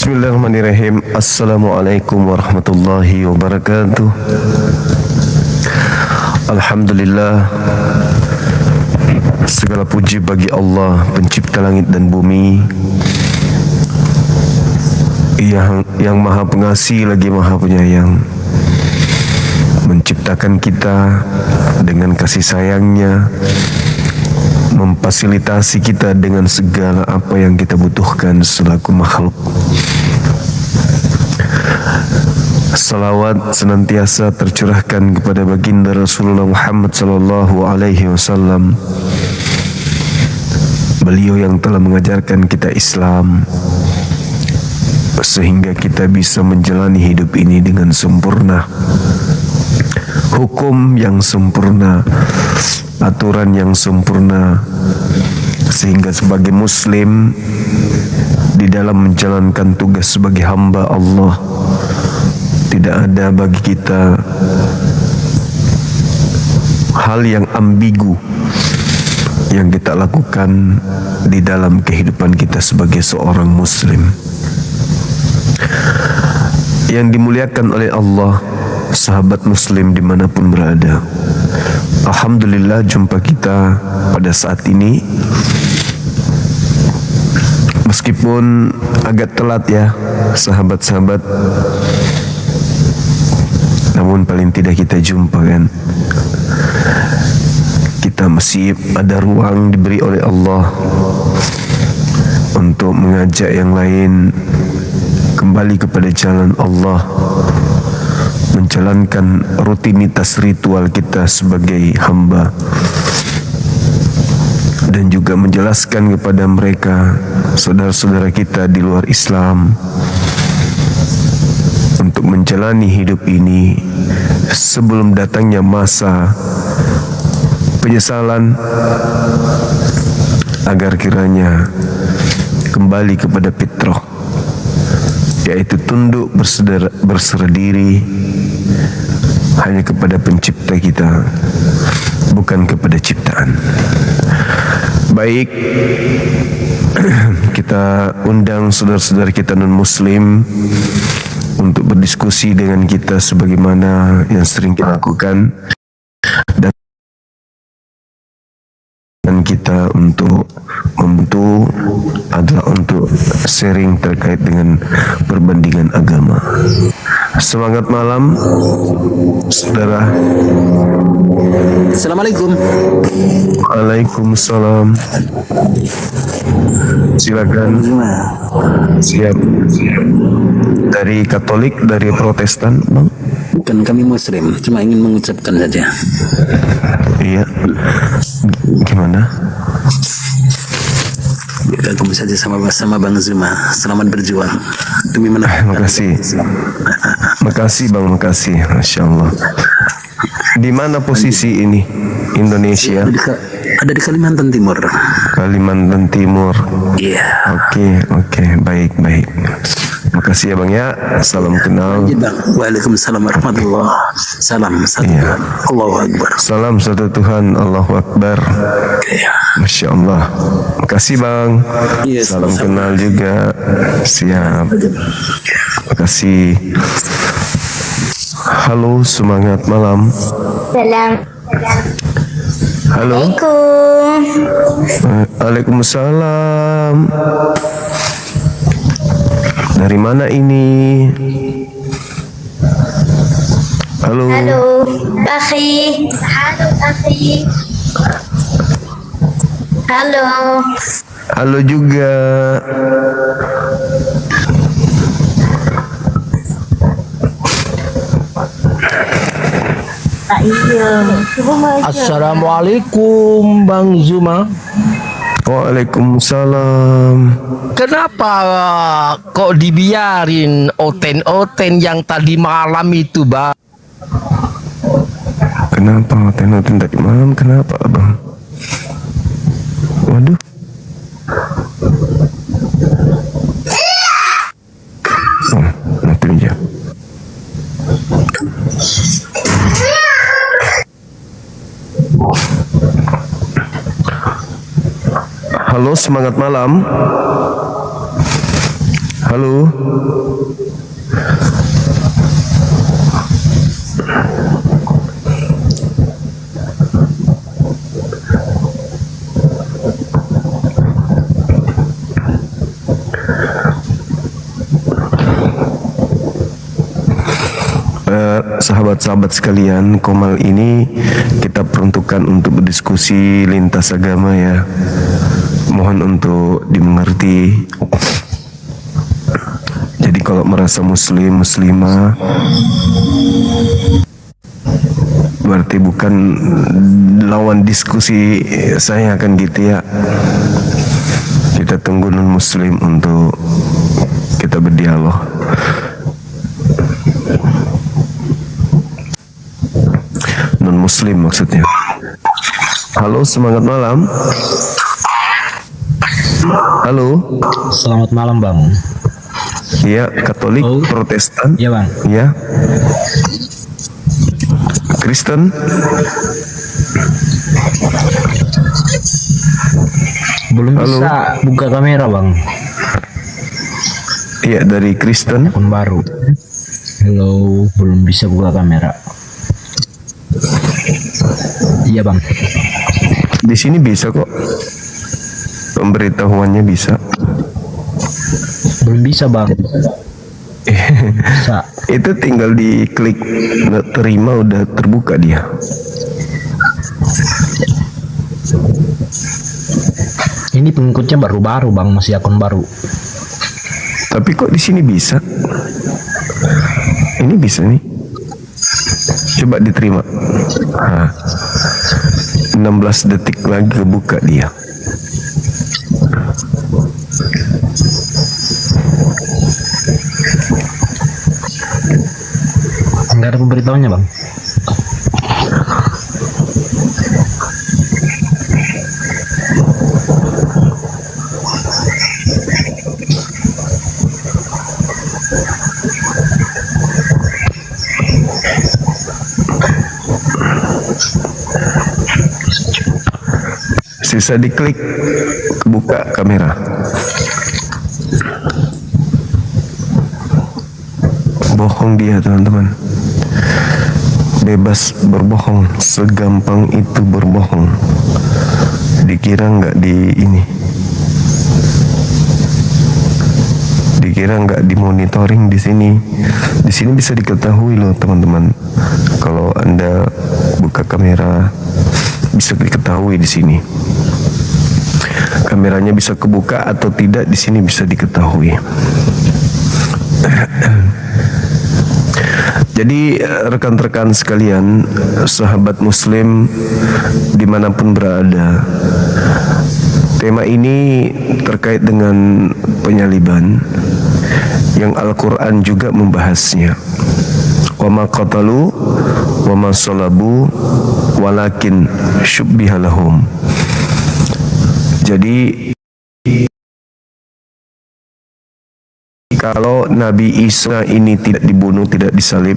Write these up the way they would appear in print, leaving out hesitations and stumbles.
Bismillahirrahmanirrahim. Assalamualaikum warahmatullahi wabarakatuh. Alhamdulillah, segala puji bagi Allah, pencipta langit dan bumi, yang maha pengasih lagi maha penyayang, menciptakan kita dengan kasih sayangnya, memfasilitasi kita dengan segala apa yang kita butuhkan selaku makhluk. Salawat senantiasa tercurahkan kepada baginda Rasulullah Muhammad sallallahu alaihi wasallam. Beliau yang telah mengajarkan kita Islam sehingga kita bisa menjalani hidup ini dengan sempurna. Hukum yang sempurna, aturan yang sempurna, sehingga sebagai muslim di dalam menjalankan tugas sebagai hamba Allah, tidak ada bagi kita hal yang ambigu yang kita lakukan di dalam kehidupan kita sebagai seorang muslim. Yang dimuliakan oleh Allah, sahabat muslim dimanapun berada, alhamdulillah jumpa kita pada saat ini, meskipun agak telat ya sahabat-sahabat, namun paling tidak kita jumpa kan. Kita masih ada ruang diberi oleh Allah untuk mengajak yang lain kembali kepada jalan Allah, menjalankan rutinitas ritual kita sebagai hamba, dan juga menjelaskan kepada mereka, saudara-saudara kita di luar Islam, untuk menjalani hidup ini sebelum datangnya masa penyesalan, agar kiranya kembali kepada fitrah, yaitu tunduk berserah diri hanya kepada pencipta kita, bukan kepada ciptaan. Baik, kita undang saudara-saudara kita non-muslim untuk berdiskusi dengan kita sebagaimana yang sering kita lakukan, dan kita untuk membantu adalah untuk sharing terkait dengan perbandingan agama. Semangat malam, saudara. Assalamualaikum. Waalaikumsalam. Silakan. Siap. Dari Katolik, dari Protestan, Bang? Bukan, kami Muslim, cuma ingin mengucapkan saja. Iya. Gimana? Ya, kamu saja sama Bang Zuma. Selamat berjuang demi menang. Makasih. Makasih Bang, makasih. Masya Allah. Di mana posisi ini? Indonesia? Ada di Kalimantan Timur. Kalimantan Timur. Iya. Oke, baik. Makasih ya Bang ya. Salam kenal. Waalaikumsalam warahmatullahi wabarakatuh. Salam satu Tuhan. Allahu Akbar. Salam satu Tuhan. Allahu Akbar. Iya. Masya Allah. Makasih Bang. Yes, salam kenal juga. Siap. Makasih. Halo, semangat malam. Salam. Halo. Waalaikumsalam. Dari mana ini? Halo. Halo, akhi. Halo. Halo juga. Assalamualaikum Bang Zuma. Waalaikumsalam. Kenapa kok dibiarin oten-oten yang tadi malam itu, Bang? Kenapa oten-oten tadi malam? Kenapa Abang? Waduh. Nanti aja. Halo, semangat malam. Halo. Sahabat-sahabat sekalian, Komal ini kita peruntukkan untuk berdiskusi lintas agama ya. Mohon untuk dimengerti. Jadi kalau merasa muslim, muslimah, berarti bukan lawan diskusi saya akan gitu ya. Kita tunggu non muslim untuk kita berdialog. Non muslim maksudnya. Halo, semangat malam. Halo. Selamat malam Bang. Ya, Katolik, Oh. Protestan. Iya Bang. Ya. Kristen. Belum Halo. bisa buka kamera Bang. Iya, dari Kristen. Akun baru. Halo, belum bisa buka kamera. Iya Bang. Di sini bisa kok. Pemberitahuannya bisa. Belum bisa Bang. Bisa. Itu tinggal diklik terima udah terbuka dia. Ini pengikutnya baru-baru Bang, masih akun baru. Tapi kok di sini bisa? Ini bisa nih. Coba diterima. Nah, 16 detik lagi kebuka dia. Enggak ada pemberitahuannya Bang. Sisa diklik kebuka kamera. Bohong dia teman-teman. Bebas berbohong, segampang itu berbohong. Dikira nggak di ini, dikira nggak dimonitoring di sini. Di sini bisa diketahui loh teman-teman. Kalau Anda buka kamera bisa diketahui di sini. Kameranya bisa kebuka atau tidak di sini bisa diketahui. Jadi rekan-rekan sekalian, sahabat muslim dimanapun berada, tema ini terkait dengan penyaliban yang Al-Quran juga membahasnya. Wa ma qatalu wa ma salabu walakin syubbiha lahum. Jadi kalau Nabi Isa ini tidak dibunuh, tidak disalib,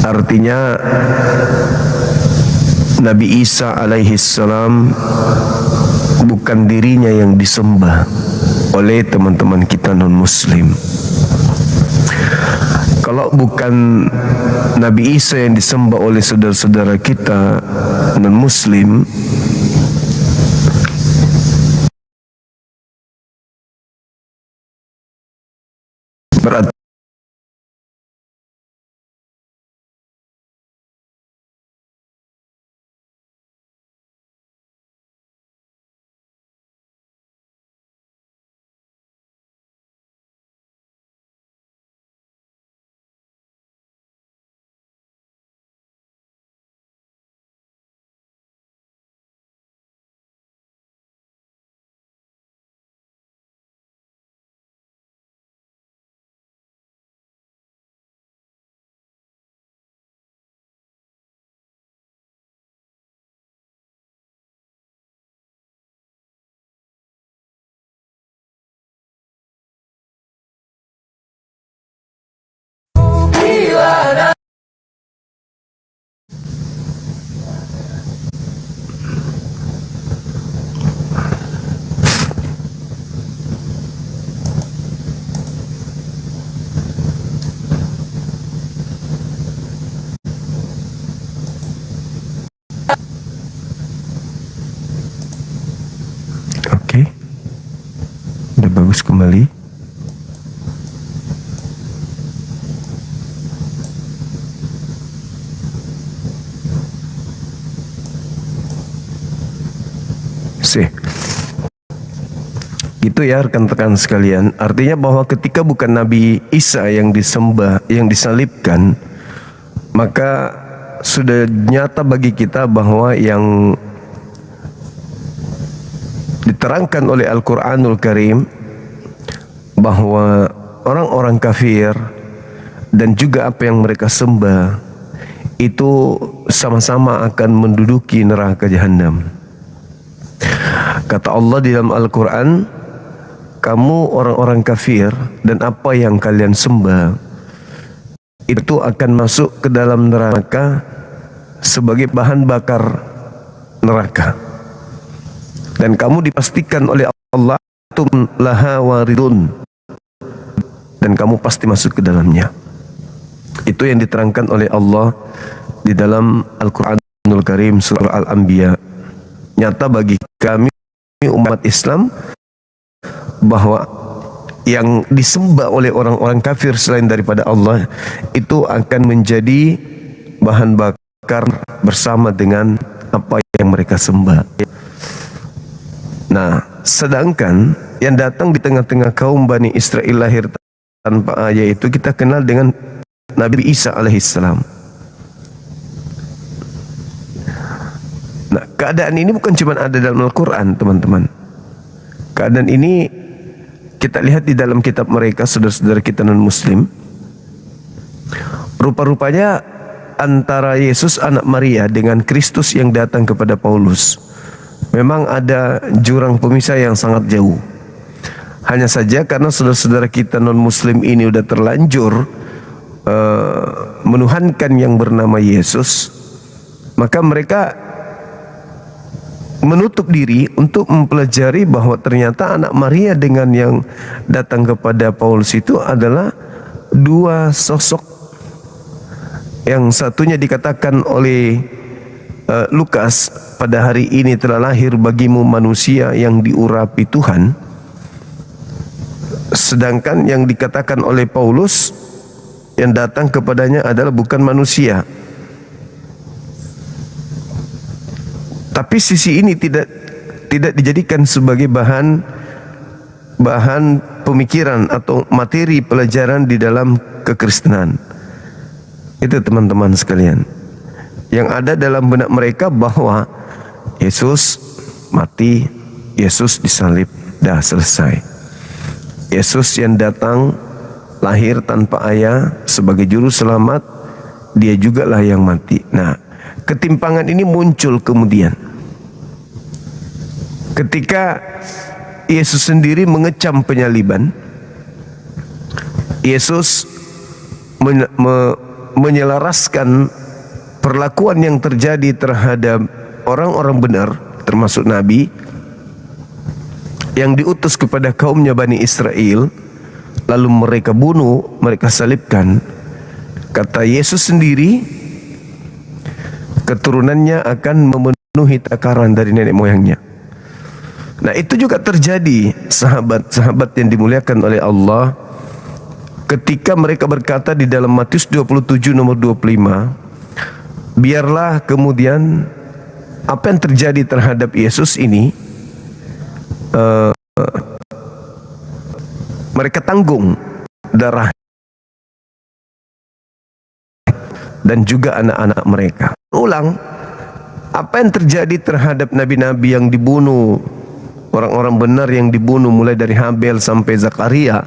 artinya Nabi Isa alaihi salam bukan dirinya yang disembah oleh teman-teman kita non-muslim. Kalau bukan Nabi Isa yang disembah oleh saudara-saudara kita non-muslim, berarti bagus kembali. Sih. Gitu ya rekan-rekan sekalian. Artinya bahwa ketika bukan Nabi Isa yang disembah, yang disalibkan, maka sudah nyata bagi kita bahwa yang diterangkan oleh Al-Quranul Karim bahwa orang-orang kafir dan juga apa yang mereka sembah itu sama-sama akan menduduki neraka jahanam. Kata Allah di dalam Al-Quran, kamu orang-orang kafir dan apa yang kalian sembah itu akan masuk ke dalam neraka sebagai bahan bakar neraka. Dan kamu dipastikan oleh Allah tum laha waridun, dan kamu pasti masuk ke dalamnya. Itu yang diterangkan oleh Allah di dalam Al-Quranul Karim surah Al-Anbiya. Nyata bagi kami umat Islam bahwa yang disembah oleh orang-orang kafir selain daripada Allah itu akan menjadi bahan bakar bersama dengan apa yang mereka sembah. Nah, sedangkan yang datang di tengah-tengah kaum Bani Israel lahir tanpa ayah itu kita kenal dengan Nabi Isa alaihissalam. Nah, keadaan ini bukan cuma ada dalam Al-Quran, teman-teman. Keadaan ini kita lihat di dalam kitab mereka, saudara-saudara kita non-muslim. Rupa-rupanya antara Yesus anak Maria dengan Kristus yang datang kepada Paulus memang ada jurang pemisah yang sangat jauh. Hanya saja karena saudara-saudara kita non-muslim ini udah terlanjur menuhankan yang bernama Yesus, maka mereka menutup diri untuk mempelajari bahwa ternyata anak Maria dengan yang datang kepada Paulus itu adalah dua sosok. Yang satunya dikatakan oleh Lukas, pada hari ini telah lahir bagimu manusia yang diurapi Tuhan. Sedangkan yang dikatakan oleh Paulus, yang datang kepadanya adalah bukan manusia. Tapi sisi ini tidak dijadikan sebagai bahan pemikiran atau materi pelajaran di dalam kekristenan. Itu teman-teman sekalian. Yang ada dalam benak mereka bahwa Yesus mati, Yesus disalib, dah selesai. Yesus yang datang lahir tanpa ayah sebagai juru selamat, dia jugalah yang mati. Nah, ketimpangan ini muncul kemudian ketika Yesus sendiri mengecam penyaliban. Yesus menyelaraskan perlakuan yang terjadi terhadap orang-orang benar, termasuk Nabi yang diutus kepada kaumnya Bani Israel, lalu mereka bunuh, mereka salibkan. Kata Yesus sendiri, keturunannya akan memenuhi takaran dari nenek moyangnya. Nah, itu juga terjadi sahabat-sahabat yang dimuliakan oleh Allah ketika mereka berkata di dalam Matius 27 nomor 25, biarlah kemudian apa yang terjadi terhadap Yesus ini mereka tanggung darah dan juga anak-anak mereka. Ulang, apa yang terjadi terhadap nabi-nabi yang dibunuh, orang-orang benar yang dibunuh mulai dari Habel sampai Zakaria,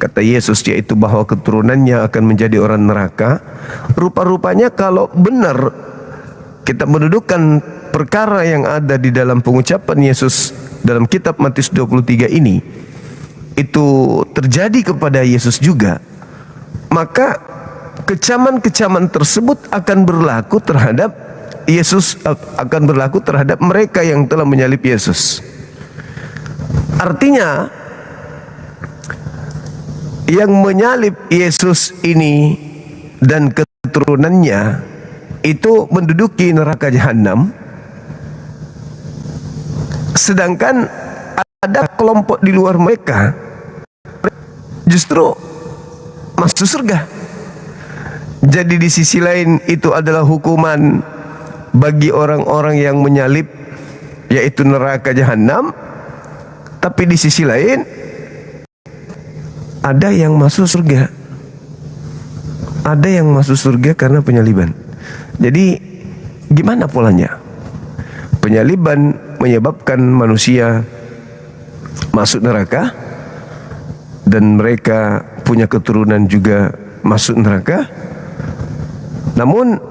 kata Yesus, yaitu bahwa keturunannya akan menjadi orang neraka. Rupa-rupanya kalau benar kita mendudukan perkara yang ada di dalam pengucapan Yesus dalam kitab Matius 23 ini, itu terjadi kepada Yesus juga, maka kecaman-kecaman tersebut akan berlaku terhadap Yesus, akan berlaku terhadap mereka yang telah menyalib Yesus. Artinya yang menyalib Yesus ini dan keturunannya itu menduduki neraka jahanam, sedangkan ada kelompok di luar mereka justru masuk surga. Jadi di sisi lain itu adalah hukuman bagi orang-orang yang menyalib, yaitu neraka jahanam. Tapi di sisi lain ada yang masuk surga. Ada yang masuk surga karena penyaliban. Jadi gimana polanya? Penyaliban menyebabkan manusia masuk neraka, dan mereka punya keturunan juga masuk neraka. Namun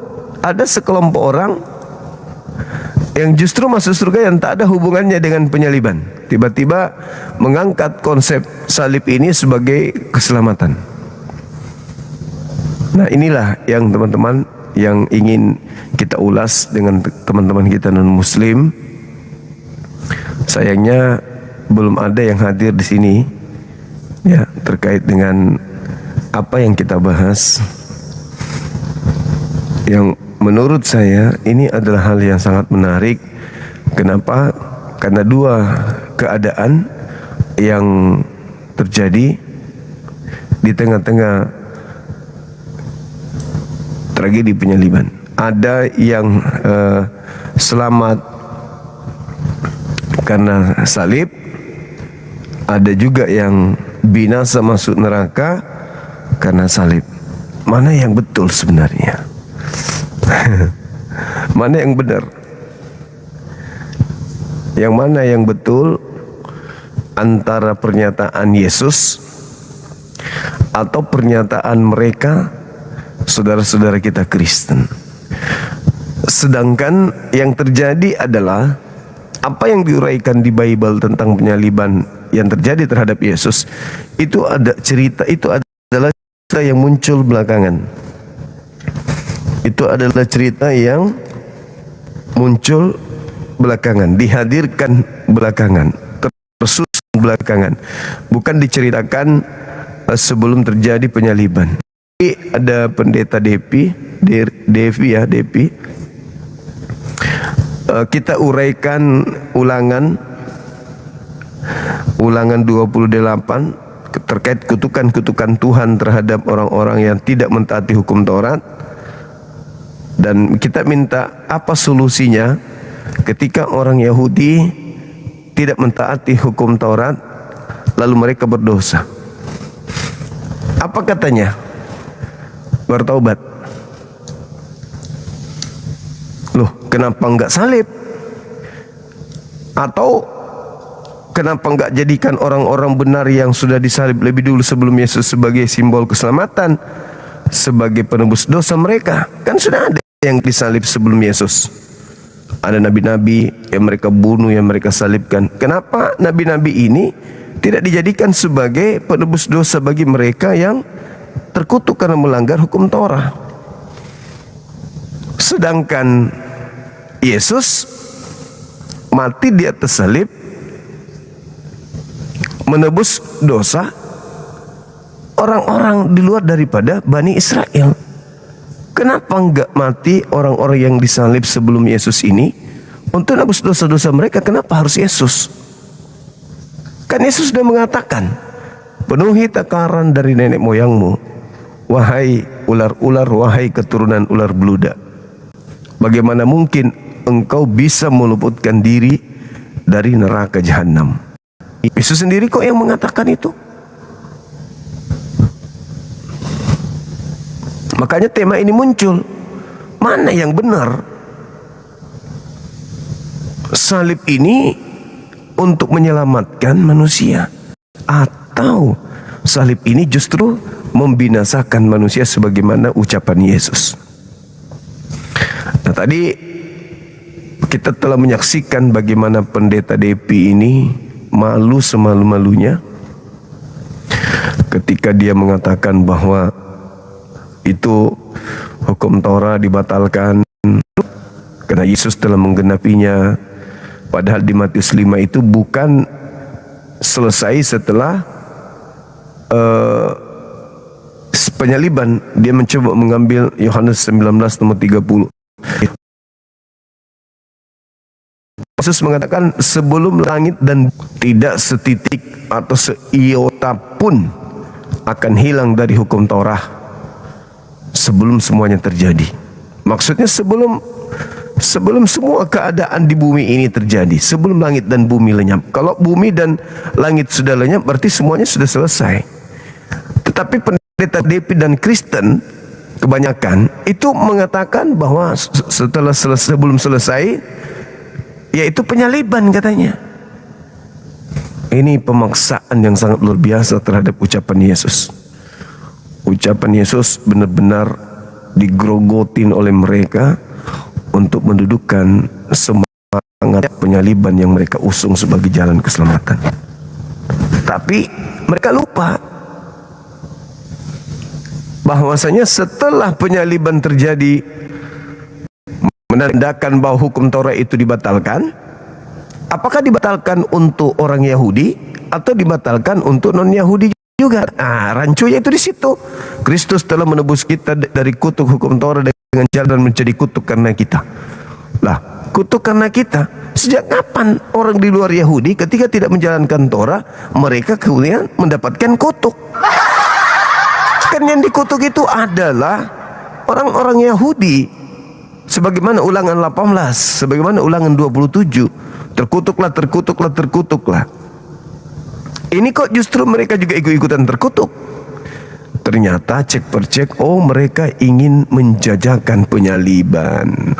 ada sekelompok orang yang justru masuk surga yang tak ada hubungannya dengan penyaliban. Tiba-tiba mengangkat konsep salib ini sebagai keselamatan. Nah, inilah yang teman-teman yang ingin kita ulas dengan teman-teman kita non-muslim. Sayangnya belum ada yang hadir di sini ya, terkait dengan apa yang kita bahas, yang menurut saya ini adalah hal yang sangat menarik. Kenapa? Karena dua keadaan yang terjadi di tengah-tengah tragedi penyaliban. Ada yang selamat karena salib, ada juga yang binasa masuk neraka karena salib. Mana yang betul sebenarnya? Mana yang benar? Yang mana yang betul antara pernyataan Yesus atau pernyataan mereka saudara-saudara kita Kristen? Sedangkan yang terjadi adalah apa yang diuraikan di Bible tentang penyaliban yang terjadi terhadap Yesus, itu ada cerita, itu adalah cerita yang muncul belakangan. Itu adalah cerita yang muncul belakangan, dihadirkan belakangan, tersusun belakangan, bukan diceritakan sebelum terjadi penyaliban. Ada pendeta Devi, kita uraikan ulangan 28 terkait kutukan-kutukan Tuhan terhadap orang-orang yang tidak mentaati hukum Taurat. Dan kita minta apa solusinya ketika orang Yahudi tidak mentaati hukum Taurat lalu mereka berdosa. Apa katanya? Bertaubat. Loh, kenapa enggak salib? Atau kenapa enggak jadikan orang-orang benar yang sudah disalib lebih dulu sebelum Yesus sebagai simbol keselamatan, sebagai penebus dosa mereka? Kan sudah ada yang disalib sebelum Yesus. Ada nabi-nabi yang mereka bunuh, yang mereka salibkan. Kenapa nabi-nabi ini tidak dijadikan sebagai penebus dosa bagi mereka yang terkutuk karena melanggar hukum Taurat? Sedangkan Yesus mati di atas salib menebus dosa orang-orang di luar daripada Bani Israel. Kenapa enggak mati orang-orang yang disalib sebelum Yesus ini untuk menebus dosa-dosa mereka? Kenapa harus Yesus? Kan Yesus sudah mengatakan, penuhi takaran dari nenek moyangmu, wahai ular-ular, wahai keturunan ular beludak. Bagaimana mungkin engkau bisa meluputkan diri dari neraka jahanam? Yesus sendiri kok yang mengatakan itu. Makanya tema ini muncul. Mana yang benar? Salib ini untuk menyelamatkan manusia, atau salib ini justru membinasakan manusia sebagaimana ucapan Yesus? Nah, tadi kita telah menyaksikan bagaimana pendeta Devi ini malu semalu-malunya ketika dia mengatakan bahwa itu hukum Taurat dibatalkan karena Yesus telah menggenapinya. Padahal di Matius 5 itu bukan selesai setelah penyaliban. Dia mencoba mengambil Yohanes 19 nomor 30. Yesus mengatakan sebelum langit dan tidak setitik atau seiota pun akan hilang dari hukum Torah sebelum semuanya terjadi. Maksudnya sebelum semua keadaan di bumi ini terjadi, sebelum langit dan bumi lenyap. Kalau bumi dan langit sudah lenyap, berarti semuanya sudah selesai. Tetapi pendeta David dan Kristen kebanyakan itu mengatakan bahwa sebelum selesai, yaitu penyaliban katanya. Ini pemaksaan yang sangat luar biasa terhadap ucapan Yesus. Ucapan Yesus benar-benar digrogotin oleh mereka untuk mendudukkan semangat penyaliban yang mereka usung sebagai jalan keselamatan. Tapi mereka lupa bahwasanya setelah penyaliban terjadi, menandakan bahwa hukum Taurat itu dibatalkan. Apakah dibatalkan untuk orang Yahudi atau dibatalkan untuk non-Yahudi juga? Rancunya itu di situ. Kristus telah menebus kita dari kutuk hukum Taurat dengan jalan menjadi kutuk karena kita. Lah, kutuk karena kita. Sejak kapan orang di luar Yahudi ketika tidak menjalankan Torah, mereka kemudian mendapatkan kutuk? Kan yang dikutuk itu adalah orang-orang Yahudi. Sebagaimana Ulangan 18, sebagaimana Ulangan 27. Terkutuklah, terkutuklah, terkutuklah. Ini kok justru mereka juga ikut-ikutan terkutuk. Ternyata cek per cek, oh mereka ingin menjajakan penyaliban.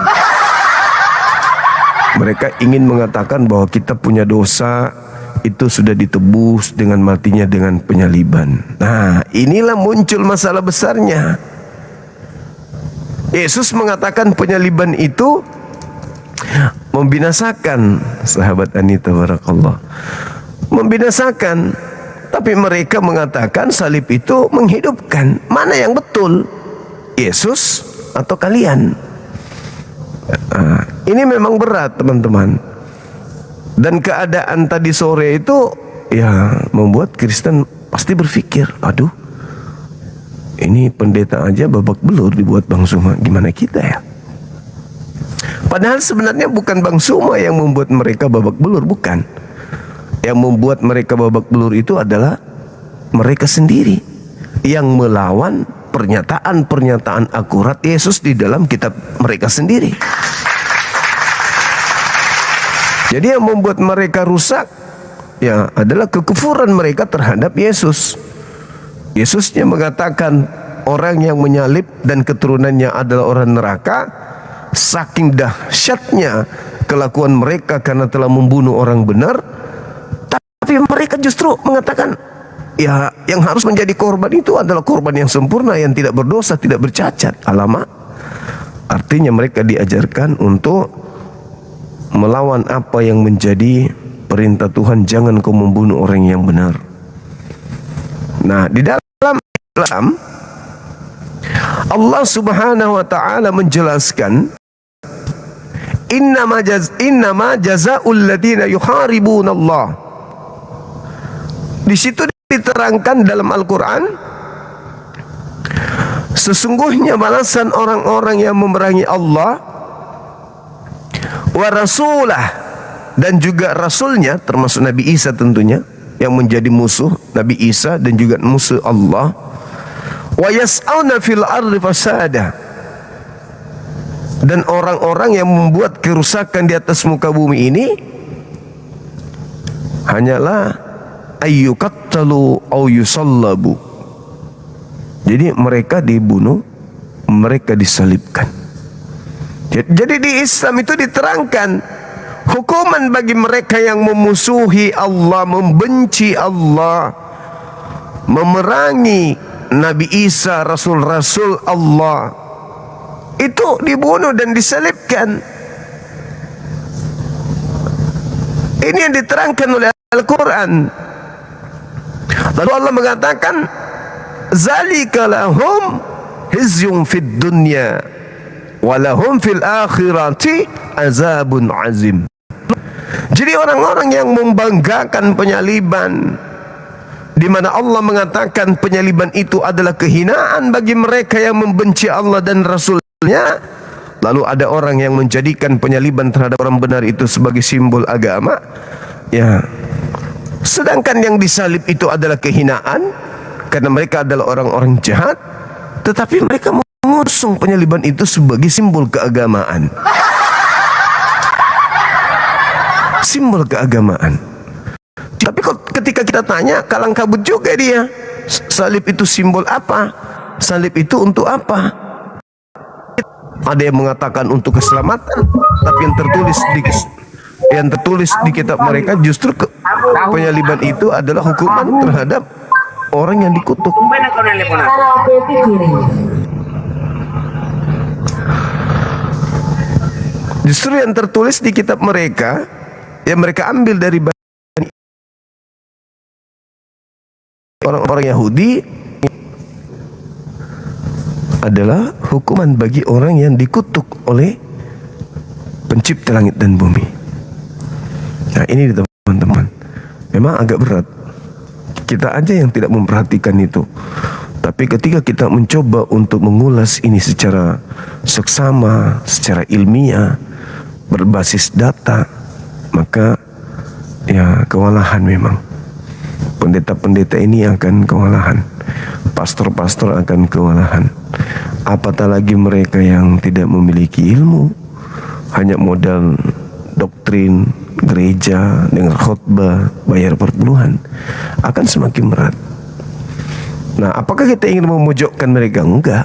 Mereka ingin mengatakan bahwa kita punya dosa itu sudah ditebus dengan matinya dengan penyaliban. Nah, inilah muncul masalah besarnya. Yesus mengatakan penyaliban itu membinasakan. Sahabat Anita, barakallah, membinasakan. Tapi mereka mengatakan salib itu menghidupkan. Mana yang betul? Yesus atau kalian? Ini memang berat, teman-teman. Dan keadaan tadi sore itu ya membuat Kristen pasti berpikir, aduh, ini pendeta aja babak belur dibuat Bang Suma, gimana kita ya? Padahal sebenarnya bukan Bang Suma yang membuat mereka babak belur, bukan. Yang membuat mereka babak belur itu adalah mereka sendiri yang melawan pernyataan-pernyataan akurat Yesus di dalam kitab mereka sendiri. Jadi yang membuat mereka rusak ya adalah kekufuran mereka terhadap Yesus. Yesusnya mengatakan orang yang menyalib dan keturunannya adalah orang neraka. Saking dahsyatnya kelakuan mereka karena telah membunuh orang benar, tapi mereka justru mengatakan ya yang harus menjadi korban itu adalah korban yang sempurna, yang tidak berdosa, tidak bercacat. Alamak, artinya mereka diajarkan untuk melawan apa yang menjadi perintah Tuhan, jangan kau membunuh orang yang benar. Nah, di dalam Islam Allah Subhanahu wa taala menjelaskan innama jazaa'ul ladzina yuharibuna Allah. Di situ diterangkan dalam Al-Qur'an, sesungguhnya balasan orang-orang yang memerangi Allah wa rasulah, dan juga rasulnya, termasuk Nabi Isa tentunya, yang menjadi musuh Nabi Isa dan juga musuh Allah. Wa yas'auna fil ardi fasada, dan orang-orang yang membuat kerusakan di atas muka bumi ini hanyalah ayyuqattalu au yusallabu. Jadi mereka dibunuh, mereka disalibkan. Jadi di Islam itu diterangkan hukuman bagi mereka yang memusuhi Allah, membenci Allah, memerangi Nabi Isa, Rasul-Rasul Allah, itu dibunuh dan disalibkan. Ini yang diterangkan oleh Al-Quran. Lalu Allah mengatakan, zalika lahum hizyun fid dunya walahum fil akhirati azabun azim. Jadi orang-orang yang membanggakan penyaliban, di mana Allah mengatakan penyaliban itu adalah kehinaan bagi mereka yang membenci Allah dan Rasulnya, lalu ada orang yang menjadikan penyaliban terhadap orang benar itu sebagai simbol agama, ya, sedangkan yang disalib itu adalah kehinaan. karena mereka adalah orang-orang jahat, tetapi mereka mengusung penyaliban itu sebagai simbol keagamaan. Simbol keagamaan. Tapi ketika kita tanya, kalang kabut juga dia. Salib itu simbol apa? Salib itu untuk apa? Ada yang mengatakan untuk keselamatan, tapi yang tertulis di kitab mereka justru penyaliban itu adalah hukuman terhadap orang yang dikutuk. Justru yang tertulis di kitab mereka, yang mereka ambil dari orang-orang Yahudi, adalah hukuman bagi orang yang dikutuk oleh pencipta langit dan bumi. Nah, ini teman-teman, memang agak berat. Kita aja yang tidak memperhatikan itu. Tapi ketika kita mencoba untuk mengulas ini secara seksama, secara ilmiah, berbasis data, maka ya kewalahan memang. Pendeta-pendeta ini akan kewalahan. Pastor-pastor akan kewalahan. Apatah lagi mereka yang tidak memiliki ilmu, hanya modal doktrin gereja dengan khotbah bayar perpuluhan, akan semakin berat. Nah, apakah kita ingin memojokkan mereka? Enggak.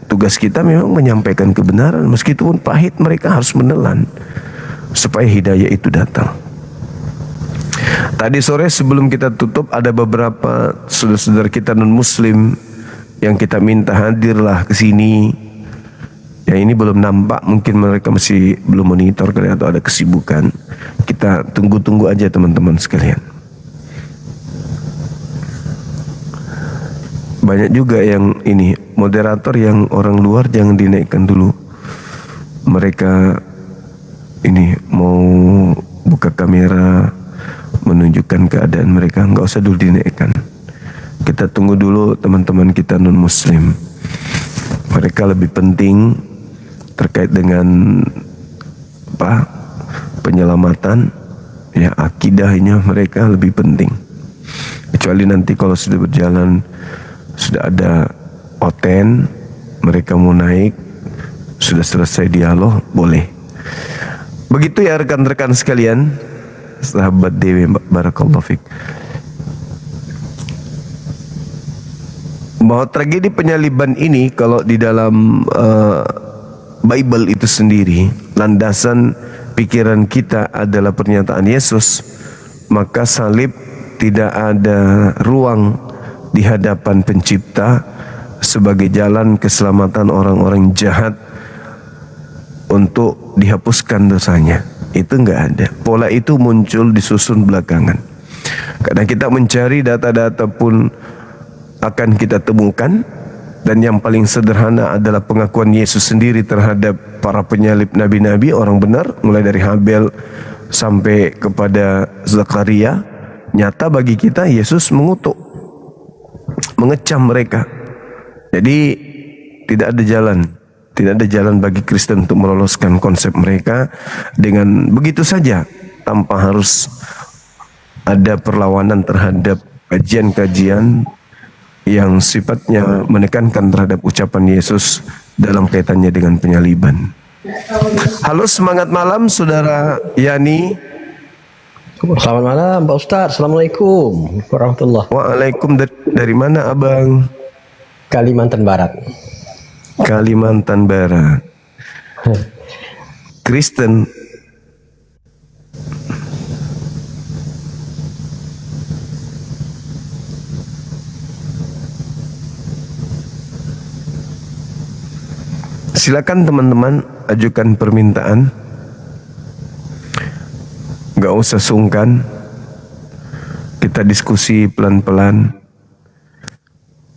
Tugas kita memang menyampaikan kebenaran, meskipun pahit mereka harus menelan supaya hidayah itu datang. Tadi sore sebelum kita tutup, ada beberapa saudara-saudara kita non-muslim yang kita minta hadirlah ke sini. Ya, ini belum nampak, mungkin mereka masih belum monitor kali atau ada kesibukan. Kita tunggu-tunggu aja teman-teman sekalian. Banyak juga yang ini, moderator yang orang luar jangan dinaikkan dulu. Mereka ini mau buka kamera menunjukkan keadaan mereka, nggak usah dulu dinaikkan. Kita tunggu dulu teman-teman kita non muslim. Mereka lebih penting terkait dengan apa? Penyelamatan, ya akidahnya mereka lebih penting. Kecuali nanti kalau sudah berjalan, sudah ada oten, mereka mau naik, sudah selesai dialog, boleh. Begitu ya rekan-rekan sekalian, sahabat Dewi, barakallahu fik. Bahwa tragedi penyaliban ini kalau di dalam Bible itu sendiri, landasan pikiran kita adalah pernyataan Yesus, maka salib tidak ada ruang di hadapan pencipta sebagai jalan keselamatan orang-orang jahat untuk dihapuskan dosanya. Itu enggak ada. Pola itu muncul disusun belakangan. Karena kita mencari data-data pun akan kita temukan, dan yang paling sederhana adalah pengakuan Yesus sendiri terhadap para penyalib nabi-nabi orang benar, mulai dari Habel sampai kepada Zakaria. Nyata bagi kita Yesus mengutuk, mengecam mereka. Jadi tidak ada jalan bagi Kristen untuk meloloskan konsep mereka dengan begitu saja, tanpa harus ada perlawanan terhadap kajian-kajian yang sifatnya menekankan terhadap ucapan Yesus dalam kaitannya dengan penyaliban. Halo, semangat malam saudara Yani. Selamat malam Pak Ustadz. Assalamualaikum warahmatullahi. Waalaikumsalam. Dari mana abang? Kalimantan Barat. Kalimantan Barat. Kristen. Silakan teman-teman ajukan permintaan. Gak usah sungkan. Kita diskusi pelan-pelan.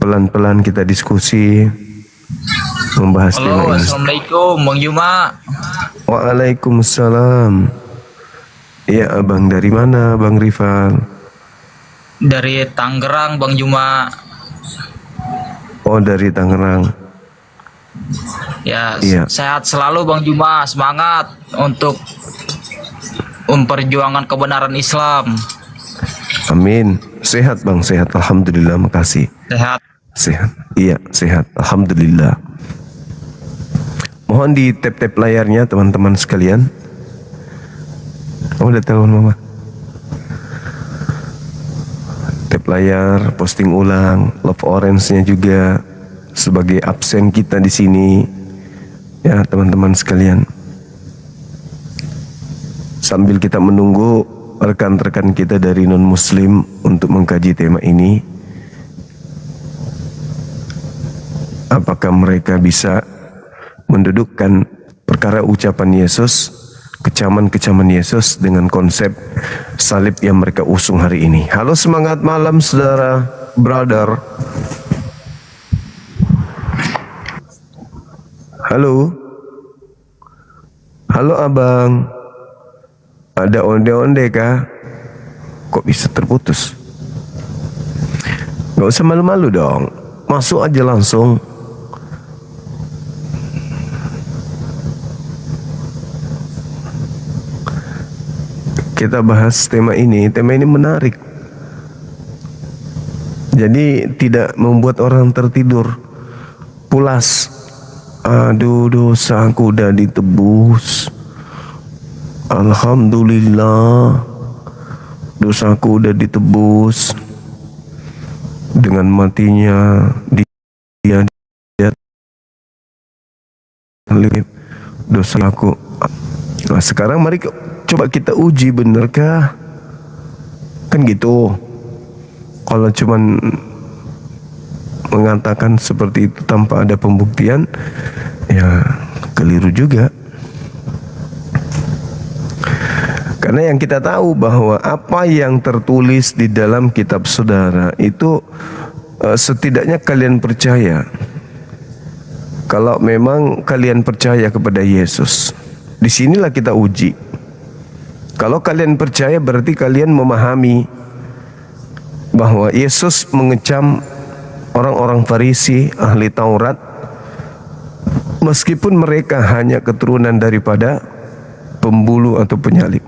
Pelan-pelan kita diskusi membahas tema Halo, ini. Assalamualaikum Bang Juma. Waalaikumsalam. Ya abang, dari mana Bang Rifal? Dari Tangerang Bang Juma. Oh, dari Tangerang. Ya, Iya. sehat selalu Bang Juma. Semangat untuk memperjuangkan kebenaran Islam. Amin. Sehat bang, sehat. Alhamdulillah, makasih. Sehat. Sehat. Iya, sehat. Alhamdulillah. Mohon di tap-tap layarnya teman-teman sekalian. Kamu udah telepon mama? Tap layar, posting ulang, love orange-nya juga sebagai absen kita di sini. Ya, teman-teman sekalian. Sambil kita menunggu rekan-rekan kita dari non-muslim untuk mengkaji tema ini, apakah mereka bisa mendudukkan perkara ucapan Yesus, kecaman-kecaman Yesus dengan konsep salib yang mereka usung hari ini. Halo, semangat malam saudara, brother. Halo. Halo abang. Ada onde-onde kah? Kok bisa terputus? Gak usah malu-malu dong. Masuk aja langsung. Kita bahas tema ini. Tema ini menarik. Jadi tidak membuat orang tertidur pulas. Aduh, dosaku udah ditebus. Alhamdulillah, dosaku udah ditebus dengan matinya dia dosaku. Nah, sekarang mari coba kita uji, benarkah? Kan gitu. Kalau cuman mengatakan seperti itu tanpa ada pembuktian, ya keliru juga. Karena yang kita tahu bahwa apa yang tertulis di dalam kitab saudara itu setidaknya kalian percaya. Kalau memang kalian percaya kepada Yesus, disinilah kita uji. Kalau kalian percaya berarti kalian memahami bahwa Yesus mengecam orang-orang Farisi, ahli Taurat, meskipun mereka hanya keturunan daripada pembulu atau penyalib.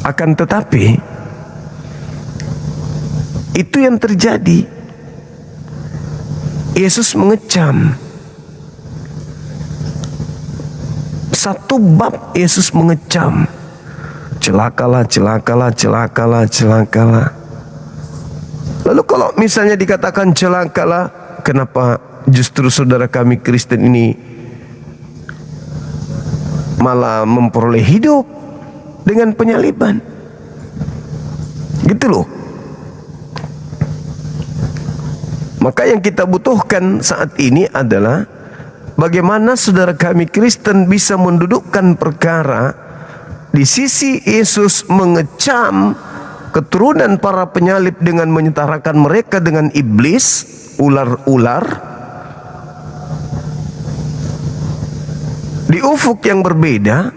Akan tetapi itu yang terjadi. Yesus mengecam. Satu bab Yesus mengecam. Celakalah, celakalah, celakalah, celakalah. Lalu kalau misalnya dikatakan celakalah, kenapa justru saudara kami Kristen ini malah memperoleh hidup dengan penyaliban? Gitu loh. Maka yang kita butuhkan saat ini adalah bagaimana saudara kami Kristen bisa mendudukkan perkara di sisi Yesus mengecam keturunan para penyalib dengan menyetarakan mereka dengan iblis, ular-ular. Di ufuk yang berbeda,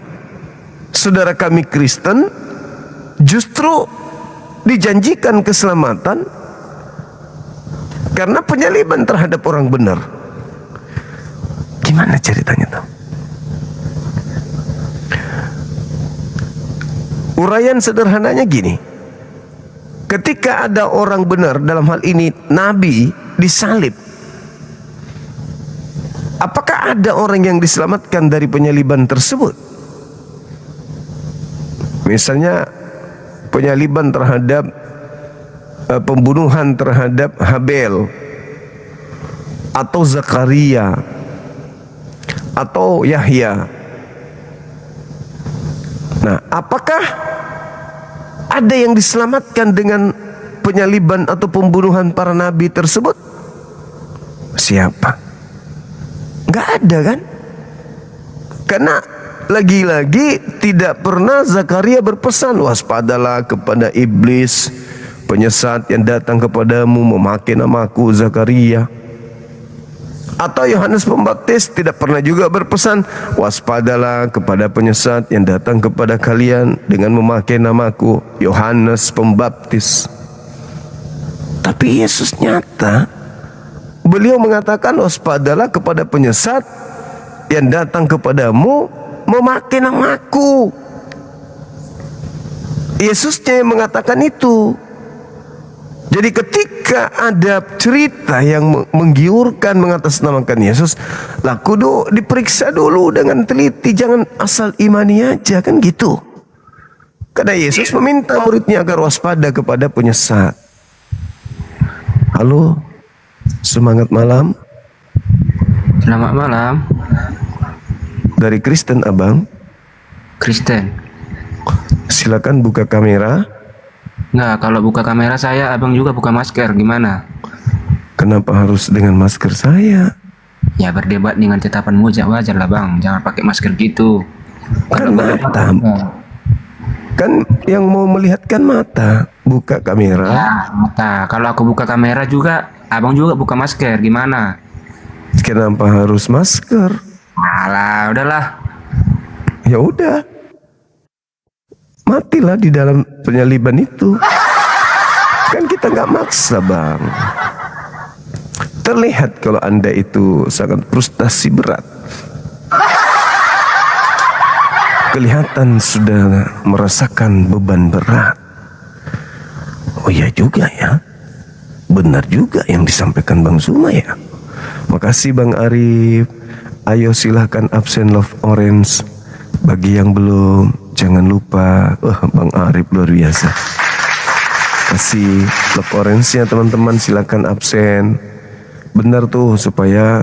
saudara kami Kristen justru dijanjikan keselamatan karena penyaliban terhadap orang benar. Gimana ceritanya tuh? Uraian sederhananya gini. Ketika ada orang benar, dalam hal ini nabi, disalib, apakah ada orang yang diselamatkan dari penyaliban tersebut? Misalnya penyaliban terhadap pembunuhan terhadap Habel atau Zakaria atau Yahya. Nah, apakah ada yang diselamatkan dengan penyaliban atau pembunuhan para nabi tersebut? Siapa? Nggak ada kan? Karena lagi-lagi tidak pernah Zakaria berpesan, waspadalah kepada iblis penyesat yang datang kepadamu memakai namaku, Zakaria. Atau Yohanes Pembaptis tidak pernah juga berpesan, waspadalah kepada penyesat yang datang kepada kalian dengan memakai namaku, Yohanes Pembaptis. Tapi Yesus nyata, beliau mengatakan, waspadalah kepada penyesat yang datang kepadamu memakai namaku. Yesusnya yang mengatakan itu. Jadi ketika ada cerita yang menggiurkan mengatasnamakan Yesus, lah kudu diperiksa dulu dengan teliti, jangan asal imani aja, kan gitu. Karena Yesus meminta muridnya agar waspada kepada penyesat. Halo, semangat malam. Selamat malam, Dari Kristen Abang, Kristen. silakan buka kamera. Nggak, kalau buka kamera saya, abang juga buka masker, gimana? Kenapa harus dengan masker saya? Ya berdebat dengan tetapanmu wajar lah bang, jangan pakai masker gitu. Kan mata. Kan yang mau melihatkan mata. Buka kamera. Ya, mata. Kalau aku buka kamera juga, abang juga buka masker, gimana? Kenapa harus masker? Alah, udahlah. Ya udah. Matilah di dalam penyaliban itu. Kan kita nggak maksa, Bang. Terlihat kalau Anda itu sangat frustasi berat. Kelihatan sudah merasakan beban berat. Oh iya juga ya. Benar juga yang disampaikan Bang Zuma ya. Makasih Bang Arif. Ayo silahkan absen Love Orange. Bagi yang belum, jangan lupa. Bang Arif luar biasa. Kasih Love Orange-nya teman-teman, silahkan absen. Benar tuh, supaya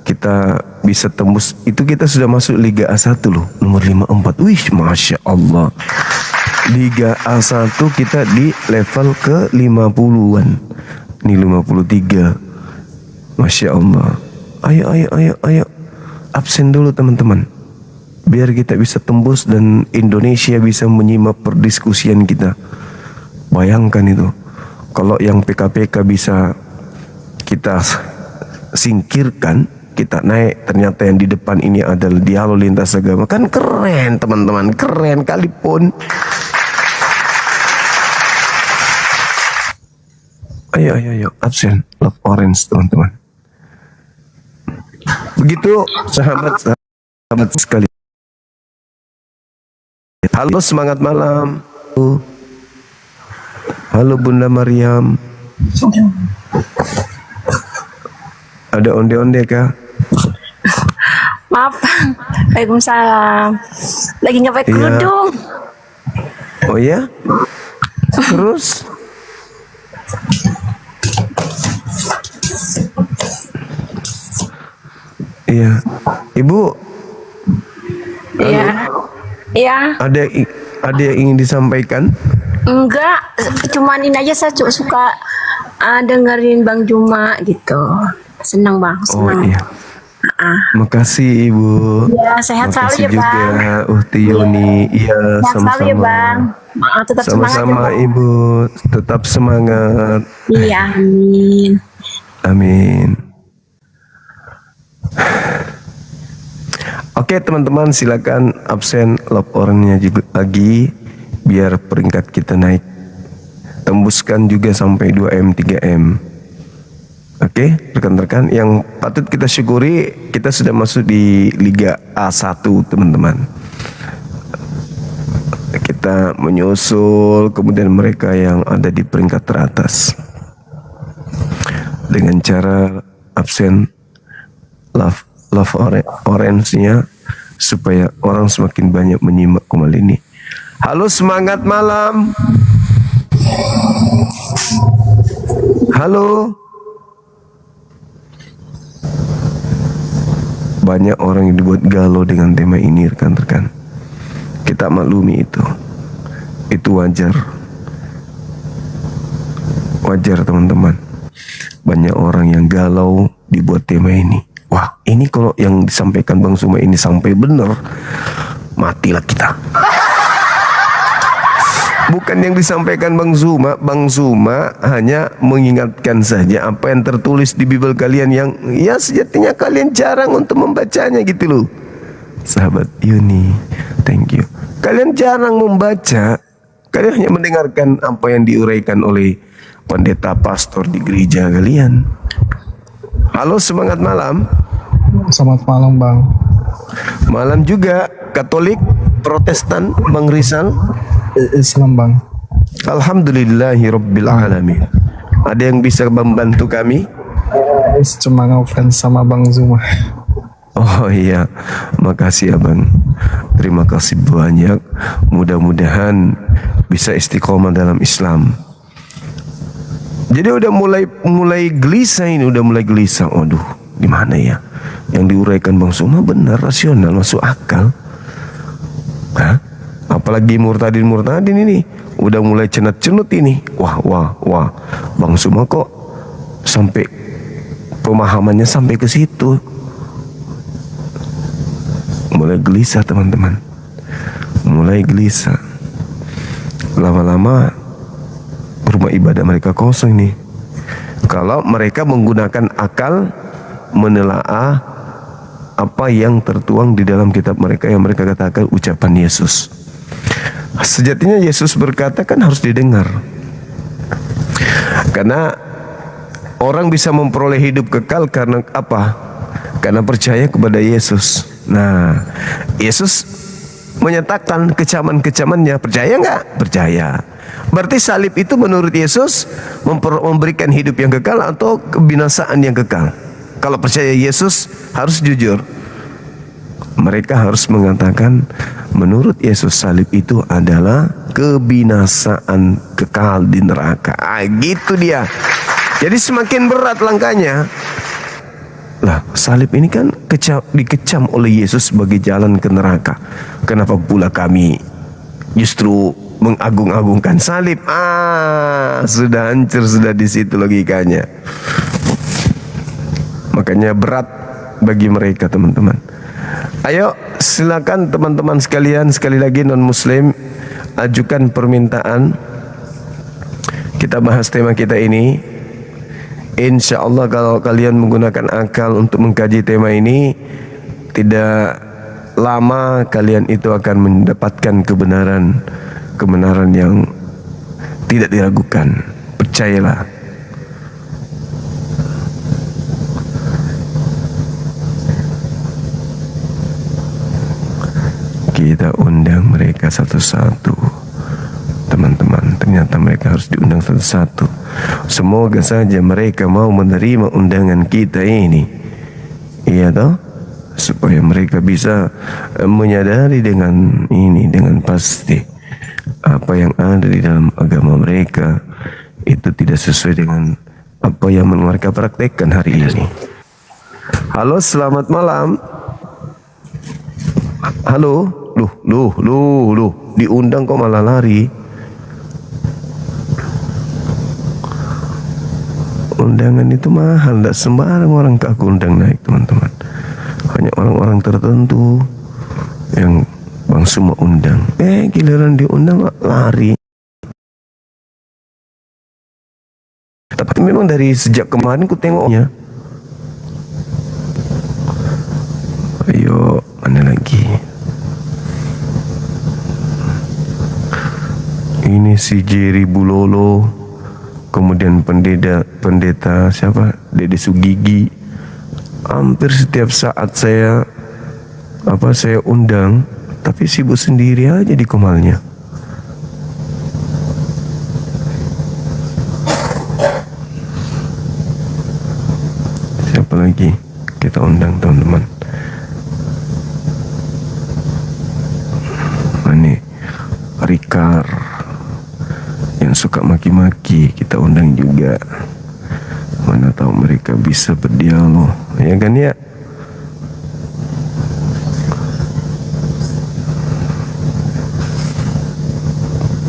kita bisa tembus. Itu kita sudah masuk Liga A1 loh, nomor 54. Wih, Masya Allah. Liga A1 kita di level ke 50-an. Ini 53. Masya Allah. Ayo. Absen dulu teman-teman. Biar kita bisa tembus dan Indonesia bisa menyimak perdiskusian kita. Bayangkan itu. Kalau yang PKPK bisa kita singkirkan, kita naik, ternyata yang di depan ini adalah dialog lintas agama. Kan keren teman-teman, keren kali pun. Ayo, absen Love Orange teman-teman. Begitu sahabat sekali. Halo, semangat malam. Halo Bunda Maryam. Ada onde-onde kah? Maaf, Waalaikumsalam. Lagi nggak pakai Iya. kerudung. Oh ya? Terus? Iya. Ibu, Iya. Iya. ada yang ingin disampaikan? Enggak, cuman ini aja saya suka dengerin Bang Juma gitu. Senang Bang, Oh senang. iya. Makasih Ibu. Ya, sehat selalu Makasih ya juga Bang. Uhti Yoni. Iya, Sehat selalu ya sama-sama. Bang. Tetap semangat ya Sama-sama Bang. Ibu, tetap semangat. Iya, amin. Amin. Oke teman-teman, silakan absen Love Orange-nya juga lagi biar peringkat kita naik. Tembuskan juga sampai 2M, 3M. Oke, rekan-rekan, yang patut kita syukuri, kita sudah masuk di Liga A1 teman-teman. Kita menyusul kemudian mereka yang ada di peringkat teratas dengan cara absen Love Orange-nya supaya orang semakin banyak menyimak kembali ini. Halo, semangat malam. Halo. Banyak orang yang dibuat galau dengan tema ini, rekan-rekan. Kita maklumi itu. Itu wajar. Wajar teman-teman. Banyak orang yang galau dibuat tema ini. Wah, ini kalau yang disampaikan Bang Zuma ini sampai benar, matilah kita. Bukan yang disampaikan Bang Zuma hanya mengingatkan saja apa yang tertulis di Bible kalian yang ya sejatinya kalian jarang untuk membacanya gitu loh. Sahabat Yuni, thank you. Kalian jarang membaca, kalian hanya mendengarkan apa yang diuraikan oleh pendeta pastor di gereja kalian. Halo, semangat malam. Selamat malam Bang. Malam juga Katolik, Protestan, Bang Rizal. Islam Bang. Alhamdulillahirabbil alamin. Ada yang bisa membantu kami? Cuma ngefans sama Bang Zuma. Oh iya, makasih abang. Terima kasih banyak. Mudah-mudahan bisa istiqomah dalam Islam. Jadi udah mulai gelisah ini, udah mulai gelisah. Waduh, gimana ya? Yang diuraikan Bang Zuma benar, rasional, masuk akal. Hah? Apalagi murtadin ini, udah mulai cenut ini. Wah. Bang Zuma kok sampai pemahamannya sampai ke situ. Mulai gelisah teman-teman, mulai gelisah. Lama-lama rumah ibadah mereka kosong nih. Kalau mereka menggunakan akal menelaah apa yang tertuang di dalam kitab mereka yang mereka katakan ucapan Yesus. Sejatinya Yesus berkata kan harus didengar. Karena orang bisa memperoleh hidup kekal karena apa? Karena percaya kepada Yesus. Nah, Yesus menyatakan kecaman-kecamannya. Percaya nggak? Percaya. Berarti salib itu menurut Yesus memberikan hidup yang kekal atau kebinasaan yang kekal. Kalau percaya Yesus harus jujur. Mereka harus mengatakan menurut Yesus salib itu adalah kebinasaan kekal di neraka. Gitu dia. Jadi semakin berat langkahnya. Lah, salib ini kan dikecam oleh Yesus sebagai jalan ke neraka. Kenapa pula kami justru mengagung-agungkan salib? Sudah hancur, sudah di situ logikanya. Makanya berat bagi mereka, teman-teman. Ayo, silakan teman-teman sekalian, sekali lagi non-muslim, ajukan permintaan. Kita bahas tema kita ini. Insya Allah kalau kalian menggunakan akal untuk mengkaji tema ini, tidak lama kalian itu akan mendapatkan kebenaran yang tidak diragukan. Percayalah. Kita undang mereka satu-satu, teman-teman. Ternyata mereka harus diundang satu-satu. Semoga saja mereka mau menerima undangan kita ini. Iya toh? Supaya mereka bisa menyadari dengan pasti apa yang ada di dalam agama mereka itu tidak sesuai dengan apa yang mereka praktekkan hari ini. Halo, selamat malam. Halo. Loh, diundang kok malah lari. Undangan itu mahal, tidak sembarang orang aku undang naik, teman-teman. Hanya orang-orang tertentu yang Bang Zuma undang. Giliran diundang lari. Tapi memang dari sejak kemarin ku tengoknya. Ayo, mana lagi? Ini si Jerry Bulolo, kemudian pendeta siapa? Dede Sugigi. Hampir setiap saat saya undang, tapi sibuk sendiri aja di Komalnya. Siapa lagi kita undang, teman-teman? Ini Rikar yang suka maki-maki kita undang juga. Mana tahu mereka bisa berdialog, ya kan ya?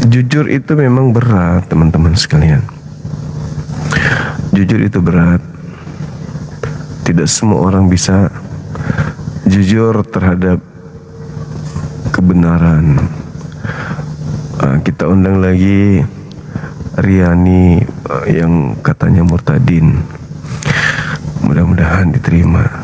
Jujur itu memang berat, teman-teman sekalian. Jujur itu berat. Tidak semua orang bisa jujur terhadap kebenaran. Kita undang lagi Riani yang katanya murtadin. Mudah-mudahan diterima.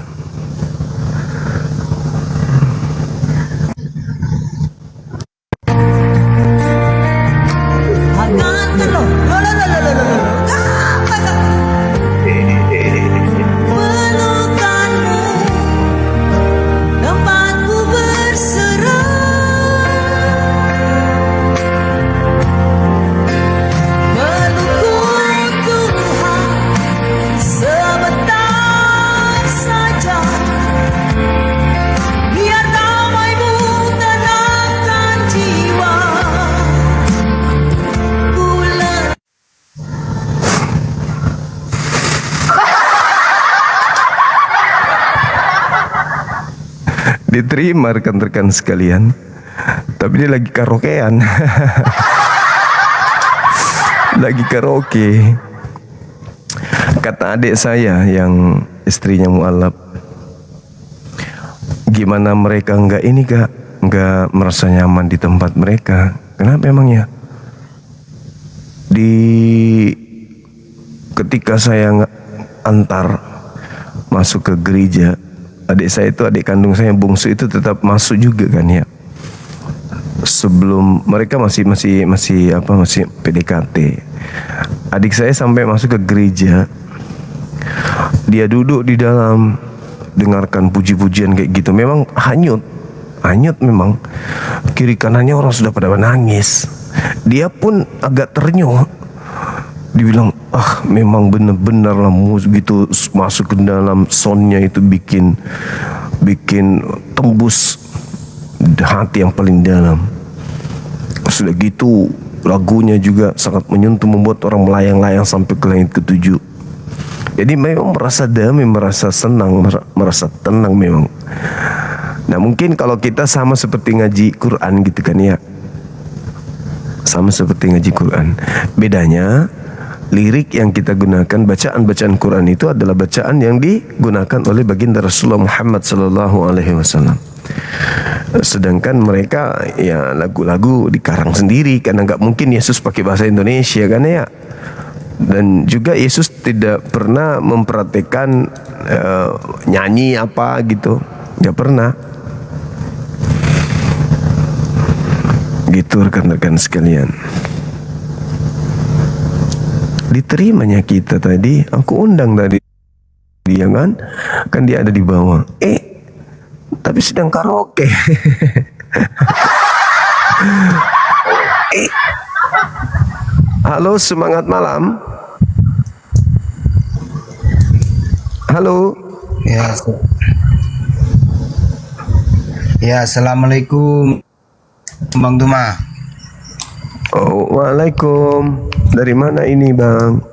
Melukku Diterima rekan-rekan sekalian. Tapi dia lagi karaokean. Lagi karaoke. Kata adik saya yang istrinya mualaf, gimana mereka nggak merasa nyaman di tempat mereka? Kenapa emangnya? Ketika saya antar masuk ke gereja, adik saya itu, adik kandung saya yang bungsu itu tetap masuk juga kan ya. Sebelum mereka masih PDKT. Adik saya sampai masuk ke gereja, dia duduk di dalam dengarkan puji-pujian kayak gitu. Memang hanyut memang. Kiri kanannya orang sudah pada menangis. Dia pun agak ternyuh. Dibilang, memang benar-benar lah gitu, masuk ke dalam soundnya itu bikin tembus hati yang paling dalam. Sudah gitu lagunya juga sangat menyentuh, membuat orang melayang-layang sampai ke langit ketujuh. Jadi memang merasa damai, merasa senang, merasa tenang memang. Nah mungkin kalau kita sama seperti ngaji Quran gitu kan ya, sama seperti ngaji Quran. Bedanya lirik yang kita gunakan, bacaan Quran itu adalah bacaan yang digunakan oleh baginda Rasulullah Muhammad SAW. Sedangkan mereka ya lagu-lagu dikarang sendiri, karena nggak mungkin Yesus pakai bahasa Indonesia kan ya. Dan juga Yesus tidak pernah memperhatikan nyanyi apa gitu, nggak pernah. Gitu rekan-rekan sekalian. Diterimanya kita tadi, aku undang tadi dia kan dia ada di bawah. Tapi sedang karaoke. Halo, semangat malam. Halo. Ya, assalamualaikum, Bang Duma. Oh, waalaikum. Dari mana ini, Bang?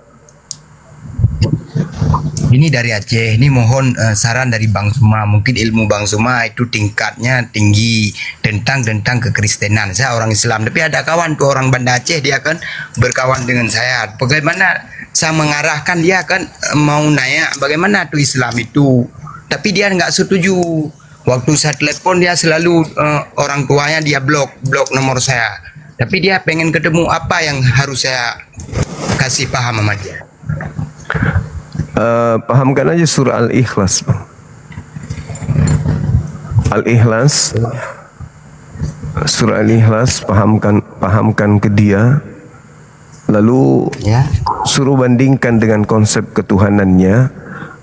Ini dari Aceh. Ini mohon saran dari Bang Suma. Mungkin ilmu Bang Suma itu tingkatnya tinggi tentang kekristenan. Saya orang Islam, tapi ada kawan tuh orang Banda Aceh, dia kan berkawan dengan saya. Bagaimana saya mengarahkan dia kan mau nanya bagaimana tuh Islam itu, tapi dia nggak setuju. Waktu saya telepon dia selalu orang tuanya dia blok nomor saya. Tapi dia pengen ketemu, apa yang harus saya kasih paham sama dia? Pahamkan aja surah Al-Ikhlas, Bang. Al-Ikhlas, surah Al-Ikhlas, pahamkan ke dia. Lalu suruh bandingkan dengan konsep ketuhanannya,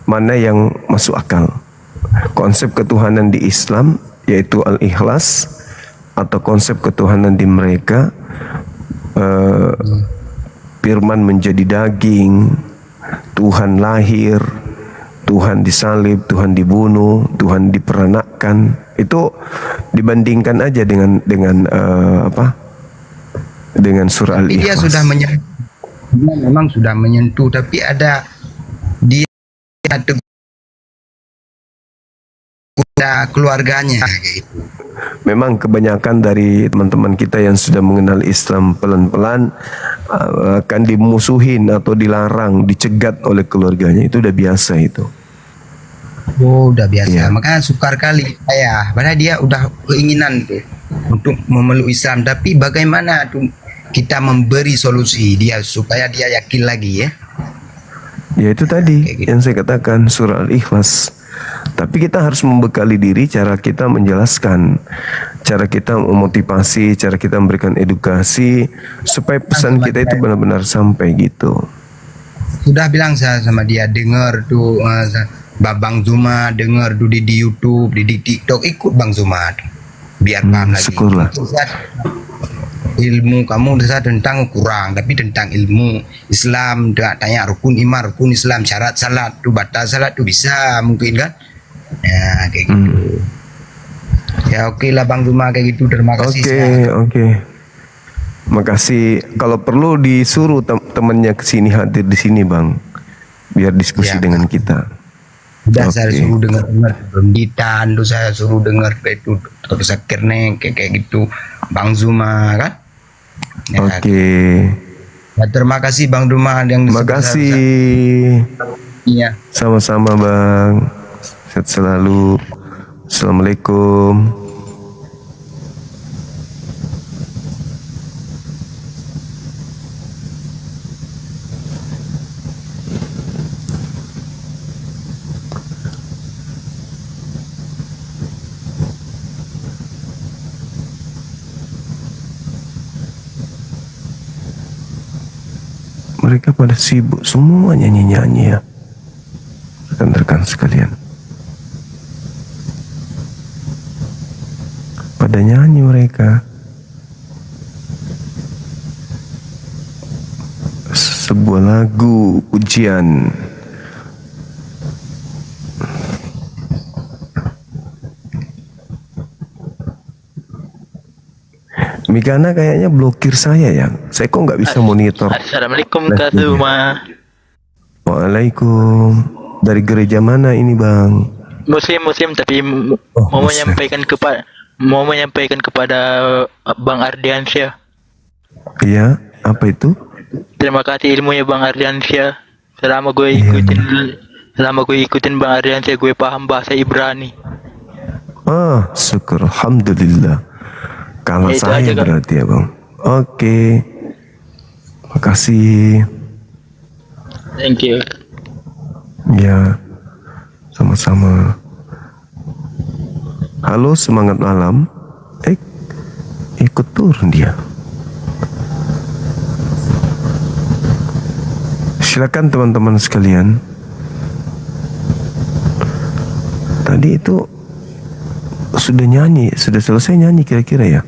mana yang masuk akal. Konsep ketuhanan di Islam yaitu Al-Ikhlas, atau konsep ketuhanan di mereka firman menjadi daging, Tuhan lahir, Tuhan disalib, Tuhan dibunuh, Tuhan diperanakkan. Itu dibandingkan aja dengan surah Al-Ikhlas. Dia sudah menyentuh, memang sudah menyentuh, tapi ada dia keluarganya gitu. Memang kebanyakan dari teman-teman kita yang sudah mengenal Islam pelan-pelan akan dimusuhin atau dilarang, dicegat oleh keluarganya. Itu udah biasa itu. Oh, udah biasa. Ya. Makanya sukar kali saya. Padahal dia udah keinginan tuh untuk memeluk Islam. Tapi bagaimana tuh kita memberi solusi dia supaya dia yakin lagi ya? Ya itu tadi gitu, yang saya katakan surah Al-Ikhlas. Tapi kita harus membekali diri, cara kita menjelaskan, cara kita memotivasi, cara kita memberikan edukasi supaya pesan kita itu benar-benar sampai gitu. Sudah bilang saya sama dia, dengar tuh Bang Zuma, dengar tuh di YouTube, di TikTok, ikut Bang Zuma tuh. Biar paham lagi. Syukurlah. Ilmu kamu tentang kurang, tapi tentang ilmu Islam tanya rukun iman, rukun Islam, syarat salat tuh, batal salat tuh bisa mungkin kan ya kayak gitu. Ya oke lah Bang Zuma kayak gitu. Terima kasih. Oke. Makasih. Kalau perlu disuruh temannya ke sini, hadir di sini Bang, biar diskusi dengan kita. Udah saya suruh dengar Ditan, tuh saya suruh dengar itu Dr. Zakir Neng kayak gitu, Bang Zuma kan. Ya, Oke. ya, terima kasih Bang Zuma yang Terima kasih. Iya. Sama-sama Bang. Sehat selalu. Assalamualaikum. Mereka pada sibuk semua nyanyi-nyanyi ya, rekan-rekan sekalian. Pada nyanyi mereka. Sebuah lagu ujian. Mikana kayaknya blokir saya ya. Saya kok nggak bisa monitor. Assalamualaikum Kak Zuma. Waalaikum. Dari gereja mana ini Bang? Muslim tapi mau menyampaikan kepada Bang Ardiansyah. Iya, apa itu? Terima kasih ilmunya Bang Ardiansyah. Selama gue ikutin Bang Ardiansyah, gue paham bahasa Ibrani. Syukur, alhamdulillah. Kalau Itu saya aja, Kak. berarti ya Bang. Oke. Makasih. Thank you. Ya, sama-sama. Halo, semangat malam. Ikut turun dia. Silakan teman-teman sekalian. Tadi itu sudah nyanyi, sudah selesai nyanyi kira-kira ya?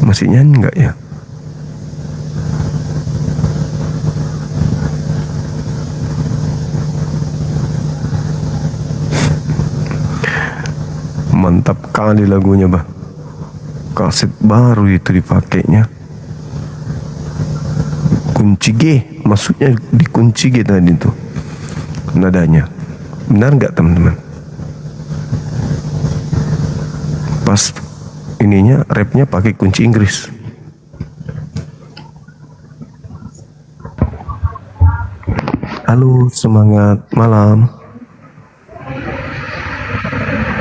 Masih nyanyi nggak ya? Mantap kali lagunya Bah. Kaset baru itu dipakainya. Kunci G, maksudnya di kunci G tadi tuh nadanya. Benar nggak teman-teman? Pas ininya rapnya pakai kunci Inggris. Halo, semangat malam.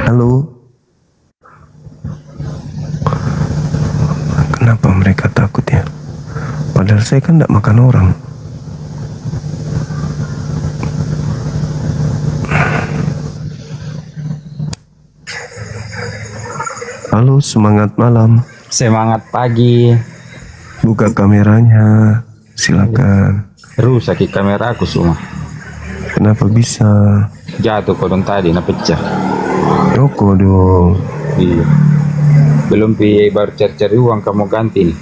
Halo. Kenapa mereka takut ya? Padahal saya kan tidak makan orang. Halo, semangat malam. Semangat pagi. Buka kameranya, silakan. Rusak kamera aku semua. Kenapa bisa? Jatuh kodong tadi, na pecah. Yoko dong. Iya. Belum baru cari uang kamu ganti nih.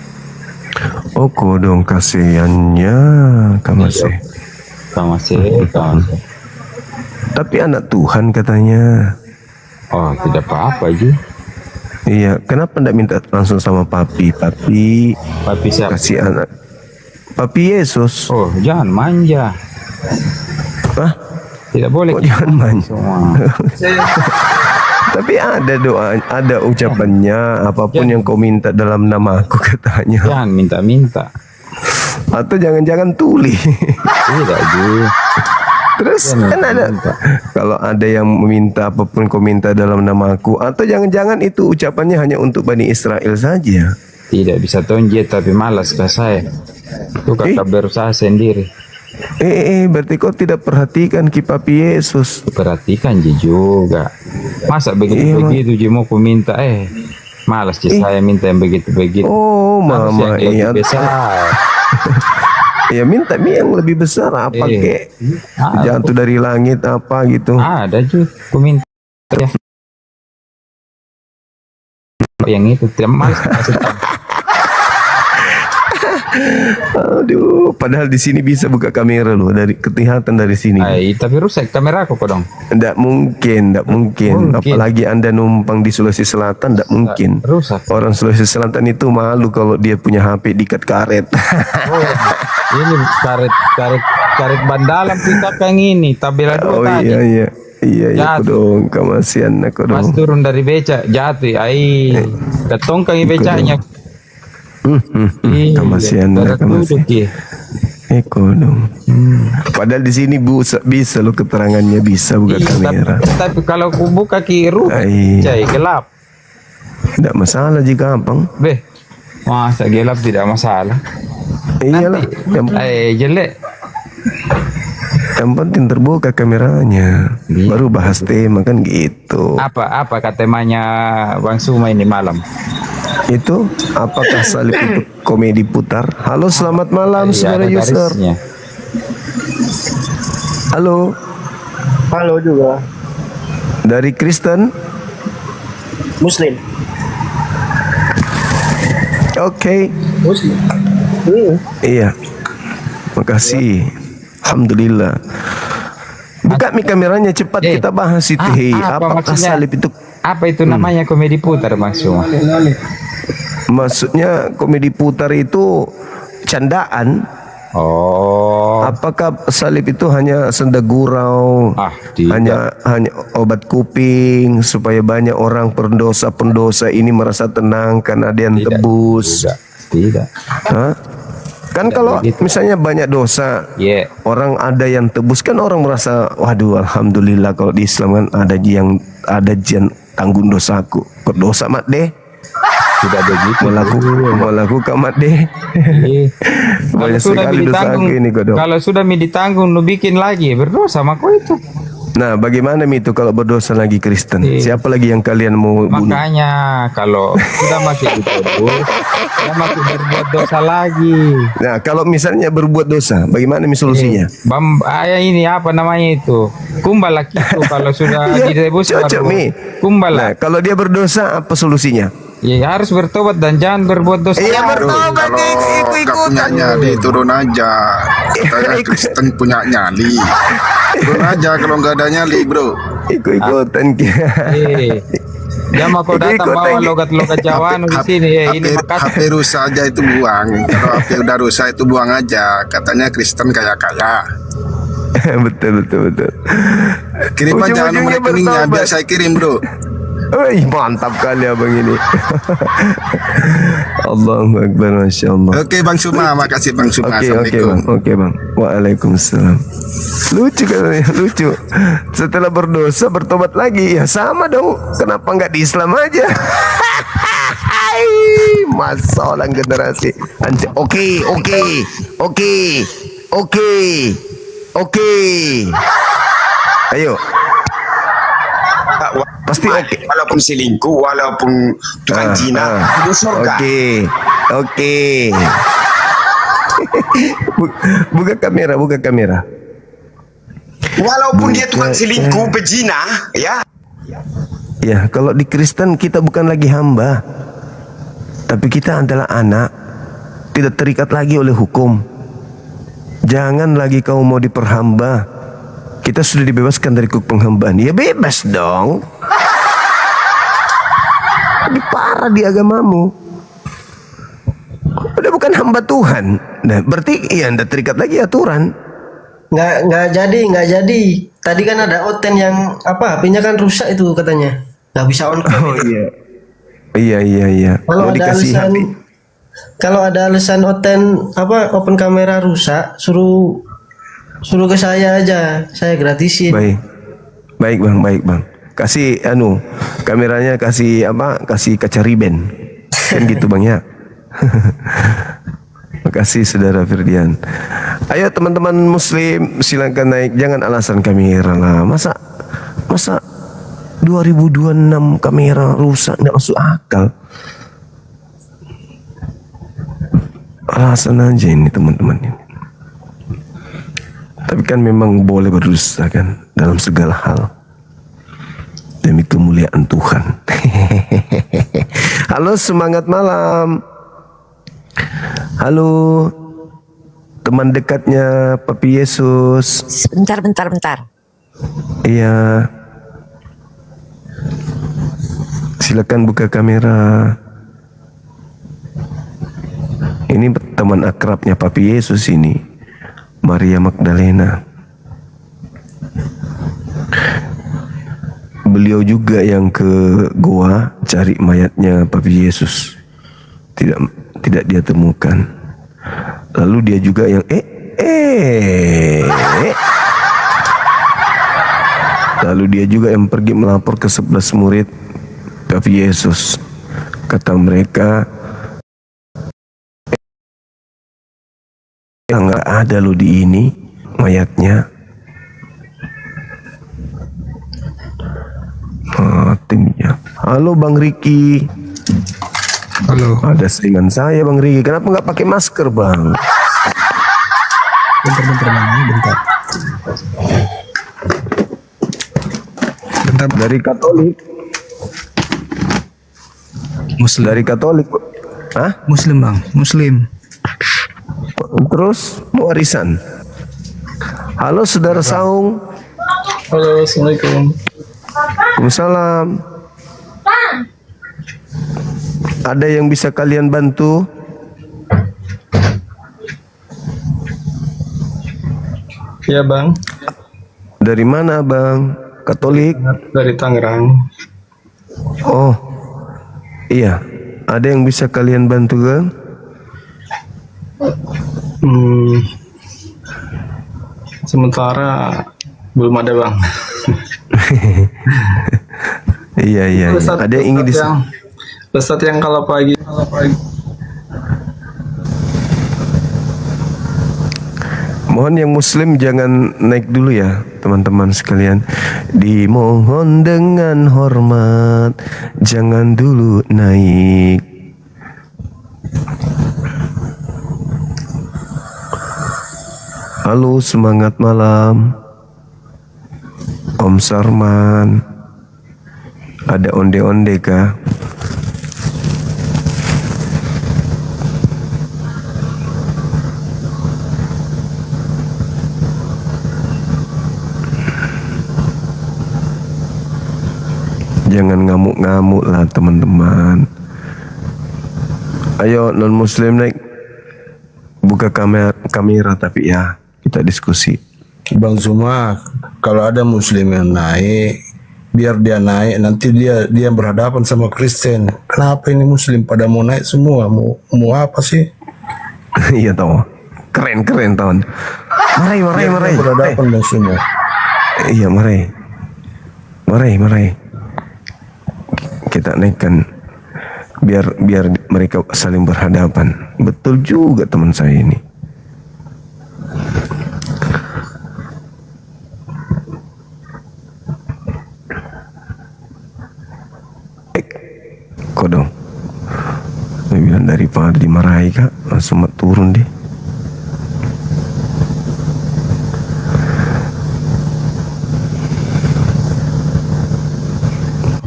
Oko dong, kasihannya Kamase. Kamase. Tapi anak Tuhan katanya. Oh, tidak apa-apa aja. Iya, kenapa ndak minta langsung sama papi? Papi siapa? Kasih anak. Papi Yesus. Oh, jangan manja. Hah? Tidak boleh. Kok jangan manja? Tapi ada doa, ada ucapannya, apapun yang kau minta dalam nama aku katanya. Jangan minta-minta. Atau jangan-jangan tuli. Tidak, Ju. Terus kan ada, kalau ada yang meminta apapun kau minta dalam nama aku, atau jangan-jangan itu ucapannya hanya untuk Bani Israel saja. Tidak bisa tonjet tapi malas ke saya. Itu kakak berusaha sendiri. Berarti kau tidak perhatikan Papi Yesus. Perhatikan juga. Masa begitu-begitu Ji mau ku minta malas Ji saya minta yang begitu-begitu. Oh, mama yang besar. Ya minta yang lebih besar apa kek? Jatuh dari langit apa gitu. Ada juga ku minta ya. Yang itu tidak malas. Aduh, padahal di sini bisa buka kamera loh, dari kelihatan dari sini. Tapi rusak kamera aku dong. Tidak mungkin. Apalagi Anda numpang di Sulawesi Selatan, tidak mungkin. Rusak. Orang Sulawesi Selatan itu malu kalau dia punya HP diikat karet. Ini karet Karet bandalam kita kang ini tabela dua Oh tadi. iya. Aku Jatuh. dong, kemasian aku Pas dong. turun dari becak jatuh, ai ketong kang becaknya. Kemasian Duduk ya. Eko dong. Padahal di sini bisa lo keterangannya bisa buka kamera. Tapi kalau aku buka kiru, Ai. cai gelap. Tidak masalah jika gampang. Beh, masa gelap tidak masalah. Iyalah, Jelek. yang penting terbuka kameranya. Baru bahas tema kan gitu. Apa temanya Bang Suma ini malam? Itu apakah salib itu komedi putar? Halo, selamat malam saudara Ada user. garisnya. Halo, Halo juga. dari Kristen. Muslim. Oke. Muslim. Iya. Makasih. Alhamdulillah. Buka mi kameranya cepat kita bahas itu. Hei, apakah maksudnya? salib itu? Apa itu namanya komedi putar Bang Suma? Maksudnya komedi putar itu candaan. Oh. Apakah salib itu hanya senda gurau? Tidak. Hanya obat kuping supaya banyak orang pendosa ini merasa tenang karena ada yang tebus. Tidak. Hah? Kan kalau misalnya banyak dosa, orang ada yang tebus kan orang merasa, waduh, alhamdulillah kalau di Islam kan ada yang tanggung dosaku. Kok dosa mat deh? Tidak begitu. Melakukan mat deh. Kalau Banyak sudah sekali dosaku ini kok dong. kalau sudah ditanggung, lu bikin lagi berdosa sama kau itu. Nah, bagaimana Mi itu kalau berdosa lagi Kristen? Siapa lagi yang kalian mau bunuh? Makanya kalau sudah masih ditebus, dia masih berbuat dosa lagi. Nah, kalau misalnya berbuat dosa, bagaimana Mi solusinya? Ini apa namanya itu? Kumbala gitu kalau sudah ditebus Cocok Mi. Kumbala. Nah, kalau dia berdosa apa solusinya? Ya harus bertobat dan jangan berbuat dosa. Iya, bertobat punya nyali turun aja. Katanya Kristen punya nyali. Turun aja kalau nggak ada nyali, bro. Ikut-ikutan Jangan kau datang bawa logat-logat Jawa di sini ya. Ini HP rusak aja itu buang. Kalau HP udah rusak itu buang aja. Katanya Kristen kaya-kaya. betul. Kirim aja nomor rekeningnya biar saya kirim, bro. Wih, mantap kali abang ini. Allahu Akbar, Masya Allah. Oke Bang Suma, makasih Bang Suma. Oke bang. Waalaikumsalam. Lucu kan, lucu. Setelah berdosa bertobat lagi, ya sama dong. Kenapa nggak di Islam aja? Masalah generasi. Oke. Ayo. Pasti oke. Walaupun selingkuh, walaupun tukang zina, itu surga. Oke. Buka kamera. Walaupun dia tukang selingkuh, pezina, ya. Ya, kalau di Kristen kita bukan lagi hamba, tapi kita adalah anak, tidak terikat lagi oleh hukum. Jangan lagi kau mau diperhamba. Kita sudah dibebaskan dari penghambaan. Ya bebas dong. Lebih parah di agamamu. Udah bukan hamba Tuhan. Nah, berarti ya Anda terikat lagi aturan. Nggak jadi. Tadi kan ada Oten yang HP-nya kan rusak itu katanya. Nggak bisa on cam. Oh iya. Kalau ada alasan Oten open kamera rusak, suruh ke saya aja, saya gratisin. Baik bang. Kasih kameranya kasih kaca riben. Kan gitu bang ya. Makasih saudara Firdian. Ayo teman-teman muslim silakan naik, jangan alasan kamera lah. Masa 2026 kamera rusak, nggak masuk akal. Alasan aja ini teman-teman ini. Tapi kan memang boleh berdusta kan dalam segala hal demi kemuliaan Tuhan. Halo, semangat malam. Halo, teman dekatnya Papi Yesus. Bentar. Iya. Silakan buka kamera. Ini teman akrabnya Papi Yesus ini. Maria Magdalena. Beliau juga yang ke goa cari mayatnya Papi Yesus. Tidak dia temukan. Lalu dia juga yang lalu dia juga yang pergi melapor ke 11 murid Papi Yesus. Kata mereka, nggak ada lo di ini mayatnya. Timnya. Halo Bang Riki. Halo. Ada saingan saya Bang Riki. Kenapa nggak pakai masker Bang? Bentar. Dari Katolik. Muslim. Dari Katolik. Hah? Muslim Bang, Muslim. Terus mau warisan. Halo Saudara Saung. Halo, Assalamualaikum. Waalaikumsalam. Ada yang bisa kalian bantu? Ya Bang, Dari mana Bang? Katolik? dari Tangerang. Oh, iya. Ada yang bisa kalian bantu kan? Sementara belum ada Bang. Iya. Ada yang ingin Ustadz yang kalau pagi. Mohon yang Muslim jangan naik dulu ya teman-teman sekalian. Dimohon dengan hormat jangan dulu naik. Halo, semangat malam Om Sarman. Ada onde-onde kah? Jangan ngamuk-ngamuk lah teman-teman. Ayo non muslim naik. Buka kamera tapi ya kita diskusi. Bang Zuma, kalau ada muslim yang naik, biar dia naik, nanti dia berhadapan sama Kristen. Kenapa ini muslim pada mau naik semua? Mau apa sih? Iya tahu. Keren tahun. Marai. Berhadapan Bang Zuma. Iya marai. Kita naikkan biar mereka saling berhadapan. Betul juga teman saya ini. Kodong. Saya bilang daripada dimarahi kak, langsung turun deh.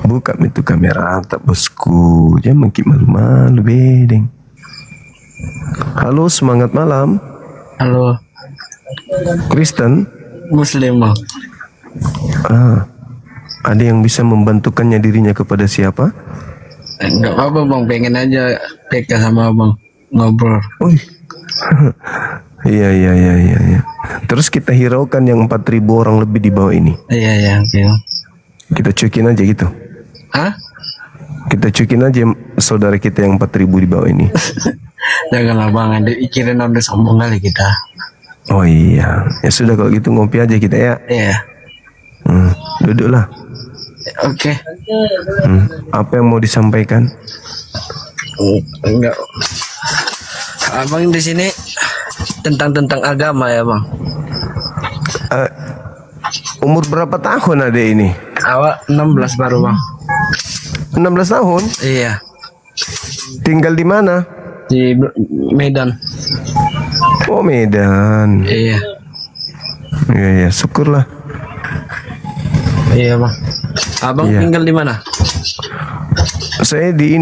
Buka itu kamera tak bosku, jangan makin malu-malu bedeng. Halo, semangat malam. Halo, Kristen. Muslim Bang. Ada yang bisa membantukannya dirinya kepada siapa? Enggak apa Bang, pengen aja PK sama Bang ngobrol. Iya. Terus kita hiraukan yang 4.000 orang lebih di bawah ini. Iya, oke. Kita cuekin aja gitu. Hah? Kita cuekin aja saudara kita yang 4.000 di bawah ini. Janganlah Bang, kirain udah sombong kali kita. Oh iya, ya sudah kalau gitu ngopi aja kita ya. Iya. Duduklah. Oke. Apa yang mau disampaikan? Enggak. Abang di sini tentang agama ya Bang. Umur berapa tahun ada ini? Awak 16 baru Bang. 16 tahun? Iya. Tinggal di mana? Di Medan. Oh Medan. Iya. Iya, syukurlah. Iya Bang. Abang tinggal di mana? Saya di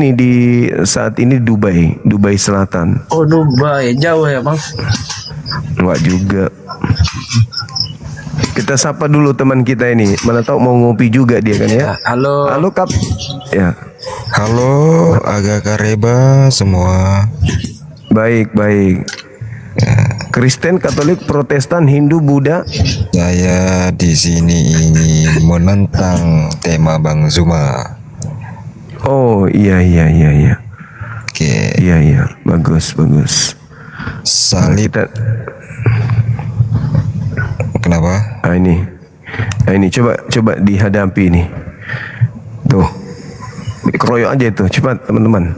saat ini Dubai Selatan. Oh Dubai, jauh ya Bang? Enggak juga. Kita sapa dulu teman kita ini. Mana tahu mau ngopi juga dia kan ya. Halo Kap. Ya. Halo, agak kareba semua. Baik. Ya. Kristen, Katolik, Protestan, Hindu, Buddha. Saya di sini ingin menentang tema Bang Zuma. Oh iya. Oke. Iya, bagus. Salib. Kenapa? Ini coba dihadapi nih. Tuh, dikeroyok aja itu, cepat teman-teman.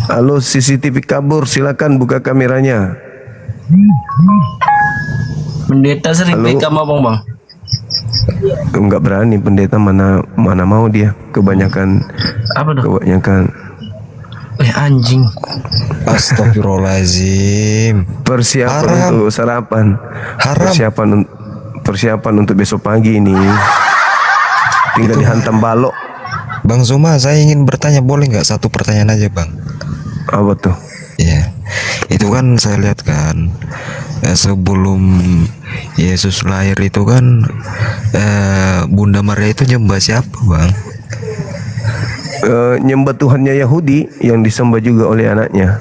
Halo, CCTV kabur, silakan buka kameranya. Pendeta sering Halo. PK sama bang. Enggak berani pendeta, mana mau dia, kebanyakan. Apa dong? Kebanyakan. Anjing. Astagfirullahaladzim. Persiapan Haram. untuk sarapan. Haram. Persiapan untuk besok pagi ini. Tinggal dihantam balok. Bang Zuma, saya ingin bertanya, boleh nggak satu pertanyaan aja Bang? Apa tuh? Iya, itu kan saya lihat kan sebelum Yesus lahir itu kan Bunda Maria itu nyembah siapa Bang? Nyembah Tuhannya Yahudi yang disembah juga oleh anaknya.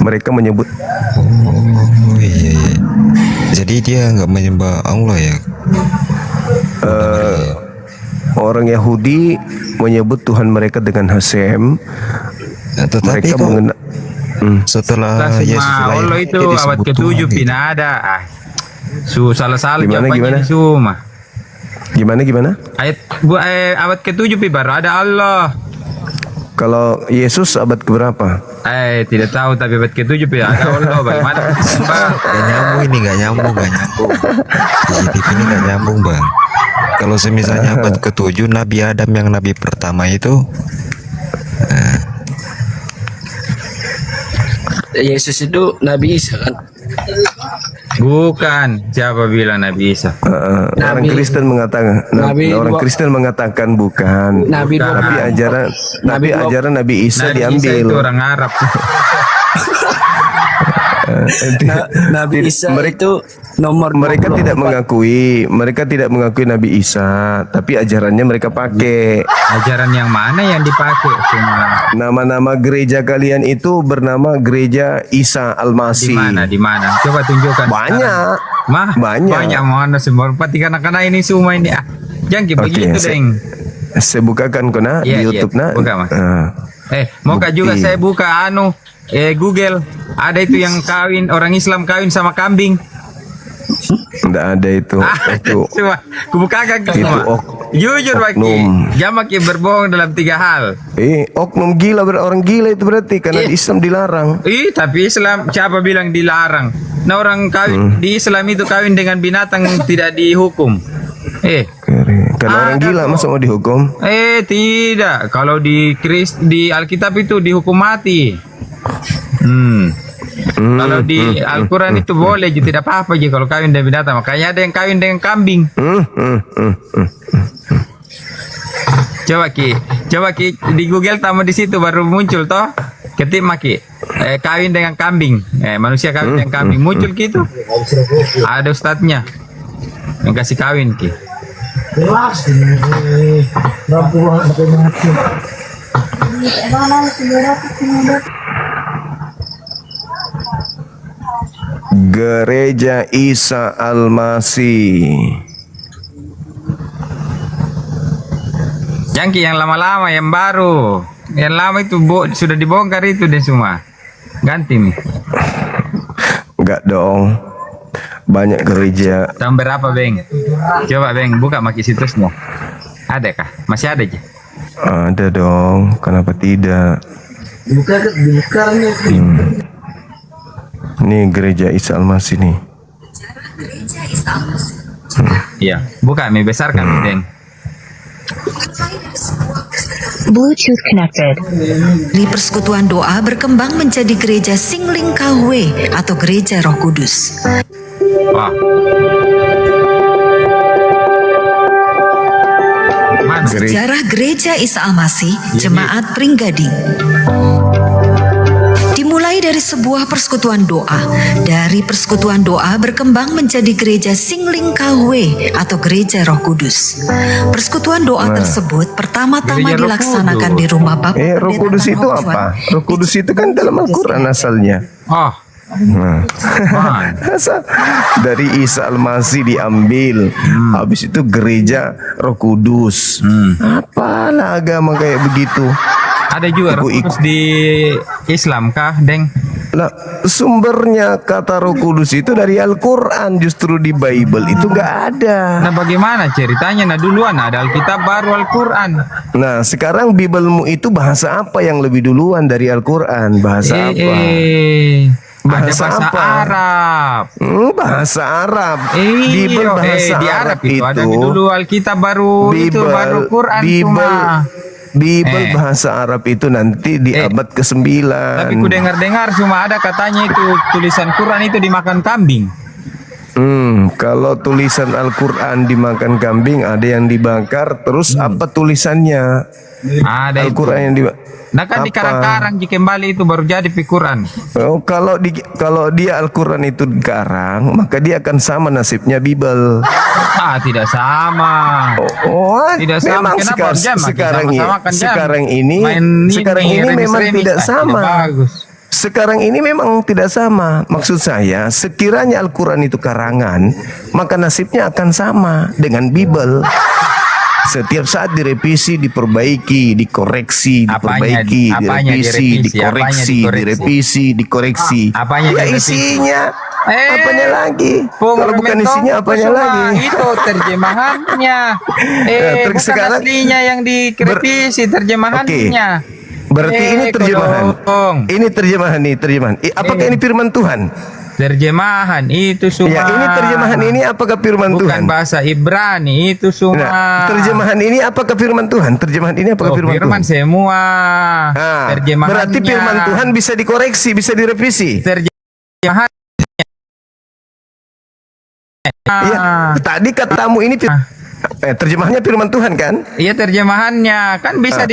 Mereka menyebut. Oh iya. Jadi dia nggak menyembah Allah ya? Orang Yahudi menyebut Tuhan mereka dengan Hasem. Tetapi Mereka kok mengenal. setelah Yesus lahir Allah itu dia abad disebut ke-7 Tuhan, gitu. pinada. Salah Gimana? jawabannya di Suma. Gimana? Abad ke-7 baru ada Allah. Kalau Yesus abad keberapa? Tidak tahu, tapi abad ke-7 ada Allah. Bagaimana? Gak nyambung. CCTV ini gak nyambung Bang. Kalau semisalnya abad ke-7 Nabi Adam yang nabi pertama itu Yesus itu Nabi Isa kan? Bukan. Siapa bilang Nabi Isa? Orang Kristen mengatakan. Kristen mengatakan bukan. Nabi Bukan. Tapi ajaran Nabi Isa Nabi Isa diambil. itu orang Arab. Nabi Isa itu nomor Mereka 24. tidak mengakui Nabi Isa, tapi ajarannya mereka pakai. Ajaran yang mana yang dipakai? Nama-nama gereja kalian itu bernama Gereja Isa Al-Masih. Di mana? Coba tunjukkan. Banyak. Banyak mana semua. Pati kanak-kanak ini semua ini. Jangan begitu, Deng. Saya bukakan kona di YouTube buka, Mas. Mau juga saya buka Google. Ada itu yang kawin, orang Islam kawin sama kambing. Tidak ada itu. Coba kubukakan semua. Jujur Baki, Jamaki berbohong dalam 3 hal. Oknum gila, orang gila itu berarti karena di Islam dilarang. Tapi Islam siapa bilang dilarang? Nah, orang kawin di Islam itu kawin dengan binatang tidak dihukum. Karena orang gila masa mau dihukum? Tidak. Kalau di Alkitab itu dihukum mati. Kalau di Al-Quran itu boleh, tidak apa-apa kalau kawin dengan binatang. Makanya ada yang kawin dengan kambing. Coba Ki di Google tamu di situ baru muncul toh. Ketik Maki kawin dengan kambing. Manusia kawin dengan kambing muncul gitu. Ada ustadznya yang kasih kawin Ki. Gereja Isa Al-Masih. Yang lama-lama, yang baru. Yang lama itu sudah dibongkar itu deh semua. Ganti nih. Enggak dong. Banyak gereja. Tahun berapa, Beng? Coba, Beng, buka Maki situsnya. Ada kah? Masih ada aja? Ada dong. Kenapa tidak? Buka Ini gereja Isa Al-Masih nih. Iya, buka nih, besarkan, Beng. Bluetooth connected. Di persekutuan doa berkembang menjadi gereja Singling KW atau gereja Roh Kudus. Wah. Sejarah gereja Isa Al-Masih, Jemaat Pringgading. Dimulai dari sebuah persekutuan doa. Dari persekutuan doa berkembang menjadi gereja Singling Kahwe atau gereja Roh Kudus. Persekutuan doa tersebut pertama-tama Gereja Roh dilaksanakan Kudus. di rumah Bapak Roh Kudus itu apa? Roh Kudus itu kan dalam Al-Quran asalnya. Oh, Nah, asal dari Isa Al-Masih diambil. Habis itu gereja Roh Kudus. Apalah agama kayak begitu? ada juga Roh Kudus di Islam kah, Deng? Nah, sumbernya kata Roh Kudus itu dari Al-Quran, justru di Bible itu nggak ada. Nah, bagaimana ceritanya? Nah, duluan ada Alkitab baru Al-Quran. Nah, sekarang Biblemu itu bahasa apa yang lebih duluan dari Al-Quran? Bahasa apa? Bahasa apa? Arab. Bahasa Arab. Iya, Bible bahasa di Arab itu ada dulu Alkitab baru itu baru Quran Bible bahasa Arab itu nanti di abad ke-9. Tapi ku dengar-dengar cuma ada katanya itu tulisan Quran itu dimakan kambing. Kalau tulisan Al-Quran dimakan kambing, ada yang dibakar. Terus apa tulisannya? Ada Al-Quran yang dibakar. Nah kan di karang-karang jika kembali itu baru jadi Quran. Oh, kalau dia Al-Quran itu dikarang, maka dia akan sama nasibnya Bible. Tidak sama. Tidak sama. Memang Kenapa sekarang ini memang tidak sama. Sekarang ini memang tidak sama. Maksud saya, sekiranya Al-Quran itu karangan, maka nasibnya akan sama dengan Bible. Setiap saat direvisi, diperbaiki, dikoreksi, diperbaiki, direvisi, dikoreksi, direvisi, dikoreksi. Ya isinya, apanya lagi? Kalau bukan isinya, apanya lagi? Itu terjemahannya. Bukan aslinya yang direvisi, terjemahannya. Berarti ini terjemahan. Ini terjemahan. Apakah ini firman Tuhan? Terjemahan itu semua. Ya, ini terjemahan ini apakah firman Tuhan? Bukan bahasa Ibrani itu semua. Nah, terjemahan ini apakah firman Tuhan? Terjemahan ini apakah firman Tuhan? Semua. Terjemahannya. Berarti firman Tuhan bisa dikoreksi, bisa direvisi. Terjemahan. Ya, tadi katamu ini terjemahannya firman Tuhan kan? Iya, terjemahannya kan bisa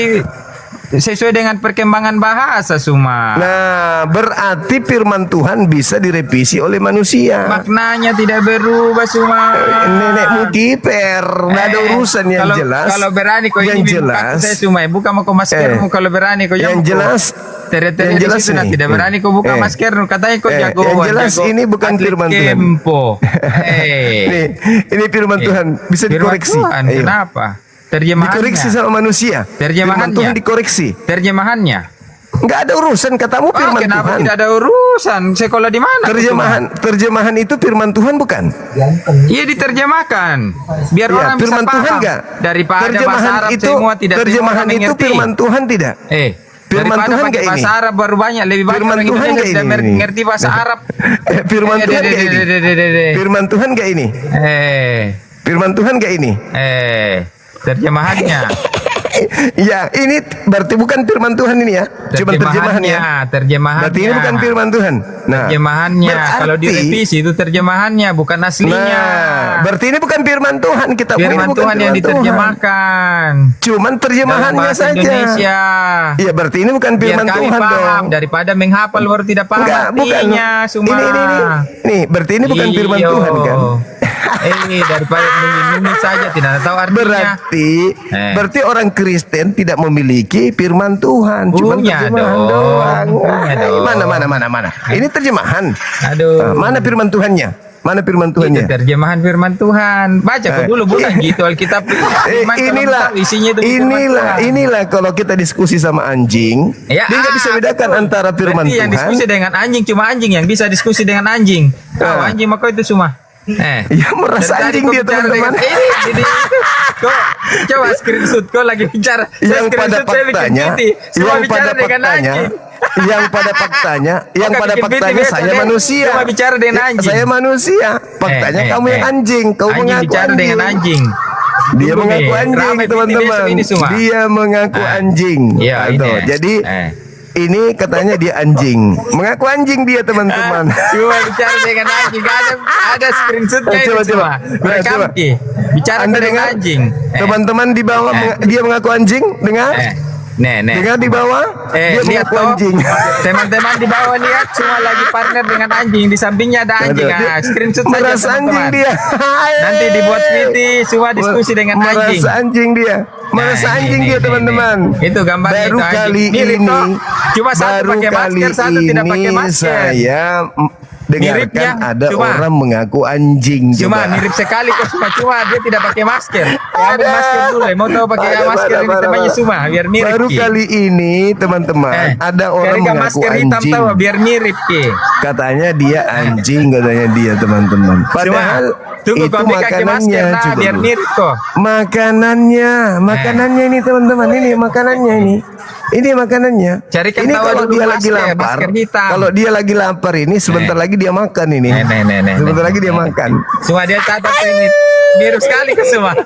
sesuai dengan perkembangan bahasa semua. Nah, berarti firman Tuhan bisa direvisi oleh manusia. Maknanya tidak berubah semua. Nenekmu kiper, nggak ada urusan yang jelas. Kalau berani kau yang ini jelas. saya semua buka mau maskermu kalau berani kau yang jelas. Yang jelas ini. Tidak berani kau buka maskermu katanya kau jago. Yang jelas ini bukan firman Tuhan. Ini firman Tuhan bisa dikoreksi. Kenapa? Terjemahannya. Dikoreksi sama manusia. Terjemahannya. Firman Tuhan dikoreksi. Terjemahannya. Nggak ada urusan katamu firman kenapa Tuhan. Tidak ada urusan. Sekolah di mana? Terjemahan itu firman Tuhan bukan? Iya diterjemahkan. Biar orang firman bisa paham. Tuhan nggak? Daripada terjemahan bahasa Arab itu, semua tidak terjemahan itu firman Tuhan tidak? Firman daripada Tuhan pakai nggak ini? bahasa Arab baru banyak lebih banyak Firman orang Tuhan Indonesia nggak tidak ini? mengerti bahasa Arab. Firman Tuhan nggak ini? Firman Tuhan nggak ini? Firman Tuhan nggak ini? Terjemahannya. Ya, ini berarti bukan firman Tuhan ini ya. Cuma terjemahannya. Terjemahannya. Berarti ini bukan firman Tuhan. Nah, terjemahannya. Kalau direvisi itu terjemahannya, bukan aslinya. Nah, berarti ini bukan firman Tuhan. Kita firman Tuhan yang diterjemahkan. Cuman terjemahannya saja. Indonesia. Iya, berarti ini bukan firman Tuhan dong. Daripada menghafal baru tidak paham artinya semua. Ini berarti ini bukan firman Tuhan kan? Daripada mengingat saja tidak tahu artinya. Berarti orang Kristen tidak memiliki firman Tuhan, cuma terjemahan doang. Mana. Ini terjemahan. Mana firman Tuhannya? Mana firman Tuhannya? Itu terjemahan firman Tuhan. Baca kok dulu bukan gitu Alkitab. Inilah kalau kita diskusi sama anjing, dia nggak bisa bedakan antara firman Tuhan. Yang diskusi dengan anjing cuma anjing yang bisa diskusi dengan anjing. Kalau anjing maka itu semua. Ya merasa anjing dia teman-teman. Kok coba screenshot kok lagi bicara. Yang pada faktanya saya manusia. Bicara dengan anjing. Saya manusia. Faktanya kamu yang anjing. Kau mengaku bicara dengan anjing. Dia mengaku anjing, teman-teman. Dia mengaku anjing. Jadi ini katanya dia anjing, mengaku anjing dia teman-teman. Cuma bicara dengan anjing, ada screenshotnya coba. Bicara dengan anjing. Teman-teman di bawah dia mengaku anjing, dengar? Nih. Dengan di bawah dia Lihat mengaku toh, anjing. teman-teman di bawah lihat semua lagi partner dengan anjing, di sampingnya ada anjing. Dia Screenshot saja merasa anjing teman-teman. dia. Nanti dibuat video semua diskusi dengan anjing. Merasa anjing dia. Merasa Nah, anjing ini, dia ini, teman-teman. ini. Itu gambarnya baru itu anjing. kali Mirip ini. toh. Cuma satu baru pakai kali masker, satu tidak pakai ini masker. Saya dengarkan Miripnya, ada cuma- orang mengaku anjing. Cuma Coba. mirip sekali kok, cuma dia tidak pakai masker. Ambil masker dulu, mau tahu pakai masker ini temannya semua biar mirip. Baru Ki. kali ini teman-teman ada orang Carikan mengaku masker hitam anjing. tahu biar mirip Ki. Katanya dia anjing, katanya dia teman-teman. Padahal Tunggu itu kau ambil kaki makanannya. masker, nah, coba biar dulu. mirip kok. Makanannya ini teman-teman, ini makanannya ini. Ini makanannya. Carikan ini tahu kalau dulu dia lagi masker, lapar, masker hitam. kalau dia lagi lapar ini sebentar lagi dia makan ini. Sebentar lagi dia makan. Semua dia catat ini. Mirip sekali ke semua.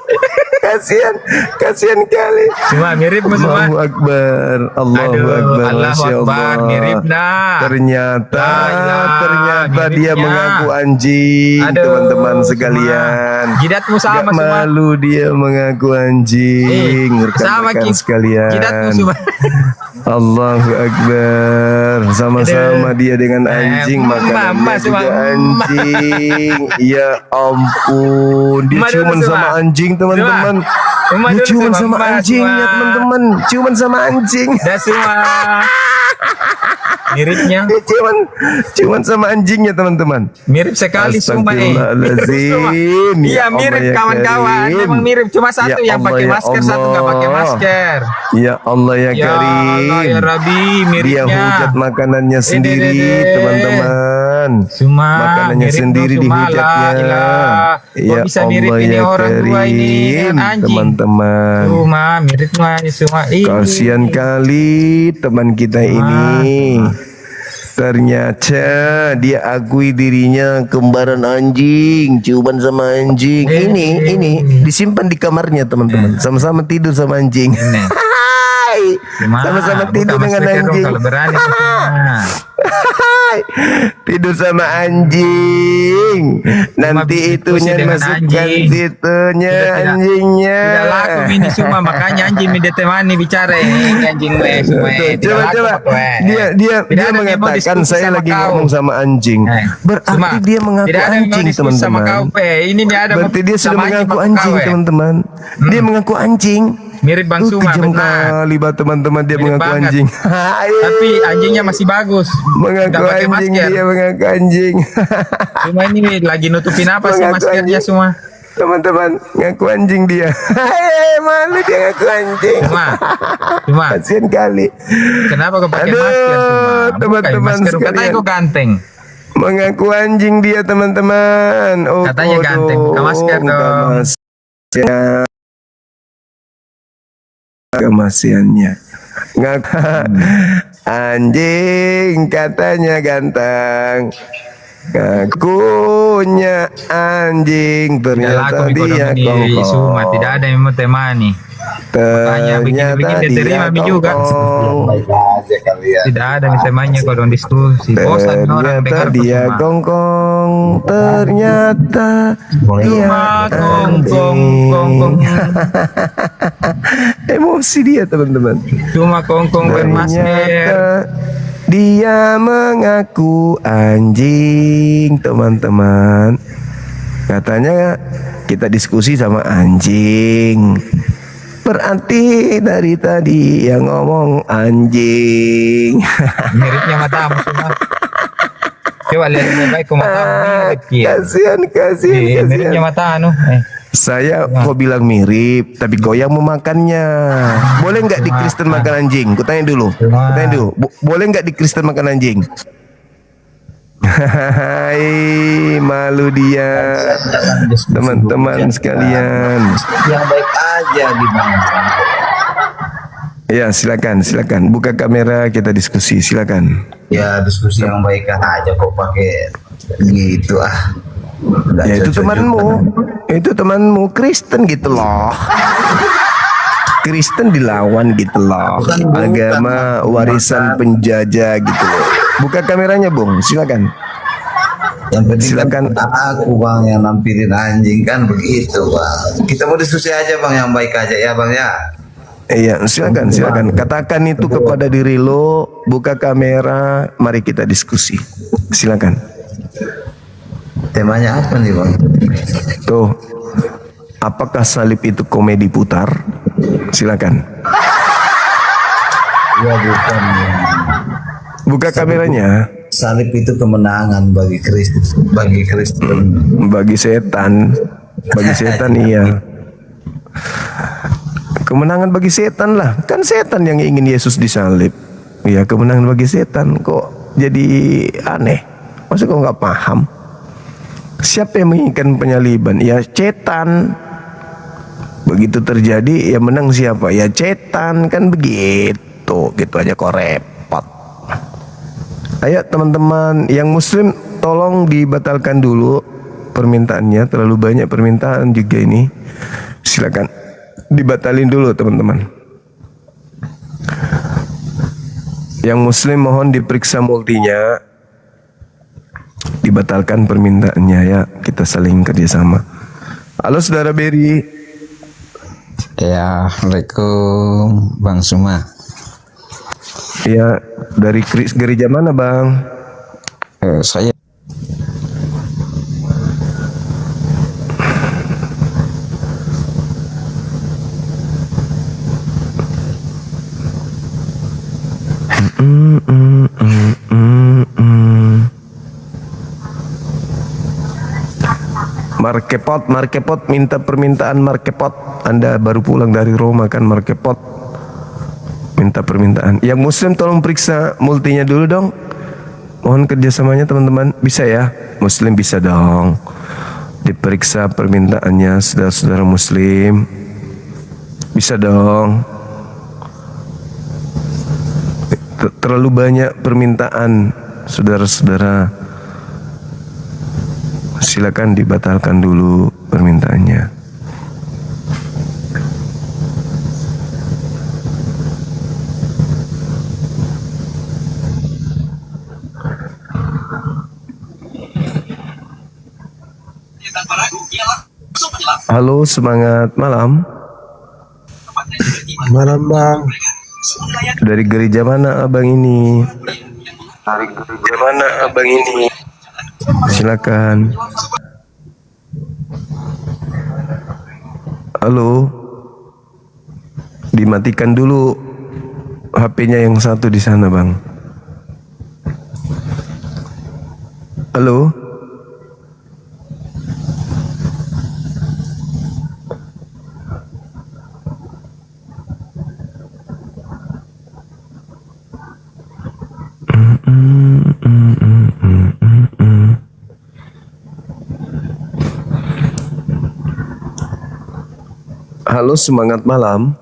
Kasihan kali. Semua mirip semua. Allahu Akbar. Allahu Akbar. Allahu Masya Akbar, Allah. mirip nah. Ternyata dia miripnya. mengaku anjing, Aduh, teman-teman sekalian. Jidatmu sama Gak semua. malu dia mengaku anjing, sama, rekan-rekan Ki. sekalian. Jidatmu semua. Allahu Akbar. Sama-sama dia dengan anjing, makanannya Mas, juga Mas. anjing. Ya ampun, dia Emak dulu, ciuman sama Mas. anjing, teman-teman. Emak Dia dulu, ciuman Mas. sama Mas, anjingnya, Mas. teman-teman. Ciuman sama anjing. Dah semua. Miripnya. Dia ciuman sama anjingnya, teman-teman. Mirip sekali semua Astagfirullahaladzim. Iya Ya mirip Allah, ya kawan-kawan. Karim. Memang mirip. Cuma satu Ya yang Allah, pakai ya masker, satu nggak pakai Allah. masker. Ya Allah ya Ya Karim. Allah ya Rabbi, miripnya. Dia hujat makanannya sendiri, Dede. teman-teman. Semua Makanannya mirip sendiri dong, semua. dihujatnya. La ilah. Kok bisa mirip ini orang dua ini dengan anjing? teman-teman. Cuma mirip semua. Ih. Kasihan kali teman kita ini. Ternyata dia akui dirinya kembaran anjing, ciuman sama anjing. Ini disimpan di kamarnya teman-teman. Sama-sama tidur sama anjing. Hai. Sama-sama tidur dengan anjing. Kalau berani semua. Tidur sama anjing. Nanti itunya dengan masukkan anjing. situnya Tidak- anjingnya. Tidak laku ini semua, makanya anjing mi temani bicara ini anjing me semua. Coba dia mengatakan saya lagi ngomong sama anjing. Berarti dia mengaku anjing, teman-teman. Ini dia ada Berarti dia sudah sama anjing mengaku sama anjing, kau, teman-teman. Dia mengaku anjing. Mirip Bang Suma, Kejam benar. kali bah teman-teman dia Mirip mengaku banget. anjing. Tapi anjingnya masih bagus. Mengaku Nggak pakai anjing, masker. dia mengaku anjing. Cuma ini lagi nutupin apa sih Mengaku maskernya anjing. semua? Teman-teman ngaku anjing dia. Malu dia ngaku anjing. Cuma. Kasian kali. Kenapa kau pakai Aduh, masker semua? teman-teman Masker, katanya sekalian. kau ganteng. Mengaku anjing dia, teman-teman. Oh, Katanya ganteng. Buka masker dong. Kemasiannya. Ngaku anjing katanya ganteng. Ngakunya anjing ternyata dia kongkong. Suma tidak ada yang mau temani. Makanya bikin-bikin diterima mi juga. Tidak ada yang temanya kalau dong diskusi. Bosan orang dengar Dia kongkong, ternyata dia kongkong. Emosi dia, teman-teman. Cuma kongkong bermasker. Dia mengaku anjing, teman-teman. Katanya kita diskusi sama anjing. Berarti dari tadi yang ngomong anjing. Miripnya matamu semua. Coba lihat lebih baik ke matamu mirip. Kasihan. Miripnya mata anu. Saya kok bilang mirip, tapi kau yang memakannya. Boleh nggak di Kristen makan anjing? Ku tanya dulu. Boleh nggak di Kristen makan anjing? Hai, malu dia, teman-teman sekalian. Yang baik aja gimana? Ya, silakan. Buka kamera, kita diskusi. Silakan. Ya diskusi yang baik aja kok pakai gitu ah. Nggak Ya itu cocok temanmu Kristen gitu loh. Kristen dilawan gitu loh. Agama warisan penjajah gitu loh. Buka kameranya, Bung. Silakan. Yang penting silakan. Aku bang yang nampilin anjing kan begitu bang. Kita mau diskusi aja bang yang baik aja ya bang ya. Iya, silakan. Katakan itu kepada diri lo, buka kamera, mari kita diskusi. Silakan. Temanya apa nih bang? Tuh, apakah salib itu komedi putar? Silakan. Ya bukan. Buka kameranya. Salib itu kemenangan bagi Kristus, bagi setan, iya. Kemenangan bagi setan lah, kan setan yang ingin Yesus disalib. Ya kemenangan bagi setan, kok jadi aneh? Masa kok nggak paham? Siapa yang menginginkan penyaliban? Ya setan. Begitu terjadi, ya menang siapa? Ya setan, kan begitu. Gitu aja kok repot. Ayo teman-teman yang muslim tolong dibatalkan dulu permintaannya, terlalu banyak permintaan juga ini. Silakan dibatalin dulu teman-teman. Yang muslim mohon diperiksa multinya, dibatalkan permintaannya ya, kita saling kerjasama. Halo saudara Berry. Ya, Assalamualaikum Bang Suma. Ya, dari gereja mana Bang? Saya Markepot minta permintaan Markepot. Anda baru pulang dari Roma kan Markepot? Minta permintaan. Yang muslim tolong periksa multinya dulu dong. Mohon kerjasamanya teman-teman. Bisa ya? Muslim bisa dong. Diperiksa permintaannya saudara-saudara muslim. Bisa dong. Terlalu banyak permintaan saudara-saudara. Silakan dibatalkan dulu permintaannya. Halo, semangat malam. Malam bang. Dari gereja mana abang ini? Dari gereja mana abang ini? Silakan. Halo. Dimatikan dulu HP-nya yang satu di sana, Bang. Halo. Halo, semangat malam.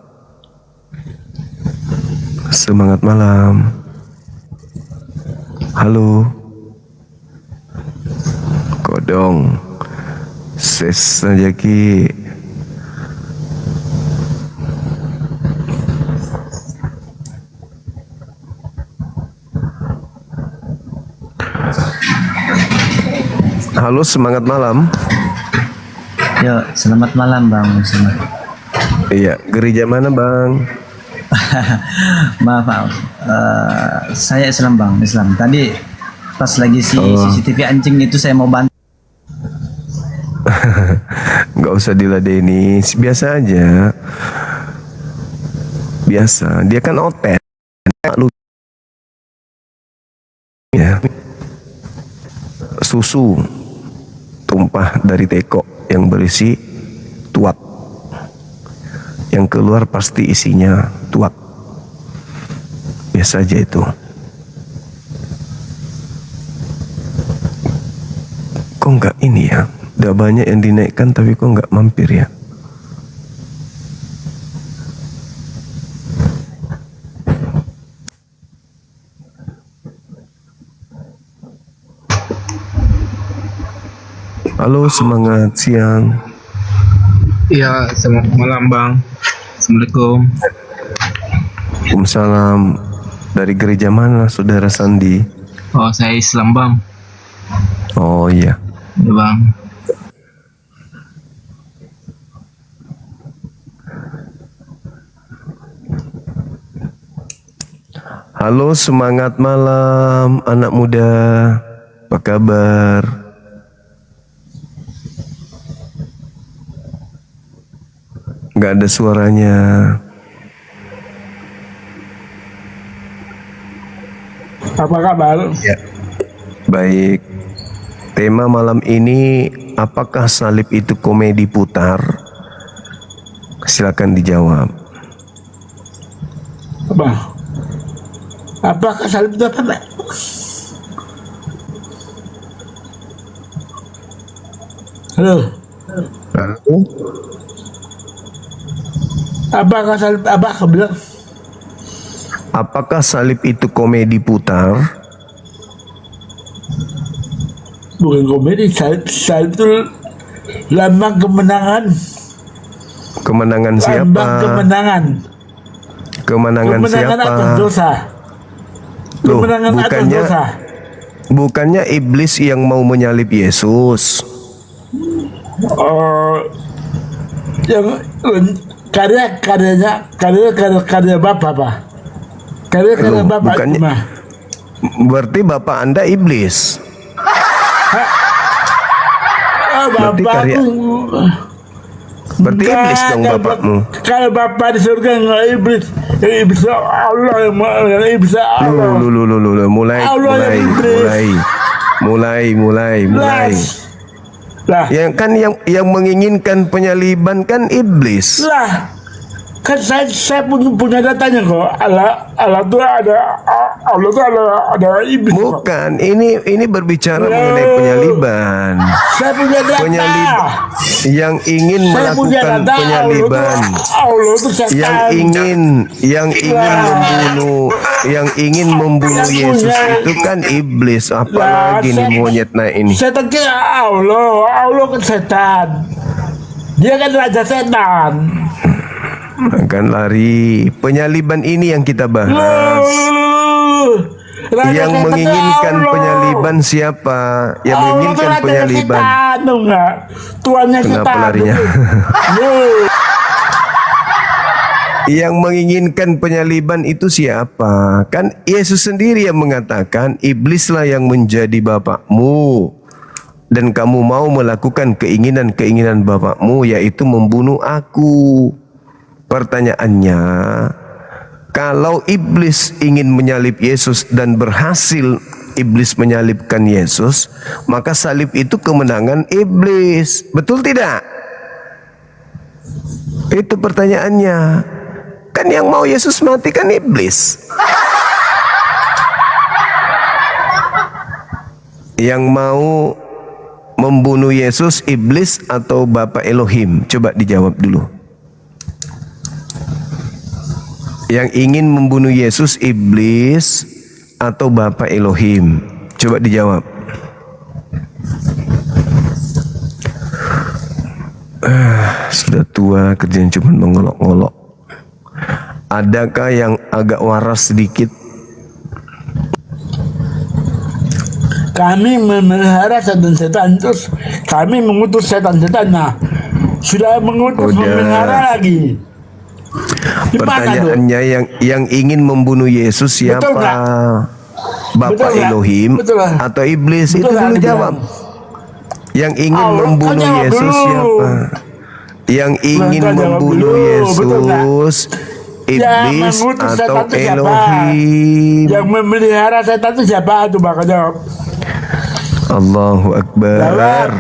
Semangat malam. Halo. Kodong. Ses saja ki. Halo, semangat malam. Yo, selamat malam Bang. Iya, gereja mana Bang? Maaf. Saya Islam Bang, Islam. Tadi pas lagi CCTV anjing itu saya mau bantu. Nggak usah diladeni, biasa aja. Biasa, dia kan oten. Lu ya. Susu tumpah dari teko yang berisi tuak. Yang keluar pasti isinya tuak. Biasa aja itu. Kok nggak ini ya? Udah banyak yang dinaikkan tapi kok nggak mampir ya? Halo, semangat siang. Iya, selamat malam Bang. Assalamualaikum. Waalaikumsalam. Dari gereja mana Saudara Sandi? Oh, saya Islam Bang. Oh iya. Ya Bang. Halo, semangat malam anak muda. Apa kabar? Nggak ada suaranya. Apa kabar? Ya. Baik. Tema malam ini, apakah salib itu komedi putar? Silakan dijawab. Apakah salib itu apa, Pak? Halo. Halo. Apakah salib apa kau bilang? Apakah salib itu komedi putar? Bukan komedi, salib itu lambang kemenangan. Kemenangan siapa? Lambang kemenangan. Kemenangan siapa? Atas dosa. Loh, Kemenangan atas dosa. bukannya iblis yang mau menyalib Yesus? Yang karya Bapak, Pak. Karya Loh, Bapak bukannya, cuma. berarti Bapak Anda iblis. Berarti karya, berarti iblis dong bapakmu. Kalau Bapak di surga nggak iblis. Iblis Allah yang iblis Allah. Lu, mulai. Lah. Yang menginginkan penyaliban kan iblis. Lah, kan saya punya datanya kok. Allah tuh ada iblis. Bukan, ini berbicara mengenai penyaliban. Saya punya data. Yang ingin melakukan penyaliban. Yang ingin membunuh Yesus itu kan iblis. Apalagi nih monyet ini. Setan kira Allah kan setan. Dia kan raja setan. Akan lari. Penyaliban ini yang kita bahas. Yang menginginkan penyaliban siapa? Yang menginginkan penyaliban. Tuannya kenapa setan. Larinya? Yang menginginkan penyaliban itu siapa? Kan Yesus sendiri yang mengatakan, iblislah yang menjadi bapakmu. Dan kamu mau melakukan keinginan-keinginan bapakmu, yaitu membunuh aku. Pertanyaannya, kalau iblis ingin menyalib Yesus dan berhasil iblis menyalibkan Yesus, maka salib itu kemenangan iblis. Betul tidak? Itu pertanyaannya. Kan yang mau Yesus mati kan iblis. Yang mau membunuh Yesus iblis atau Bapa Elohim? Coba dijawab dulu. Yang ingin membunuh Yesus iblis atau Bapa Elohim? Coba dijawab. Sudah tua, kerjaan cuma mengolok-ngolok. Adakah yang agak waras sedikit? Kami memelihara setan-setan, terus kami mengutus setan-setan. Nah, sudah mengutus memelihara lagi. Pertanyaannya, yang ingin membunuh Yesus siapa? Bapak Elohim atau iblis? Itu dulu jawab. Yang ingin membunuh Yesus siapa? Yang ingin membunuh Yesus iblis atau Elohim? Yang memelihara setan itu siapa? Itu bakal jawab. Allahu Akbar.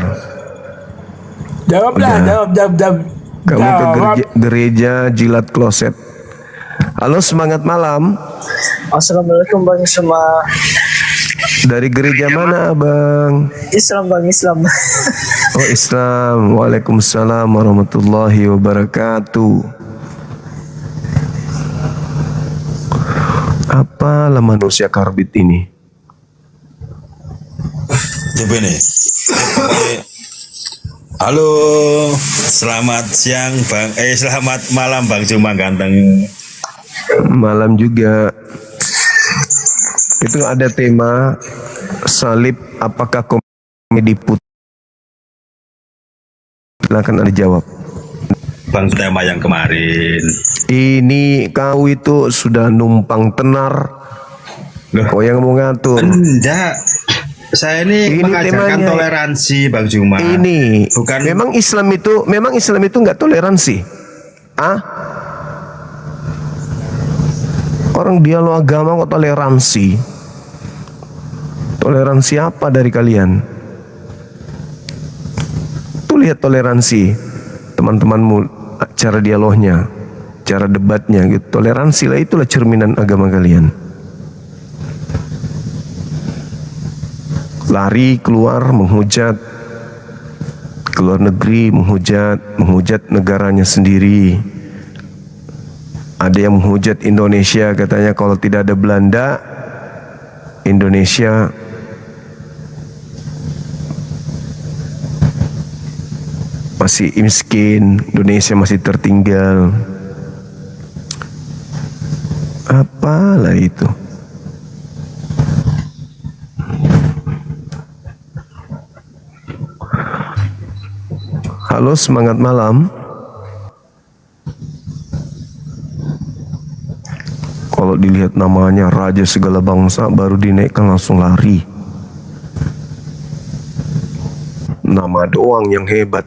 Jawablah, jawab. Kamu ke gereja jilat kloset. Halo, semangat malam. Assalamualaikum Bang semua. Dari gereja mana Abang? Islam Bang, Islam. Oh, Islam. Waalaikumsalam warahmatullahi wabarakatuh. Apalah manusia karbit ini? Coba nih. Halo, selamat siang Bang. Selamat malam Bang Cuma ganteng. Malam juga. Itu ada tema salib apakah komedi putih? Silakan Anda jawab. Bang, tema yang kemarin. Ini kau itu sudah numpang tenar Oh, yang mau ngatur. Enggak. Saya ini mengajarkan temanya. toleransi, Bang Juma. Ini bukan memang Islam itu nggak toleransi. Ah? Orang dialog agama kok toleransi? Toleransi apa dari kalian? Tuh lihat toleransi teman-temanmu, cara dialognya, cara debatnya gitu. Toleransi lah, itulah cerminan agama kalian. Lari keluar menghujat ke luar negeri, menghujat negaranya sendiri. Ada yang menghujat Indonesia, katanya kalau tidak ada Belanda, Indonesia masih miskin, Indonesia masih tertinggal. Apalah itu? Halo, semangat malam. Kalau dilihat namanya raja segala bangsa, baru dinaikkan langsung lari. Nama doang yang hebat.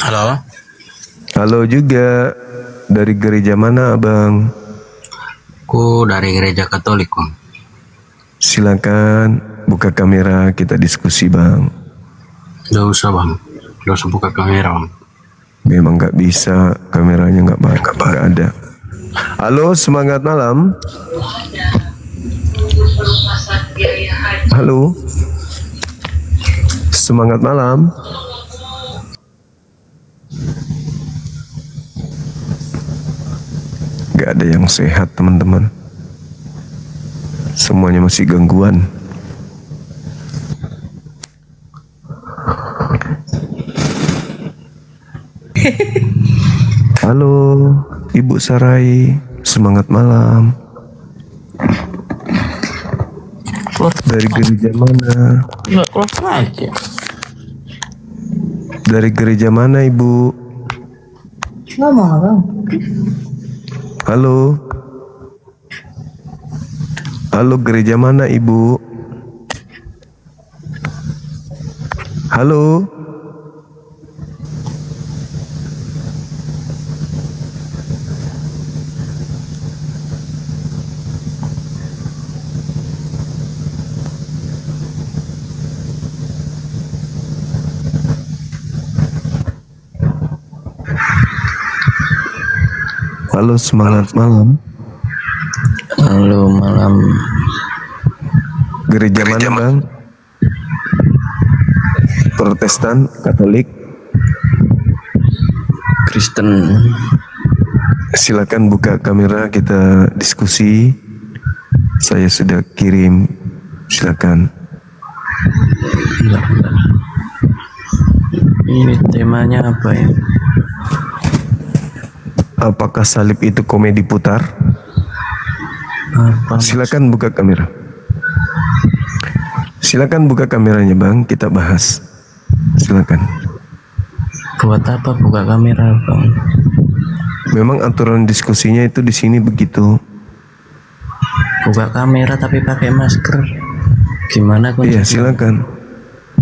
Halo. Halo juga. Dari gereja mana, Abang? Aku dari gereja Katolik, Bang. Silakan buka kamera, kita diskusi, Bang. Gak usah, Bang. Gak usah buka kamera, Bang. Memang nggak bisa, kameranya nggak ada. Halo, semangat malam. Halo, semangat malam. Gak ada yang sehat, teman-teman. Semuanya masih gangguan. Halo, Ibu Sarai, semangat malam. Dari gereja mana? Dari gereja mana, Ibu? Halo. Halo, gereja mana, Ibu? Halo. Halo, semangat malam. Halo, malam. Gereja mana, Bang? Protestan, Katolik, Kristen. Silakan buka kamera, kita diskusi. Saya sudah kirim. Silakan. Ini temanya apa ya? Apakah salib itu komedi putar? Silakan buka kamera. Silakan buka kameranya, Bang. Kita bahas. Silakan. Buat apa buka kamera, Bang? Memang aturan diskusinya itu di sini begitu. Buka kamera tapi pakai masker. Gimana Iya, konsepnya? silakan.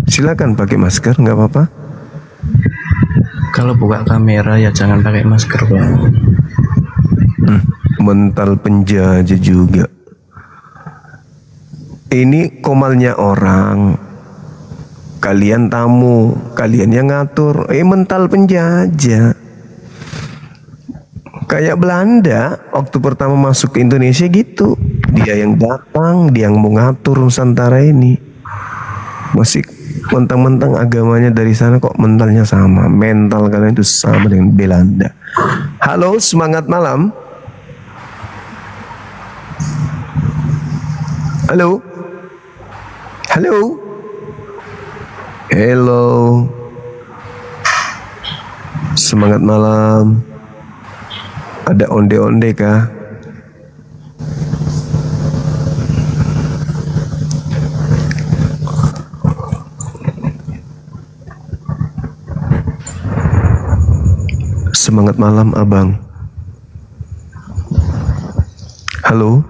Silakan pakai masker, nggak apa-apa. Kalau buka kamera ya jangan pakai masker, Bang. Mental penjajah juga. Ini komalnya orang. Kalian tamu, kalian yang ngatur. Mental penjajah. Kayak Belanda waktu pertama masuk ke Indonesia gitu. Dia yang datang, dia yang mau ngatur Nusantara ini. Masih mentang-mentang agamanya dari sana kok mentalnya sama. Mental kalian itu sama dengan Belanda. Halo, semangat malam. Halo. Halo. Hello. Semangat malam. Ada onde-onde kah? Semangat malam, Abang. Halo.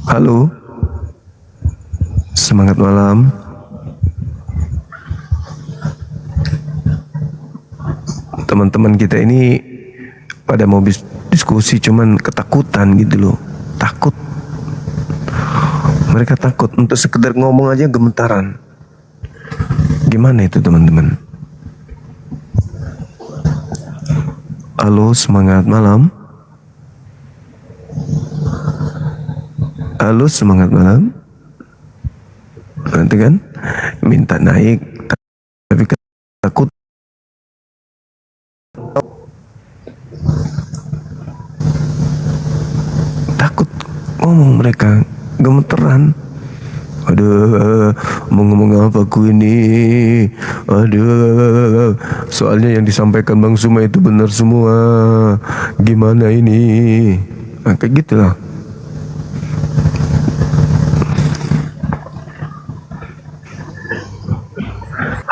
Halo. Semangat malam. Teman-teman kita ini pada mau diskusi cuman ketakutan gitu loh. Takut. Mereka takut untuk sekedar ngomong aja gemetaran. Gimana itu teman-teman? Halo, semangat malam. Halo, semangat malam. Nanti kan minta naik tapi takut. Takut ngomong mereka gemeteran. Aduh, mau ngomong apa aku ini? Aduh, soalnya yang disampaikan Bang Suma itu benar semua. Gimana ini? Nah, kayak gitulah.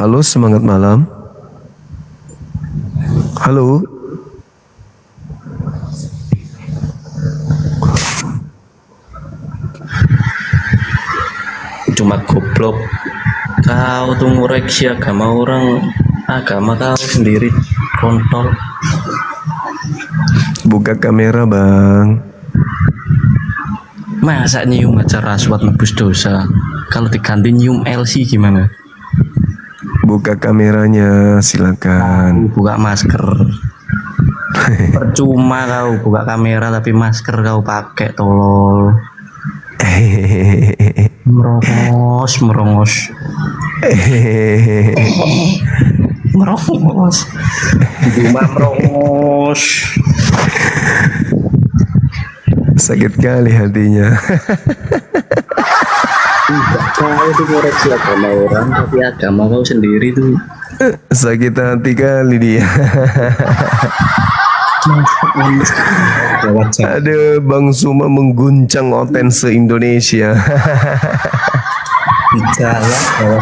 Halo, semangat malam. Halo. Cuma goblok. Kau tuh ngoreksi agama orang, agama kau sendiri kontol. Buka kamera, Bang. Masa nyium acara rasuat nebus dosa? Kalau diganti nyium LC gimana? Buka kameranya, silakan. Buka masker. Percuma kau buka kamera tapi masker kau pakai, tolol. Merongos. Cuma merongos. Sakit kali hatinya. Kau tuh koreksi agama orang tapi agama kau sendiri tuh. Sakit hati kali dia. Aduh, Bang Suma mengguncang oten se-Indonesia.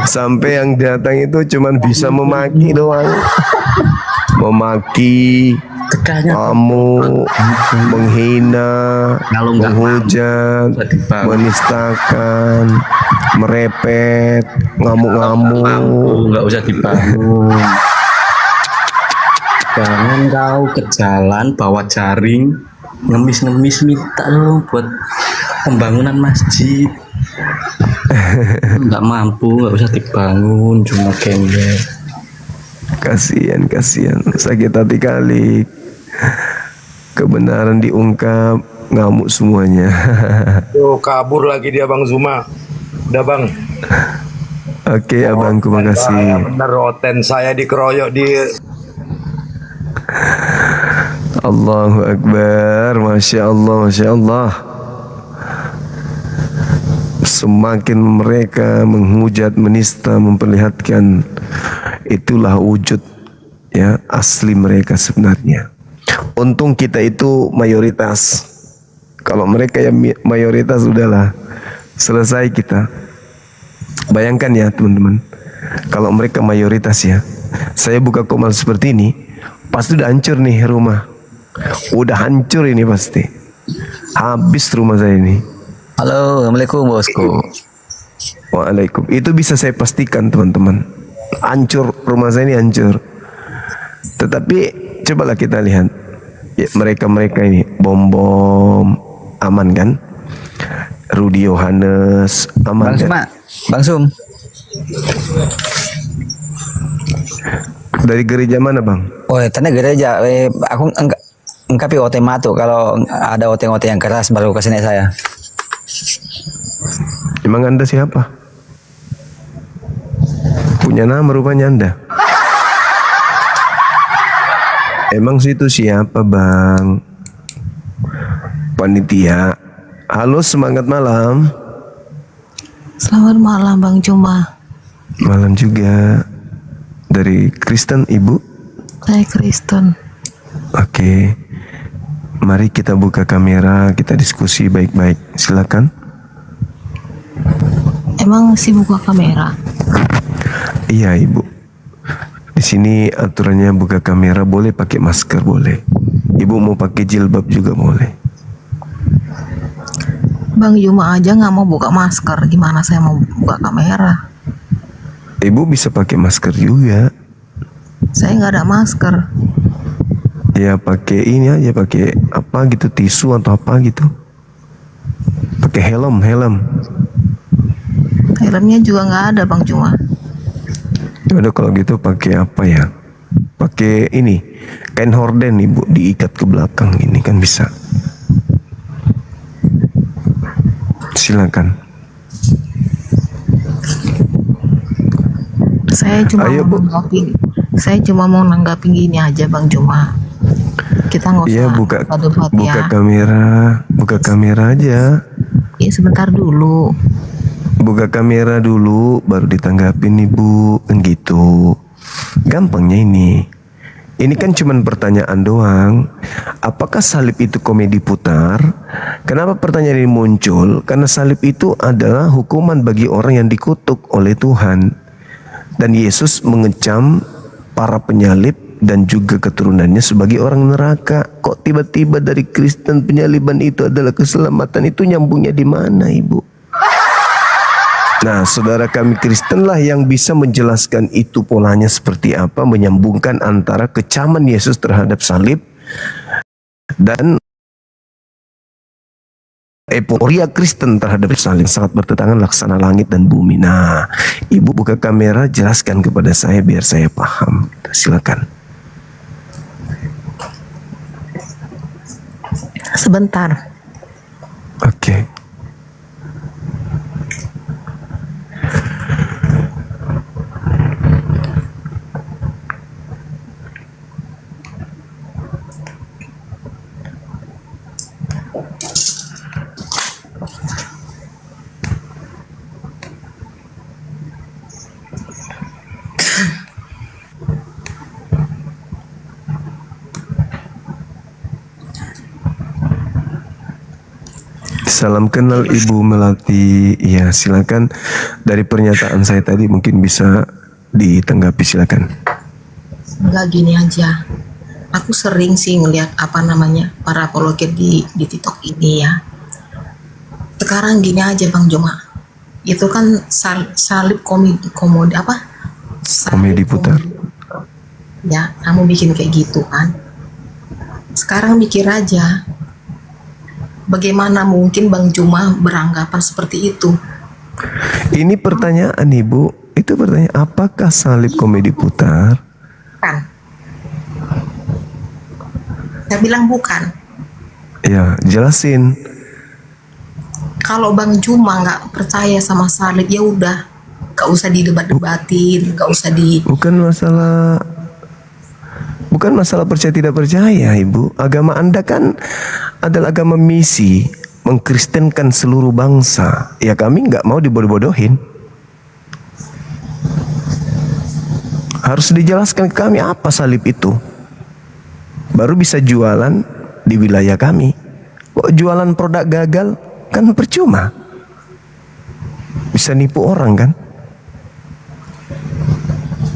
Sampai yang datang itu cuman bisa memaki doang. Memaki, kamu, menghina, menghujat, menistakan, merepet, ngamuk-ngamuk. Nggak usah dibangun. Jangan kau ke jalan bawa jaring ngemis-ngemis minta lo buat pembangunan masjid. Nggak mampu, nggak usah dibangun, cuma gembel. Kasihan, sakit hati kali. Kebenaran diungkap, ngamuk semuanya. Tuh kabur lagi dia Bang Zuma. Udah Bang. Oke, abangku, makasih. Bener oten saya dikeroyok di. Allahu Akbar, Masya Allah, Masya Allah. Semakin mereka menghujat, menista, memperlihatkan, itulah wujud ya asli mereka sebenarnya. Untung kita itu mayoritas. Kalau mereka yang mayoritas, udahlah selesai kita. Bayangkan ya teman-teman, kalau mereka mayoritas ya, saya buka komal seperti ini, pasti udah hancur nih rumah. Udah hancur ini pasti. Habis rumah saya ini. Halo, assalamualaikum bosku. Waalaikumsalam. Itu bisa saya pastikan teman-teman. Hancur rumah saya ini, hancur. Tetapi cobalah kita lihat ya, mereka ini bom aman kan? Rudy Yohanes aman kan? Bang Sum. Dari gereja mana Bang? Oh, tanda gereja. Aku engkapi OT matu. Kalau ada OT yang keras baru kesini saya. Emang Anda siapa? Punya nama rupanya Anda. Emang situ siapa Bang? Panitia. Halo, semangat malam. Selamat malam Bang Juma. Malam juga. Dari Kristen Ibu? Saya Kristen. Oke. Mari kita buka kamera, kita diskusi baik-baik. Silakan. Emang sih buka kamera? Iya Ibu. Di sini aturannya buka kamera boleh, pakai masker boleh. Ibu mau pakai jilbab juga boleh. Bang Juma aja nggak mau buka masker, gimana saya mau buka kamera? Ibu bisa pakai masker juga. Saya nggak ada masker. Ya pakai ini aja, pakai apa gitu, tisu atau apa gitu. Pakai helm. Helmnya juga nggak ada Bang Juma. Ya udah kalau gitu pakai apa ya? Pakai ini, kain horden Ibu, diikat ke belakang ini kan bisa. Silakan. Saya cuma mau nanggapi gini aja Bang Juma. Kita nggak usah Iya, debat buka ya. kamera aja. Iya sebentar dulu. Buka kamera dulu, baru ditanggapin Ibu, kan gitu. Gampangnya ini. Ini kan cuman pertanyaan doang. Apakah salib itu komedi putar? Kenapa pertanyaan ini muncul? Karena salib itu adalah hukuman bagi orang yang dikutuk oleh Tuhan. Dan Yesus mengecam para penyalib dan juga keturunannya sebagai orang neraka. Kok tiba-tiba dari Kristen penyaliban itu adalah keselamatan? Itu nyambungnya di mana, Ibu? Nah, saudara kami Kristen lah yang bisa menjelaskan itu polanya seperti apa, menyambungkan antara kecaman Yesus terhadap salib dan euforia Kristen terhadap salib, sangat bertentangan laksana langit dan bumi. Nah, Ibu buka kamera, jelaskan kepada saya biar saya paham. Silakan. Sebentar. Oke. Salam kenal Ibu Melati. Ya, silakan. Dari pernyataan saya tadi mungkin bisa ditanggapi, silakan. Enggak, gini aja. Aku sering sih ngelihat para apologet di TikTok ini ya. Sekarang gini aja Bang Juma. Itu kan salib komedi apa? Komedi putar. Ya, kamu bikin kayak gitu kan. Sekarang mikir aja. Bagaimana mungkin Bang Juma beranggapan seperti itu? Ini pertanyaan Ibu. Itu pertanyaan, apakah salib komedi putar? Kan. Saya bilang bukan. Ya, jelasin. Kalau Bang Juma nggak percaya sama salib, ya udah, nggak usah didebat-debatin, nggak usah di. Bukan masalah percaya tidak percaya, Ibu. Agama Anda kan adalah agama misi, mengkristenkan seluruh bangsa. Ya kami nggak mau dibodoh-bodohin. Harus dijelaskan ke kami apa salib itu. Baru bisa jualan di wilayah kami. Kok jualan produk gagal? Kan percuma. Bisa nipu orang kan?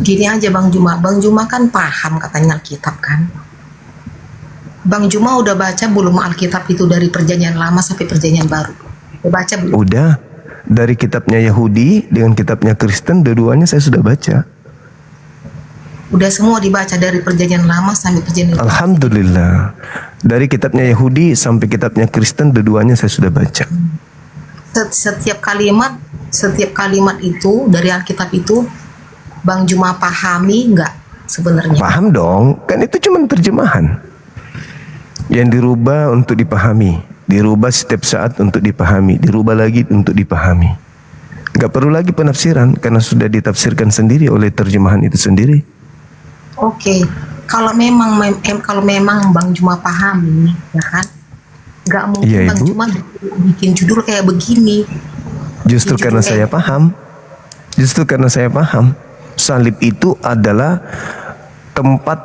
Gini aja Bang Juma kan paham katanya Alkitab kan. Bang Juma udah baca belum Alkitab itu dari perjanjian lama sampai perjanjian baru? Udah baca belum? Udah. Dari kitabnya Yahudi dengan kitabnya Kristen, dua-duanya saya sudah baca. Udah semua dibaca dari perjanjian lama sampai perjanjian baru. Alhamdulillah. Dari kitabnya Yahudi sampai kitabnya Kristen, dua-duanya saya sudah baca. Setiap kalimat itu dari Alkitab itu Bang Juma pahami nggak sebenarnya? Paham dong, kan itu cuma terjemahan yang dirubah untuk dipahami, dirubah setiap saat untuk dipahami, dirubah lagi untuk dipahami. Nggak perlu lagi penafsiran karena sudah ditafsirkan sendiri oleh terjemahan itu sendiri. Oke, kalau memang Bang Juma pahami, ya kan? Nggak mungkin Iya, Bang Ibu. Juma bikin judul kayak begini. Justru karena saya paham, salib itu adalah tempat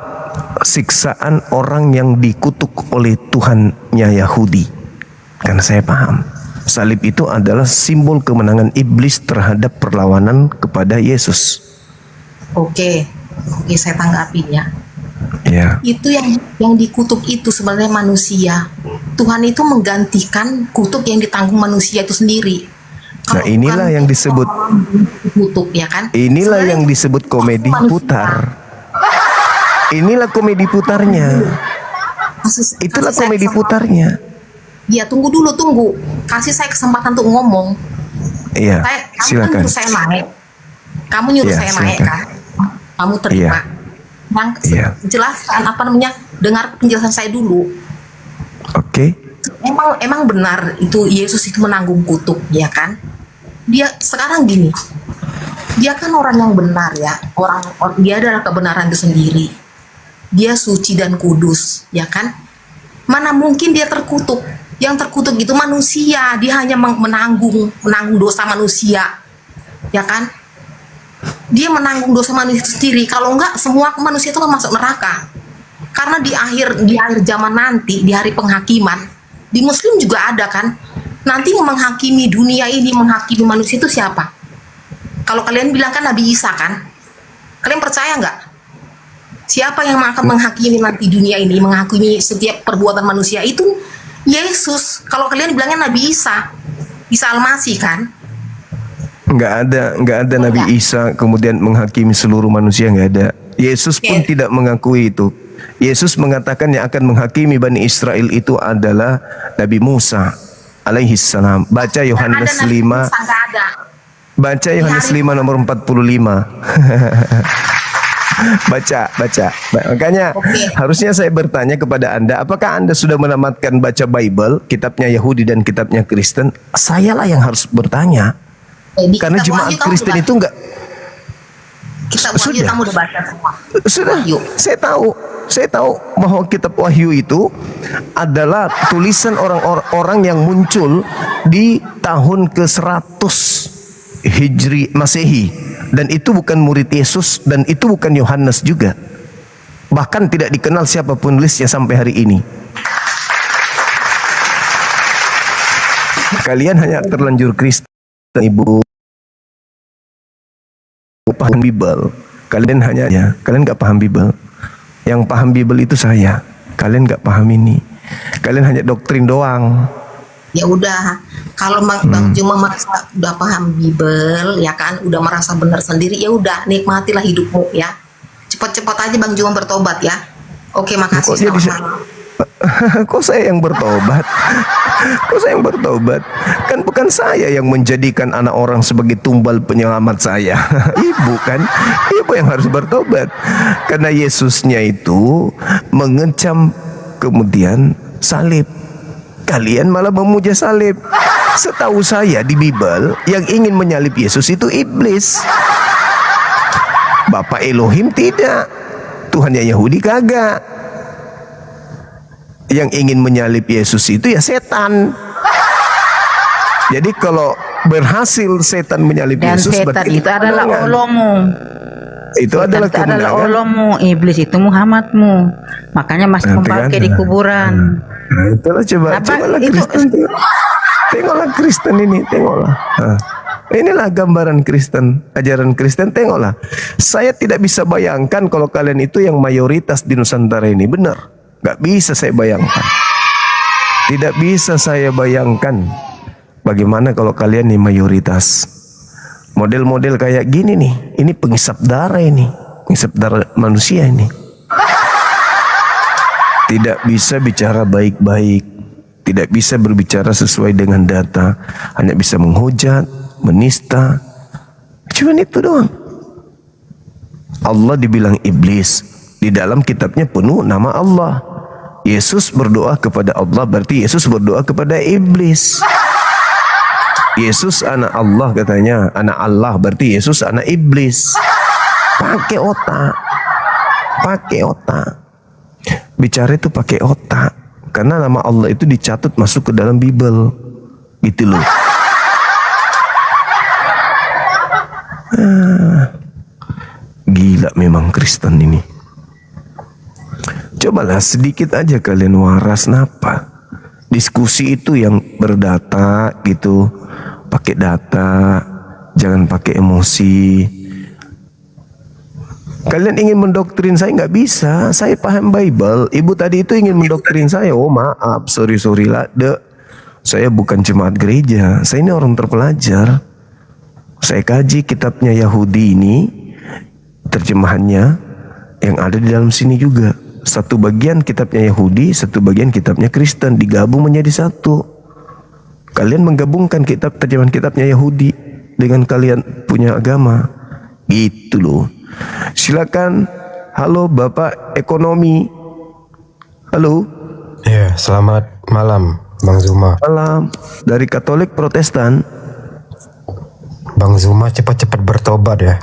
siksaan orang yang dikutuk oleh Tuhannya Yahudi. Karena saya paham, salib itu adalah simbol kemenangan iblis terhadap perlawanan kepada Yesus. Oke, saya tanggapinya. Ya. Itu yang dikutuk itu sebenarnya manusia, Tuhan itu menggantikan kutuk yang ditanggung manusia itu sendiri. Nah, inilah yang disebut Kutuk, ya kan? inilah yang disebut komedi putar. Inilah komedi putarnya. Itulah komedi putarnya. Ya, tunggu dulu, tunggu. Kasih saya kesempatan untuk ngomong. Iya, Kamu kan silakan. nyuruh saya naik. Kamu nyuruh Iya, saya naik silakan. kan? Kamu terima. Iya. Yang Iya. jelaskan apa namanya? Dengar penjelasan saya dulu. Oke. Emang benar itu Yesus itu menanggung kutuk, ya kan? Dia sekarang gini. Dia kan orang yang benar ya. Dia adalah kebenaran itu sendiri. Dia suci dan kudus, ya kan? Mana mungkin dia terkutuk? Yang terkutuk itu manusia. Dia hanya menanggung dosa manusia, ya kan? Dia menanggung dosa manusia itu sendiri. Kalau enggak, semua manusia itu akan masuk neraka. Karena di akhir zaman nanti, di hari penghakiman, di Muslim juga ada kan? Nanti yang menghakimi dunia ini, menghakimi manusia itu siapa? Kalau kalian bilang kan Nabi Isa kan? Kalian percaya nggak? Siapa yang akan menghakimi nanti dunia ini, menghakimi setiap perbuatan manusia itu? Yesus. Kalau kalian bilangnya Nabi Isa, Isa Al-Masih kan? Nggak ada Nabi Isa kemudian menghakimi seluruh manusia, nggak ada. Yesus pun tidak mengakui itu. Yesus mengatakan yang akan menghakimi Bani Israel itu adalah Nabi Musa alaihi salam. Baca Yohanes 5. Baca Yohanes 5 nomor 45. Baca. Makanya harusnya saya bertanya kepada Anda, apakah Anda sudah menamatkan baca Bible, kitabnya Yahudi dan kitabnya Kristen? Sayalah yang harus bertanya. Karena jemaat Kristen itu enggak. Kitab Wahyu kamu udah baca semua. Sudah. Saya tahu bahwa kitab Wahyu itu adalah tulisan orang-orang yang muncul di tahun ke-100 Hijri Masehi, dan itu bukan murid Yesus dan itu bukan Yohanes juga. Bahkan tidak dikenal siapa penulisnya sampai hari ini. Kalian hanya terlanjur Kristen, Ibu, paham Bible. Kalian nggak paham Bible. Yang paham Bible itu saya. Kalian nggak paham ini. Kalian hanya doktrin doang. Ya udah, kalau Bang Juma merasa udah paham Bible, ya kan, udah merasa benar sendiri, ya udah nikmatilah hidupmu ya. Cepat-cepat aja Bang Juma bertobat ya. Oke, makasih. Selamat malam. Kok saya yang bertobat? Kok saya yang bertobat? Kan bukan saya yang menjadikan anak orang sebagai tumbal penyelamat saya. Ibu kan? Ibu yang harus bertobat. Karena Yesusnya itu mengecam kemudian salib. Kalian malah memuja salib. Setahu saya di Bible yang ingin menyalib Yesus itu iblis. Bapak Elohim tidak. Tuhannya Yahudi kagak. Yang ingin menyalib Yesus itu ya setan. Jadi kalau berhasil setan menyalib Dan Yesus, setan berarti itu adalah kemenangan. Olomu. Itu Setan adalah itu adalah kemenangan. Olomu. Iblis itu Muhammadmu. Makanya masih Nanti membawa kan, di kuburan. Nah, itulah cobalah Kristen. Tengoklah Kristen ini, tengoklah. Nah, inilah gambaran Kristen, ajaran Kristen, tengoklah. Saya tidak bisa bayangkan kalau kalian itu yang mayoritas di Nusantara ini, benar. Gak bisa saya bayangkan. Tidak bisa saya bayangkan bagaimana kalau kalian nih mayoritas. Model-model kayak gini nih, ini penghisap darah ini, penghisap darah manusia ini. Tidak bisa bicara baik-baik, tidak bisa berbicara sesuai dengan data, hanya bisa menghujat, menista. Cuman itu doang. Allah dibilang iblis, di dalam kitabnya penuh nama Allah. Yesus berdoa kepada Allah, berarti Yesus berdoa kepada iblis. Yesus anak Allah katanya, anak Allah, berarti Yesus anak iblis. Pakai otak. Pakai otak. Bicara itu pakai otak. Karena nama Allah itu dicatat masuk ke dalam Bible. Gitu loh. Gila memang Kristen ini. Cobalah sedikit aja kalian waras napa. Diskusi itu yang berdata gitu. Pakai data, jangan pakai emosi. Kalian ingin mendoktrin saya, nggak bisa. Saya paham Bible. Ibu tadi itu ingin mendoktrin saya. Oh maaf, sorry lah, dek. Saya bukan jemaat gereja. Saya ini orang terpelajar. Saya kaji kitabnya Yahudi ini, terjemahannya yang ada di dalam sini juga. Satu bagian kitabnya Yahudi, satu bagian kitabnya Kristen, digabung menjadi satu. Kalian menggabungkan terjemahan kitabnya Yahudi dengan kalian punya agama. Gitu loh. Silakan. Halo Bapak Ekonomi. Halo. Ya, selamat malam Bang Zuma. Malam. Dari Katolik Protestan. Bang Zuma cepat-cepat bertobat ya.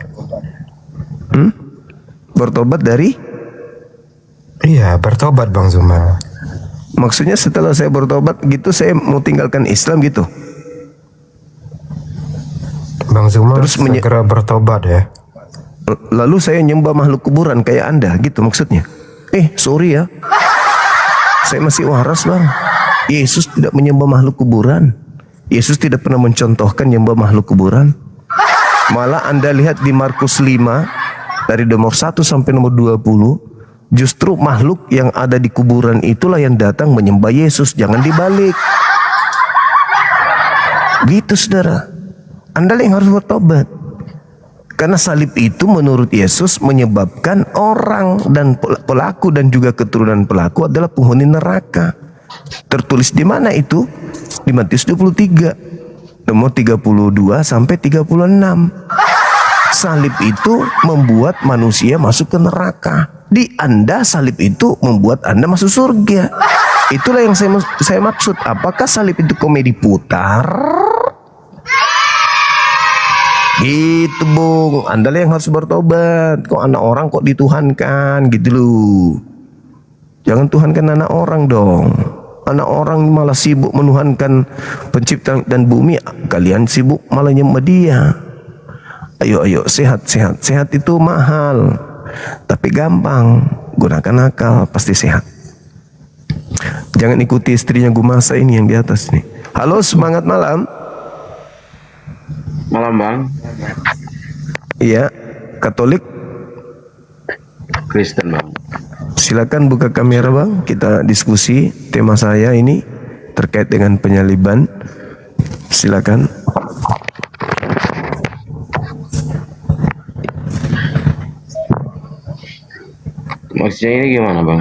Bertobat dari? Iya, bertobat Bang Zuma. Maksudnya setelah saya bertobat gitu saya mau tinggalkan Islam gitu? Bang Zuma terus segera bertobat ya. Lalu saya nyembah makhluk kuburan kayak Anda gitu maksudnya? Sorry ya. Saya masih waras Bang. Yesus tidak menyembah makhluk kuburan. Yesus tidak pernah mencontohkan nyembah makhluk kuburan. Malah Anda lihat di Markus 5 dari nomor 1 sampai nomor 20, justru makhluk yang ada di kuburan itulah yang datang menyembah Yesus, jangan dibalik. Gitu saudara. Anda yang harus bertobat. Karena salib itu menurut Yesus menyebabkan orang dan pelaku dan juga keturunan pelaku adalah penghuni neraka. Tertulis di mana itu? Di Matius 23 nomor 32 sampai 36. Salib itu membuat manusia masuk ke neraka. Di Anda salib itu membuat Anda masuk surga. Itulah yang saya maksud. Apakah salib itu komedi putar? Gitu Bung, Anda yang harus bertobat. Kok anak orang kok dituhankan gitu loh. Jangan tuhankan anak orang dong. Anak orang malah sibuk menuhankan pencipta dan bumi. Kalian sibuk malah nyembah dia. Ayo sehat itu mahal. Tapi gampang. Gunakan akal pasti sehat. Jangan ikuti istrinya Gumasa ini yang di atas nih. Halo, semangat malam. Malam Bang. Iya, Katolik Kristen Bang. Silakan buka kamera Bang, kita diskusi. Tema saya ini terkait dengan penyaliban. Silakan. Maksudnya ini gimana Bang?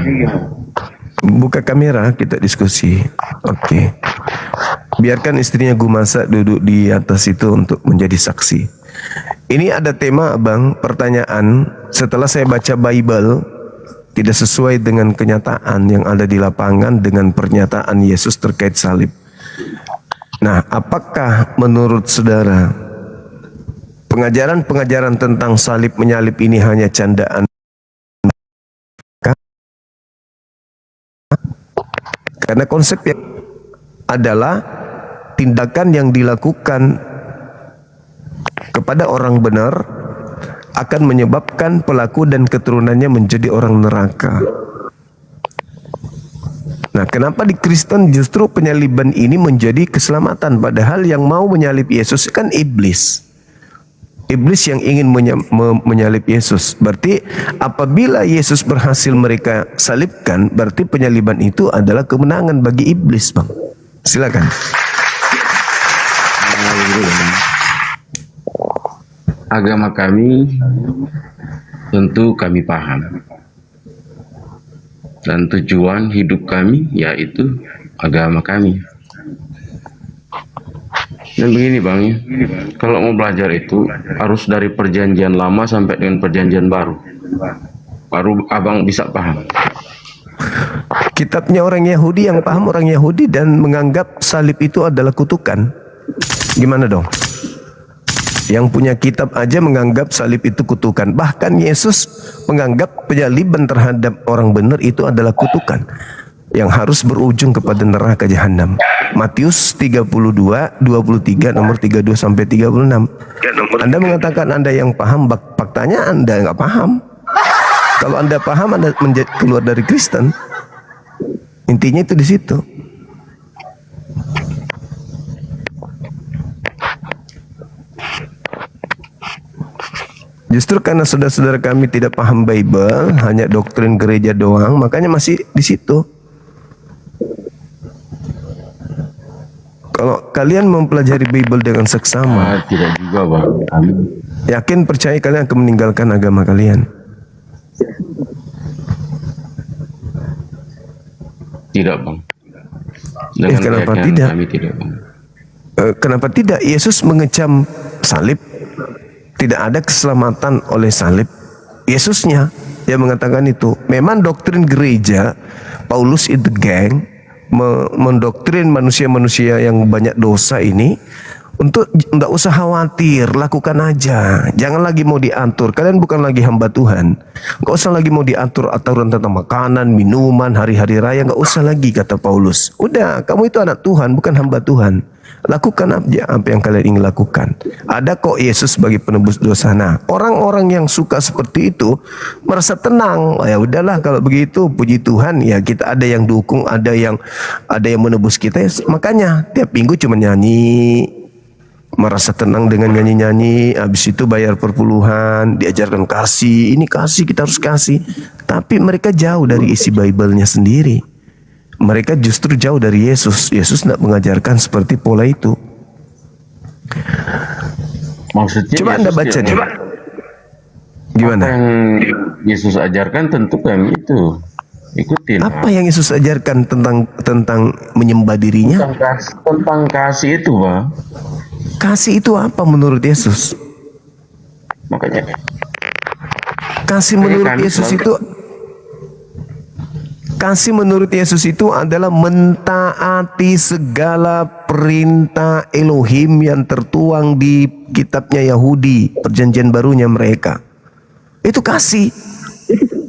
Buka kamera, kita diskusi. Oke. Biarkan istrinya Gumasa duduk di atas itu untuk menjadi saksi. Ini ada tema Bang, pertanyaan. Setelah saya baca Bible, tidak sesuai dengan kenyataan yang ada di lapangan dengan pernyataan Yesus terkait salib. Nah, apakah menurut saudara pengajaran-pengajaran tentang salib menyalib ini hanya candaan? Karena konsepnya adalah tindakan yang dilakukan kepada orang benar akan menyebabkan pelaku dan keturunannya menjadi orang neraka. Nah, kenapa di Kristen justru penyaliban ini menjadi keselamatan, padahal yang mau menyalib Yesus kan iblis. Iblis yang ingin menyalib Yesus. Berarti apabila Yesus berhasil mereka salibkan, berarti penyaliban itu adalah kemenangan bagi iblis, Bang. Silakan. Agama kami tentu kami paham. Dan tujuan hidup kami yaitu agama kami. Dan begini Bang ya, kalau mau belajar itu harus dari perjanjian lama sampai dengan perjanjian baru. Baru abang bisa paham. Kitabnya orang Yahudi yang paham orang Yahudi dan menganggap salib itu adalah kutukan. Gimana dong? Yang punya kitab aja menganggap salib itu kutukan. Bahkan Yesus menganggap penyaliban terhadap orang benar itu adalah kutukan yang harus berujung kepada neraka jahanam. Matius 32:23 nomor 32 sampai 36. Anda mengatakan Anda yang paham, faktanya Anda nggak paham. Kalau Anda paham, Anda keluar dari Kristen. Intinya itu di situ. Justru karena saudara-saudara kami tidak paham Bible, hanya doktrin gereja doang, makanya masih di situ. Kalau kalian mempelajari Bible dengan seksama, Tidak juga bang. Amin. yakin percaya kalian akan meninggalkan agama kalian. Tidak bang. Dengan Kenapa keyakinan tidak? Kami tidak bang. Kenapa tidak? Yesus mengecam salib. Tidak ada keselamatan oleh salib. Yesusnya yang mengatakan itu. Memang doktrin gereja, Paulus itu geng, mendoktrin manusia-manusia yang banyak dosa ini untuk tidak usah khawatir, lakukan aja. Jangan lagi mau diatur. Kalian bukan lagi hamba Tuhan. Gak usah lagi mau diatur aturan tentang makanan, minuman, hari-hari raya. Gak usah lagi, kata Paulus. Udah, kamu itu anak Tuhan, bukan hamba Tuhan. Lakukan aja apa yang kalian ingin lakukan. Ada kok Yesus sebagai penebus dosa. Nah, orang-orang yang suka seperti itu merasa tenang. Oh, ya udahlah kalau begitu, puji Tuhan. Ya kita ada yang dukung, ada yang menebus kita. Makanya tiap minggu cuma nyanyi, merasa tenang dengan nyanyi-nyanyi. Habis itu bayar perpuluhan, diajarkan kasih. Ini kasih, kita harus kasih. Tapi mereka jauh dari isi Bible-nya sendiri. Mereka justru jauh dari Yesus. Yesus tidak mengajarkan seperti pola itu. Maksudnya Coba Anda baca nih. Gimana? Apa yang Yesus ajarkan tentu kami itu ikutin. Apa yang Yesus ajarkan tentang menyembah dirinya? Tentang kasih itu bang. Kasih itu apa menurut Yesus? Makanya Kasih menurut Yesus itu, kasih menurut Yesus itu adalah mentaati segala perintah Elohim yang tertuang di kitabnya Yahudi, perjanjian barunya mereka. Itu kasih.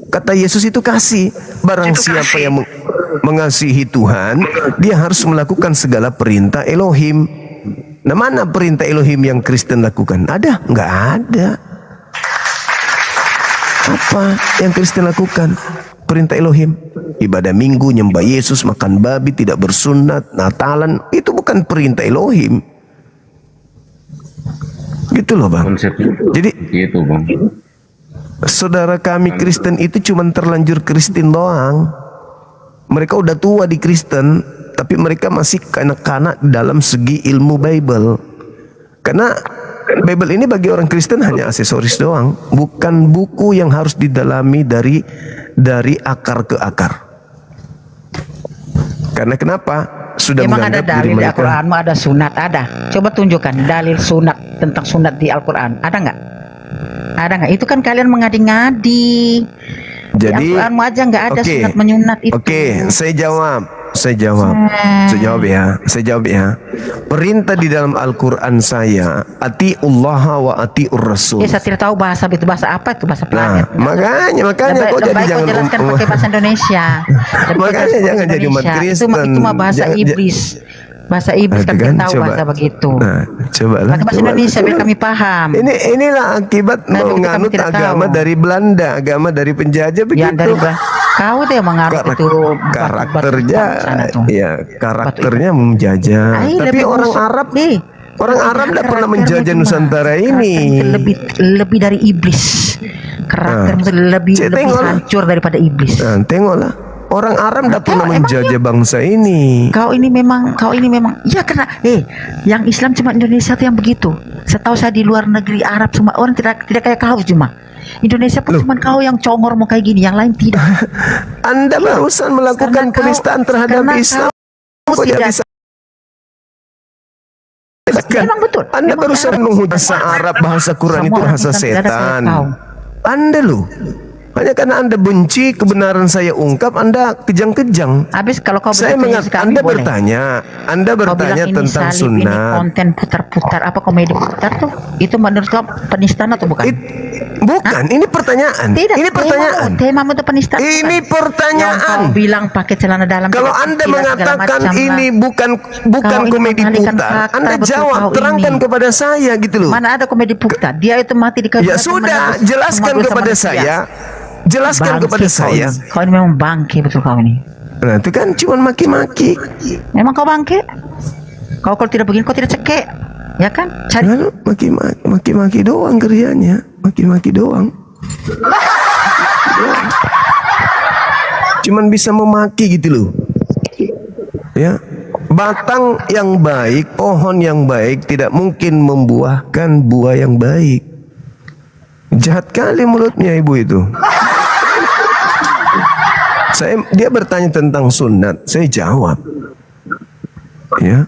Kata Yesus itu kasih. Barang siapa yang mengasihi Tuhan, dia harus melakukan segala perintah Elohim. Nah, mana perintah Elohim yang Kristen lakukan? Ada? Enggak ada. Apa yang Kristen lakukan? Perintah Elohim. Ibadah minggu, nyembah Yesus, makan babi, tidak bersunat, Natalan. Itu bukan perintah Elohim. Gitu loh bang. Jadi gitu bang. Saudara kami Kristen itu cuma terlanjur Kristen doang. Mereka udah tua di Kristen, tapi mereka masih kanak-kanak dalam segi ilmu Bible. Karena Bible ini bagi orang Kristen hanya aksesoris doang, bukan buku yang harus didalami dari akar ke akar. Karena kenapa? Sudah Emang ada menganggap diri dalil di mereka. Al-Quran, ada sunat, ada. Coba tunjukkan dalil sunat tentang sunat di Al-Quran, ada nggak? Ada nggak? Itu kan kalian mengadi-ngadi. Jadi, di Al-Quranmu aja nggak ada oke. sunat menyunat itu. Oke, saya jawab ya. Perintah di dalam Al-Quran saya, atiullaha wa atiur rasul. Ya, saya tidak tahu bahasa itu, bahasa apa itu, bahasa Nah, planet. makanya kok jadi Lebih jangan jelaskan pakai bahasa Indonesia. Makanya jangan jadi umat Kristen. Itu mah bahasa iblis. Bahasa iblis kan kita tahu bahasa begitu. Nah, cobalah. Pakai bahasa Indonesia biar kami paham. Inilah akibat menganut agama dari Belanda, agama dari penjajah begitu. Ya, dari kau tuh yang menganut itu karakternya, ya karakternya menjajah. Tapi orang Arab tidak pernah menjajah Nusantara ini. Lebih dari iblis. Karakter lebih hancur daripada iblis. Nah, tengoklah. Orang Arab tidak pernah menjajah bangsa ini. Kau ini memang, ya karena, yang Islam cuma Indonesia tuh yang begitu. Setahu saya di luar negeri Arab semua orang tidak kayak kau cuma. Indonesia pun cuma kau yang congor mau kayak gini, yang lain tidak. Anda barusan melakukan penistaan terhadap Islam. Kok tidak bisa? Memang betul. Anda barusan menghujat bahasa Arab, bahasa Quran itu bahasa setan. Anda loh. Hanya karena Anda benci kebenaran saya ungkap, Anda kejang-kejang. Habis kalau kau Anda bertanya tentang ini sunnah. konten putar-putar apa komedi putar tuh, itu menurut kau penistaan atau bukan? Bukan, ini pertanyaan. Tidak, ini pertanyaan. Tema itu penistaan. Ini pertanyaan. Yang kau bilang pakai celana dalam. Kalau Anda mengatakan ini bukan komedi putar, Anda jawab, terangkan kepada saya gitu loh. Mana ada komedi putar? Dia itu mati di kayu. Ya sudah, jelaskan kepada saya. Jelaskan kepada saya. Kau ini memang bangke betul kau ini. Nah, itu kan cuma maki-maki. Memang kau bangke? Kau kalau tidak begini, kau tidak cekek. Ya kan? Cari Maki-maki doang kerjanya, maki-maki doang. Cuman bisa memaki gitu loh. Ya, batang yang baik, pohon yang baik tidak mungkin membuahkan buah yang baik. Jahat kali mulutnya ibu itu. Dia bertanya tentang sunat, saya jawab. Ya.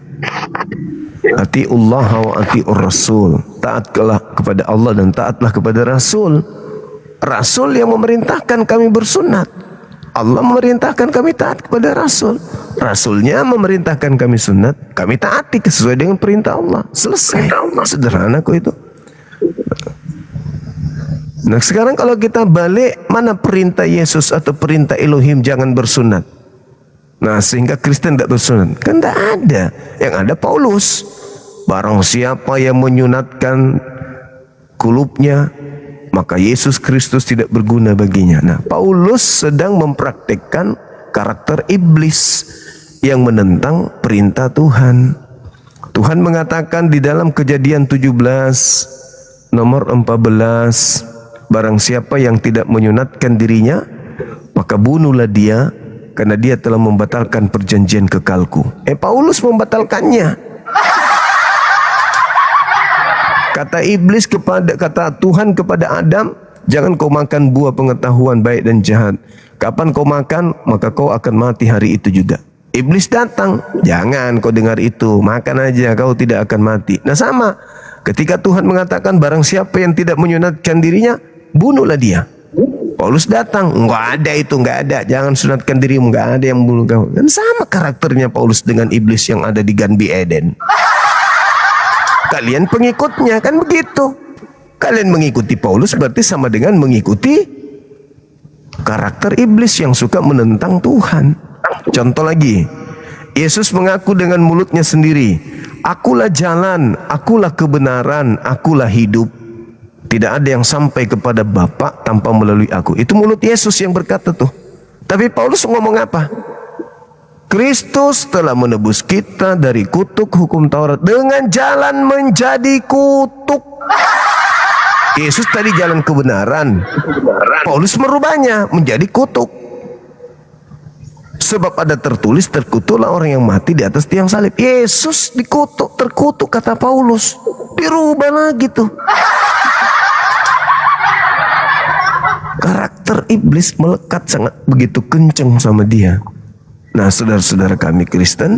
Atiullah wa atiur rasul. Taatlah kepada Allah dan taatlah kepada Rasul. Rasul yang memerintahkan kami bersunat. Allah memerintahkan kami taat kepada Rasul. Rasulnya memerintahkan kami sunat, kami taati sesuai dengan perintah Allah. Selesai. Sederhana kok itu. Nah sekarang kalau kita balik, mana perintah Yesus atau perintah Elohim jangan bersunat? Nah sehingga Kristen tidak bersunat. Kan tidak ada. Yang ada Paulus. Barang siapa yang menyunatkan kulupnya, maka Yesus Kristus tidak berguna baginya. Nah, Paulus sedang mempraktikkan karakter iblis yang menentang perintah Tuhan. Tuhan mengatakan di dalam Kejadian 17 nomor 14, barang siapa yang tidak menyunatkan dirinya, maka bunuhlah dia, karena dia telah membatalkan perjanjian kekalku. Paulus membatalkannya. Kata Tuhan kepada Adam, jangan kau makan buah pengetahuan baik dan jahat. Kapan kau makan, maka kau akan mati hari itu juga. Iblis datang, jangan kau dengar itu, makan aja, kau tidak akan mati. Nah sama, ketika Tuhan mengatakan barang siapa yang tidak menyunatkan dirinya, bunuhlah dia. Paulus datang, enggak ada itu, enggak ada, jangan sunatkan dirimu, enggak ada yang bunuh kau. Dan sama karakternya Paulus dengan iblis yang ada di Ganbi Eden. Kalian pengikutnya, kan begitu. Kalian mengikuti Paulus berarti sama dengan mengikuti karakter iblis yang suka menentang Tuhan. Contoh lagi, Yesus mengaku dengan mulutnya sendiri, akulah jalan, akulah kebenaran, akulah hidup. Tidak ada yang sampai kepada Bapa tanpa melalui aku. Itu mulut Yesus yang berkata tuh. Tapi Paulus ngomong apa? Kristus telah menebus kita dari kutuk hukum Taurat dengan jalan menjadi kutuk. Yesus tadi jalan kebenaran. Paulus merubahnya menjadi kutuk. Sebab ada tertulis, terkutuklah orang yang mati di atas tiang salib. Yesus dikutuk, terkutuk kata Paulus. Dirubah lagi tuh. Karakter iblis melekat sangat begitu kenceng sama dia. Nah saudara-saudara kami Kristen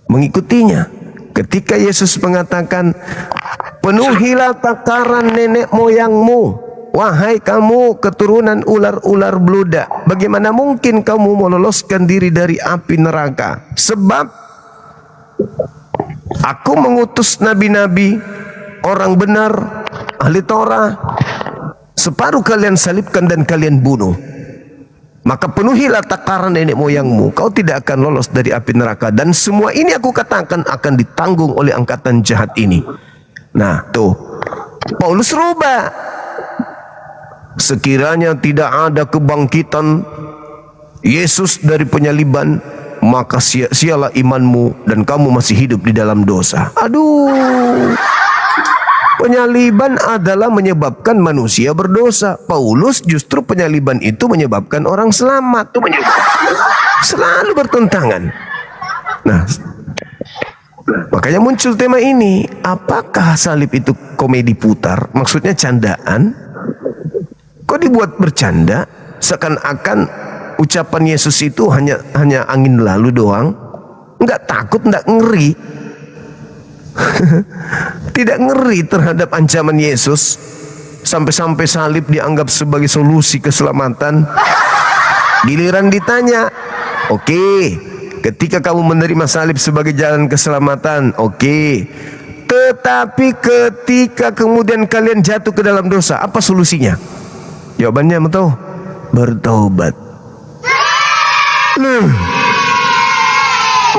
mengikutinya. Ketika Yesus mengatakan, penuhilah takaran nenek moyangmu, wahai kamu keturunan ular-ular beludak, bagaimana mungkin kamu meloloskan diri dari api neraka? Sebab aku mengutus nabi-nabi, orang benar, ahli Torah, separuh kalian salibkan dan kalian bunuh. Maka penuhilah takaran nenek moyangmu, kau tidak akan lolos dari api neraka. Dan semua ini aku katakan akan ditanggung oleh angkatan jahat ini. Nah tuh, Paulus rubah. Sekiranya tidak ada kebangkitan Yesus dari penyaliban, maka sia-sialah imanmu dan kamu masih hidup di dalam dosa. Aduh. Penyaliban adalah menyebabkan manusia berdosa. Paulus justru penyaliban itu menyebabkan orang selamat. Selalu bertentangan. Nah, makanya muncul tema ini. Apakah salib itu komedi putar? Maksudnya candaan? Kok dibuat bercanda? Seakan-akan ucapan Yesus itu hanya angin lalu doang. Enggak takut, enggak ngeri. Tidak ngeri terhadap ancaman Yesus. Sampai-sampai salib dianggap sebagai solusi keselamatan. Giliran ditanya, oke, ketika kamu menerima salib sebagai jalan keselamatan, oke. Tetapi ketika kemudian kalian jatuh ke dalam dosa, apa solusinya? Jawabannya mau tahu? Bertobat.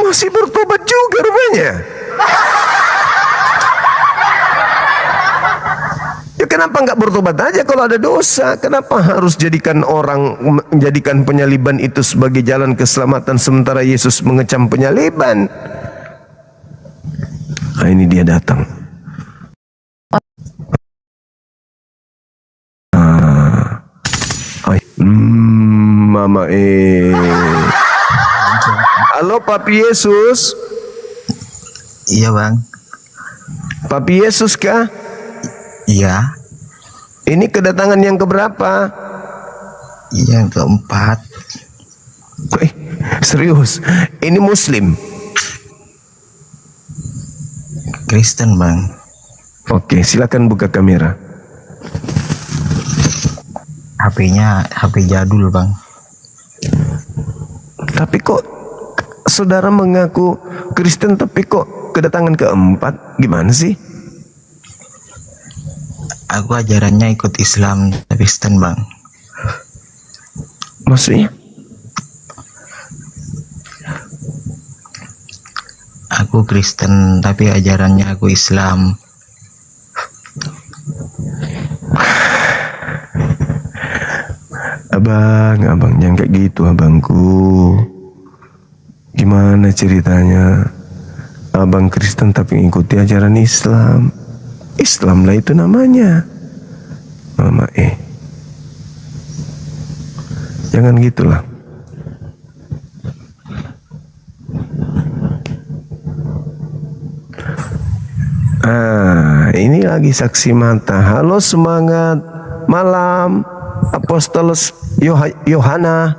Masih bertobat juga rupanya. Ya kenapa nggak bertobat aja kalau ada dosa? Kenapa harus menjadikan penyaliban itu sebagai jalan keselamatan sementara Yesus mengecam penyaliban? Ah, ini dia datang. Mama Halo Papi Yesus. Iya bang. Papi Yesus kah? Iya. Ini kedatangan yang keberapa? Yang keempat. Serius? Ini Muslim? Kristen bang. Oke, silakan buka kamera. HP-nya HP jadul bang. Tapi kok saudara mengaku Kristen tapi kok kedatangan keempat? Gimana sih? Aku ajarannya ikut Islam Kristen bang. Maksudnya? Aku Kristen tapi ajarannya aku Islam. Abang jangan kayak gitu abangku. Gimana ceritanya? Abang Kristen tapi ngikuti ajaran Islam. Islam lah itu namanya. Mama jangan gitulah. Ini lagi saksi mata. Halo, semangat malam Apostolos Yohana.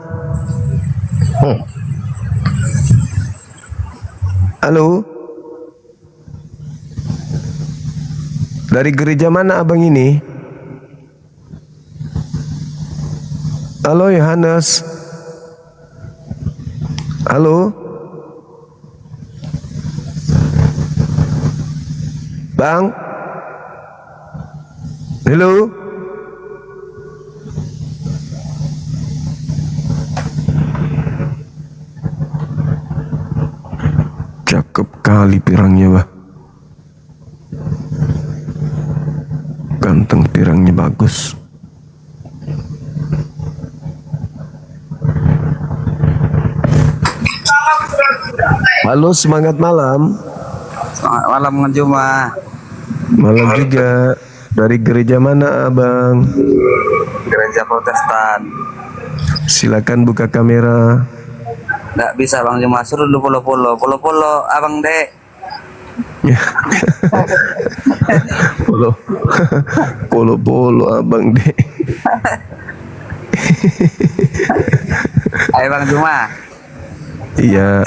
Halo. Dari gereja mana abang ini? Halo Yohanes. Halo. Bang. Halo. Cakep kali pirangnya, bah. Ganteng, pirangnya bagus. Halo, semangat malam. Selamat malam Bang Juma. Malam juga. Dari gereja mana abang? Gereja Protestan. Silakan buka kamera. Nggak bisa Bang Juma, suruh dulu polo abang dek. Polo abang dek. Ayo Bang Juma. Iya.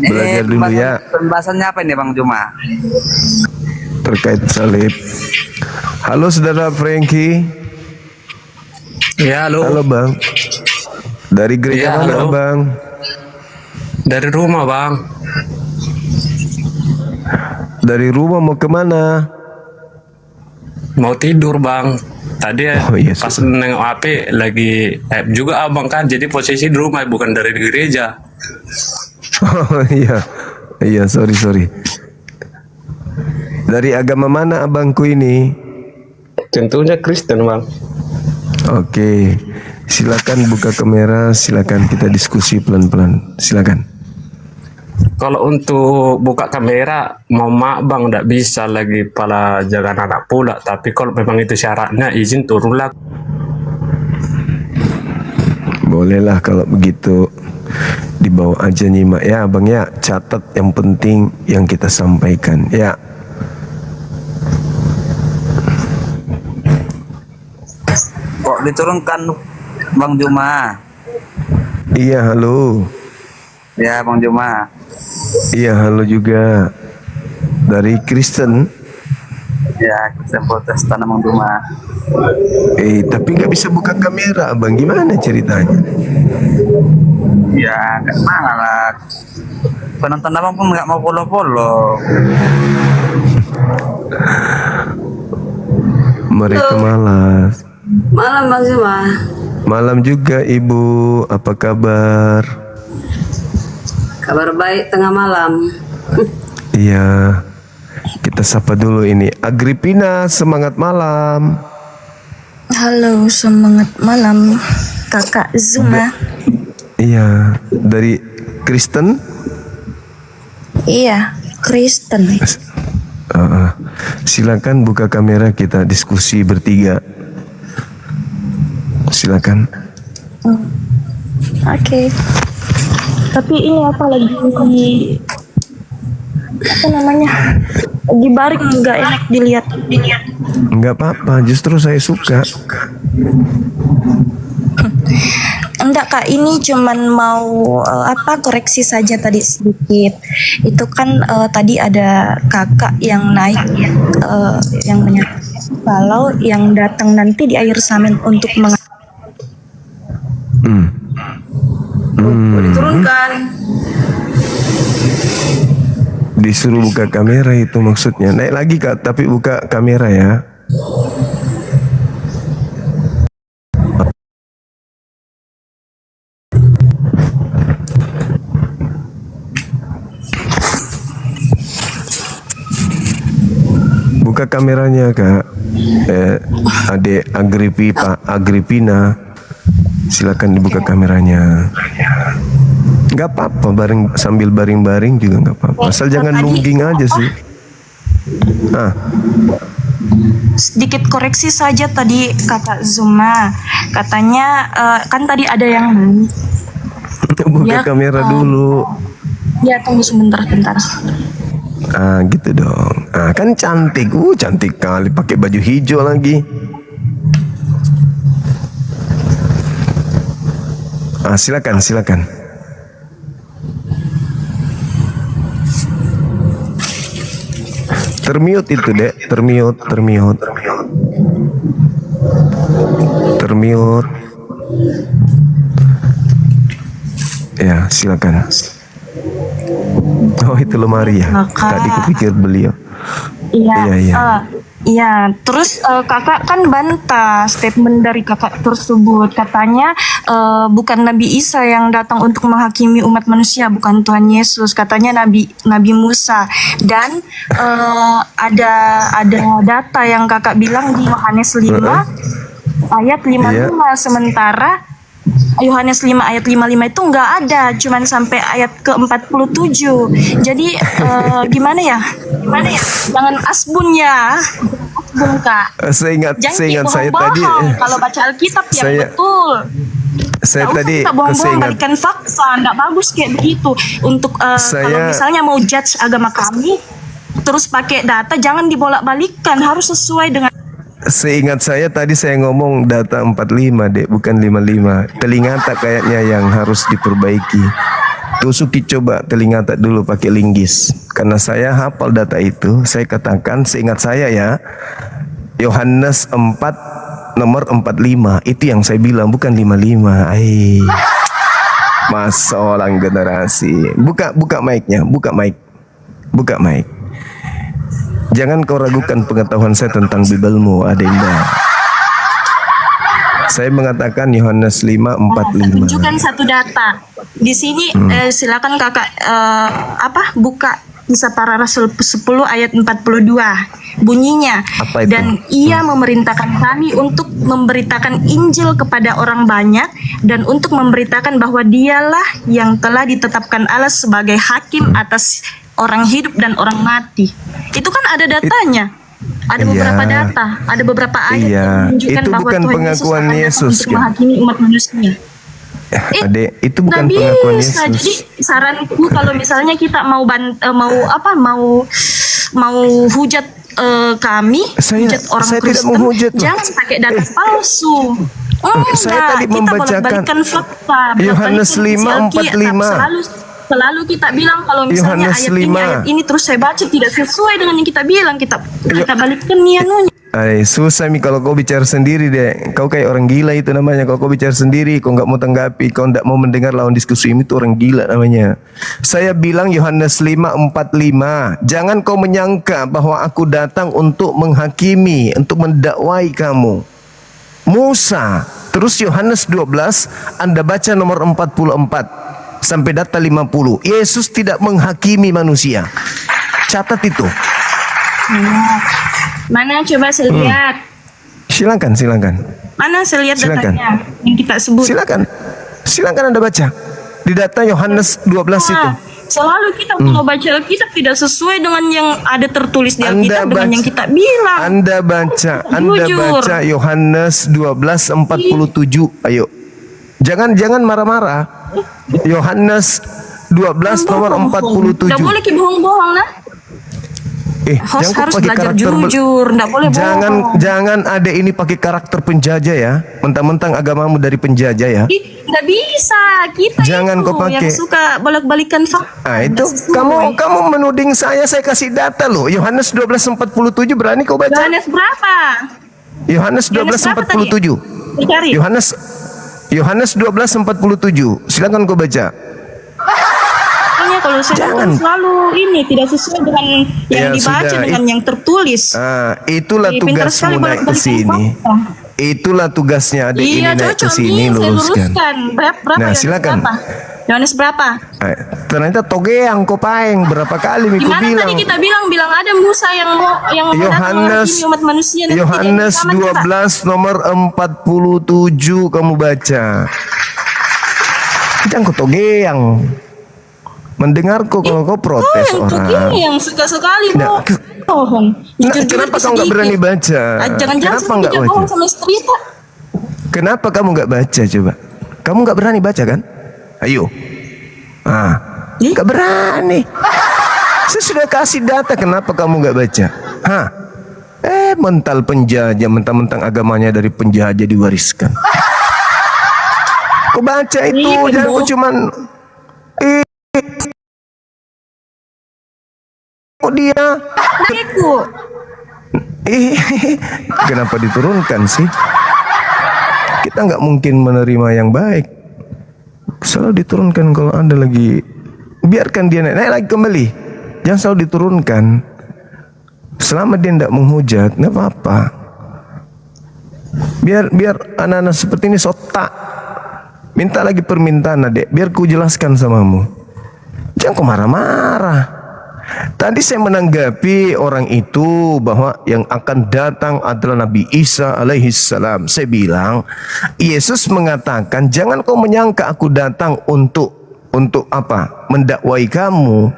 Belajar dulu ya. Pembahasannya apa ini Bang Juma? Terkait salib. Halo saudara Frankie. Ya, halo. Halo bang. Dari gereja mana bang? Dari rumah bang. Dari rumah mau kemana? Mau tidur bang. Tadi pas nengok HP lagi juga abang kan, jadi posisi di rumah bukan dari gereja. Oh iya sorry. Dari agama mana abangku ini? Tentunya Kristen bang. Oke, silakan buka kamera, silakan kita diskusi pelan-pelan, silakan. Kalau untuk buka kamera, mau mak bang, nggak bisa lagi pala jaga anak pula. Tapi kalau memang itu syaratnya, izin turunlah. Bolehlah kalau begitu, dibawa aja nyimak ya abang ya. Catat yang penting yang kita sampaikan ya. Kok diturunkan Bang Juma? Iya halo. Ya Bang Juma. Iya halo juga. Dari Kristen. Ya Kristen Protestan Bang Juma. Tapi nggak bisa buka kamera abang, gimana ceritanya? Ya nggak mana lah. Penonton abang pun nggak mau polo. Mereka malas. Malam Bang Juma. Malam juga Ibu, apa kabar? Kabar baik tengah malam. Iya, kita sapa dulu ini. Agripina, semangat malam. Halo, semangat malam Kakak Zuma. Iya, dari Kristen? Iya. Kristen. Silakan buka kamera, kita diskusi bertiga. Silakan. Oke. Tapi ini apa lagi apa namanya? Lagi baring nggak enak dilihat. Enggak apa-apa, justru saya suka. Enggak Kak, ini cuman mau koreksi saja tadi sedikit. Itu kan tadi ada kakak yang naik yang menyatakan kalau yang datang nanti di air samin untuk diturunkan. Disuruh buka kamera itu maksudnya. Naik lagi Kak, tapi buka kamera ya. Buka kameranya Kak. Adik Agripina. Silakan dibuka kameranya. Gak apa-apa, sambil baring-baring juga gak apa-apa. Asal jangan lungging aja sih. Sedikit koreksi saja tadi Kakak Zuma. Katanya kan tadi ada yang buka kamera dulu. Ya, tunggu sebentar. Gitu dong. Kan cantik. Cantik kali pakai baju hijau lagi. Silakan. Termute itu, Dek. Termute. Ya, silakan. Oh, itu lemari ya. Tadi kupikir beliau. Iya, terus kakak kan bantah statement dari kakak tersebut. Katanya bukan Nabi Isa yang datang untuk menghakimi umat manusia, bukan Tuhan Yesus. Katanya Nabi Musa. Dan ada data yang kakak bilang di Yohanes 5 ayat 55, sementara Yohanes 5 ayat 55 itu nggak ada, cuman sampai ayat ke-47. Jadi gimana ya? Jangan asbun ya. Asbun Kak. Seingat saya bohong-bohong. tadi. Kalau baca Alkitab yang betul. Saya tadi kita bohong-bohong, balikan fakta. Nggak bagus kayak begitu. Untuk kalau misalnya mau judge agama kami, terus pakai data, jangan dibolak-balikan. Harus sesuai dengan. Seingat saya tadi saya ngomong data 45 Dek, bukan 55. Telinga tak kayaknya yang harus diperbaiki. Tusuki coba telinga tak dulu pakai linggis. Karena saya hafal data itu, saya katakan seingat saya ya. Yohanes 4 nomor 45 itu yang saya bilang, bukan 55. Masa orang generasi. Buka mic-nya, buka mic. Jangan kau ragukan pengetahuan saya tentang Bibelmu, Adenda. Saya mengatakan Yohanes 5:45. Tunjukkan satu data. Di sini silakan kakak buka Kisah Para Rasul 10 ayat 42. Bunyinya, dan ia memerintahkan kami untuk memberitakan Injil kepada orang banyak dan untuk memberitakan bahwa dialah yang telah ditetapkan Allah sebagai hakim atas orang hidup dan orang mati. Itu kan ada datanya. Ada beberapa data, ada beberapa ayat yang menunjukkan itu bahwa bukan Tuhan pengakuan Yesus untuk menghakimi umat manusia. Adek, itu bukan Nggak pengakuan bisa. Yesus. Jadi saranku kalau misalnya kita mau hujat kami, hujat orang Kristen, jangan pakai data palsu. Saya tadi membacakan Yohanes 5:45. Selalu kita bilang kalau misalnya Yohanes ayat ini, 5. ayat ini terus saya baca tidak sesuai dengan yang kita bilang, kita balikkan nianunya. Susah Mi kalau kau bicara sendiri deh. Kau kayak orang gila itu namanya. Kalau kau bicara sendiri, kau nggak mau tanggapi, kau nggak mau mendengar lawan diskusi ini, itu orang gila namanya. Saya bilang Yohanes 5:45. Jangan kau menyangka bahwa aku datang untuk menghakimi, untuk mendakwai kamu. Musa. Terus Yohanes 12, Anda baca nomor 44 sampai data 50. Yesus tidak menghakimi manusia. Catat itu. Mana coba saya lihat. Silakan. Mana saya lihat datanya yang kita sebut. Silakan Anda baca di data Yohanes 12 itu. Selalu kita kalau baca Alkitab tidak sesuai dengan yang ada tertulis di Anda Alkitab dengan yang kita bilang. Anda Jujur. baca Yohanes 12:47. Ayo. Jangan marah-marah. Yohanes 12 nomor 47. Tidak boleh bohong-bohong lah. Host jangan harus pakai belajar karakter jujur, tidak boleh bohong. Jangan ada ini pakai karakter penjajah ya. Mentang-mentang agamamu dari penjajah ya. Nggak bisa, kita Jangan itu kau pakai. yang suka balik-balikan fakta. Nah itu kamu menuding saya kasih data loh. Yohanes 12:47 berani kau baca? Yohanes berapa? Yohanes 12:47. Dicari. Yohanes 12:47. Silakan kau baca. Makanya kalau saya kan selalu ini tidak sesuai dengan yang dibaca dengan yang tertulis. Itulah tugasmu naik ke sini. Itulah tugasnya adik ini naik ke sini luruskan. Berapa Nah, silakan. Yohanes berapa? Ternyata togeang kau paeng berapa kali Miku Gimana bilang. tadi kita bilang ada Musa yang menghakimi umat manusia. Yohanes 12 nomor 47 kamu baca. Jangan kau togeang. Mendengarku kalau kau protes orang. Yang suka sekali bohong. Kenapa kau nggak berani baca? Jangan-jangan Kenapa nggak baca? bohong sama istri tak? Kenapa kamu nggak baca coba? Kamu nggak berani baca kan? Ayo. Nggak berani. Saya sudah kasih data. Kenapa kamu nggak baca? Mental penjajah, mentang-mentang agamanya dari penjajah diwariskan. Kau baca itu, jangan kau cuman. Dia. Kenapa diturunkan sih? Kita nggak mungkin menerima yang baik. Selalu diturunkan kalau Anda lagi. Biarkan dia naik lagi kembali. Jangan selalu diturunkan. Selama dia tidak menghujat, nggak apa-apa. Biar anak-anak seperti ini sotak. Minta lagi permintaan adek, biar ku jelaskan samamu. Jangan kau marah-marah. Tadi saya menanggapi orang itu bahwa yang akan datang adalah Nabi Isa alaihissalam. Saya bilang, Yesus mengatakan, jangan kau menyangka aku datang untuk apa? Mendakwai kamu.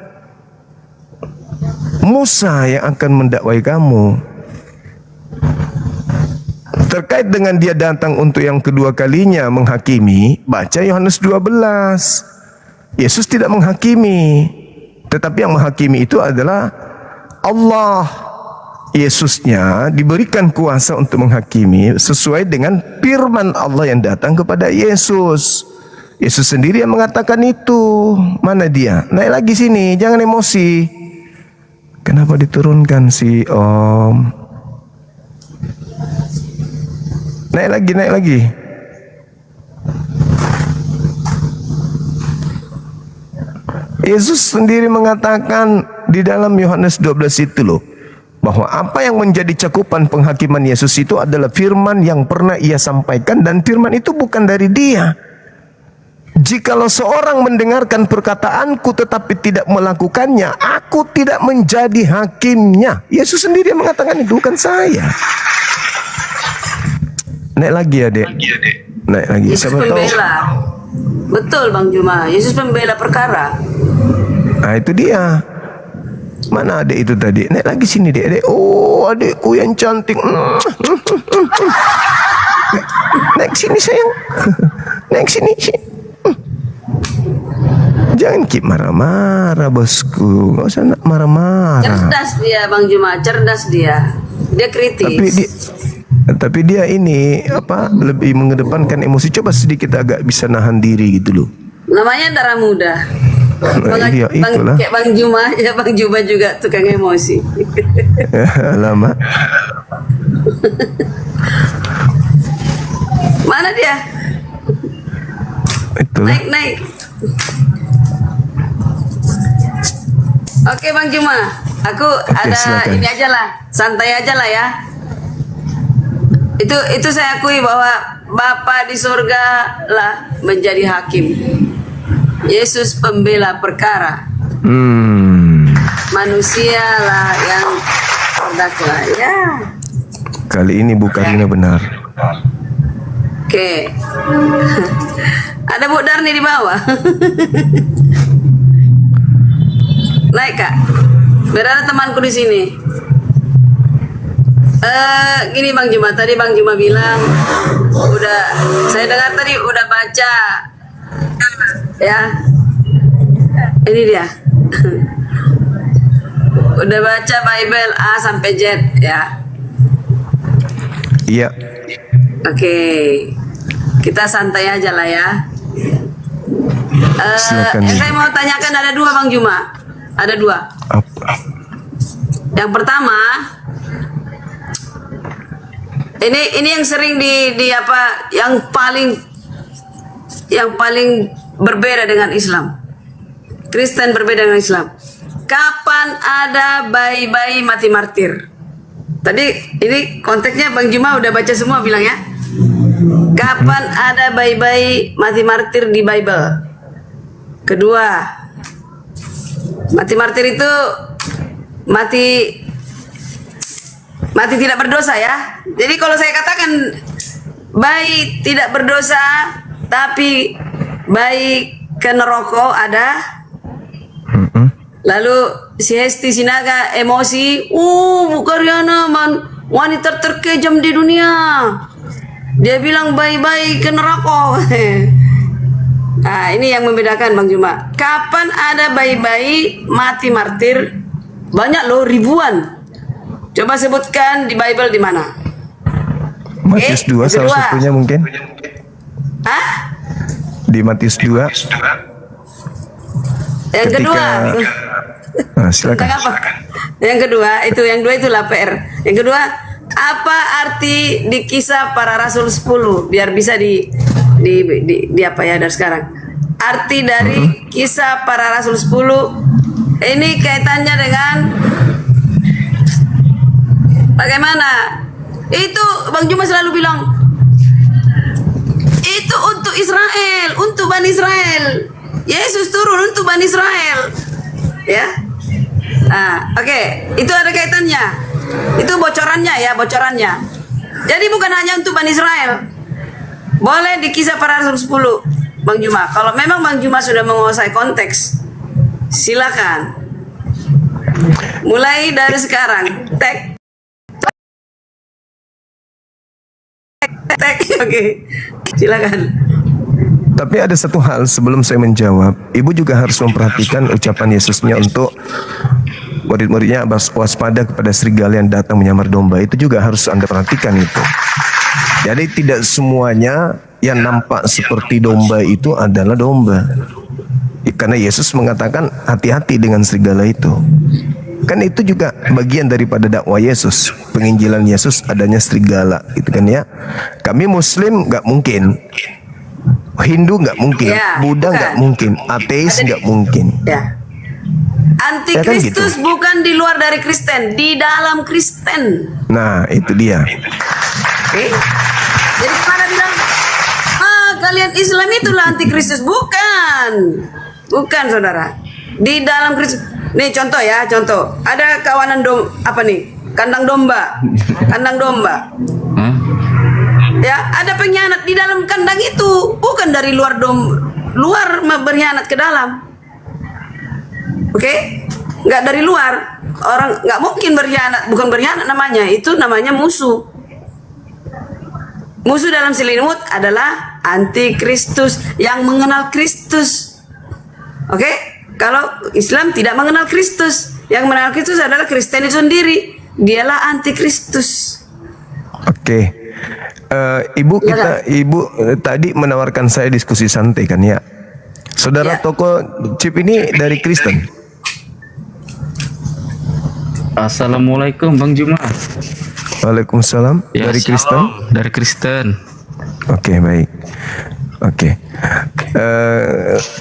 Musa yang akan mendakwai kamu. Terkait dengan dia datang untuk yang kedua kalinya menghakimi, baca Yohanes 12. Yesus tidak menghakimi. Tetapi yang menghakimi itu adalah Allah. Yesusnya diberikan kuasa untuk menghakimi sesuai dengan firman Allah yang datang kepada Yesus. Yesus sendiri yang mengatakan itu. Mana dia? Naik lagi sini, jangan emosi. Kenapa diturunkan sih Om? Naik lagi. Yesus sendiri mengatakan di dalam Yohanes 12 itu loh, bahwa apa yang menjadi cakupan penghakiman Yesus itu adalah firman yang pernah ia sampaikan, dan firman itu bukan dari dia. Jikalau seorang mendengarkan perkataanku tetapi tidak melakukannya, aku tidak menjadi hakimnya. Yesus sendiri yang mengatakan itu, bukan saya. Naik lagi adek. Naik lagi. Yesus Siapa tahu? pembela. Betul Bang Juma, Yesus pembela perkara. Nah itu dia. Mana adek itu tadi? Naik lagi sini dek. Adek. Oh adekku yang cantik. Naik sini sayang. Naik sini. Jangan keep marah-marah bosku. Gak usah nak marah-marah. Cerdas dia Bang Juma, cerdas dia. Dia kritis. Tapi dia ini apa lebih mengedepankan emosi. Coba sedikit agak bisa nahan diri gitu loh. Namanya darah muda. Iya, itulah. Kayak Bang Juma, ya Bang Juma juga tukang emosi. Lama. Mana dia? Itulah. Naik. Oke Bang Juma, aku ada silakan. ini aja lah, santai aja lah ya. Itu saya akui bahwa Bapa di surga lah menjadi hakim. Yesus pembela perkara. Manusia lah yang terdakwa. Ya. Kali ini Bu Karina benar. Oke. Ada Bu Darni di bawah. Naik Kak. Biar ada temanku di sini. Gini Bang Juma, tadi Bang Juma bilang saya dengar tadi udah baca ya. Ini dia. Udah baca Bible A sampai Z ya. Iya. Oke. Kita santai aja lah ya. Silakan. Saya mau tanyakan ada 2 Bang Juma. Ada 2. Yang pertama, ini yang sering di apa yang paling berbeda dengan Islam. Kristen berbeda dengan Islam. Kapan ada bayi-bayi mati martir? Tadi ini konteksnya Bang Juma udah baca semua bilang ya. Kapan ada bayi-bayi mati martir di Bible? Kedua, mati martir itu mati tidak berdosa ya. Jadi kalau saya katakan bayi tidak berdosa tapi bayi ke neraka ada. Lalu si Hesti Sinaga emosi, Karyana wanita terkejam di dunia. Dia bilang bayi-bayi ke neraka. Nah, ini yang membedakan Bang Juma. Kapan ada bayi-bayi mati martir? Banyak loh, ribuan. Coba sebutkan di Bible di mana? Matius 2 salah satunya mungkin. Hah? Di Matius 2. Yang kedua. Nah, silakan. Yang kedua itu, yang 2 itu PR. Yang kedua, apa arti di Kisah Para Rasul 10? Biar bisa di apa ya dari sekarang. Arti dari Kisah Para Rasul 10 ini kaitannya dengan bagaimana? Itu Bang Juma selalu bilang itu untuk Israel, untuk Bani Israel. Yesus turun untuk Bani Israel. Ya. Nah, oke, itu ada kaitannya. Itu bocorannya ya, bocorannya. Jadi bukan hanya untuk Bani Israel. Boleh di Kisah Para Rasul 10, Bang Juma. Kalau memang Bang Juma sudah menguasai konteks, silakan. Mulai dari sekarang. Oke. Silakan. Tapi ada satu hal sebelum saya menjawab, Ibu juga harus memperhatikan ucapan Yesusnya untuk murid-muridnya waspada kepada serigala yang datang menyamar domba. Itu juga harus Anda perhatikan itu. Jadi tidak semuanya yang nampak seperti domba itu adalah domba. Karena Yesus mengatakan hati-hati dengan serigala itu. Kan itu juga bagian daripada dakwah Yesus, penginjilan Yesus adanya serigala, gitu kan ya. Kami Muslim nggak mungkin, Hindu nggak mungkin, Ya, Buddha nggak mungkin, ateis nggak mungkin. Ya. Antikristus bukan di luar dari Kristen, di dalam Kristen. Nah itu dia. Oke. Jadi kemana bilang, kalian Islam itulah antikristus? Bukan, bukan saudara. Di dalam Kristus. Nih contoh ya, contoh. Ada kawanan kandang domba, kandang domba. Ya, ada pengkhianat di dalam kandang itu, bukan dari luar berkhianat ke dalam. Oke? Nggak dari luar. Orang nggak mungkin berkhianat, bukan berkhianat namanya, itu namanya musuh. Musuh dalam selimut adalah antikristus yang mengenal Kristus. Oke? Kalau Islam tidak mengenal Kristus, yang mengenal Kristus adalah Kristen itu sendiri. Dialah antikristus. Oke. Ibu tadi menawarkan saya diskusi santai kan ya. Saudara toko Chip ini dari Kristen. Assalamualaikum Bang Juma. Waalaikumsalam. Ya, dari Kristen. Dari Kristen. Oke, baik. Oke.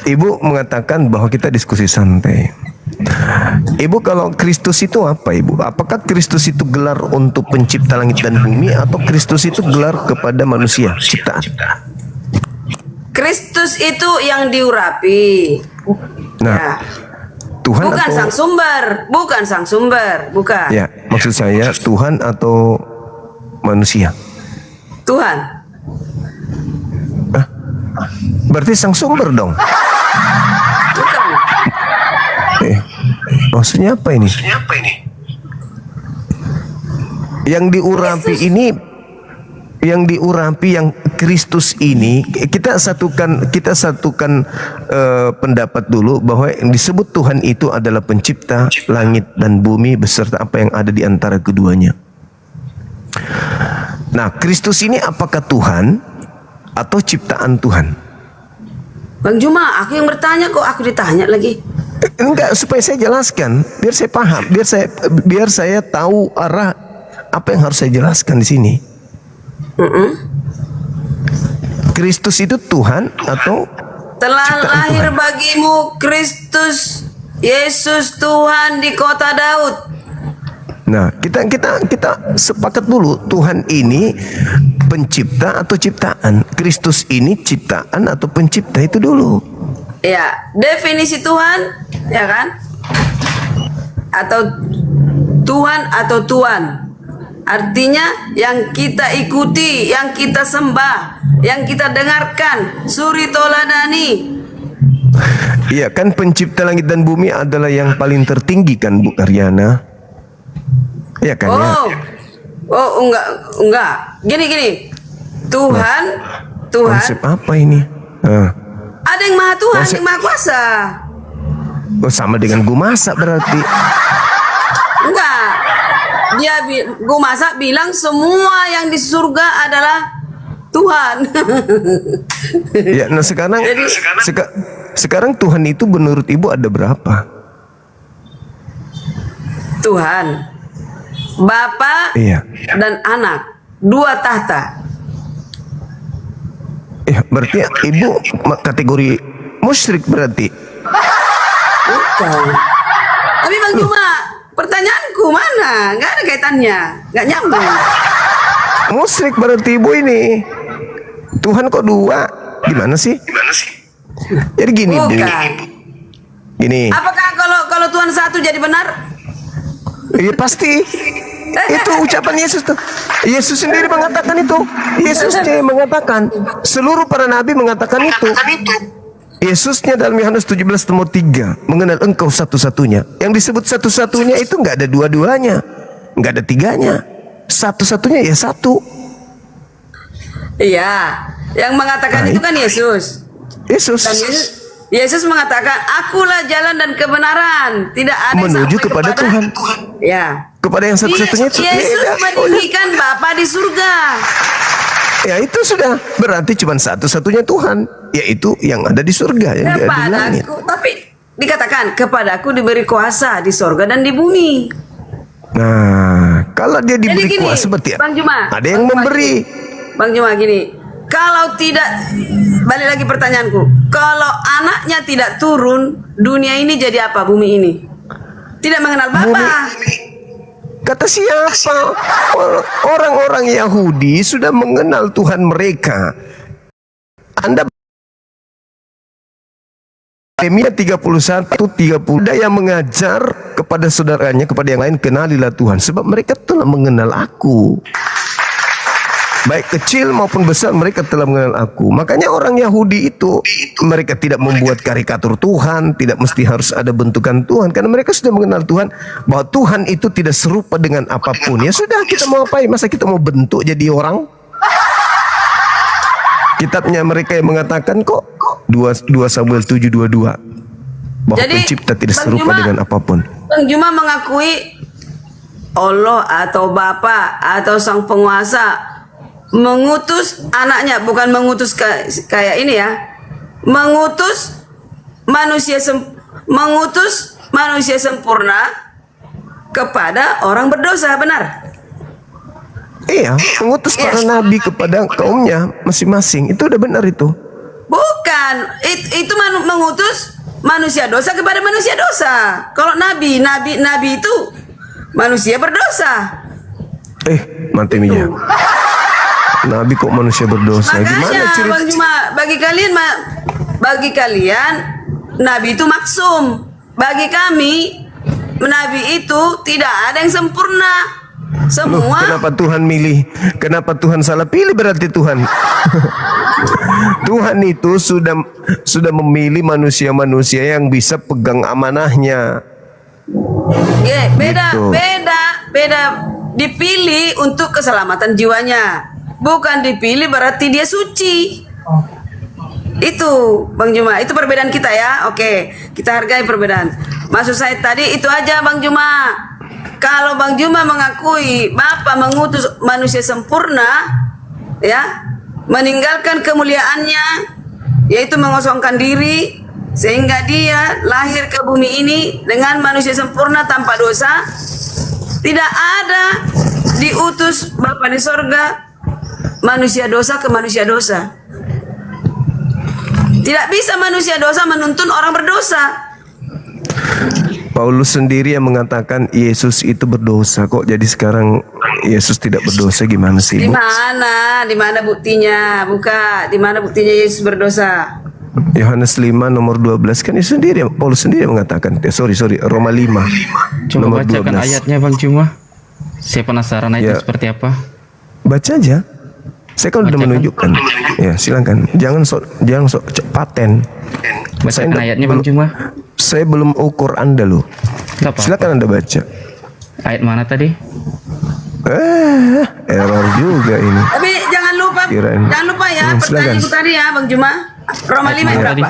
Ibu mengatakan bahwa kita diskusi santai. Ibu, kalau Kristus itu apa, Ibu? Apakah Kristus itu gelar untuk pencipta langit dan bumi, atau Kristus itu gelar kepada manusia ciptaan? Kristus itu yang diurapi. Nah, Tuhan bukan atau sang sumber, bukan sang sumber, bukan. ya, maksud saya Tuhan atau manusia? Tuhan. Berarti sang sumber dong. Bukan. Maksudnya apa ini? Yang diurapi ini, yang diurapi yang Kristus ini, kita satukan pendapat dulu bahwa yang disebut Tuhan itu adalah pencipta langit dan bumi beserta apa yang ada di antara keduanya. Nah, Kristus ini apakah Tuhan atau ciptaan Tuhan? Bang Juma, aku yang bertanya kok aku ditanya lagi. Enggak, supaya saya jelaskan, biar saya paham, biar saya tahu arah apa yang harus saya jelaskan di sini. Kristus itu Tuhan atau telah ciptaan lahir Tuhan? bagimu Kristus Yesus Tuhan di kota Daud. Nah, kita sepakat dulu, Tuhan ini pencipta atau ciptaan? Kristus ini ciptaan atau pencipta, itu dulu. Ya, definisi Tuhan, ya kan? Atau Tuhan atau Tuan. Artinya yang kita ikuti, yang kita sembah, yang kita dengarkan, suri toladani. Iya kan, pencipta langit dan bumi adalah yang paling tertinggi kan, Bu Karyana? Iya kan ya? Oh, enggak. Gini. Tuhan. Konsep apa ini? Ada yang maha Tuhan, yang maha kuasa. Oh, sama dengan Gumasa berarti. Enggak. Gumasa bilang semua yang di surga adalah Tuhan. Ya, nah sekarang Tuhan itu menurut Ibu ada berapa? Tuhan, Bapa dan Anak, 2 tahta. Berarti Ibu kategori musyrik berarti. Bukan. Tapi Bang Juma, pertanyaanku mana? Nggak ada kaitannya, nggak nyambung. Musyrik berarti Ibu ini. Tuhan kok 2? Gimana sih? Jadi gini, Bu. Gini. Apakah kalau Tuhan 1 jadi benar? Iya pasti. Itu ucapan Yesus tuh. Yesus sendiri mengatakan itu. Yesusnya mengatakan. Seluruh para nabi mengatakan itu. Yesusnya dalam Yohanes 17 nomor 3 mengenal engkau satu-satunya. Yang disebut satu-satunya itu nggak ada dua-duanya, nggak ada tiganya. Satu-satunya ya satu. Iya, yang mengatakan itu kan Yesus. Dan Yesus mengatakan, akulah jalan dan kebenaran, tidak ada menuju kepada Tuhan. Ya. Kepada yang satu-satunya itu. Yesus meninggikan Bapa di surga. Ya itu sudah berarti cuma satu-satunya Tuhan, yaitu yang ada di surga, yang ada di langit. Tapi dikatakan kepadaku diberi kuasa di surga dan di bumi. Nah, kalau dia diberi kuasa berarti Bang Juma, ada yang memberi. Bang Juma gini, kalau tidak, balik lagi pertanyaanku, kalau anaknya tidak turun, dunia ini jadi apa, bumi ini? Tidak mengenal Bapa. Kata siapa? Orang-orang Yahudi sudah mengenal Tuhan mereka. Anda Yeremia 31:30 ada yang mengajar kepada saudaranya, kepada yang lain, kenalilah Tuhan, sebab mereka telah mengenal aku. Baik kecil maupun besar mereka telah mengenal aku. Makanya orang Yahudi itu mereka tidak membuat karikatur Tuhan, tidak mesti harus ada bentukan Tuhan, karena mereka sudah mengenal Tuhan, bahwa Tuhan itu tidak serupa dengan apapun. Ya sudah, kita mau apa? Masa kita mau bentuk jadi orang? Kitabnya mereka yang mengatakan kok 2 Samuel 7:22 bahwa jadi, pencipta tidak serupa dengan apapun. Bang Juma mengakui Allah atau Bapa atau Sang Penguasa mengutus anaknya, bukan mengutus kayak ini ya, mengutus manusia sempurna kepada orang berdosa, benar? Iya, mengutus para nabi kepada kaumnya masing-masing, itu udah benar itu. Bukan, itu mengutus manusia dosa kepada manusia dosa. Kalau nabi itu manusia berdosa. Manteminya. Nabi kok manusia berdosa? Makanya, gimana cerita? Bang Juma, bagi kalian nabi itu maksum. Bagi kami nabi itu tidak ada yang sempurna. Semua. Loh, kenapa Tuhan milih? Kenapa Tuhan salah pilih berarti Tuhan? Tuhan itu sudah memilih manusia-manusia yang bisa pegang amanahnya. Beda, Gitu. beda. Dipilih untuk keselamatan jiwanya, bukan dipilih berarti dia suci. Itu Bang Juma, itu perbedaan kita ya. Oke, kita hargai perbedaan. Maksud saya tadi itu aja Bang Juma. Kalau Bang Juma mengakui Bapa mengutus manusia sempurna, ya, meninggalkan kemuliaannya, yaitu mengosongkan diri, sehingga dia lahir ke bumi ini dengan manusia sempurna tanpa dosa. Tidak ada diutus Bapa di sorga manusia dosa ke manusia dosa. Tidak bisa manusia dosa menuntun orang berdosa. Paulus sendiri yang mengatakan Yesus itu berdosa, kok jadi sekarang Yesus tidak berdosa, gimana sih, Di Bu? mana? Di mana buktinya? Buka. Di mana buktinya Yesus berdosa? Yohanes 5 nomor 12 kan Yesus sendiri, Paulus sendiri mengatakan. Sorry, Roma 5 Coba nomor bacakan 12. ayatnya Bang Juma. Saya penasaran ayatnya Ya. seperti apa. Baca aja. Saya kan udah menunjukkan. Ya, silakan. Jangan sok paten. Bacakan ayatnya Bang Juma. Saya belum ukur Anda loh. Gak apa-apa. Silakan Anda baca. Ayat mana tadi? Error juga ini. Tapi jangan lupa, Kirain. jangan lupa ya Silakan. pertanyaan itu tadi ya Bang Juma. Roma 5 berapa?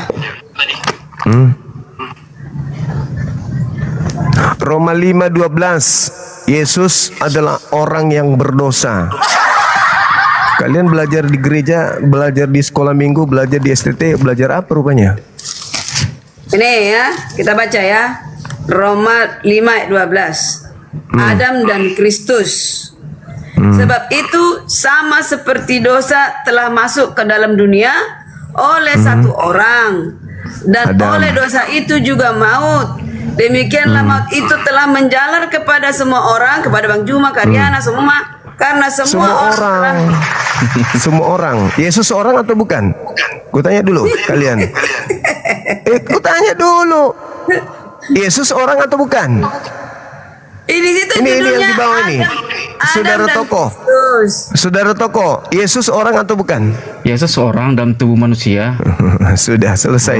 Roma 5:12. Yesus adalah orang yang berdosa. Kalian belajar di gereja, belajar di sekolah minggu, belajar di STT, belajar apa rupanya? Ini ya, kita baca ya. Roma 5 ayat 12. Adam dan Kristus. Sebab itu sama seperti dosa telah masuk ke dalam dunia oleh satu orang, dan oleh dosa itu juga maut. Demikianlah maut itu telah menjalar kepada semua orang, kepada Bang Juma, Karyana, semua. Karena semua orang. Semua orang. Yesus orang atau bukan? Ku tanya dulu kalian. Ku tanya dulu. Yesus orang atau bukan? Ini situ Ini yang judulnya di bawah ini. Saudara dan Toko. Kristus. Saudara Toko, Yesus orang atau bukan? Yesus orang dalam tubuh manusia. Sudah selesai.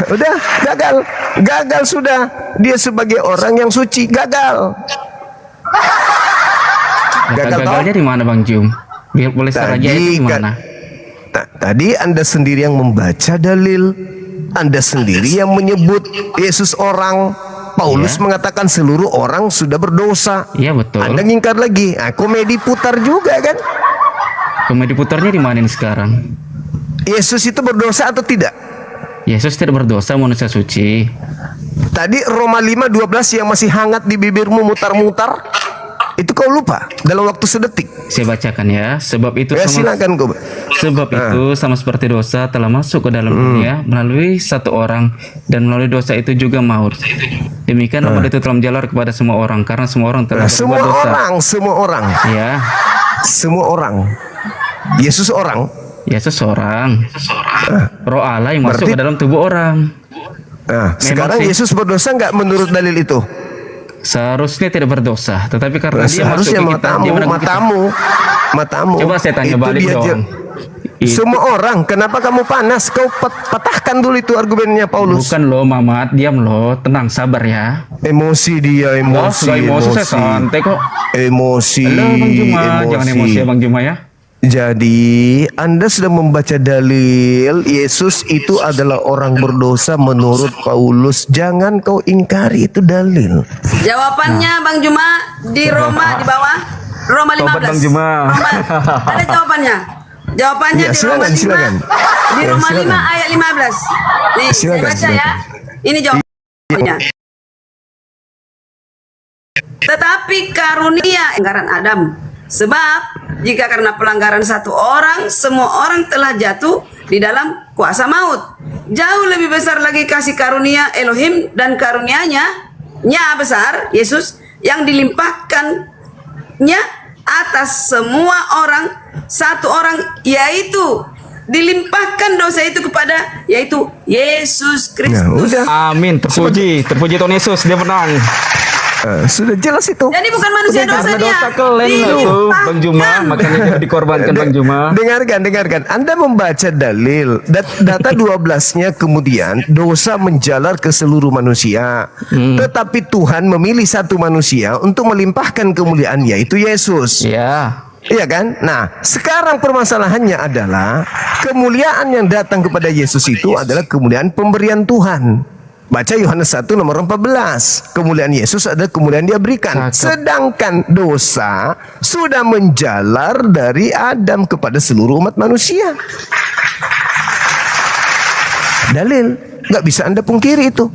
Udah, gagal sudah. Dia sebagai orang yang suci, gagal. Gagalnya di mana Bang Jum? Biar boleh saja itu di mana? Tadi Anda sendiri yang membaca dalil, Anda sendiri yang menyebut Yesus orang. Paulus mengatakan seluruh orang sudah berdosa. Iya betul. Anda ngingkar lagi. Komedi putar juga kan? Komedi putarnya di mana ini sekarang? Yesus itu berdosa atau tidak? Yesus tidak berdosa, manusia suci. Tadi Roma 5:12 yang masih hangat di bibirmu mutar-mutar, itu kau lupa dalam waktu sedetik. Saya bacakan ya. Sebab itu silakan kau. Sebab itu sama seperti dosa telah masuk ke dalam dunia melalui satu orang, dan melalui dosa itu juga maut. Demikianlah maut itu telah menjalar kepada semua orang, karena semua orang telah berbuat dosa. Semua orang. Ya. Semua orang. Yesus orang. Yesus orang. Roh Allah yang masuk ke dalam tubuh orang. Sekarang Yesus berdosa nggak menurut dalil itu? Seharusnya tidak berdosa, tetapi karena dia masuk Seharusnya ke kita, dia menanggung kita. matamu. Coba saya tanya Itu balik dia dong. Semua orang, kenapa kamu panas? Kau patahkan dulu itu argumennya Paulus. Bukan lo, Mamat, diam lo, tenang, sabar ya. Emosi dia, emosi. Emosi saya santai kok. Emosi. Halo Bang Juma, jangan emosi ya Bang Juma ya. Jadi Anda sudah membaca dalil Yesus itu adalah orang berdosa menurut Paulus. Jangan kau ingkari itu dalil. Jawabannya Bang Juma di Roma di bawah. Roma 15. Bang Juma. Ada jawabannya. Jawabannya di Roma 5. Di Roma 5 ayat 15. Nih, saya baca ya. Ini jawabannya. Tetapi karunia pelanggaran Adam. Sebab jika karena pelanggaran satu orang, semua orang telah jatuh di dalam kuasa maut. Jauh lebih besar lagi kasih karunia Elohim dan karunianya, besar, Yesus, yang dilimpahkannya atas semua orang, satu orang, yaitu dilimpahkan dosa itu kepada, yaitu Yesus Kristus. Amin, terpuji Tuhan Yesus, dia menang. Sudah jelas itu. Jadi bukan manusia dosa dia. Dosa kalian itu, Bang Juma, makanya dia dikorbankan Bang Juma. Dengarkan. Anda membaca dalil. Data 12-nya kemudian dosa menjalar ke seluruh manusia. Tetapi Tuhan memilih satu manusia untuk melimpahkan kemuliaan, yaitu Yesus. Ya. Iya kan? Nah, sekarang permasalahannya adalah kemuliaan yang datang kepada Yesus itu adalah kemuliaan pemberian Tuhan. Baca Yohanes 1 nomor 14. Kemuliaan Yesus adalah kemuliaan dia berikan. Sedangkan dosa sudah menjalar dari Adam kepada seluruh umat manusia. Dalil, nggak bisa Anda pungkiri itu.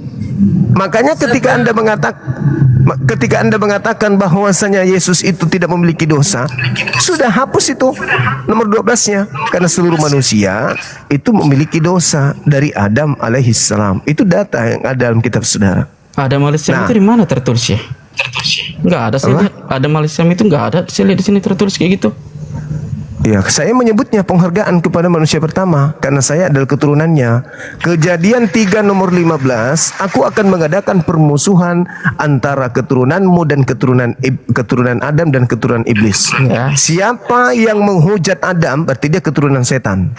Makanya ketika Anda mengatakan bahwasanya Yesus itu tidak memiliki dosa, sudah hapus itu nomor 12-nya, karena seluruh manusia itu memiliki dosa dari Adam alaihissalam. Itu data yang ada dalam kitab saudara. Adam alaihissalam itu di mana tertulis ya? Nggak ada sih. Adam alaihissalam itu nggak ada. Saya lihat di sini tertulis kayak gitu. Ya, saya menyebutnya penghargaan kepada manusia pertama karena saya adalah keturunannya. Kejadian 3 nomor 15, aku akan mengadakan permusuhan antara keturunanmu dan keturunan Adam dan keturunan iblis. Ya. Siapa yang menghujat Adam berarti dia keturunan setan.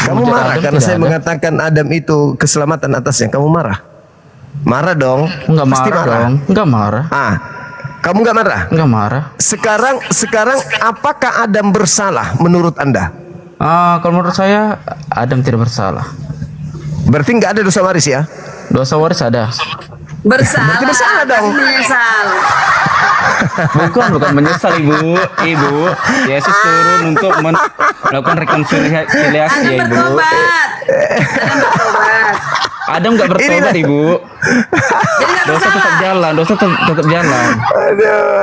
Kamu marah karena saya mengatakan Adam itu keselamatan atasnya. Kamu marah? Marah dong. Enggak marah dong. Enggak marah. Kamu nggak marah? Nggak marah. Sekarang apakah Adam bersalah menurut Anda? Kalau menurut saya Adam tidak bersalah. Berarti nggak ada dosa waris ya? Dosa waris ada. Bersalah. Berarti bersalah dong. Menyesal. Bukan menyesal ibu. Yesus turun untuk melakukan rekonsiliasi ya ibu. Adam nggak bertobat ibu. Dosa tetap jalan.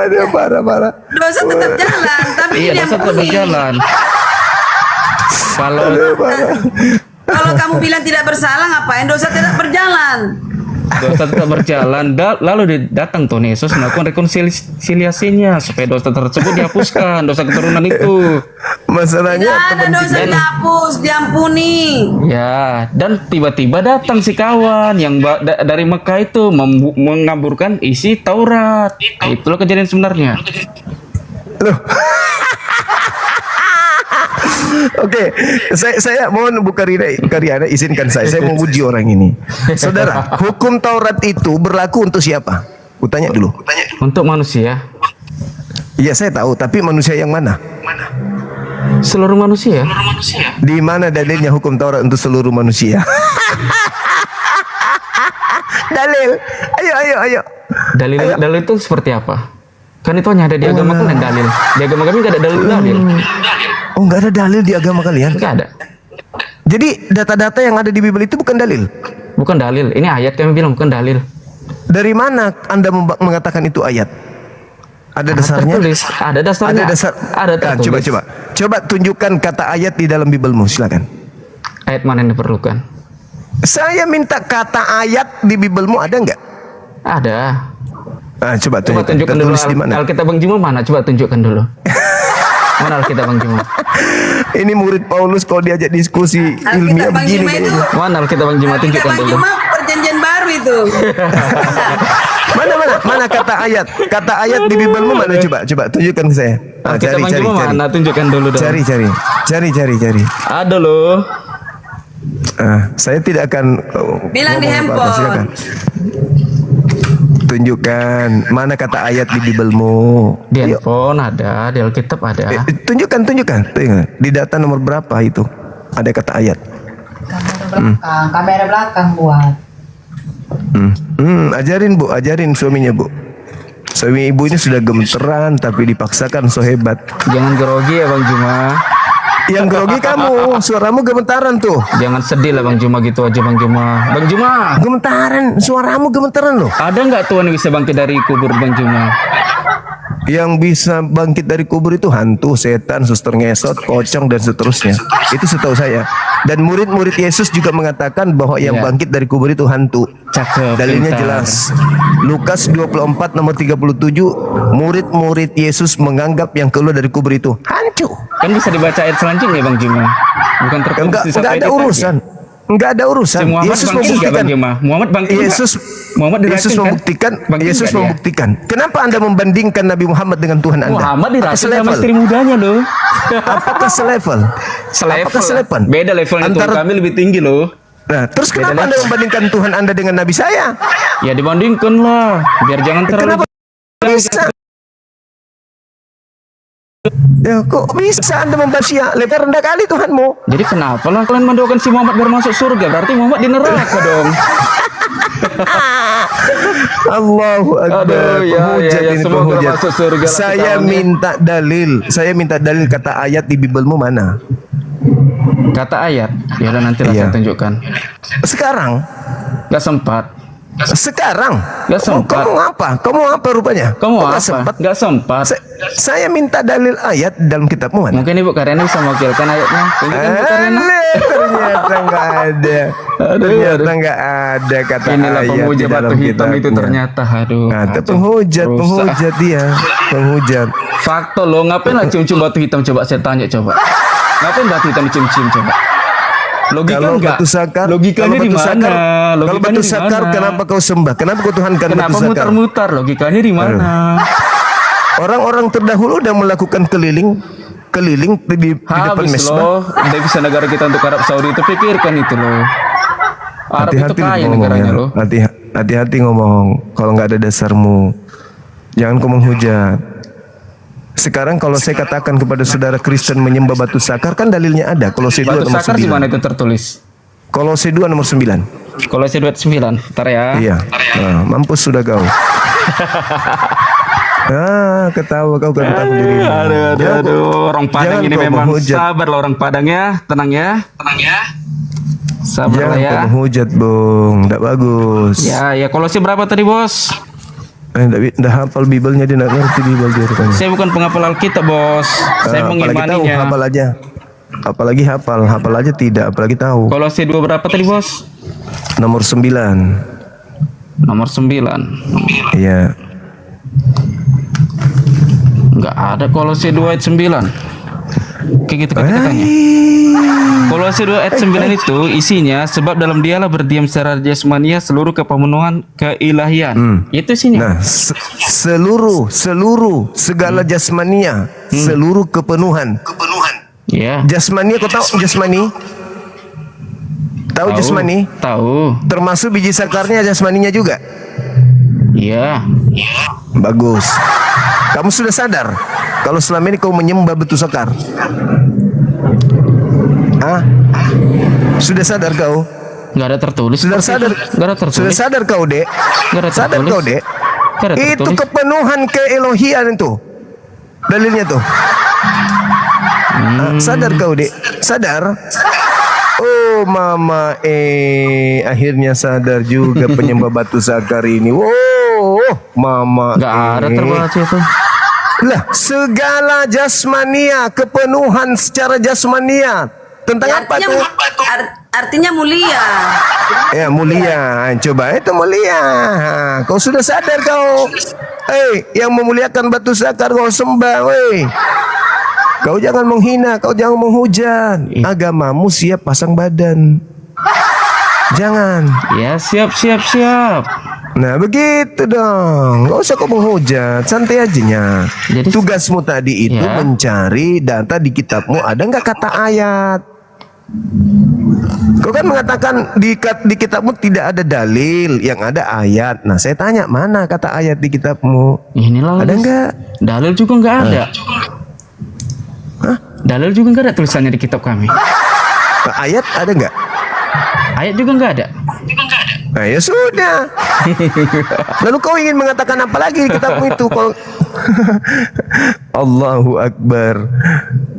Aduh, parah. Dosa tetap jalan, tapi iya, dosa tetap berjalan. Kalau kamu bilang tidak bersalah, ngapain dosa tidak berjalan? Dosa tetap berjalan, lalu datang Tuhan Yesus melakukan rekonsiliasinya supaya dosa tersebut dihapuskan, dosa keturunan itu. Masalahnya tidak ada dosa dihapus, diampuni. Ya, dan tiba-tiba datang si kawan yang dari Mekah itu mengaburkan isi Taurat. Itulah kejadian sebenarnya. Loh. Oke, saya mohon Bu Karyana izinkan saya mau uji orang ini. Saudara, hukum Taurat itu berlaku untuk siapa? Kutanya dulu. Untuk manusia. Iya, saya tahu, tapi manusia yang mana? Seluruh manusia. Di mana dalilnya hukum Taurat untuk seluruh manusia? Dalil. Ayo. Dalil itu seperti apa? Kan itu hanya ada di agama kalian dalil. Di agama kami nggak ada dalil. Oh, nggak ada dalil di agama kalian? Nggak ada. Jadi data-data yang ada di Bible itu bukan dalil? Bukan dalil. Ini ayat kami bilang bukan dalil. Dari mana Anda mengatakan itu ayat? Ada dasarnya? Tertulis. Ada dasarnya. Ada dasar. Ada tertulis. Coba tunjukkan kata ayat di dalam Biblemu, silakan. Ayat mana yang diperlukan? Saya minta kata ayat di Biblemu, ada nggak? Ada. Coba tunjukkan dulu Alkitab Bang Juma mana? Coba tunjukkan dulu. Mana Alkitab Bang Juma? Ini murid Paulus kalau diajak diskusi ilmiah begini. Mana Alkitab Bang Juma? Tunjukkan dulu. Perjanjian baru itu. Mana kata ayat? Kata ayat di Biblemu mana? Coba tunjukkan ke saya. Alkitab Bang Juma mana? Tunjukkan dulu dong. Cari. Ada loh. Saya tidak akan bilang di handphone. Tunjukkan mana kata ayat di Biblemu. Di handphone ada, di Alkitab ada. Tunjukkan. Di data nomor berapa itu ada kata ayat? Kamera belakang buat. Ajarin suaminya Bu. Suami ibu ini sudah gemeteran tapi dipaksakan so hebat. Jangan grogi ya Bang Juma. Yang grogi kamu, suaramu gemetaran tuh. Jangan sedih lah Bang Juma gitu aja Bang Juma. Bang Juma. Gemetaran, suaramu gemetaran loh. Ada nggak Tuhan yang bisa bangkit dari kubur Bang Juma? Yang bisa bangkit dari kubur itu hantu, setan, suster ngesot, pocong dan seterusnya. Itu setahu saya. Dan murid-murid Yesus juga mengatakan bahwa yang bangkit dari kubur itu hantu. Cakep. Dalilnya jelas. Lukas 24 nomor 37, murid-murid Yesus menganggap yang keluar dari kubur itu hantu. Kan bisa dibaca ayat selanjutnya Bang Juma. Bukan tertulis. Enggak ada urusan. Enggak ada urusan. Si Muhammad Yesus bangkit nggak, membuktikan. Bang Juma? Muhammad bangkit nggak? Yesus Muhammad diracun Yesus kan? membuktikan. Bangkit Yesus nggak dia? membuktikan. Kenapa Anda membandingkan Nabi Muhammad dengan Tuhan Anda? Muhammad Apa diracun sama selevel? istri mudanya loh. Apakah selevel? Apakah selevel? Beda levelnya Tuhan Antara- kami lebih tinggi loh. Nah, terus Beda kenapa Anda level. membandingkan Tuhan Anda dengan Nabi saya? Ya dibandingkan lah, biar jangan terlalu. Kenapa bisa? Ya, kok bisa Anda membahas ya? Lebih rendah kali Tuhanmu. Jadi kenapa lah kalian mendoakan si Muhammad biar masuk surga? Berarti Muhammad di neraka dong. Allahu Akbar. Aduh, ya, Penghujat ya, ini, semoga penghujat. masuk surga lah Saya kita, amin. minta dalil. Saya minta dalil kata ayat di Bibelmu mana? Kata ayat, ya udah nanti lah Iya. saya tunjukkan. Sekarang? Gak sempat. Sekarang? Gak sempat. Kamu apa? Kamu apa rupanya? Kamu Kok apa? gak sempat? Gak sempat. Saya minta dalil ayat dalam kitabmu mana? Mungkin Ibu Karyana bisa mewakilkan ayatnya. Tunjukkan Ibu Karyana. Ternyata nggak ada. Ternyata nggak ada kata Inilah ayat penghujat di dalam batu hitam itu kitabnya. ternyata. Aduh. Kata kacau. penghujat, Rusak. penghujat dia, penghujat. Fakta lo, ngapain lah cium-cium batu hitam? Coba saya tanya coba. Ngapain batu hitam dicium-cium coba? Logika Kalau enggak? batu sakar, Logikanya kalau di batu mana? sakar, kalau Logikanya batu di sakar, mana? kenapa kau sembah? Kenapa kau tuhankan Kenapa batu sakar? mutar-mutar? Logikanya di mana? Orang-orang terdahulu udah melakukan keliling di depan Habis mesbah. loh, devisa negara kita untuk Arab Saudi itu pikirkan itu loh. Arab itu Hati-hati kaya ngomongnya. negaranya loh. Hati-hati ngomong. Kalau nggak ada dasarmu, jangan kau menghujat. Sekarang kalau saya katakan kepada saudara Kristen menyembah batu sakar, kan dalilnya ada. Kolose 2 Batu nomor sakar di 9. mana itu tertulis? Kolose 2 nomor 9. Kolose 2:9. Ntar ya. Iya. Nah, mampus sudah kau. Ketawa kau tentang dirimu. Aduh, orang Padang jangan ini kau memang menghujat. sabar lah orang Padang ya, tenang ya. Sabar Jangan lah ya. kau menghujat, Bung. Tidak bagus. Ya, Kolose berapa tadi bos? Nggak hafal Bibelnya, dia nggak ngerti Bibel dia rupanya. Saya bukan penghafal Alkitab bos, saya Apalagi tahu, mengimaninya. hafal aja. Apalagi hafal aja tidak, apalagi tahu. Kolose 2 berapa tadi bos? Nomor 9. Nomor 9. Iya. Enggak ada Kolose 2 ayat 9. Kayak gitu kata-katanya. Kolose 2 ayat 9 itu isinya sebab dalam dialah berdiam secara jasmania seluruh kepemenuhan keilahian. Itu isinya. Nah, segala jasmania, seluruh kepenuhan. Ya. Jasmania, kau tahu jasmani? Tahu jasmani? Tahu. Termasuk biji sakarnya jasmaninya juga. Iya. Bagus. Kamu sudah sadar kalau selama ini kau menyembah batu sakar? Sudah sadar kau? Nggak ada tertulis. Sudah sadar? Nggak ada tertulis. Sudah sadar kau, Dek? Nggak ada Sadar tertulis. kau, Dek? Nggak ada Itu tertulis. kepenuhan keelohian itu. Dalilnya tuh. Sadar kau, Dek? Sadar? Oh, mama, akhirnya sadar juga penyembah batu sakar ini. Wow, mama. Nggak ada terbaca itu. Lah, segala jasmania, kepenuhan secara jasmania. Tentang apa tuh? Artinya mulia. Ya, mulia. Coba itu mulia. Kau sudah sadar kau? Yang memuliakan batu sakar kau sembah, weh. Kau jangan menghina, kau jangan menghujat. Agamamu siap pasang badan. Jangan. Ya, siap. Nah, begitu dong. Gak usah kau menghujat, santai aja. Tugasmu tadi itu Ya. mencari data di kitabmu, ada nggak kata ayat. Kau kan mengatakan di kitabmu tidak ada dalil, yang ada ayat. Nah, saya tanya, mana kata ayat di kitabmu? Inilah. Ada nggak? Dalil juga nggak ada. Dalil juga nggak ada tulisannya di kitab kami. Ayat ada nggak? Ayat juga nggak ada. Nah, ya sudah. Lalu kau ingin mengatakan apa lagi di kitabmu itu? Allahu Akbar.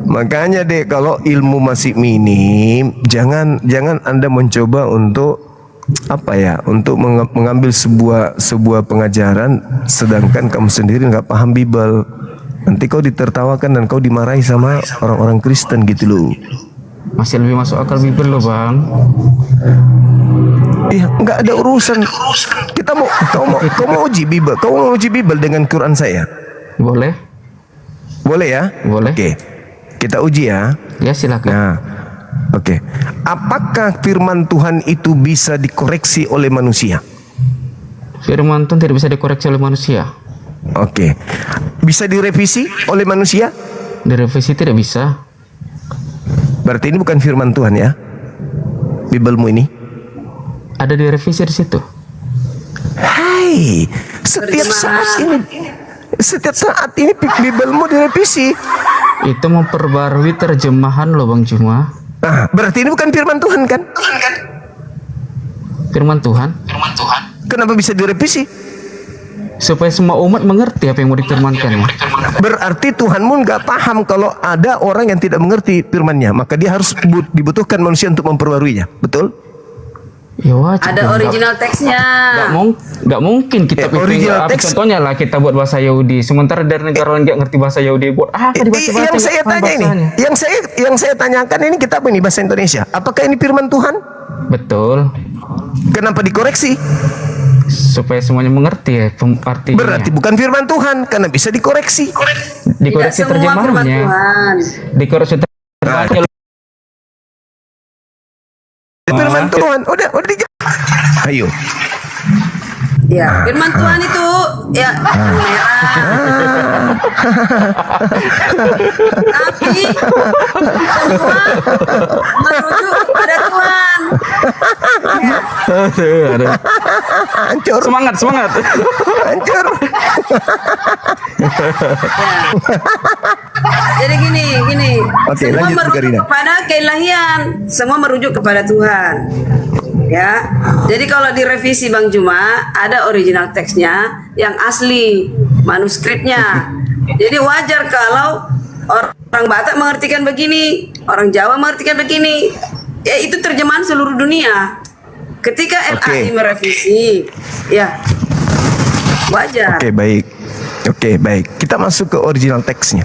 Makanya deh, kalau ilmu masih minim, jangan Anda mencoba untuk untuk mengambil sebuah pengajaran sedangkan kamu sendiri nggak paham Bible. Nanti kau ditertawakan dan kau dimarahi sama orang-orang Kristen gitu loh. Masih lebih masuk akal Bible loh bang. Iya, nggak ada urusan. Kau mau uji Bible? Kau mau uji Bible dengan Quran saya? Boleh. Boleh ya? Boleh. Oke, kita uji ya. Ya silakan. Nah, Oke. Apakah firman Tuhan itu bisa dikoreksi oleh manusia? Firman Tuhan tidak bisa dikoreksi oleh manusia. Oke. Bisa direvisi oleh manusia? Direvisi tidak bisa. Berarti ini bukan firman Tuhan ya? Bibelmu ini? Ada direvisi di situ. Hai, setiap saat ini Bibelmu direvisi. Itu memperbarui terjemahan loh Bang Juma. Nah, berarti ini bukan firman Tuhan kan? Firman Tuhan. Kenapa bisa direvisi? Supaya semua umat mengerti apa yang mau difirmankan. Berarti Tuhanmu nggak paham kalau ada orang yang tidak mengerti firman-Nya, maka dia harus dibutuhkan manusia untuk memperbaruinya. Betul? Ya wajib. Ada original teksnya. Nggak mungkin kita original teks. Contohnya lah kita buat bahasa Yahudi, sementara dari negara lain nggak ngerti bahasa Yahudi, buat apa dibaca-baca? Yang saya tanya ini, yang saya tanyakan ini kitab ini bahasa Indonesia. Apakah ini firman Tuhan? Betul. Kenapa dikoreksi? Supaya semuanya mengerti ya artinya. Berarti bukan firman Tuhan karena bisa dikoreksi. Dikoreksi terjemahannya. Dikoreksi terjemahannya. Firman Tuhan udah dijawab. Ayo. Ya, firman Tuhan itu ya merah. Tapi semua merujuk kepada Tuhan. Hancur. Semangat. Hancur. Jadi gini. Oke, Semua lanjut, merujuk Karina. kepada keilahian. Semua merujuk kepada Tuhan. Ya. Jadi kalau direvisi Bang Juma, ada original teksnya yang asli, manuskripnya. Jadi wajar kalau orang Batak mengartikan begini, orang Jawa mengartikan begini. Ya itu terjemahan seluruh dunia. Ketika RAI merevisi, ya wajar. Oke, baik. Kita masuk ke original teksnya.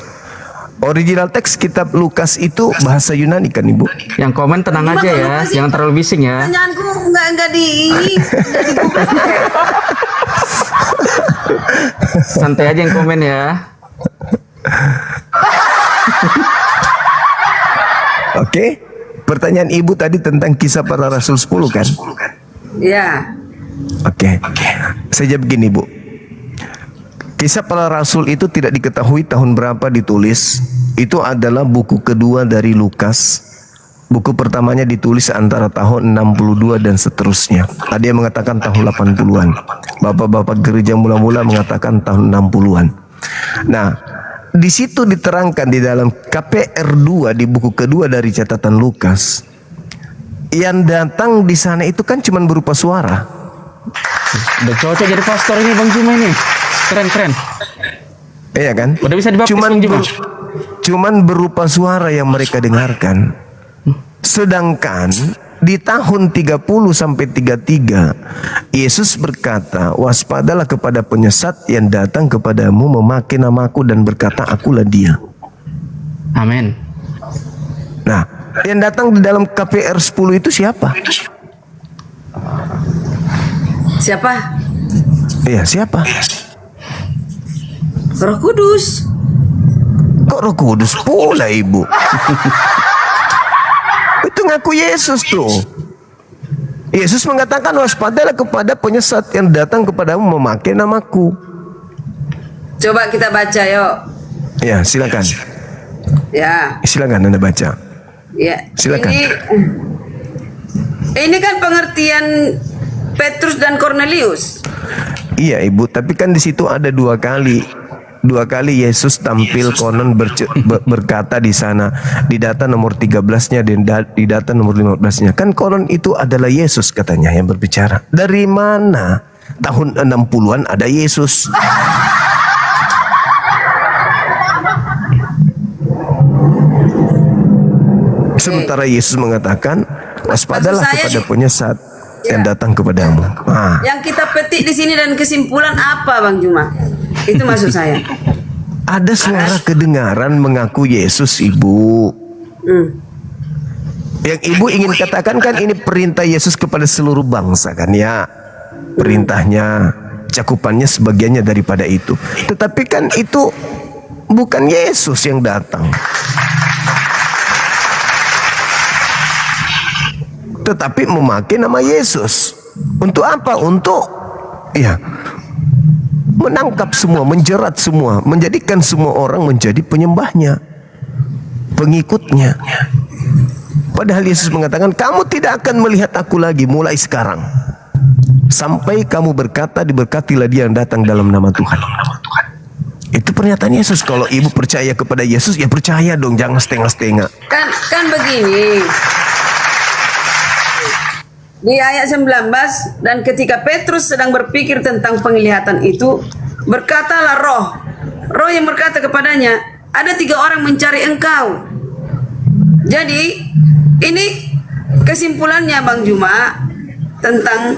Original teks kitab Lukas itu bahasa Yunani kan Ibu? Yang komen tenang aja ya, jangan terlalu bising ya. Pertanyaanku enggak di Santai aja yang komen ya. Oke. Pertanyaan Ibu tadi tentang kisah para rasul 10 kan? Ya. Oke. Saya jawab begini Bu. Kisah para rasul itu tidak diketahui tahun berapa ditulis. Itu adalah buku kedua dari Lukas. Buku pertamanya ditulis antara tahun 62 dan seterusnya. Ada yang mengatakan tahun 80-an. Bapak-bapak gereja mula-mula mengatakan tahun 60-an. Nah, di situ diterangkan di dalam KPR 2 di buku kedua dari catatan Lukas. Yang datang di sana itu kan cuma berupa suara. Udah cocok jadi pastor ini Bang Juma ini. Keren. Iya kan? Udah bisa dibaptis cuman berupa suara yang mereka dengarkan. Sedangkan di tahun 30 sampai 33 Yesus berkata, "Waspadalah kepada penyesat yang datang kepadamu memakai namaku dan berkata, akulah dia." Amin. Nah, yang datang di dalam KPR 10 itu siapa? Siapa? Iya, siapa? Roh Kudus. Kok Roh Kudus pula Ibu? Itu ngaku Yesus tuh. Yesus mengatakan waspadalah kepada penyesat yang datang kepadamu memakai namaku. Coba kita baca yuk. Ya, silakan. Ya. Silakan Anda baca. Ya. Silakan. Ini kan pengertian Petrus dan Cornelius. Iya Ibu, tapi kan di situ ada dua kali Yesus tampil konon berkata di sana di data nomor 13-nya dan di data nomor 15-nya. Kan konon itu adalah Yesus katanya yang berbicara. Dari mana tahun 60-an ada Yesus? Sementara Yesus mengatakan waspadalah kepada penyesat yang datang kepadamu. Nah, Yang kita petik di sini dan kesimpulan apa Bang Juma? Itu maksud saya. ada suara kedengaran mengaku Yesus Ibu. Yang Ibu ingin katakan kan ini perintah Yesus kepada seluruh bangsa kan ya. Perintahnya, cakupannya sebagiannya daripada itu. Tetapi kan itu bukan Yesus yang datang. tetapi memakai nama Yesus. Untuk apa? Untuk menangkap semua, menjerat semua, menjadikan semua orang menjadi penyembahnya, pengikutnya. Padahal Yesus mengatakan, kamu tidak akan melihat aku lagi mulai sekarang, sampai kamu berkata, diberkatilah dia yang datang dalam nama Tuhan. Itu pernyataan Yesus. Kalau ibu percaya kepada Yesus, ya percaya dong, jangan setengah-setengah. Kan begini. Di ayat 19, dan ketika Petrus sedang berpikir tentang penglihatan itu, berkatalah roh yang berkata kepadanya, ada 3 orang mencari engkau. Jadi ini kesimpulannya Bang Juma tentang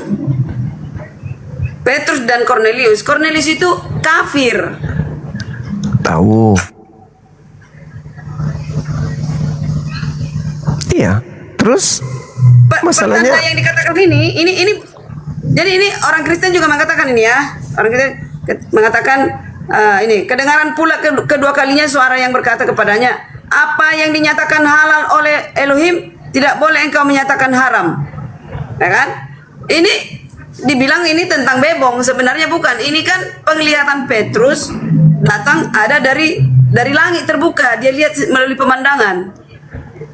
Petrus dan Cornelius. Cornelius itu kafir. Tahu. Iya. Terus masalahnya yang dikatakan ini jadi ini orang Kristen juga mengatakan ini ya. Orang Kristen mengatakan ini, kedengaran pula kedua kalinya suara yang berkata kepadanya, apa yang dinyatakan halal oleh Elohim tidak boleh engkau menyatakan haram. Ya kan? Ini dibilang ini tentang bebong, sebenarnya bukan. Ini kan penglihatan Petrus datang ada dari langit terbuka, dia lihat melalui pemandangan.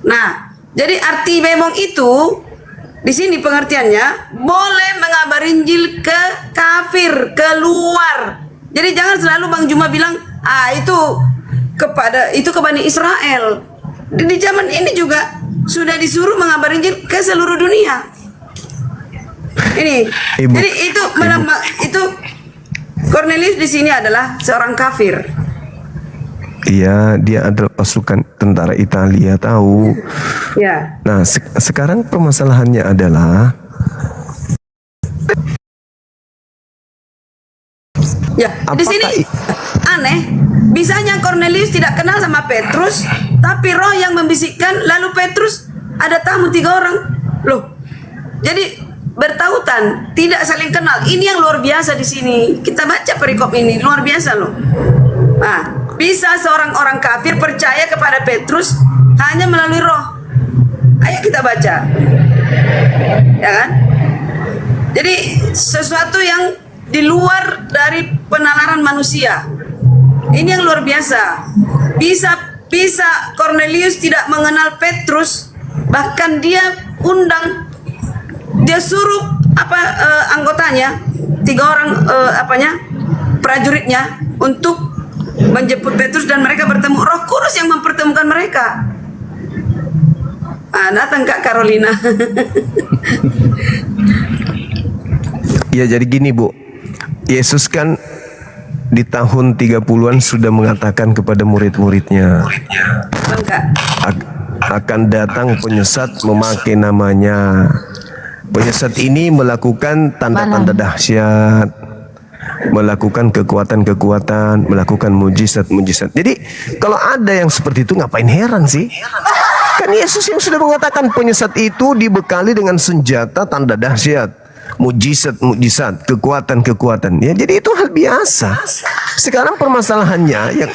Nah, jadi arti bebong itu di sini pengertiannya boleh mengabar Injil ke kafir, keluar. Jadi jangan selalu Bang Juma bilang itu kepada Bani Israel. Di zaman ini juga sudah disuruh mengabar Injil ke seluruh dunia. Ini. Jadi itu Cornelius di sini adalah seorang kafir. Iya, dia adalah pasukan tentara Italia, tahu. Ya. Nah, sekarang permasalahannya adalah di sini aneh, bisanya Cornelius tidak kenal sama Petrus, tapi roh yang membisikkan, lalu Petrus ada tamu 3 orang. Loh. Jadi bertautan, tidak saling kenal. Ini yang luar biasa di sini. Kita baca perikop ini, luar biasa loh. Nah, bisa seorang orang kafir percaya kepada Petrus hanya melalui roh. Ayo kita baca. Ya kan? Jadi sesuatu yang di luar dari penalaran manusia. Ini yang luar biasa. Bisa Cornelius tidak mengenal Petrus, bahkan dia suruh anggotanya 3 orang prajuritnya untuk menjemput Petrus, dan mereka bertemu. Roh Kudus yang mempertemukan mereka. Datang Kak Carolina. Ya, jadi gini Bu, Yesus kan di tahun 30-an sudah mengatakan kepada murid-muridnya, akan datang penyesat memakai namanya. Penyesat ini melakukan tanda-tanda dahsyat, melakukan kekuatan-kekuatan, melakukan mujizat-mujizat. Jadi kalau ada yang seperti itu, ngapain heran sih? Kan Yesus yang sudah mengatakan penyesat itu dibekali dengan senjata tanda dahsyat, mujizat-mujizat, kekuatan-kekuatan. Ya, jadi itu hal biasa. Sekarang permasalahannya yang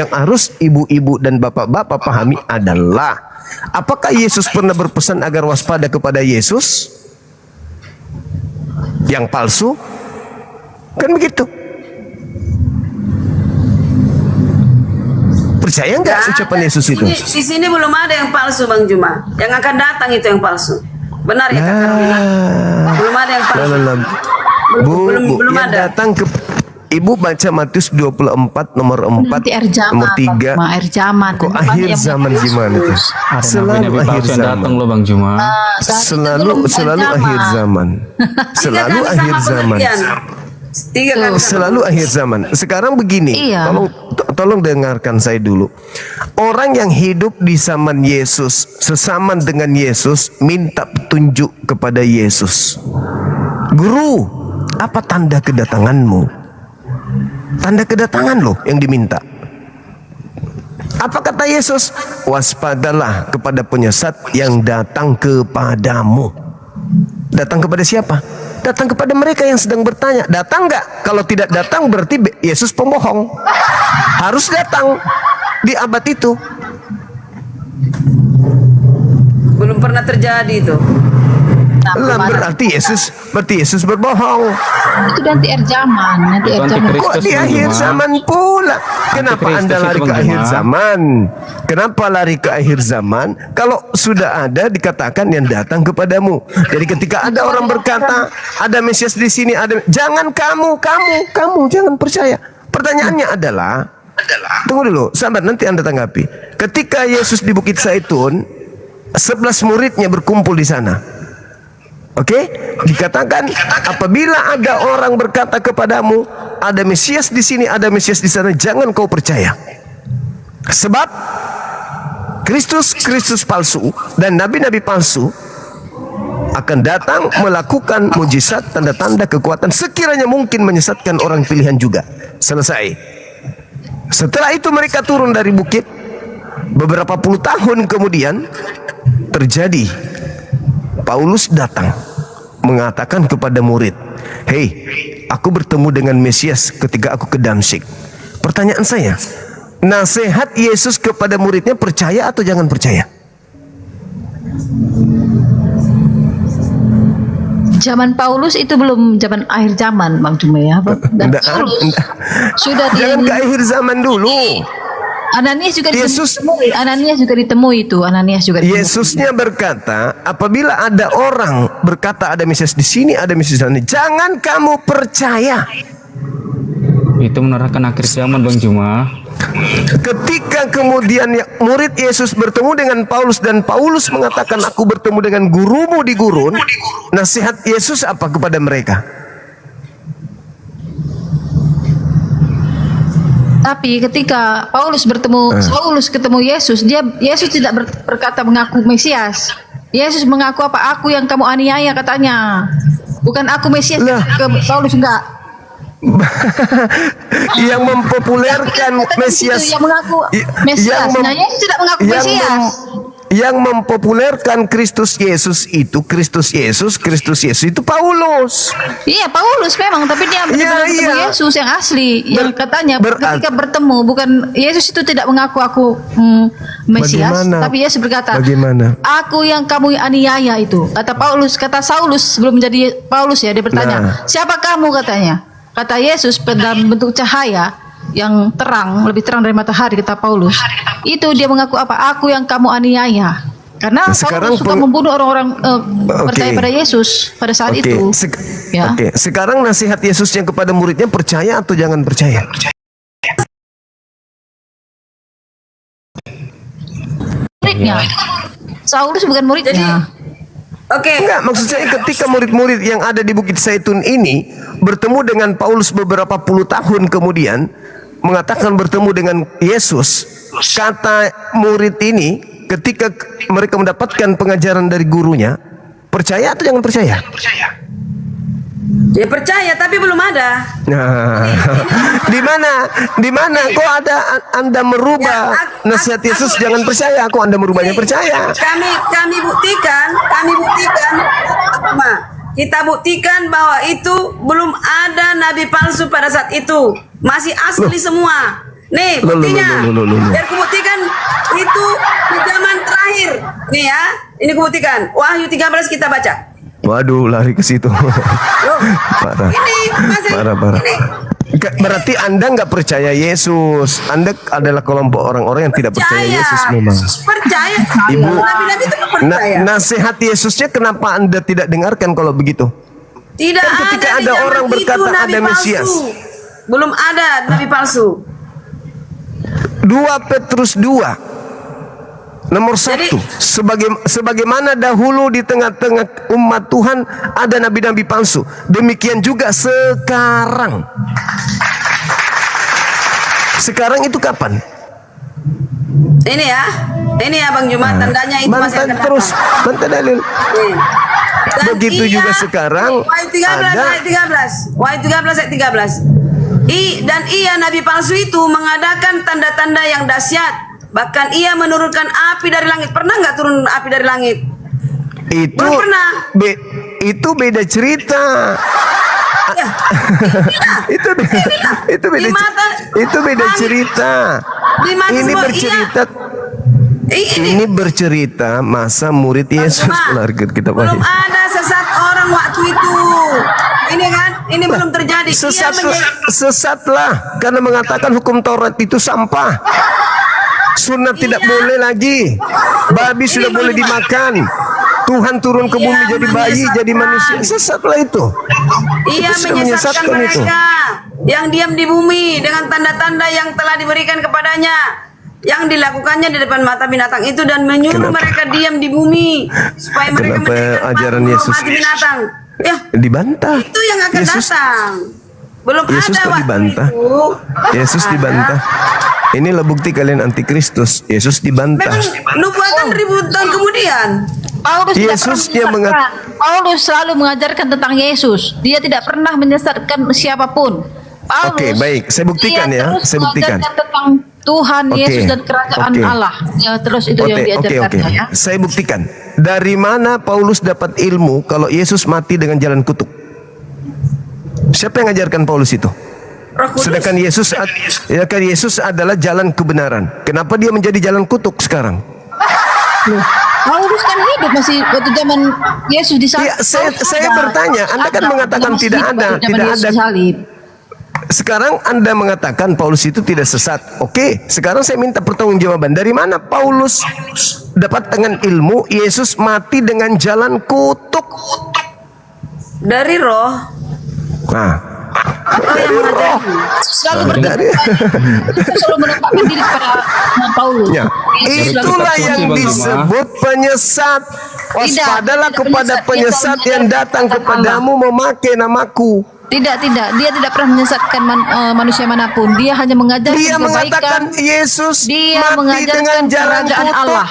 harus ibu-ibu dan bapak-bapak pahami adalah, apakah Yesus pernah berpesan agar waspada kepada Yesus yang palsu? Kan begitu. Percaya nggak ucapan Yesus itu? Di sini belum ada yang palsu Bang Juma. Yang akan datang itu yang palsu. Benar ya Kak Carolina? Belum ada yang palsu. Belum ada. Datang ke Ibu baca Matius 24 nomor 4 nomor 3. Akhir zaman. Kok akhir zaman gimana tuh? Selalu akhir zaman. Datang loh Bang Juma. Selalu akhir zaman. Selalu akhir zaman. Selalu akhir zaman. Sekarang begini, tolong dengarkan saya dulu. Orang yang hidup di zaman Yesus, sesaman dengan Yesus, minta petunjuk kepada Yesus. Guru, apa tanda kedatanganmu? Tanda kedatangan loh yang diminta. Apa kata Yesus? Waspadalah kepada penyesat yang datang kepadamu. Datang kepada siapa? Datang kepada mereka yang sedang bertanya. Datang nggak? Kalau tidak datang berarti Yesus pembohong. Harus datang di abad itu. Belum pernah terjadi itu. Lah berarti Yesus berbohong. Itu nanti akhir zaman, nanti akhir zaman. Kok di akhir zaman pula? Kenapa Anda lari ke akhir zaman? Kenapa lari ke akhir zaman? Kalau sudah ada dikatakan yang datang kepadamu. Jadi ketika ada orang berkata ada Mesias di sini, jangan kamu jangan percaya. Pertanyaannya adalah, tunggu dulu, sahabat, nanti Anda tanggapi. Ketika Yesus di Bukit Zaitun, 11 muridnya berkumpul di sana. Oke, dikatakan apabila ada orang berkata kepadamu ada Mesias di sini, ada Mesias di sana, jangan kau percaya. Sebab Kristus palsu dan nabi-nabi palsu akan datang melakukan mujizat, tanda-tanda, kekuatan sekiranya mungkin menyesatkan orang pilihan juga. Selesai. Setelah itu mereka turun dari bukit. Beberapa puluh tahun kemudian terjadi, Paulus datang mengatakan kepada murid, "Hei, aku bertemu dengan Mesias ketika aku ke Damsyik." Pertanyaan saya, nasihat Yesus kepada muridnya percaya atau jangan percaya? Zaman Paulus itu belum zaman akhir zaman, Bang Juma ya. Dan Paulus sudah jangan ke akhir zaman dulu. Ananias juga ditemui. Yesusnya berkata, apabila ada orang berkata ada Mesias di sini, ada Mesias di sana, jangan kamu percaya. Itu menerangkan akhir zaman, Bang Juma. Ketika kemudian murid Yesus bertemu dengan Paulus dan Paulus mengatakan aku bertemu dengan gurumu di gurun, nasihat Yesus apa kepada mereka? Tapi ketika Paulus ketemu Yesus, Yesus tidak berkata mengaku Mesias. Yesus mengaku apa? Aku yang kamu aniaya katanya. Bukan aku Mesias. Paulus enggak. Yang mempopulerkan Mesias, yang mengaku Mesias. Yesus tidak mengaku Mesias. Yang mempopulerkan Kristus Yesus itu Paulus. Iya, Paulus memang, tapi dia benar-benar ketemu Yesus yang asli, yang katanya ketika bertemu, bukan Yesus itu tidak mengaku aku Mesias, tapi Yesus berkata, aku yang kamu aniaya itu. Kata Saulus sebelum menjadi Paulus ya, dia bertanya, siapa kamu katanya? Kata Yesus dalam bentuk cahaya yang terang, lebih terang dari matahari, kata Paulus. Itu dia mengaku apa? Aku yang kamu aniaya. Karena Paulus suka membunuh orang-orang percaya pada Yesus pada saat itu. Sekarang nasihat Yesus yang kepada muridnya percaya atau jangan percaya? Muridnya. Saulus bukan muridnya. Enggak, maksud saya ketika murid-murid yang ada di Bukit Zaitun ini bertemu dengan Paulus beberapa puluh tahun kemudian, mengatakan bertemu dengan Yesus, kata murid ini ketika mereka mendapatkan pengajaran dari gurunya, percaya atau jangan percaya? Ya percaya, tapi belum ada. Nah, di mana kok ada Anda merubah nasihat Yesus jangan percaya, kok Anda merubahnya percaya? Kami buktikan, kita buktikan bahwa itu belum ada nabi palsu pada saat itu, masih asli semua. Nih buktinya, biar kubuktikan itu di zaman terakhir. Nih ya, ini kubuktikan. Wahyu 13 kita baca. Waduh, lari ke situ. Parah. Berarti Anda nggak percaya Yesus. Anda adalah kelompok orang-orang yang tidak percaya Yesus memang. Percaya. Ibu, nasihat Yesusnya kenapa Anda tidak dengarkan kalau begitu? Tidak kan ketika ada orang berkata ada Mesias. Belum ada nabi palsu. 2 Petrus 2 nomor 1, sebagaimana dahulu di tengah-tengah umat Tuhan ada nabi-nabi palsu, demikian juga sekarang. Sekarang itu kapan? Ini ya Bang Juma, tandanya itu masih akan terus, bantah dalil. Begitu juga sekarang. Wahyu 13 ayat 13. Wahyu 13 ayat 13. Dan ia nabi palsu itu mengadakan tanda-tanda yang dahsyat. Bahkan ia menurunkan api dari langit. Pernah nggak turun api dari langit? Itu belum pernah. Itu beda cerita. Itu beda cerita. Ini bercerita masa murid Yesus. Belum ada sesat bilang waktu itu. Ini kan, ini belum terjadi. Sesatlah karena mengatakan hukum Taurat itu sampah. Sunat tidak boleh lagi. Babi sudah boleh dimakan. Tuhan turun ke bumi jadi bayi, jadi manusia. Sesatlah itu. Ia menyesatkan mereka yang diam di bumi dengan tanda-tanda yang telah diberikan kepadanya, yang dilakukannya di depan mata binatang itu, dan menyuruh mereka diam di bumi supaya mereka menjadikan ajaran Yesus mati binatang. Ya, dibantah. itu yang akan datang. Belum Yesus ada kok waktu dibantah. itu. Yesus Ada. dibantah. Inilah bukti kalian antikristus. Yesus dibantah. Memang nubuatan ribuan tahun kemudian. Paulus Yesus tidak pernah Paulus selalu mengajarkan tentang Yesus. Dia tidak pernah menyesatkan siapapun. Paulus, Oke, baik. Saya buktikan dia ya. terus Saya buktikan. mengajarkan tentang Tuhan, Oke, Yesus dan kerajaan oke. Allah. Ya, terus itu yang diajarkan ya. Saya buktikan. Dari mana Paulus dapat ilmu kalau Yesus mati dengan jalan kutuk? Siapa yang mengajarkan Paulus itu? Sedangkan Yesus adalah jalan kebenaran. Kenapa dia menjadi jalan kutuk sekarang? Paulus kan hidup masih waktu zaman Yesus disalib. Ya, saya bertanya, Anda kan mengatakan tidak ada. Sekarang Anda mengatakan Paulus itu tidak sesat. Oke, sekarang saya minta pertanggungjawaban. Dari mana Paulus dapat dengan ilmu Yesus mati dengan jalan kutuk? Dari roh. Nah, Dari roh. Selalu menempatkan diri kepada Paulus. Ya, itulah yang disebut penyesat. Waspadalah kepada penyesat yang datang kepadamu memakai namaku. Tidak. Dia tidak pernah menyesatkan manusia manapun. Dia hanya mengajarkan Dia kebaikan. mengatakan Yesus Dia mati mengajarkan dengan jalan kerajaan kutuk. Allah.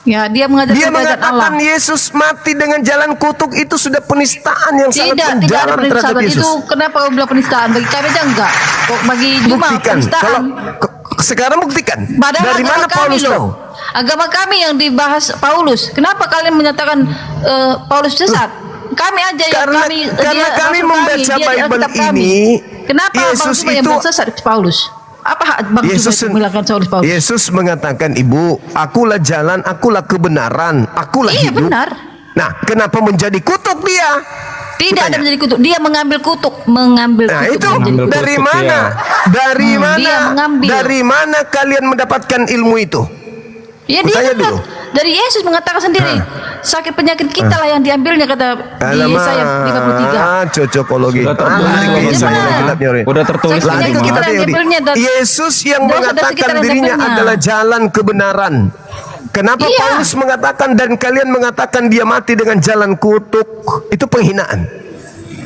Ya, dia mengajarkan kerajaan Allah. Mengatakan Yesus mati dengan jalan kutuk, itu sudah penistaan yang sangat Tidak mendalam ada terhadap penistaan Yesus. itu. Kenapa kau bilang penistaan? Bagi kami aja enggak. Kok bagi Juma Buktikan. penistaan. Sekarang buktikan. Padahal Dari mana Paulus tahu? Agama kami yang dibahas Paulus. Kenapa kalian menyatakan Paulus sesat? Kami aja yang Karena kami membaca Bible ini. Kenapa Yesus Bang Juma yang itu bilang sesat Paulus? Apa Bang Juma itu mengatakan Paulus? Yesus mengatakan, Ibu, akulah jalan, akulah kebenaran, akulah hidup. Benar. Nah, kenapa menjadi kutuk dia? Tidak ada menjadi kutuk. Dia mengambil kutuk. Nah, itu dari mana? Dari mana? Dia mengambil. Dari mana kalian mendapatkan ilmu itu? Ya dia kan dari Yesus mengatakan sendiri, sakit penyakit kita lah yang diambilnya, kata di Yesaya 53. Cocokologi. Udah tertulis lagi ke kita teori. Yesus yang mengatakan dirinya adalah jalan kebenaran. Kenapa Paulus mengatakan dan kalian mengatakan dia mati dengan jalan kutuk? Itu penghinaan.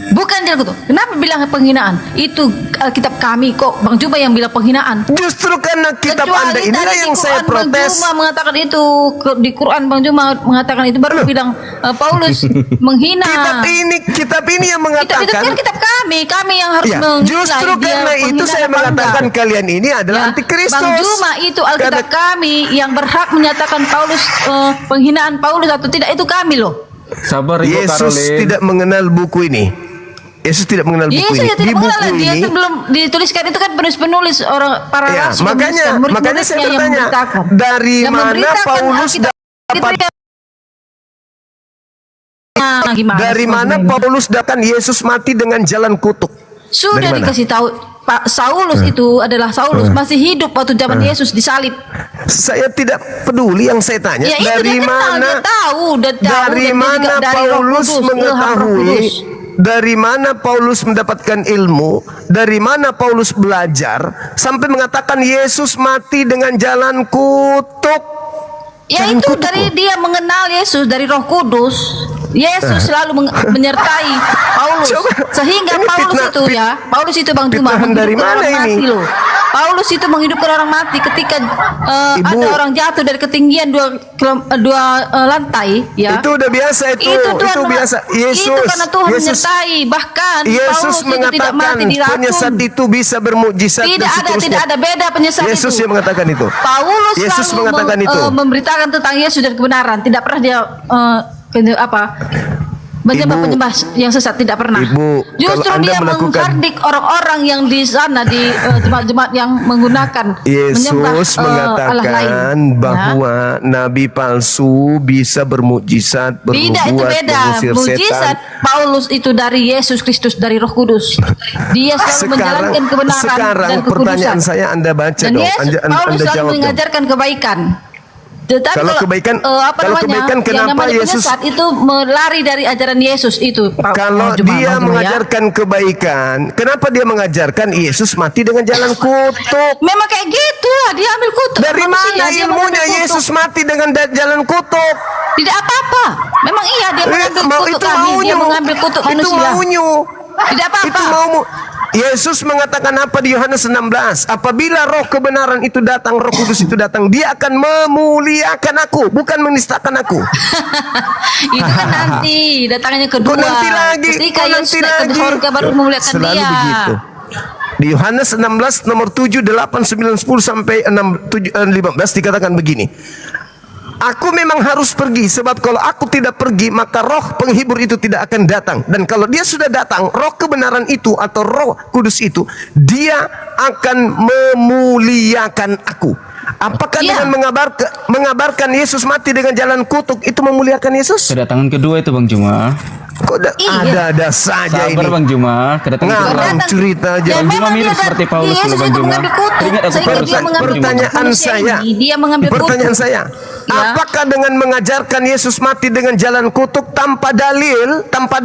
Bukan jalan kutuk. Kenapa bilang penghinaan? Itu Alkitab kami kok, Bang Juma yang bilang penghinaan. Justru karena kitab Kecuali Anda inilah yang saya protes. Bang Juma mengatakan itu di Quran, Bang Juma mengatakan itu, baru bilang Paulus menghina. Kitab ini yang mengatakan. Itu kan kitab kami yang harus menilai. Justru karena itu saya mengatakan kalian ini adalah antikristus. Bang Juma, itu Alkitab kami yang berhak menyatakan Paulus penghinaan Paulus atau tidak, itu kami loh. Sabar Ibu Yesus Karolin. tidak mengenal buku ini. Yesus tidak mengenal buku ini. Yesus Di tidak buku mengenal, dia ini, kan belum dituliskan, itu kan penulis orang para rasul. makanya saya bertanya, dari mana Paulus dapat? Dari mana Paulus datang Yesus mati dengan jalan kutuk? Sudah dikasih tahu. Pak Saulus itu adalah Saulus masih hidup waktu zaman Yesus disalib. Saya tidak peduli yang saya tanya. Ya, dari mana? Dari mana Paulus mengetahui? Dari mana Paulus mendapatkan ilmu? Dari mana Paulus belajar sampai mengatakan Yesus mati dengan jalan kutuk? Ya, itu dari dia mengenal Yesus dari Roh Kudus. Yesus selalu menyertai Paulus, sehingga Paulus itu Bang Juma menghidupkan orang mati loh. Paulus itu menghidupkan orang mati ketika ada orang jatuh dari ketinggian dua lantai, ya. Itu udah biasa itu. Itu biasa. Yesus, itu karena Tuhan menyertai. Bahkan Yesus Paulus itu tidak mati diracun. Penyesat itu bisa bermujizat. Tidak ada beda penyesat itu. Yesus yang mengatakan itu. Paulus Yesus selalu mengatakan itu. Memberitakan tentang Yesus dan kebenaran. Tidak pernah dia Penyembah-penyembah yang sesat tidak pernah. Ibu, Justru kalau Anda dia melakukan- menghardik orang-orang yang di sana di jemaat-jemaat yang menggunakan menyembah Yesus Allah lain. mengatakan Ya. bahwa nabi palsu bisa bermukjizat, Tidak, itu bernubuat, beda. mengusir Mujizat setan. Paulus itu dari Yesus Kristus, dari Roh Kudus. Dia selalu menjalankan kebenaran sekarang dan pertanyaan kekudusan. saya Anda baca Dan dong, Yesus, Anda Paulus selalu jawab dong. mengajarkan kebaikan. Tetapi Kalau kebaikan- kalau kebaikan, yang kenapa namanya Yesus- penyesat itu melari dari ajaran Yesus itu. Kalau dia mengajarkan kebaikan, kenapa dia mengajarkan Yesus mati dengan jalan kutuk? Memang kayak gitu lah, dia ambil kutuk. Dari Manusia, mana dia ilmunya mengambil kutuk. Yesus mati dengan jalan kutuk? Tidak apa-apa. Memang iya dia mengambil kutuk itu kami, dia maunya. mengambil kutuk Itu manusia. maunya. Tidak apa-apa. Itu maumu. Yesus mengatakan apa di Yohanes 16? Apabila roh kebenaran itu datang, Roh Kudus itu datang, dia akan memuliakan aku, bukan menistakan aku. Itu kan nanti datangnya kedua. Kok nanti lagi? Ketika Kok Yesus nanti naik ke lagi? surga baru memuliakan Selalu dia. begitu. Di Yohanes 16 nomor 7, 8, 9, 10 sampai 6, 7, 15 dikatakan begini. Aku memang harus pergi, sebab kalau aku tidak pergi maka roh penghibur itu tidak akan datang. Dan kalau dia sudah datang, roh kebenaran itu atau Roh Kudus itu, dia akan memuliakan aku. Apakah dengan mengabarkan Yesus mati dengan jalan kutuk itu memuliakan Yesus? Kedatangan kedua itu Bang Juma. Kok ada saja Sabar ini. Bang Juma, kedatangan kedua. Ngarang cerita aja. Bang Juma mirip seperti Paulus dulu Bang Juma. Ingat aku Pertanyaan saya, dia mengambil pertanyaan kutuk. saya, apakah dengan mengajarkan Yesus mati dengan jalan kutuk tanpa dalil, tanpa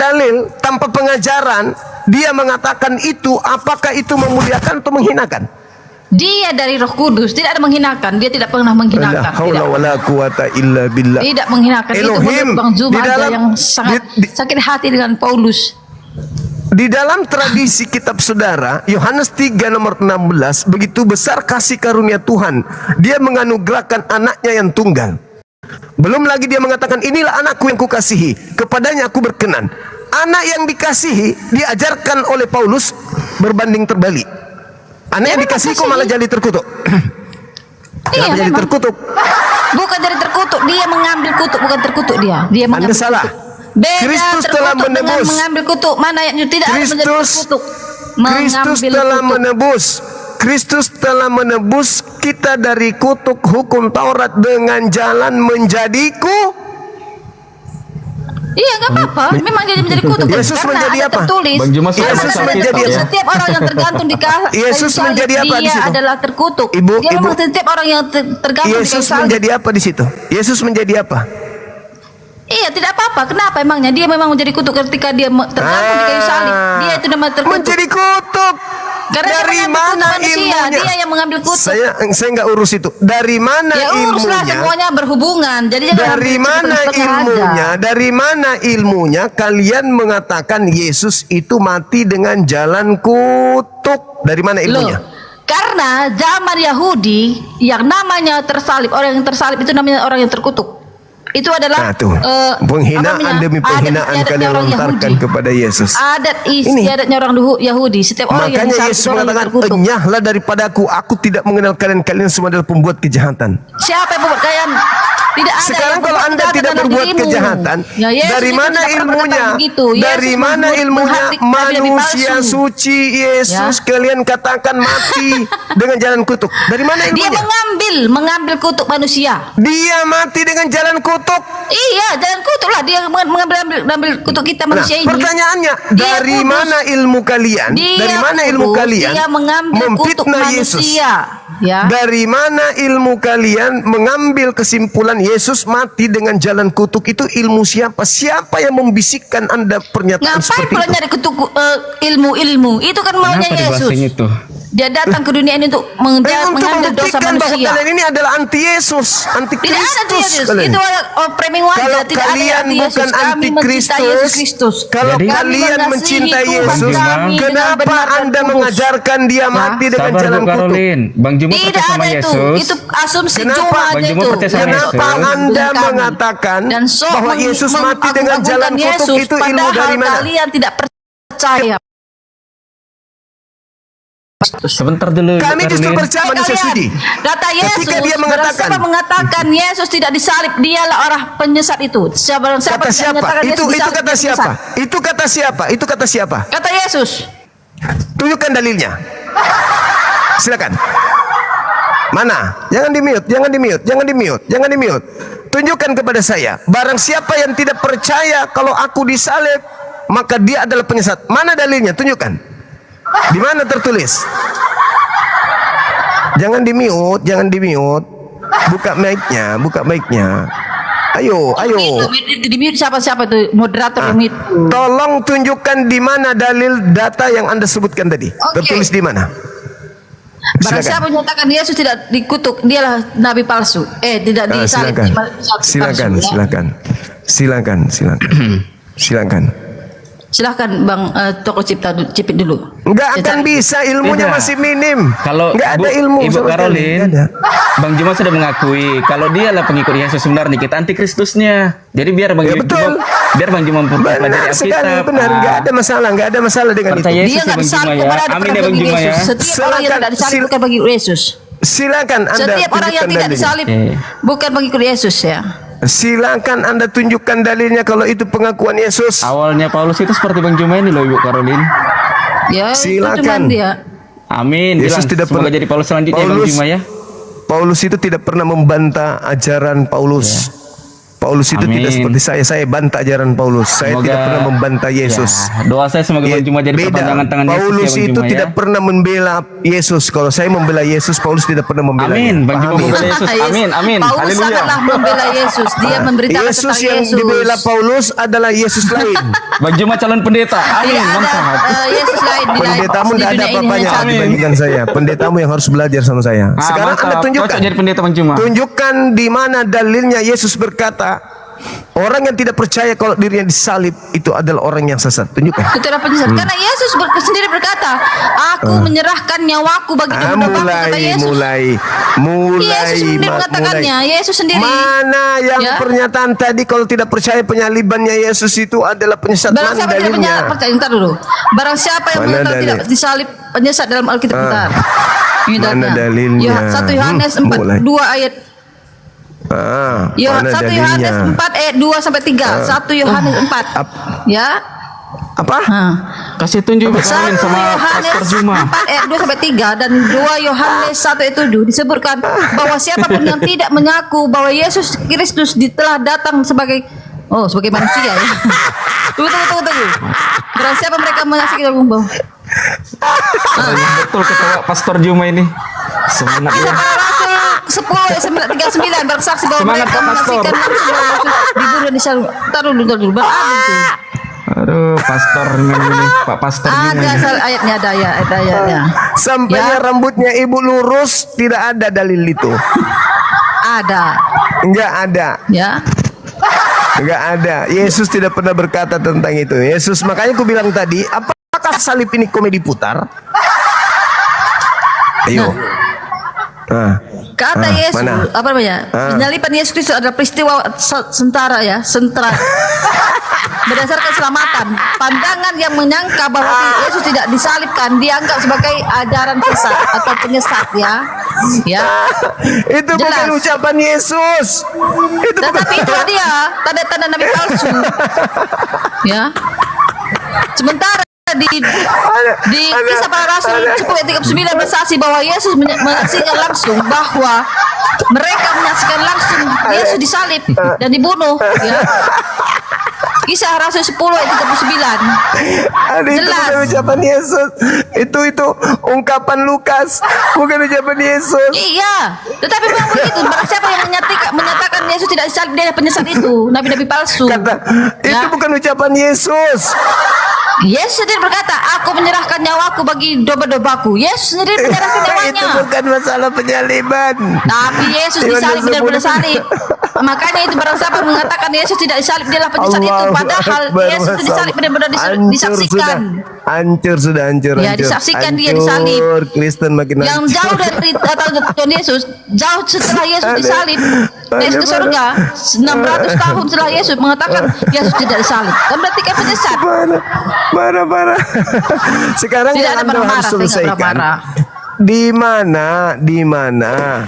pengajaran, dia mengatakan itu, apakah itu memuliakan atau menghinakan? Dia dari Roh Kudus, tidak ada menghinakan. Dia tidak pernah menghinakan. La haula wala quwata illa billah. Tidak menghinakan. Itu Elohim, menurut Bang Zuma di ada dalam- yang sangat sakit hati dengan Paulus. Di dalam tradisi kitab saudara, Yohanes 3 nomor 16, begitu besar kasih karunia Tuhan, dia menganugerahkan anaknya yang tunggal. Belum lagi dia mengatakan, inilah anakku yang kukasihi, kepadanya aku berkenan. Anak yang dikasihi, diajarkan oleh Paulus berbanding terbalik. Anak yang dikasihi kok malah jadi terkutuk. Kenapa jadi memang. terkutuk? Bukan jadi terkutuk, dia mengambil kutuk, bukan terkutuk dia. Dia mengambil Anda salah. kutuk. Beda Kristus terkutuk telah dengan menebus. mengambil kutuk. Mana yang tidak ada menjadi terkutuk. Kristus telah menebus. Kristus telah menebus kita dari kutuk hukum Taurat dengan jalan menjadiku. Iya, nggak apa-apa. Memang dia menjadi kutuk. Yesus Karena menjadi ada apa? tertulis. Bang Juma Karena Yesus ada menjadi tertulis, apa? setiap orang yang tergantung di kayu Yesus salib, menjadi apa di dia situ? adalah terkutuk. Ibu, Dia memang setiap orang yang tergantung di kayu Yesus salib. menjadi apa di situ? Yesus menjadi apa? Iya, tidak apa-apa. Kenapa emangnya? Dia memang menjadi kutuk ketika dia tergantung di kayu salib. Dia itu namanya terkutuk. Menjadi kutuk. Karena Dari dia mengambil mana kutuk manusia. ilmunya? Dia yang mengambil kutuk. Saya nggak urus itu. Dari mana Ya uruslah ilmunya? semuanya berhubungan. Jadi jangan Dari ambil mana setengah-setengah ilmunya? aja. Dari mana ilmunya kalian mengatakan Yesus itu mati dengan jalan kutuk? Dari mana ilmunya? Karena zaman Yahudi yang namanya tersalib, orang yang tersalib itu namanya orang yang terkutuk. Itu adalah Nah tuh, penghinaan demi penghinaan kalian lontarkan kepada Yesus. Adat istiadatnya orang Yahudi. Setiap orang yang Makanya disalib Yesus itu orang yang mengatakan, terkutuk. enyahlah daripadaku, aku tidak mengenal kalian, kalian semua adalah pembuat kejahatan. Siapa yang membuat kalian? Tidak ada. Sekarang yang kalau membuat Anda kejahatan tidak dalam berbuat dirimu. kejahatan, Ya, Yesus dari itu mana tidak pernah ilmunya? berkata begitu. Dari Yesus mana ilmunya? menghardik nabi-nabi Manusia palsu. suci Yesus kalian katakan mati dengan jalan kutuk. Dari mana Dia ilmunya? mengambil kutuk manusia. Dia mati dengan jalan kutuk. Iya, jalan kutuk lah. Dia mengambil kutuk kita manusia ini. Pertanyaannya, Dia dari kudus. mana ilmu kalian? Dia Dari mana ilmu kudus, kalian dia mengambil kutuk memfitnah Yesus? manusia. Ya. Dari mana ilmu kalian mengambil kesimpulan Yesus mati dengan jalan kutuk? Itu ilmu siapa? Siapa yang membisikkan Anda pernyataan Ngapain seperti pula itu? nyari kutuk ilmu-ilmu? Itu kan maunya Kenapa Yesus. dibahasnya itu? Dia datang ke dunia ini untuk Untuk mengambil dosa membuktikan bahwa manusia. kalian ini adalah anti Yesus, anti Tidak ada Kristus. Yesus. kalian. Itu framing wajah. Kalau Tidak kalian ada Yesus. bukan Kami anti mencintai Yesus Kristus. kalau Jadi- kalian Kami mencintai mengasihi Yesus, Tuhan kami dengan kenapa benar dan Anda kudus. mengajarkan dia mati dengan Sabar jalan Bu kutuk? Caroline. Bang Juma Tidak percaya sama ada itu. Yesus. Itu asumsi Kenapa? cuma Bang aja Juma itu. percaya sama Kenapa Yesus. Anda Kami. mengatakan Dan sok bahwa Yesus mati dengan jalan mengagung-agungkan kutuk? Yesus, Itu ilmu padahal dari mana? kalian tidak percaya Sebentar dulu. Kami justru percaya manusia suci. Kata Yesus, Ketika dia barang siapa mengatakan Yesus tidak disalib, dialah orang penyesat itu. Siapa Kata siapa? Itu kata siapa? Itu kata siapa? Itu kata siapa? Kata Yesus. Tunjukkan dalilnya. Silakan. Mana? Jangan di-mute, jangan di-mute, jangan di-mute, jangan di-mute. Tunjukkan kepada saya. Barang siapa yang tidak percaya kalau aku disalib, maka dia adalah penyesat. Mana dalilnya? Tunjukkan. Di mana tertulis? Jangan di-mute, jangan di-mute. Buka mic-nya, buka mic-nya. Ayo, ayo. Di mute siapa itu moderator yang mute. Tolong tunjukkan di mana dalil data yang Anda sebutkan tadi. Tertulis di mana? Barang siapa menyatakan Yesus tidak dikutuk, dialah nabi palsu. Tidak disalib. Silakan, silakan. Silakan, silakan. Silakan. Silahkan Bang Toko Cipit dulu. Enggak akan bisa, ilmunya masih minim. Kalau enggak ada ilmu. Ibu Caroline, Bang Juma sudah mengakui kalau dialah pengikut Yesus sebenarnya, kita antikristusnya. Jadi biar Bang Juma mempelajari Alkitab. Benar, enggak ada masalah, enggak ada masalah dengan itu. Dia enggak disalib kepada Amin ya Bang Juma ya. Setiap orang yang tidak disalib bukan bagi Yesus. Silakan Anda. Setiap orang yang tidak disalib bukan pengikut Yesus ya. Silakan Anda tunjukkan dalilnya kalau itu pengakuan Yesus. Awalnya Paulus itu seperti Bang Juma ini loh Ibu Caroline. Ya, silakan. Dia. Amin. Yesus tidak pernah jadi Paulus selanjutnya Bang Juma ya. Paulus itu tidak pernah membantah ajaran Paulus. Paulus itu tidak seperti saya bantah ajaran Paulus. Saya tidak pernah membantah Yesus. Doa saya semoga Bang Juma jadi perpanjangan tangan Yesus. Paulus itu tidak pernah membela Yesus. Kalau saya membela Yesus, Paulus tidak pernah membela. Amin. Bang Juma membela Yesus. Amin. Amin. Paulus sangatlah membela Yesus. Dia memberitakan Yesus tentang yang Yesus. dibela Paulus adalah Yesus lain. Bang Juma calon pendeta. Amin. Mantap. Yesus lain di Pendetamu tidak ada apa-apanya dibandingkan saya. Pendetamu yang harus belajar sama saya. Sekarang Anda tunjukkan. Jadi pendeta Bang Juma. Tunjukkan di mana dalilnya Yesus berkata, orang yang tidak percaya kalau dirinya disalib itu adalah orang yang sesat. Tunjukkan. Itu adalah penyesat. Karena Yesus sendiri berkata, aku menyerahkan nyawaku bagi domba-dombaku, kata Yesus. Yesus sendiri mengatakannya. Yesus sendiri. Mana yang pernyataan tadi kalau tidak percaya penyalibannya Yesus itu adalah penyesat? Barang siapa yang percaya, dulu. Barang siapa yang mengatakan tidak disalib, penyesat dalam Alkitab. Bentar. Mana dalilnya? 1 Yohanes 4 2 ayat. 1 Yohanes 4 ayat 2 sampai 3. 1 Yohanes 4. Ya. Apa? Kasih tunjuk sama Pastor Juma. 4 ayat 2 sampai 3 dan 2 Yohanes 1 ayat 7 disebutkan bahwa siapapun yang tidak mengaku bahwa Yesus Kristus telah datang sebagai manusia ya. Tunggu. Barang siapa mereka menyaksikan bahwa betul kata Pastor Juma ini. Semangat ya. 10 ayat 39 bersaksi bahwa mereka menyaksikan dibunuh di sana. Taruh dulu. Aduh, Pastor ini Pak Pastor ada ayatnya, ada ayatnya. Sampainya rambutnya ibu lurus, tidak ada dalil itu. Ada. Enggak ada. Ya. Enggak ada. Yesus tidak pernah berkata tentang itu. Yesus, makanya aku bilang tadi, apakah salib ini komedi putar? Ayo. Kata Yesus, apa namanya? Penyaliban Yesus Kristus adalah peristiwa sentara. Berdasarkan selamatan, pandangan yang menyangka bahwa Yesus tidak disalibkan dianggap sebagai ajaran sesat atau penyesat ya. Itu bukan ucapan Yesus. Tetapi itu dia tanda-tanda nabi palsu. Ya. Sementara di Kisah Para Rasul 10:39 bersaksi bahwa Yesus menyaksikan langsung bahwa mereka menyaksikan langsung Yesus disalib dan dibunuh ya. Kisah Rasul 10:39. Jelas. Itu bukan ucapan Yesus. Itu ungkapan Lukas, bukan ucapan Yesus. Iya, tetapi memang begitu. Barang siapa yang menyatakan Yesus tidak disalib, dia penyesat itu, nabi-nabi palsu. Itu bukan ucapan Yesus. Yesus sendiri berkata, aku menyerahkan nyawaku bagi domba-dombaku. Yesus sendiri menyerahkan nyawanya. Itu bukan masalah penyaliban. Tapi Yesus disalib, benar-benar salib. Makanya itu barang siapa mengatakan Yesus tidak disalib, dialah penyesat itu. Padahal Yesus itu disalib benar-benar disaksikan. Hancur sudah. Ya, disaksikan dia disalib. Kristen makin Yang jauh dari Tuhan Yesus, jauh setelah Yesus disalib, naik ke surga 600 tahun setelah Yesus mengatakan Yesus tidak disalib. Dan berarti kan penyesat. Marah. Sekarang Tidak yang ada Anda harus marah-marah, saya nggak selesaikan. marah-marah. Di mana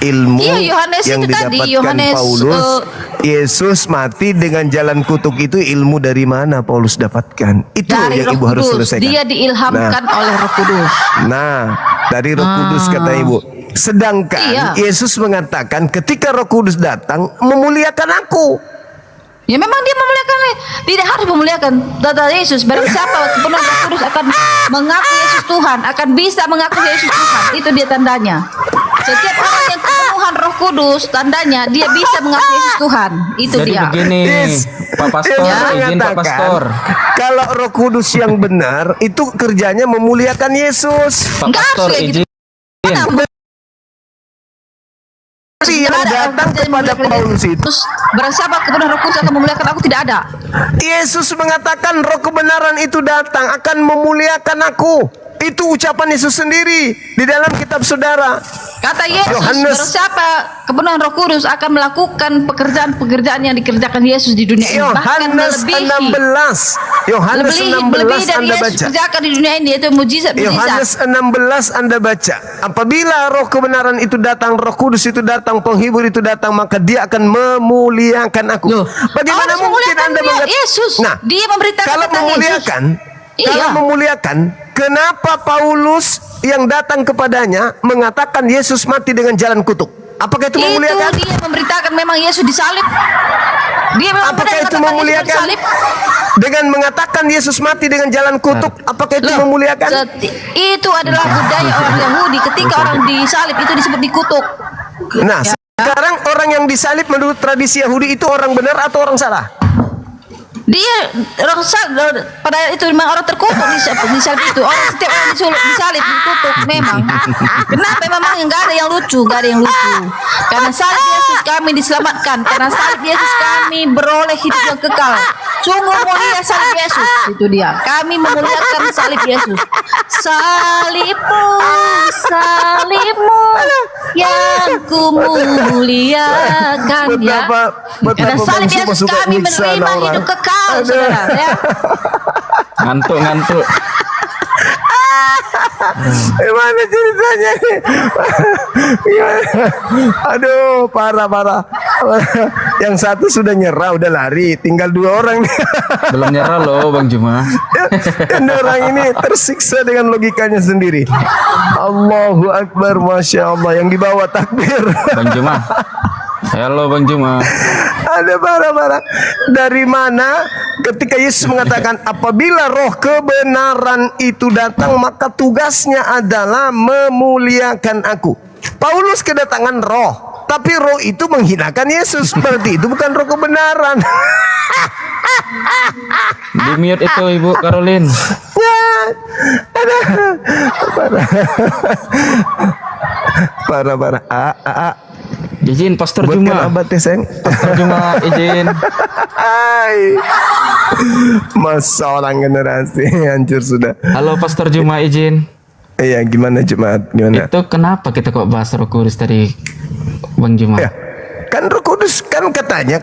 ilmu Iya, Yohanes yang itu tadi, didapatkan Yohanes, Paulus, Yesus mati dengan jalan kutuk itu ilmu dari mana Paulus dapatkan? Itu Dari yang Roh Ibu harus Kudus. selesaikan. Dia diilhamkan oleh Roh Kudus. Dari Roh Kudus kata Ibu. Sedangkan Iya. Yesus mengatakan ketika Roh Kudus datang memuliakan aku. Ya memang dia memuliakan, tidak harus memuliakan. Kata Yesus, barang siapa penuh Roh Kudus akan mengaku Yesus Tuhan, akan bisa mengaku Yesus Tuhan. Itu dia tandanya. Setiap orang yang kepenuhan Roh Kudus, tandanya dia bisa mengaku Yesus Tuhan. Itu Jadi dia. begini, Pak Pastor, izin Pak Pastor. Kalau Roh Kudus yang benar itu kerjanya memuliakan Yesus. Pak Pastor, izin. Yang datang kepada Paulus itu, barang siapa kepenuhan Roh Kudus akan memuliakan aku, tidak ada. Yesus mengatakan roh kebenaran itu datang akan memuliakan aku. Itu ucapan Yesus sendiri di dalam kitab saudara. Kata Yesus, Yohanes. barang siapa kepenuhan Roh Kudus akan melakukan pekerjaan-pekerjaan yang dikerjakan Yesus di dunia ini, bahkan Yohanes melebihi 16. Yohanes 16 lebih dari Anda Yesus baca. kerjakan di dunia ini, yaitu mujizat-mujizat. Yohanes 16 Anda baca. Apabila roh kebenaran itu datang, Roh Kudus itu datang, penghibur itu datang, maka dia akan memuliakan aku. Bagaimana Allah mungkin memuliakan Anda dia, mengatakan Yesus? Dia memberitakan kalau tentang memuliakan, Yesus. kalau Iya. memuliakan, kenapa Paulus yang datang kepadanya mengatakan Yesus mati dengan jalan kutuk? Apakah itu memuliakan? Itu dia memberitakan memang Yesus disalib. Dia memang Apakah benar itu mengatakan Yesus memuliakan? disalib. Dengan mengatakan Yesus mati dengan jalan kutuk, apakah itu memuliakan? Itu adalah budaya orang Yahudi. Ketika orang disalib itu disebut dikutuk. Nah, sekarang orang yang disalib menurut tradisi Yahudi itu orang benar atau orang salah? Dia pada itu memang orang terkutuk di salib itu. Orang setiap orang disalib dikutuk memang. Kenapa memang enggak ada yang lucu, Karena salib Yesus kami diselamatkan, karena salib Yesus kami beroleh hidup yang kekal. Sungguh mulia salib Yesus, itu dia. Kami memuliakan salib Yesus. Salibmu yang ku muliakan ya. Karena salib Yesus kami menerima hidup kekal. Saudara, ya. Ngantuk. Gimana ceritanya nih? Aduh, parah. Yang satu sudah nyerah, udah lari, tinggal 2 orang nih. Belum nyerah loh Bang Juma. Dan orang ini tersiksa dengan logikanya sendiri. Allahu Akbar, Masya Allah. Yang dibawa takbir Bang Juma. Halo Bang Juma. Ada parah. Dari mana ketika Yesus mengatakan apabila roh kebenaran itu datang maka tugasnya adalah memuliakan aku. Paulus kedatangan roh, tapi roh itu menghinakan Yesus. Berarti itu bukan roh kebenaran. Di mute itu Ibu Caroline. Parah. Izin Pastor Juma. Pastor Juma izin. Hai. Masa orang generasi hancur sudah. Halo Pastor Juma izin. Iya, gimana Jemaat? Gimana? Itu kenapa kita kok bahas Roh Kudus tadi Bang Juma? Ya. Kan Roh Kudus kan katanya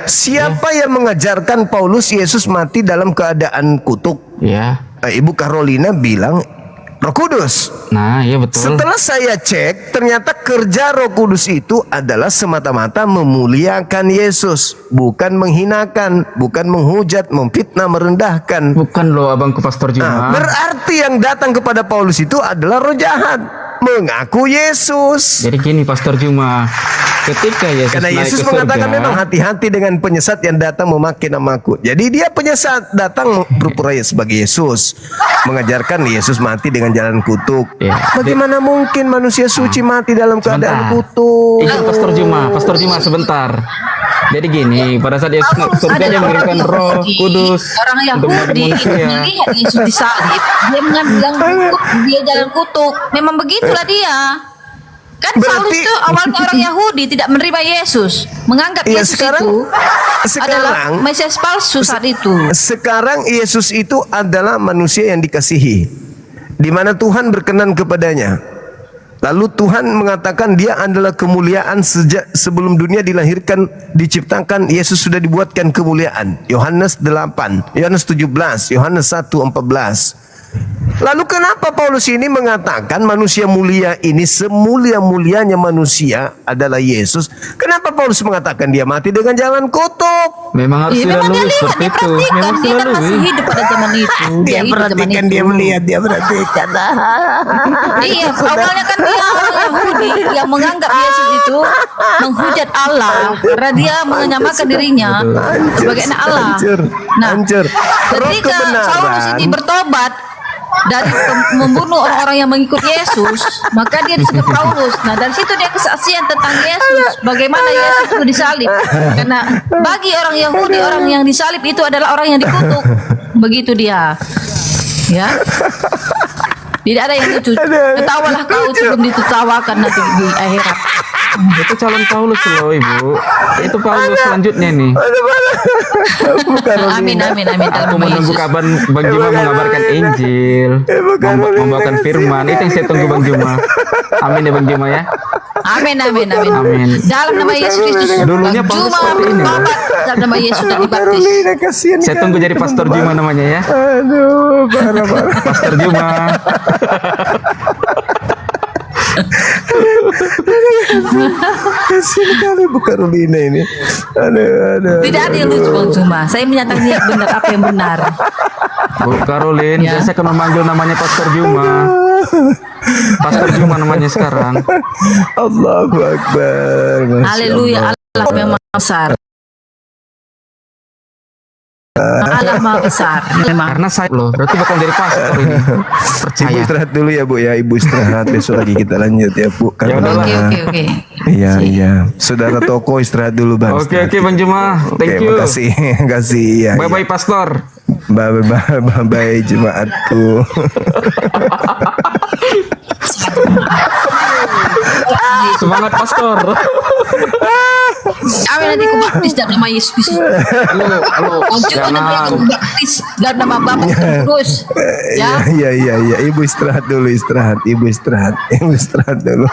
siapa yang mengajarkan Paulus Yesus mati dalam keadaan kutuk? Ya. Ibu Carolina bilang Roh Kudus. Nah, iya betul. Setelah saya cek, ternyata kerja Roh Kudus itu adalah semata-mata memuliakan Yesus, bukan menghinakan, bukan menghujat, memfitnah, merendahkan. Bukan loh abangku Pastor Juma. Berarti yang datang kepada Paulus itu adalah roh jahat, mengaku Yesus. Jadi gini Pastor Juma, ketika Yesus Karena naik Yesus ke mengatakan surga, memang hati-hati dengan penyesat yang datang memakai namaku. Jadi dia penyesat datang berpura sebagai Yesus, mengajarkan Yesus mati dengan jalan kutuk. Bagaimana mungkin manusia suci mati dalam keadaan kutuk? Izin Pastor Juma sebentar. Jadi gini, pada saat Yesus naik ke surga dia mengirimkan Roh Kudus orang untuk Yahudi melihat Yesus disalib, dia mengambil dia jalan kutuk. Memang begitulah dia. Kan Paulus itu awalnya orang Yahudi tidak menerima Yesus, menganggap Iya, Yesus sekarang- itu adalah sekarang- Mesias palsu saat itu. Sekarang Yesus itu adalah manusia yang dikasihi, di mana Tuhan berkenan kepadanya. Lalu Tuhan mengatakan dia adalah kemuliaan sejak sebelum dunia dilahirkan, diciptakan, Yesus sudah dibuatkan kemuliaan. Yohanes 8, Yohanes 17, Yohanes 1:14. Lalu kenapa Paulus ini mengatakan manusia mulia ini semulia-mulianya manusia adalah Yesus? Kenapa Paulus mengatakan dia mati dengan jalan kutuk? Memang harus Iya, memang dilalui dia lihat, seperti dia itu. perhatikan, Memang dia kan masih dilalui. hidup pada zaman itu. Dia hidup zaman perhatikan, itu. dia melihat, dia perhatikan. Iya, awalnya kan dia orang Yahudi yang menganggap Yesus itu menghujat Allah karena dia menyamakan dirinya sebagai anak Allah. Nah, ketika Saulus ini bertobat dari membunuh orang-orang yang mengikut Yesus, maka dia disebut Paulus. Nah, dari situ dia kesaksian tentang Yesus, bagaimana Yesus itu disalib. Karena bagi orang Yahudi, orang yang disalib itu adalah orang yang dikutuk. Begitu dia. Ya. Tidak ada yang lucu. Ketawalah kau sebelum ditertawakan nanti di akhirat. Itu calon Paulus loh, Ibu. Itu Paulus selanjutnya nih. Amin, amin, amin. Aku menunggu kabar Bang Juma mengabarkan Injil, membawakan firman. Itu yang saya tunggu Bang Juma. Amin ya Bang Juma ya. Amin, amin, amin. Amin. Dalam nama Yesus Kristus. Dulunya Paulus Juma seperti ini. bertobat dalam nama Yesus dan dibaptis. Saya tunggu jadi Pastor Juma namanya ya. Aduh, parah. Pastor Juma. Kasian kali Bu Carolina ini. Aduh. Tidak ada yang lucu Bang Juma. Saya menyatakan yang benar apa yang benar. Bu Karolin, Ya. saya akan memanggil namanya Pastor Juma. Pastor Juma namanya sekarang. Allahu Akbar. Masya Haleluya, Allah memang besar. Allah maha besar memang. Karena saya loh, berarti bakal jadi pastor ini. Ibu Percaya. istirahat dulu ya Bu ya. Ibu istirahat, besok lagi kita lanjut ya Bu. Ya udahlah. Oke. Iya iya. Saudara toko istirahat dulu Bang. Oke Bang Juma, thank you. Makasih, makasih ya. Bye bye Pastor. Bye bye bye jemaatku. Semangat Pastor. Amin, nanti ku baptis dalam nama Yesus Kristus. Halo. Jangan nanti aku baptis dalam nama Bapa dan Terus. Ya. Iya. Ibu istirahat dulu, istirahat. Ibu istirahat dulu.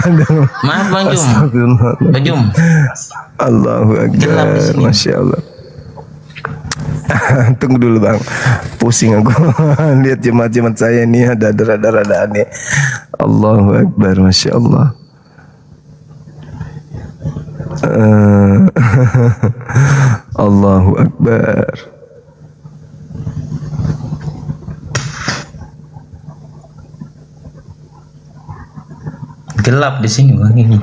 Aduh. Maaf Bang Jum. Astagfirullah. Bang Jum. Allahu Gelap di Akbar. sini. Masya Allah. Tunggu dulu Bang. Pusing aku. Lihat jemaat-jemaat saya nih ada rada aneh. Allahu Akbar. Masya Allah. Allahu Akbar. Gelap di sini Bang ini.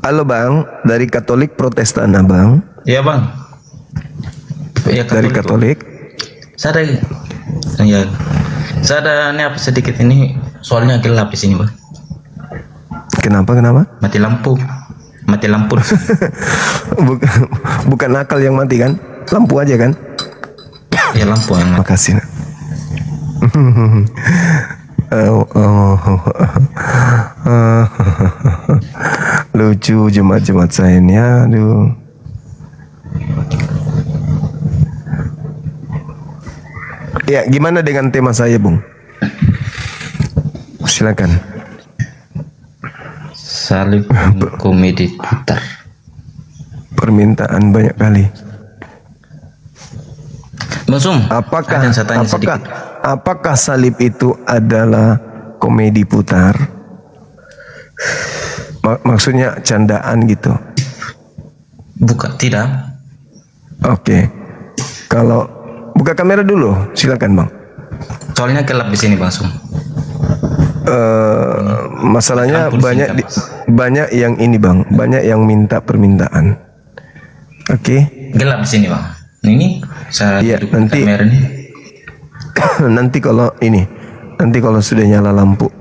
Halo Bang, dari Katolik Protestan Bang. Iya Bang. Iya Dari Katolik. Saya ada, ya, saya ada ini apa sedikit ini soalnya gelap di sini Bang. Kenapa? Mati lampu. Bukan akal yang mati kan? Lampu aja kan? Ya lampu yang mati. Makasih. Lucu jemaat-jemaat saya ini, aduh. Ya, gimana dengan tema saya, Bung? Silakan. Salib komedi putar. Permintaan banyak kali. Masum. Apakah salib itu adalah komedi putar? Maksudnya candaan gitu? Bukan, tidak. Oke. Kalau buka kamera dulu, silakan Bang. Soalnya gelap di sini Bang Sum. Masalahnya banyak yang ini Bang, banyak yang minta permintaan. Oke. Gelap di sini Bang. Ini saya nanti kamera ini. nanti kalau sudah nyala lampu.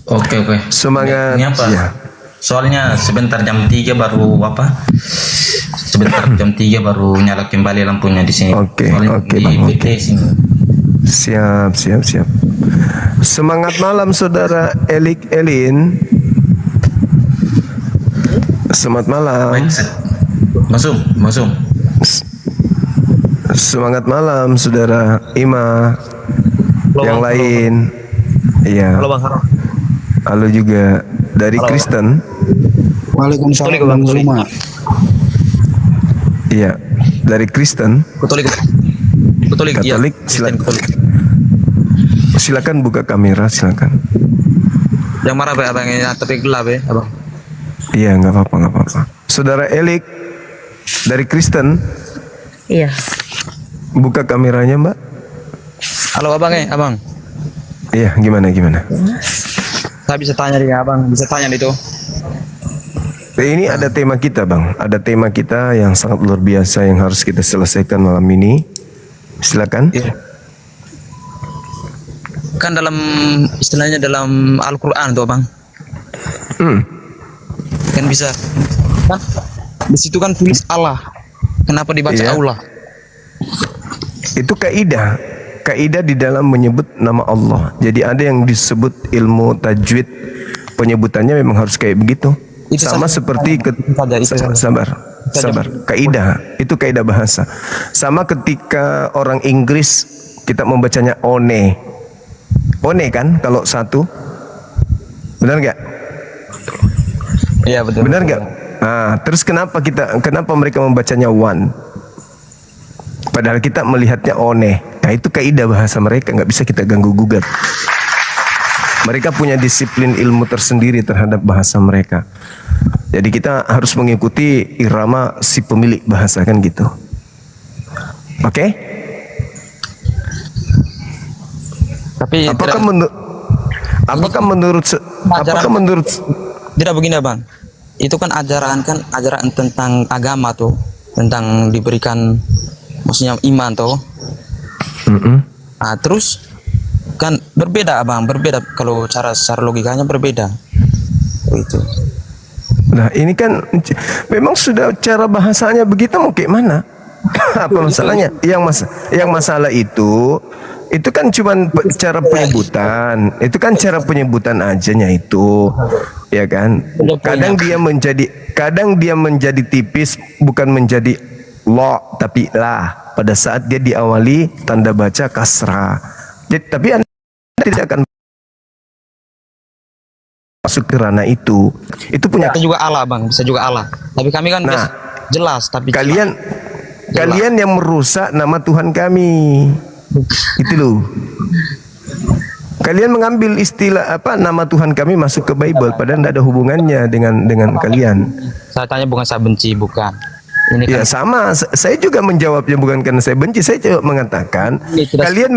Oke. Semangat. Ini apa? Ya. Soalnya sebentar jam 3 baru apa? Sebentar jam 3 baru nyala kembali lampunya di sini. Oke, Soalnya oke, di Bang, oke. PT sini. Siap. Semangat malam saudara Elik Elin. Semangat malam. Masuk. Semangat malam saudara Ima. Yang lain. Iya. Halo Bang. Halo juga dari Kristen. Waalaikumsalam Bang Zuma. Iya, dari Kristen. Katolik. Iya. Katolik. Silakan buka kamera, silakan. Yang marah Pak Abang ya, tapi gelap ya, Abang. Iya, nggak apa-apa. Saudara Elik dari Kristen. Iya. Buka kameranya, Mbak. Halo Abang Abang. Iya, gimana? Saya bisa tanya dengan Abang, itu. Ini ada tema kita, Bang. Ada tema kita yang sangat luar biasa yang harus kita selesaikan malam ini. Silakan. Iya. Kan dalam istilahnya dalam Al-Qur'an tuh, Bang. Kan bisa. Kan di situ kan tulis Allah. Kenapa dibaca Allah? Itu kaidah di dalam menyebut nama Allah. Jadi ada yang disebut ilmu tajwid, penyebutannya memang harus kayak begitu. Itu sama seperti sabar. Kaidah itu kaidah bahasa. Sama ketika orang Inggris kita membacanya one kan kalau satu, benar nggak? Iya betul. Benar nggak? Nah, terus kenapa mereka membacanya one? Padahal kita melihatnya one. Nah itu kaidah bahasa mereka, nggak bisa kita ganggu gugat. Mereka punya disiplin ilmu tersendiri terhadap bahasa mereka. Jadi kita harus mengikuti irama si pemilik bahasa kan gitu. Oke? Tapi apakah menurut tidak begini Bang? Itu kan ajaran tentang agama tuh, tentang diberikan maksudnya iman tuh. Nah, terus kan berbeda kalau secara logikanya berbeda. Itu. Nah, ini kan memang sudah cara bahasanya begitu, mau kayak mana? Apa masalahnya? Yang masalah itu kan cuma cara penyebutan. Itu kan cara penyebutan ajanya itu. Ya kan? Kadang dia menjadi tipis, bukan menjadi lo tapi lah pada saat dia diawali tanda baca kasrah. Jadi, tapi Anda tidak akan masuk ke ranah itu punya juga Allah Bang, bisa juga Allah. Tapi kami kan jelas, tapi kalian yang merusak nama Tuhan kami. Itu loh. Kalian mengambil istilah nama Tuhan kami masuk ke Bible padahal tidak ada hubungannya dengan kalian. Saya tanya bukan saya benci, bukan. Ini kan ya sama, saya juga menjawabnya bukan karena saya benci, saya coba mengatakan kalian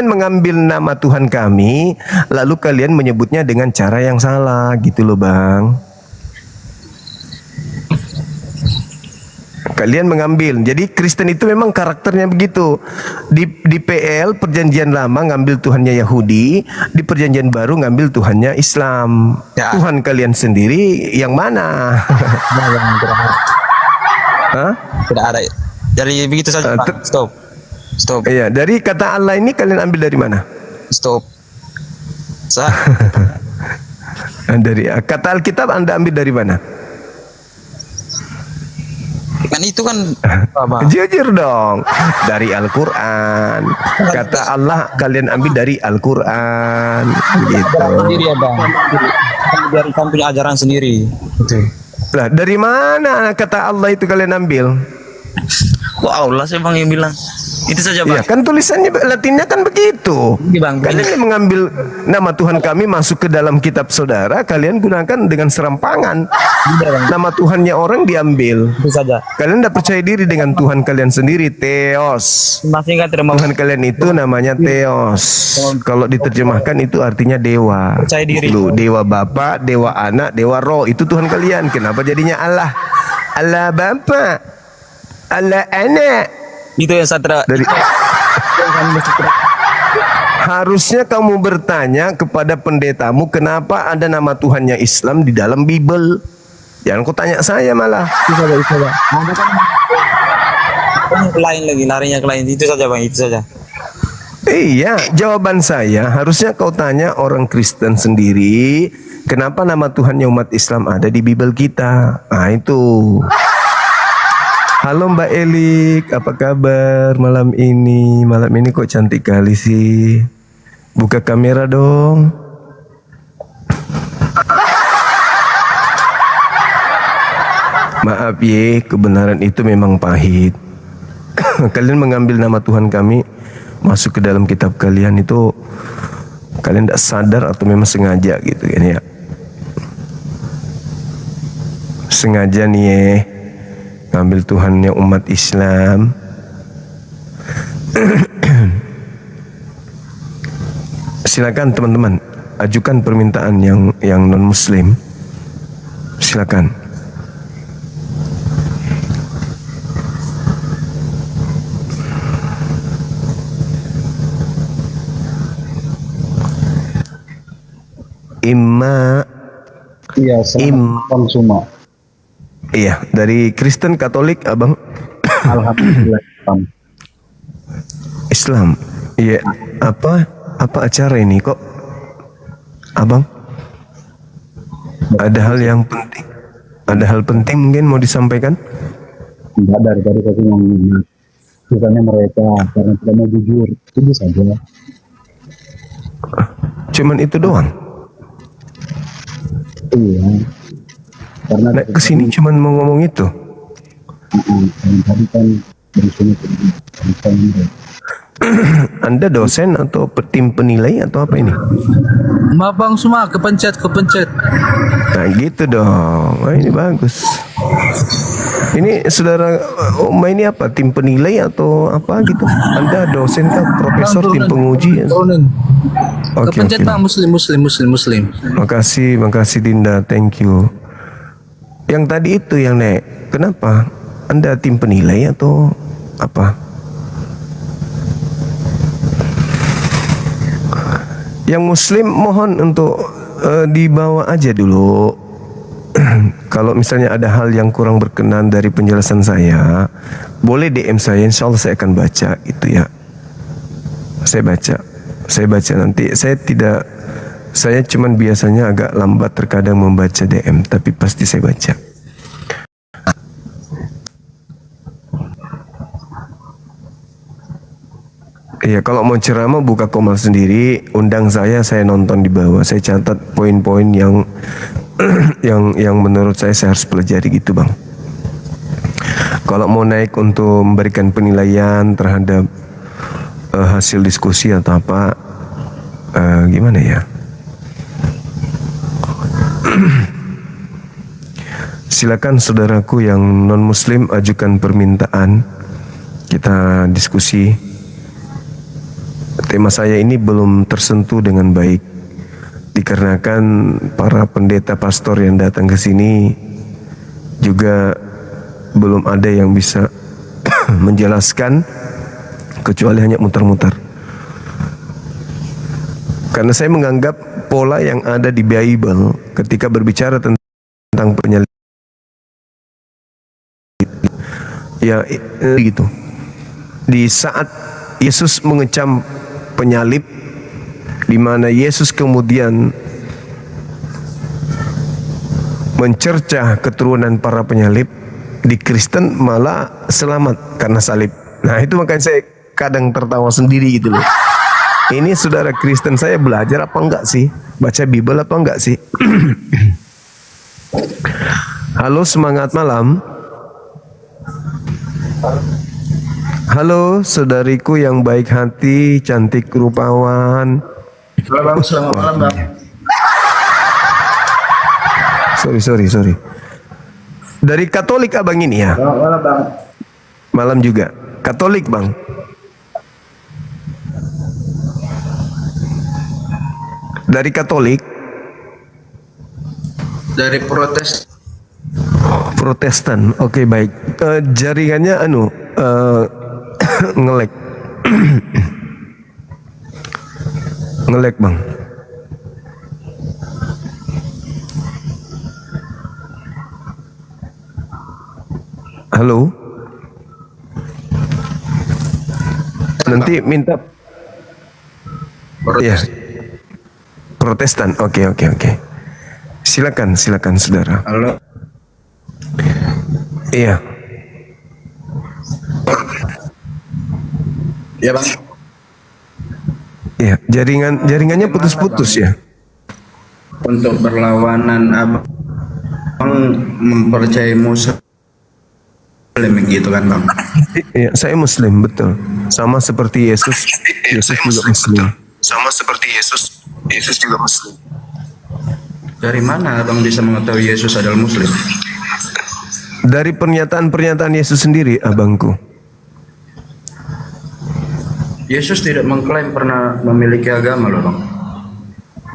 mengambil nama Tuhan kami lalu kalian menyebutnya dengan cara yang salah gitu loh Bang. Kalian mengambil, jadi Kristen itu memang karakternya begitu. Di PL perjanjian lama ngambil Tuhannya Yahudi, di perjanjian baru ngambil Tuhannya Islam. Tuhan kalian sendiri yang mana? Tidak ada. Dari begitu saja. Stop. Iya, dari kata Allah ini kalian ambil dari mana? Stop. Dari kata Alkitab Anda ambil dari mana? Kan itu kan jujur dong. Dari Al-Quran. Kata Allah kalian ambil dari Al-Quran. Begitu. Sendiri ya Bang. Dari kamu punya ajaran sendiri. Lah dari mana kata Allah itu kalian ambil? Kok Allah sih Bang yang bilang? Itu saja Bang. Ya kan tulisannya Latinnya kan begitu. Kalian mengambil nama Tuhan kami masuk ke dalam kitab saudara, kalian gunakan dengan serampangan. Nama Tuhannya orang diambil. Itu saja. Kalian tidak percaya diri dengan Tuhan kalian sendiri, Theos. Tuhan kalian itu namanya Theos. Kalau diterjemahkan itu artinya dewa. Percaya diri. Dewa Bapa, dewa Anak, dewa Roh, itu Tuhan kalian. Kenapa jadinya Allah? Allah Bapa, Allah Anak. Itu yang saya dari Harusnya kamu bertanya kepada pendetamu kenapa ada nama Tuhannya Islam di dalam Bible. Jangan kau tanya saya malah. Lain lagi, larinya ke lain. Itu saja bang, itu saja. Iya, jawaban saya harusnya kau tanya orang Kristen sendiri, kenapa nama Tuhannya umat Islam ada di Bible kita. Nah itu. Halo Mbak Elik, apa kabar malam ini? Malam ini kok cantik kali sih. Buka kamera dong. Maaf ye, kebenaran itu memang pahit. Kalian mengambil nama Tuhan kami masuk ke dalam kitab kalian itu, kalian tidak sadar atau memang sengaja gitu kan ya? Sengaja nih ya, ngambil Tuhannya umat Islam. Silakan teman-teman, ajukan permintaan yang non Muslim. Silakan. Imma. Iya, Bang Suma. Iya, dari Kristen Katolik, Abang. Alhamdulillah. Islam. Iya, apa acara ini kok, Abang? Ada hal yang penting. Ada hal penting mungkin mau disampaikan? Enggak, dari tadi yang misalnya mereka karena tidak mau jujur, itu saja. Cuman itu doang. Iya. Karena kesini cuman mau ngomong itu. Tadi kan dari sini Anda dosen atau tim penilai atau apa ini? Maaf Bang Suma, kepencet. Nah gitu dong. Wah, ini bagus. Ini saudara Oma ini apa? Tim penilai atau apa gitu? Anda dosen kah? Profesor, tim penguji? Oke, kepencet Bang, muslim. Makasih Dinda, thank you. Yang tadi itu yang Nek, kenapa? Anda tim penilai atau apa? Yang Muslim mohon untuk dibawa aja dulu. Kalau misalnya ada hal yang kurang berkenan dari penjelasan saya, boleh DM saya, insya Allah saya akan baca itu ya. Saya baca nanti. Saya cuman biasanya agak lambat terkadang membaca DM, tapi pasti saya baca. Iya, kalau mau ceramah buka komal sendiri, undang saya nonton di bawah. Saya catat poin-poin yang yang menurut saya harus pelajari gitu, Bang. Kalau mau naik untuk memberikan penilaian terhadap hasil diskusi atau apa, gimana ya? Silakan saudaraku yang non Muslim ajukan permintaan, kita diskusi. Tema saya ini belum tersentuh dengan baik dikarenakan para pendeta pastor yang datang ke sini juga belum ada yang bisa menjelaskan kecuali hanya mutar-mutar. Karena saya menganggap pola yang ada di Bible ketika berbicara tentang penyalib ya gitu. Di saat Yesus mengecam penyalib, di mana Yesus kemudian mencercah keturunan para penyalib, di Kristen malah selamat karena salib. Nah itu makanya saya kadang tertawa sendiri gitu loh. Ini saudara Kristen saya belajar apa enggak sih? Baca Bible apa enggak sih? Halo, semangat malam. Halo saudariku yang baik hati, cantik rupawan. Selamat malam Bang. Sorry. Dari Katolik abang ini ya? Selamat malam Bang. Malam juga. Katolik Bang. Dari Katolik? Dari Protestan. Oke, baik. Jaringannya ngelek. Ngelek bang. Halo. Nanti minta. Iya. Protestan. Oke. Silakan saudara. Halo. Iya. Ya bang. Iya, jaringannya putus-putus ya. Untuk berlawanan abang mempercayai Muslim gitu kan bang? Iya, saya Muslim betul. Sama seperti Yesus. Yesus juga Muslim. Sama seperti Yesus. Yesus juga Muslim. Dari mana abang bisa mengetahui Yesus adalah Muslim? Dari pernyataan-pernyataan Yesus sendiri, abangku. Yesus tidak mengklaim pernah memiliki agama loh bang.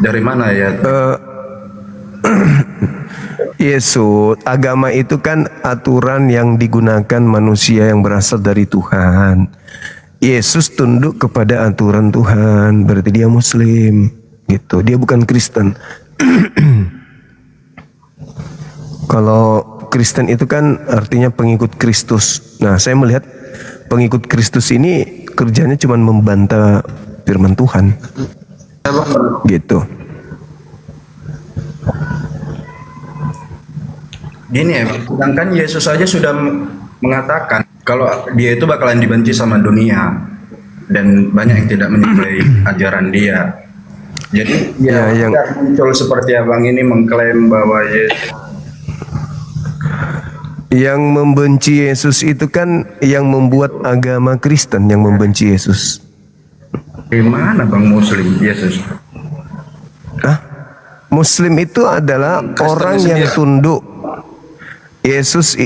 Dari mana ya? Yesus, agama itu kan aturan yang digunakan manusia yang berasal dari Tuhan. Yesus tunduk kepada aturan Tuhan, berarti dia Muslim, gitu. Dia bukan Kristen. Kalau Kristen itu kan artinya pengikut Kristus. Nah, saya melihat pengikut Kristus ini kerjanya cuma membantah firman Tuhan, gitu. Gini ya, sedangkan Yesus saja sudah mengatakan kalau dia itu bakalan dibenci sama dunia dan banyak yang tidak menyukai ajaran dia. Jadi yang muncul seperti abang ini mengklaim bahwa yang membenci Yesus itu kan yang membuat agama Kristen yang membenci Yesus. Gimana bang Muslim Yesus? Muslim itu adalah orang yang tunduk. Yesus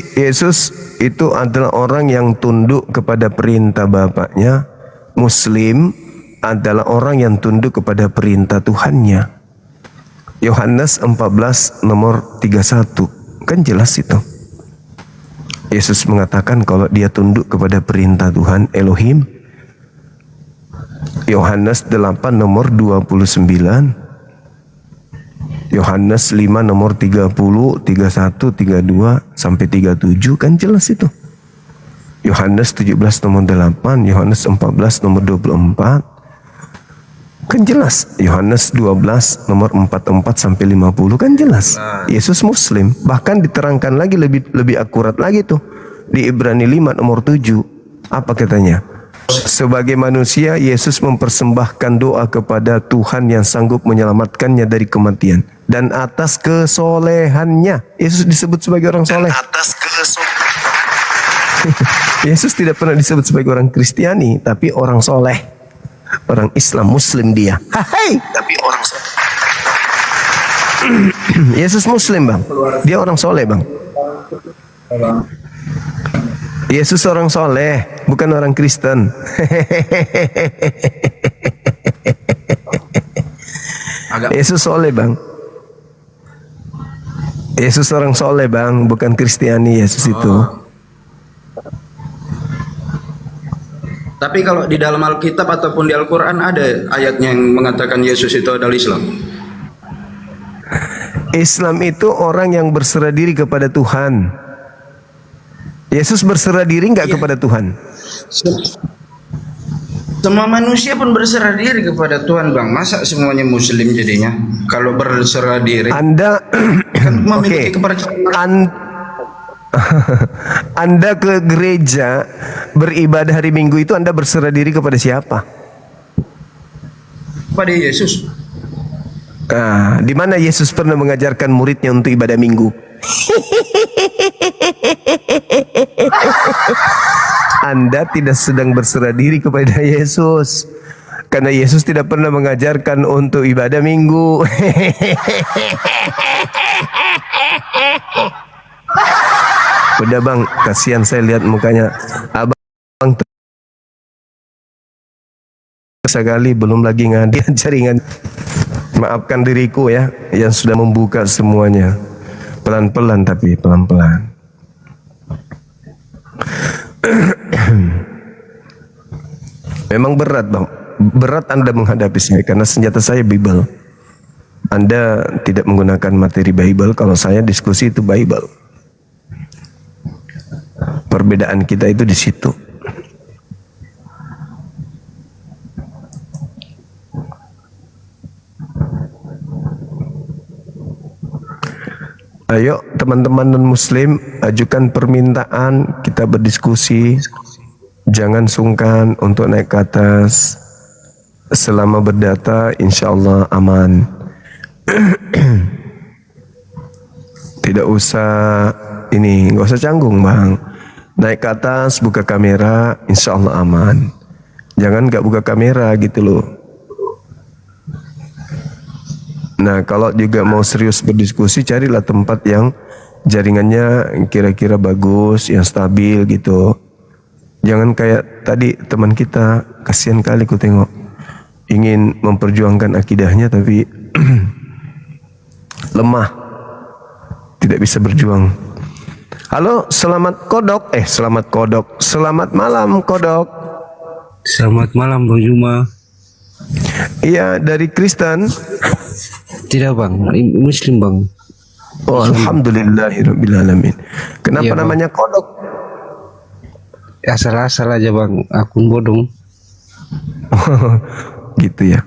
itu adalah orang yang tunduk kepada perintah Bapaknya. Muslim adalah orang yang tunduk kepada perintah Tuhannya. Yohanes 14 nomor 31. Kan jelas itu. Yesus mengatakan kalau dia tunduk kepada perintah Tuhan Elohim. Yohanes 8 nomor 29. Yohanes 5 nomor 30, 31, 32 sampai 37 kan jelas itu. Yohanes 17 nomor 8, Yohanes 14 nomor 24 kan jelas. Yohanes 12 nomor 44 sampai 50 kan jelas. Yesus Muslim. Bahkan diterangkan lagi lebih akurat lagi tuh di Ibrani 5 nomor 7. Apa katanya? Sebagai manusia, Yesus mempersembahkan doa kepada Tuhan yang sanggup menyelamatkannya dari kematian. Dan atas kesolehannya, Yesus disebut sebagai orang soleh. Yesus tidak pernah disebut sebagai orang Kristiani, tapi orang soleh. Orang Islam, Muslim dia. Hai, tapi orang soleh. Yesus Muslim bang, dia orang soleh bang. Yesus orang soleh, bukan orang Kristen. Yesus soleh bang. Yesus orang soleh bang, bukan Kristiani Yesus itu. Tapi kalau di dalam Alkitab ataupun di Al-Quran ada ayatnya yang mengatakan Yesus itu adalah Islam. Islam itu orang yang berserah diri kepada Tuhan. Yesus berserah diri nggak kepada Tuhan? Semua manusia pun berserah diri kepada Tuhan bang. Masa semuanya Muslim jadinya? Kalau berserah diri, Anda kan memiliki kepercayaan. Anda ke gereja beribadah hari Minggu itu Anda berserah diri kepada siapa? Pada Yesus. Nah, di mana Yesus pernah mengajarkan muridnya untuk ibadah Minggu? Anda tidak sedang berserah diri kepada Yesus, karena Yesus tidak pernah mengajarkan untuk ibadah Minggu. Udah bang, kasihan saya lihat mukanya abang sekali, belum lagi ngadi jaringan. Maafkan diriku ya yang sudah membuka semuanya. Pelan-pelan tapi pelan-pelan. Memang berat bang, berat Anda menghadapi saya karena senjata saya Bible. Anda tidak menggunakan materi Bible, kalau saya diskusi itu Bible. Perbedaan kita itu di situ. Ayo teman-teman non-muslim, ajukan permintaan, kita berdiskusi. Jangan sungkan untuk naik ke atas. Selama berdata insya Allah aman. Tidak usah ini, nggak usah canggung bang. Naik ke atas, buka kamera, insya Allah aman. Jangan nggak buka kamera gitu loh. Nah kalau juga mau serius berdiskusi, carilah tempat yang jaringannya kira-kira bagus, yang stabil gitu. Jangan kayak tadi teman kita, kasihan kali ku tengok, ingin memperjuangkan akidahnya tapi lemah, tidak bisa berjuang. Halo, selamat kodok, selamat malam kodok. Selamat malam Bang Juma. Iya, dari Kristen. Tidak bang, Muslim bang. Oh, alhamdulillahirobbilalamin. Kenapa Iya, Bang. namanya kodok? Asal-asal aja bang, akun bodong. Gitu ya.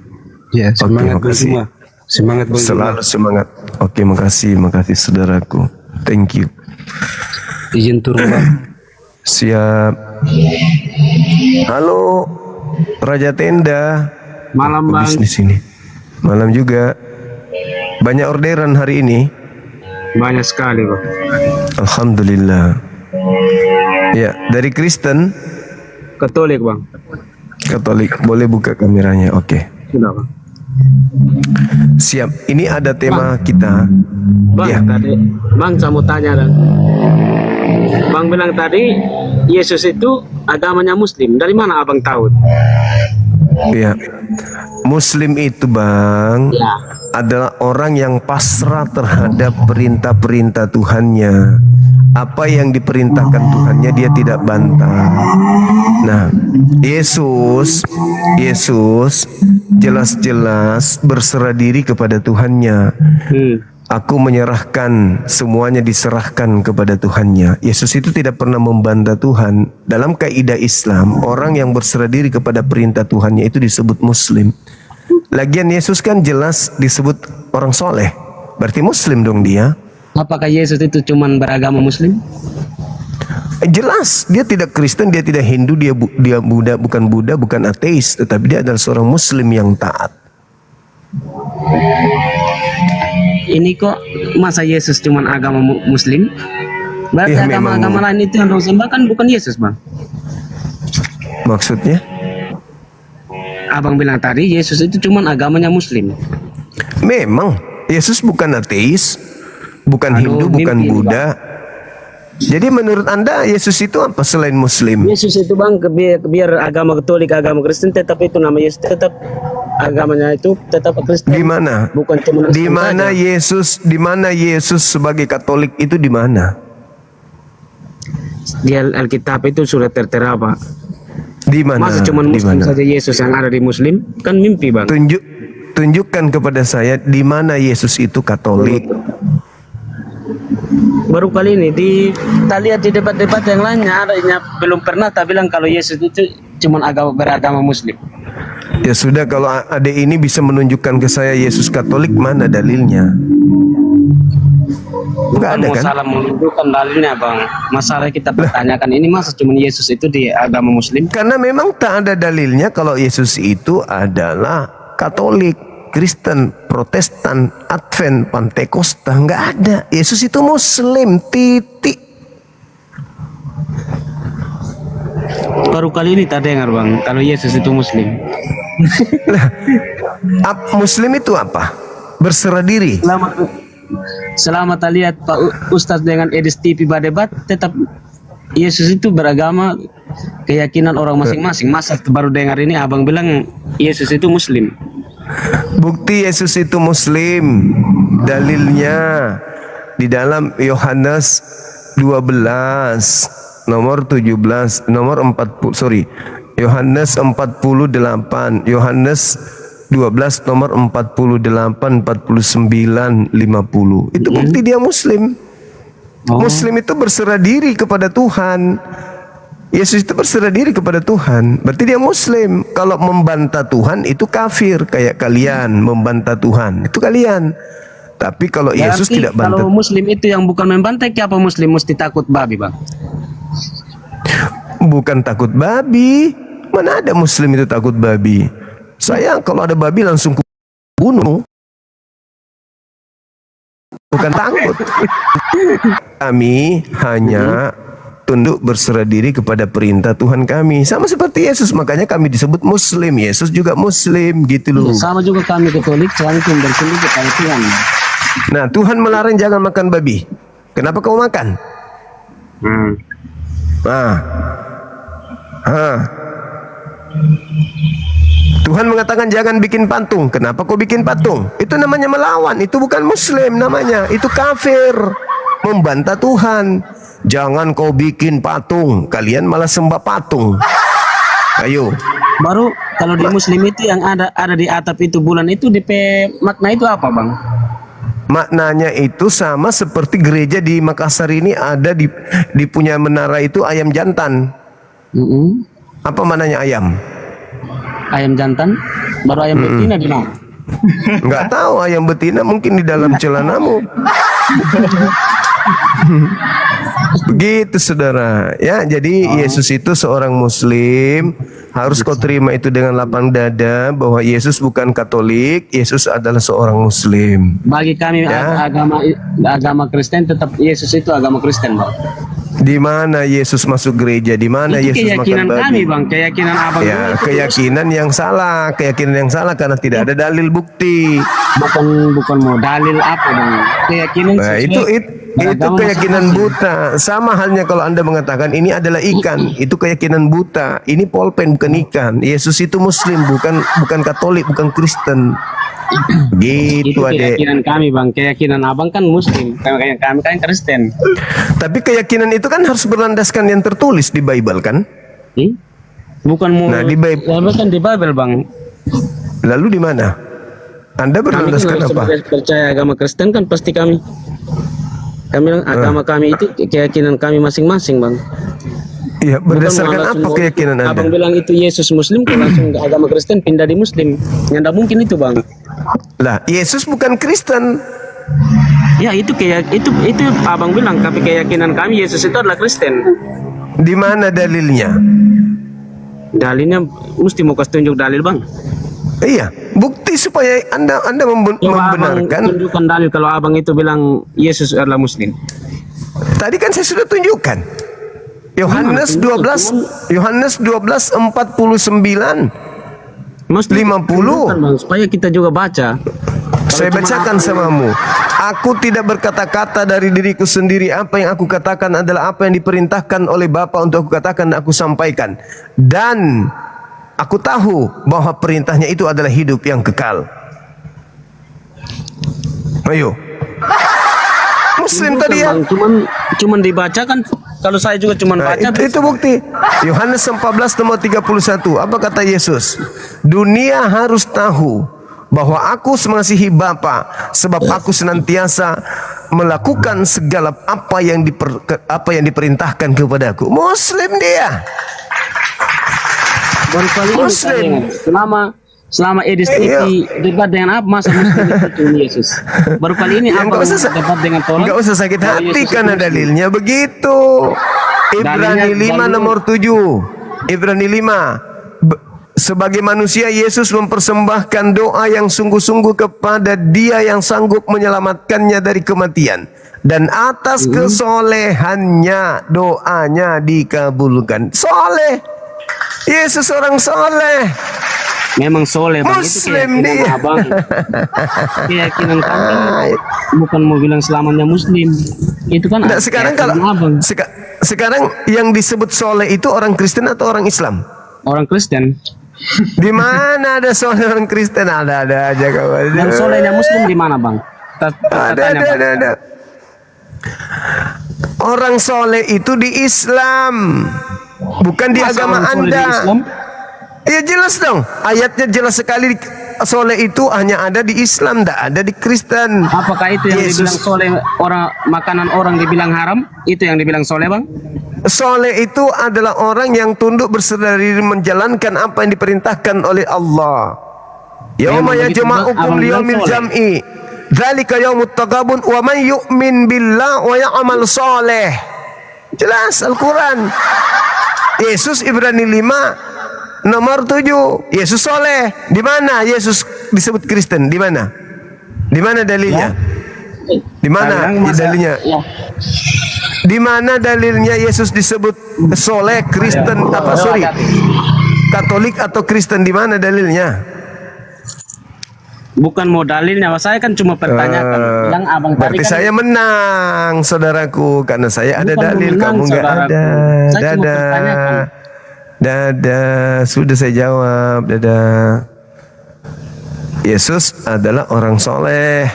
Ya, semangat Bang makasih. Juma. Semangat Bang Juma. Selalu semangat. Oke, makasih saudaraku. Thank you. Izin turun bang. Siap. Halo, Raja Tenda. Malam bang. Di sini. Malam juga. Banyak orderan hari ini. Banyak sekali bang. Alhamdulillah. Ya, dari Kristen. Katolik bang. Katolik. Boleh buka kameranya. Oke. Sudah bang. Siap. Ini ada tema kita. Bang, Ya. tadi bang saya mau tanya dan bang bilang tadi Yesus itu agamanya Muslim. Dari mana abang tahu? Ya. Muslim itu bang adalah orang yang pasrah terhadap perintah-perintah Tuhannya. Apa yang diperintahkan Tuhannya dia tidak bantah. Nah, Yesus jelas-jelas berserah diri kepada Tuhannya. Aku menyerahkan, semuanya diserahkan kepada Tuhannya. Yesus itu tidak pernah membantah Tuhan. Dalam kaidah Islam, orang yang berserah diri kepada perintah Tuhannya itu disebut Muslim. Lagian Yesus kan jelas disebut orang soleh. Berarti Muslim dong dia. Apakah Yesus itu cuman beragama Muslim? Jelas, dia tidak Kristen, dia tidak Hindu, dia Buddha, bukan ateis, tetapi dia adalah seorang Muslim yang taat. Ini kok masa Yesus cuman agama Muslim? Berarti Iya, agama-agama lain itu yang orang sembah kan bukan Yesus bang. Maksudnya? Abang bilang tadi Yesus itu cuman agamanya Muslim. Memang Yesus bukan ateis, bukan Hindu, bukan mimpi, Buddha. Jadi menurut Anda Yesus itu apa selain Muslim? Yesus itu bang biar agama Katolik, agama Kristen tetap itu nama Yesus tetap agamanya itu tetap Kristen. Di mana? Bukan cuma Di mana Yesus? Di mana Yesus sebagai Katolik itu di mana? Di Alkitab itu sudah tertera pak. Di mana? Masa cuma Di Muslim mana? saja Yesus yang ada di Muslim? Kan mimpi bang. Tunjukkan kepada saya di mana Yesus itu Katolik. Baru kali ini kita lihat di debat-debat yang lainnya adanya belum pernah tak bilang kalau Yesus itu cuma beragama Muslim. Ya sudah, kalau adik ini bisa menunjukkan ke saya Yesus Katolik, mana dalilnya? Enggak ada kan? Masalah menunjukkan dalilnya bang. Masalah kita pertanyakan ini masa cuma Yesus itu di agama Muslim? Karena memang tak ada dalilnya kalau Yesus itu adalah Katolik, Kristen, Protestan, Advent, Pantekosta, nggak ada. Yesus itu Muslim, titik. Baru kali ini tak dengar bang kalau Yesus itu Muslim. Muslim itu apa? Berserah diri. Selama tak lihat Pak Ustadz dengan Edis TV berdebat, tetap Yesus itu beragama keyakinan orang masing-masing. Masa baru dengar ini abang bilang Yesus itu Muslim. Bukti Yesus itu Muslim, dalilnya di dalam Yohanes 12 nomor 17 nomor 40 sorry Yohanes 48, Yohanes 12 nomor 48, 49, 50. Itu bukti dia muslim. Muslim itu berserah diri kepada Tuhan. Yesus itu berserah diri kepada Tuhan. Berarti dia muslim. Kalau membantah Tuhan itu kafir. Kayak kalian membantah Tuhan, itu kalian. Tapi kalau Yesus Berarti tidak bantah. kalau muslim itu yang bukan membantai, apa muslim mesti takut babi, Bang? Bukan takut babi. Mana ada muslim itu takut babi? Saya kalau ada babi langsung bunuh. Bukan takut. Kami hanya tunduk berserah diri kepada perintah Tuhan kami. Sama seperti Yesus, makanya kami disebut muslim. Yesus juga muslim, gitu loh. Sama juga kami Katolik, selalu bertunduk kepada Tuhan. Nah, Tuhan melarang jangan makan babi. Kenapa kau makan? Tuhan mengatakan jangan bikin patung. Kenapa kau bikin patung? Itu namanya melawan. Itu bukan muslim namanya. Itu kafir. Membantah Tuhan. Jangan kau bikin patung. Kalian malah sembah patung. Ayo. Baru kalau di muslim itu yang ada di atap itu bulan itu makna itu apa, Bang? Maknanya itu sama seperti gereja di Makassar ini ada di punya menara itu ayam jantan. Apa maknanya ayam? Ayam jantan? Baru ayam betina di mana? Nggak tahu, ayam betina mungkin di dalam celanamu. Begitu saudara ya. Jadi Yesus itu seorang muslim. Harus kau terima itu dengan lapang dada bahwa Yesus bukan Katolik. Yesus adalah seorang muslim. Bagi kami agama Kristen tetap Yesus itu agama Kristen, Bang. Di mana Yesus masuk gereja? Di mana Itu Yesus makan keyakinan babi? kami, Bang. Keyakinan abang. Ya, keyakinan yang salah. Keyakinan yang salah karena tidak ada dalil bukti. Bukan mau dalil apa, Bang. Keyakinan Nah, itu keyakinan buta. Sama halnya kalau Anda mengatakan ini adalah ikan, itu keyakinan buta. Ini pulpen bukan ikan. Yesus itu muslim, bukan Katolik, bukan Kristen. Gitu, itu adek. keyakinan kami, Bang. Keyakinan abang kan muslim, kami kan Kristen. Tapi keyakinan itu kan harus berlandaskan yang tertulis di Bible kan? Bukan mau. Nah, di Bible kan di Bible, Bang. Lalu di mana? Anda berlandaskan apa? Kami percaya agama Kristen kan pasti kami bilang agama kami itu keyakinan kami masing-masing, Bang. Iya, berdasarkan apa keyakinan Anda? Abang bilang itu Yesus muslim, langsung ke agama Kristen pindah di muslim. Yang tidak mungkin itu, Bang. Lah, Yesus bukan Kristen. Ya, itu abang bilang, tapi keyakinan kami Yesus itu adalah Kristen. Di mana dalilnya? Dalilnya mesti mau kasih tunjuk dalil, Bang. Iya, bukti supaya Anda membenarkan. Tunjukkan dalil kalau abang itu bilang Yesus adalah muslim. Tadi kan saya sudah tunjukkan. Yohanes 12 49 50. Supaya kita juga baca. Saya bacakan samamu. Aku tidak berkata-kata dari diriku sendiri. Apa yang aku katakan adalah apa yang diperintahkan oleh Bapa untuk aku katakan dan aku sampaikan. Dan aku tahu bahwa perintahnya itu adalah hidup yang kekal. Ayo. Muslim tadi ya. Cuman dibacakan. Kalau saya juga cuman baca. Itu bukti. Yohanes 14 nomor 31. Apa kata Yesus? Dunia harus tahu bahwa aku mengasihi Bapa, sebab aku senantiasa melakukan segala apa yang diperintahkan kepadaku. Muslim dia. Muslim. Selama Edis TV debat dengan apa masa muslim itu Yesus. Baru kali ini apa debat dengan tolong. Enggak usah sakit hati karena dalilnya begitu. Ibrani 5 nomor 7. Ibrani 5. Sebagai manusia Yesus mempersembahkan doa yang sungguh-sungguh kepada Dia yang sanggup menyelamatkannya dari kematian. Dan atas kesolehannya doanya dikabulkan. Soleh. Yesus orang soleh. Memang soleh, Bang. Muslim itu dia. Abang. Keyakinan kami bukan mau bilang selamanya muslim. Itu kan nah, sekarang yang disebut soleh itu orang Kristen atau orang Islam? Orang Kristen. Di mana ada soleh orang Kristen? Ada aja kawan. Yang solehnya muslim di mana, Bang? Ada. Orang soleh itu di Islam, bukan di agama Anda. Ya jelas dong. Ayatnya jelas sekali. Soleh itu hanya ada di Islam, tidak ada di Kristen. Apakah itu yang dibilang soleh orang makanan orang dibilang haram? Itu yang dibilang soleh, Bang? Soleh itu adalah orang yang tunduk berserah diri menjalankan apa yang diperintahkan oleh Allah. Yauma yajma'ukum liyaumil jam'i. Dzalika yaumut taghabun wa man yu'min billah wa ya'mal soleh. Jelas Al-Quran. Yesus Ibrani 5 nomor 7. Yesus soleh. Di mana Yesus disebut Kristen? Di mana? Di mana dalilnya? Di mana dalilnya? Di mana dalilnya Yesus disebut soleh, Kristen apa sorry? Katolik atau Kristen, di mana dalilnya? Bukan mau dalilnya, saya kan cuma pertanyakan. Yang abang tadi Berarti kan, saya menang, saudaraku, karena saya ada Bukan dalil, menang, kamu nggak saudaraku. ada. Saya cuma pertanyakan. Dadah, sudah saya jawab. Dadah. Yesus adalah orang soleh.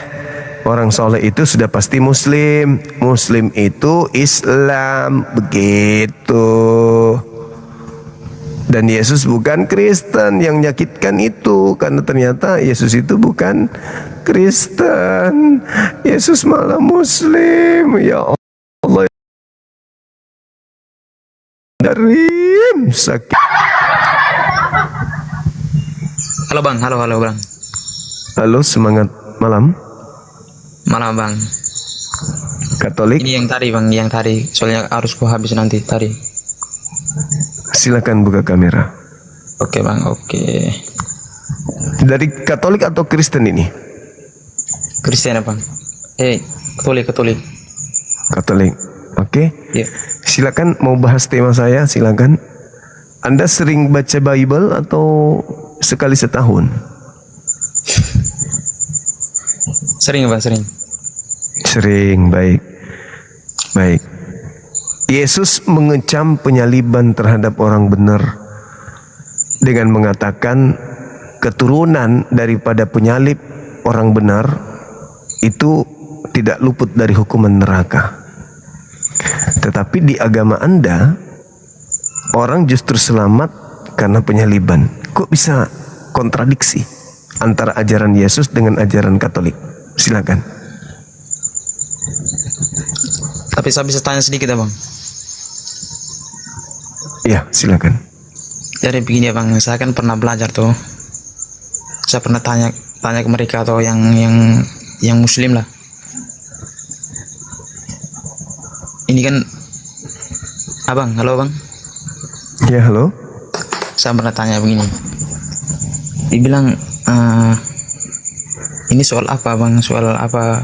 Orang soleh itu sudah pasti Muslim. Muslim itu Islam, begitu. Dan Yesus bukan Kristen. Yang menyakitkan itu karena ternyata Yesus itu bukan Kristen. Yesus malah Muslim. Ya Allah. Darim sakit. Halo Bang, halo Bang. Halo, semangat malam. Malam Bang. Katolik. Ini yang tadi Bang, yang tadi. Soalnya harus ku habis nanti tadi. Silakan buka kamera. Oke Bang, oke. Dari Katolik atau Kristen ini? Kristen ya Bang. Katolik. Katolik. Oke. Iya. Silakan mau bahas tema saya, silakan. Anda sering baca Bible atau sekali setahun? Sering Bang, sering. Sering, baik. Baik. Yesus mengecam penyaliban terhadap orang benar dengan mengatakan keturunan daripada penyalib orang benar itu tidak luput dari hukuman neraka. Tetapi di agama Anda orang justru selamat karena penyaliban. Kok bisa kontradiksi antara ajaran Yesus dengan ajaran Katolik? Silakan. Tapi saya bisa tanya sedikit ya Bang. Ya, silakan. Jadi begini ya Bang, saya kan pernah belajar tuh. Saya pernah tanya ke mereka atau yang Muslim lah. Ini kan Abang, halo Bang. Ya, halo. Saya pernah tanya begini. Dibilang ini soal apa Bang? Soal apa?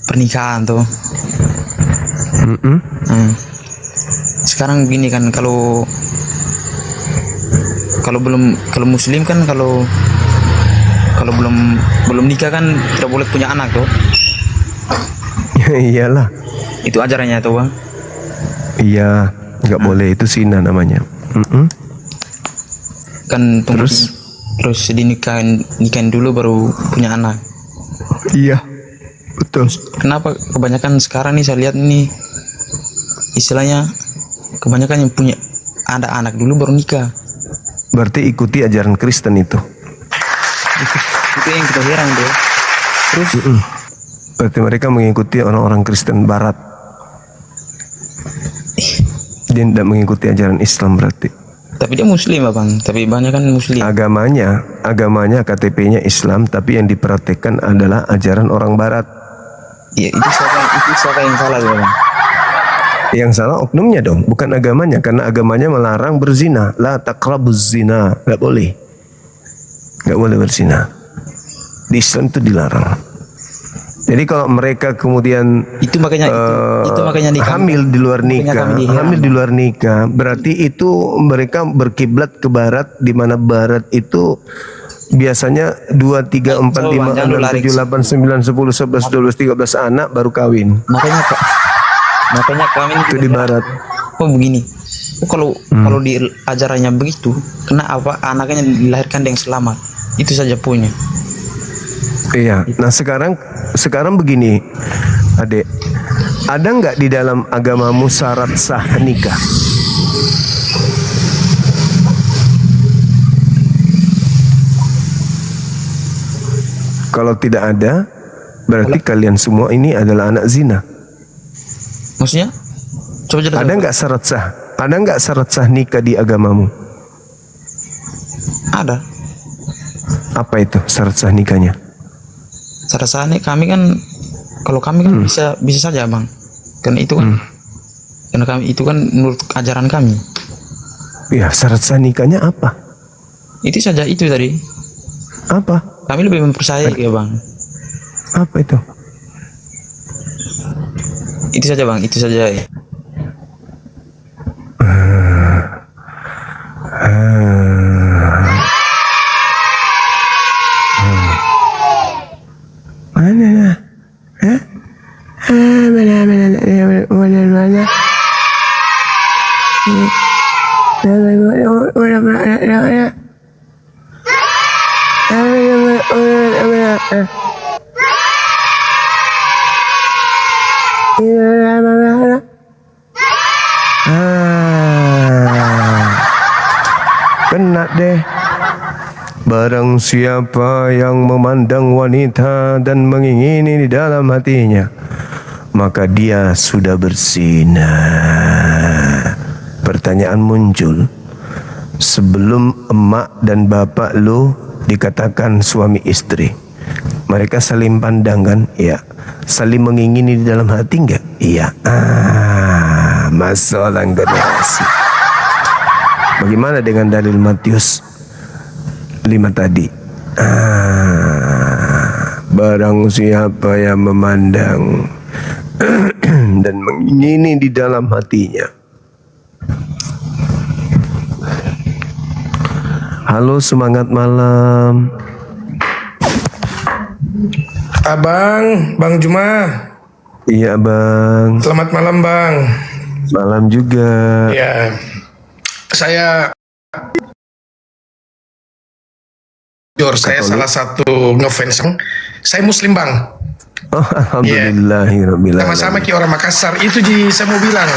Pernikahan tuh. Sekarang begini kan, kalau Muslim kan kalau belum nikah kan tidak boleh punya anak tuh. Iyalah. Itu ajarannya tuh Bang. Iya, nggak boleh, itu zina namanya. Kan terus nikahin dulu baru punya anak. Iya, betul. Kenapa kebanyakan sekarang nih saya lihat nih istilahnya kebanyakan yang punya ada anak dulu baru nikah. Berarti ikuti ajaran Kristen itu. Itu yang kita heran tuh. Terus berarti mereka mengikuti orang-orang Kristen Barat. Dia tidak mengikuti ajaran Islam berarti. Tapi dia Muslim Bang. Tapi banyak kan Muslim. Agamanya KTP-nya Islam, tapi yang dipraktekkan adalah ajaran orang Barat. Iya, itu siapa yang salah Bang? Yang salah oknumnya dong, bukan agamanya, karena agamanya melarang berzina. La taqrabuz zina, nggak boleh berzina. Di Islam itu dilarang. Jadi kalau mereka kemudian itu makanya hamil di luar nikah, berarti itu mereka berkiblat ke Barat, di mana Barat itu biasanya 2, 3, 4, 5, 6, 7, 8, 9, 10, 11, 12, 13 anak baru kawin. Makanya kami itu di Barat. Oh begini. Kalau di ajarannya begitu, kenapa anaknya dilahirkan dengan selamat? Itu saja punya. Iya. Nah sekarang begini, Adek. Ada nggak di dalam agamamu syarat sah nikah? Kalau tidak ada, berarti kalian semua ini adalah anak zina. Maksudnya? Coba jelaskan. Ada nggak syarat sah? Ada nggak syarat sah nikah di agamamu? Ada. Apa itu syarat sah nikahnya? Syarat sah nih kami kan, kalau kami kan bisa saja bang. Karena itu kan, karena kami itu kan menurut ajaran kami. Ya, syarat sah nikahnya apa? Itu saja itu tadi. Apa? Kami lebih mempercayai ya bang. Apa itu? Itu saja bang, itu saja. Kena deh. Barang siapa yang memandang wanita dan mengingini di dalam hatinya, maka dia sudah berzina. Pertanyaan muncul, sebelum emak dan bapak lu dikatakan suami istri, mereka saling pandang kan? Iya. Saling mengingini di dalam hati enggak? Iya. Masalah generasi. Bagaimana dengan dalil Matius 5 tadi? Barang siapa yang memandang dan mengingini di dalam hatinya. Halo, semangat malam. Abang, Bang Juma. Iya bang. Selamat malam bang. Malam juga. Ya, saya saya salah satu ngefans. Saya Muslim bang. Oh, alhamdulillahirobbilalamin. Sama-sama ki orang Makassar. Itu saya mau bilang.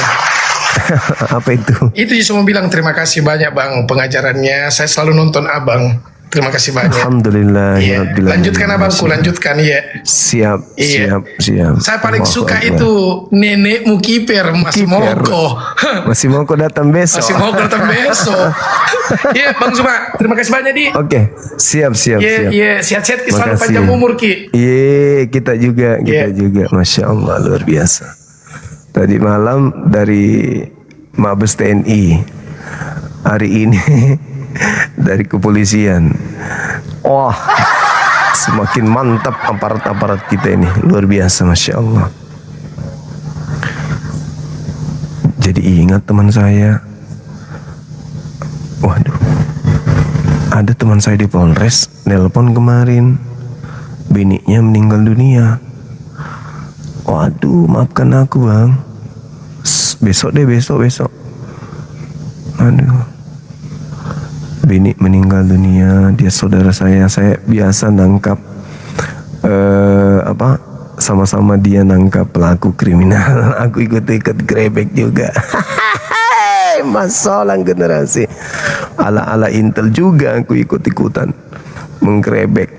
Apa itu? Itu saya mau bilang terima kasih banyak bang pengajarannya. Saya selalu nonton abang. Terima kasih banyak. Alhamdulillah. Ya. Lanjutkan abangku, lanjutkan ya. Siap, iya. siap. Saya paling suka itu nenekmu kiper, Mas Moko. Masih Moko datang besok. Masih Moko datang besok. Iya, Bang Zuma. Terima kasih banyak di. Oke, siap. Iya, sehat-sehat selalu panjang umur ki. Iya, kita juga. Masya Allah, luar biasa. Tadi malam dari Mabes TNI, hari ini dari kepolisian. Wah, semakin mantap aparat-aparat kita ini, luar biasa, Masya Allah. Jadi ingat teman saya, waduh, ada teman saya di Polres nelpon kemarin, bininya meninggal dunia. Waduh, maafkan aku bang, besok. Aduh, bini meninggal dunia, dia saudara saya biasa nangkap sama-sama dia nangkap pelaku kriminal. Aku ikut grebek juga. Masalah generasi ala Intel juga, aku ikut-ikutan menggerebek,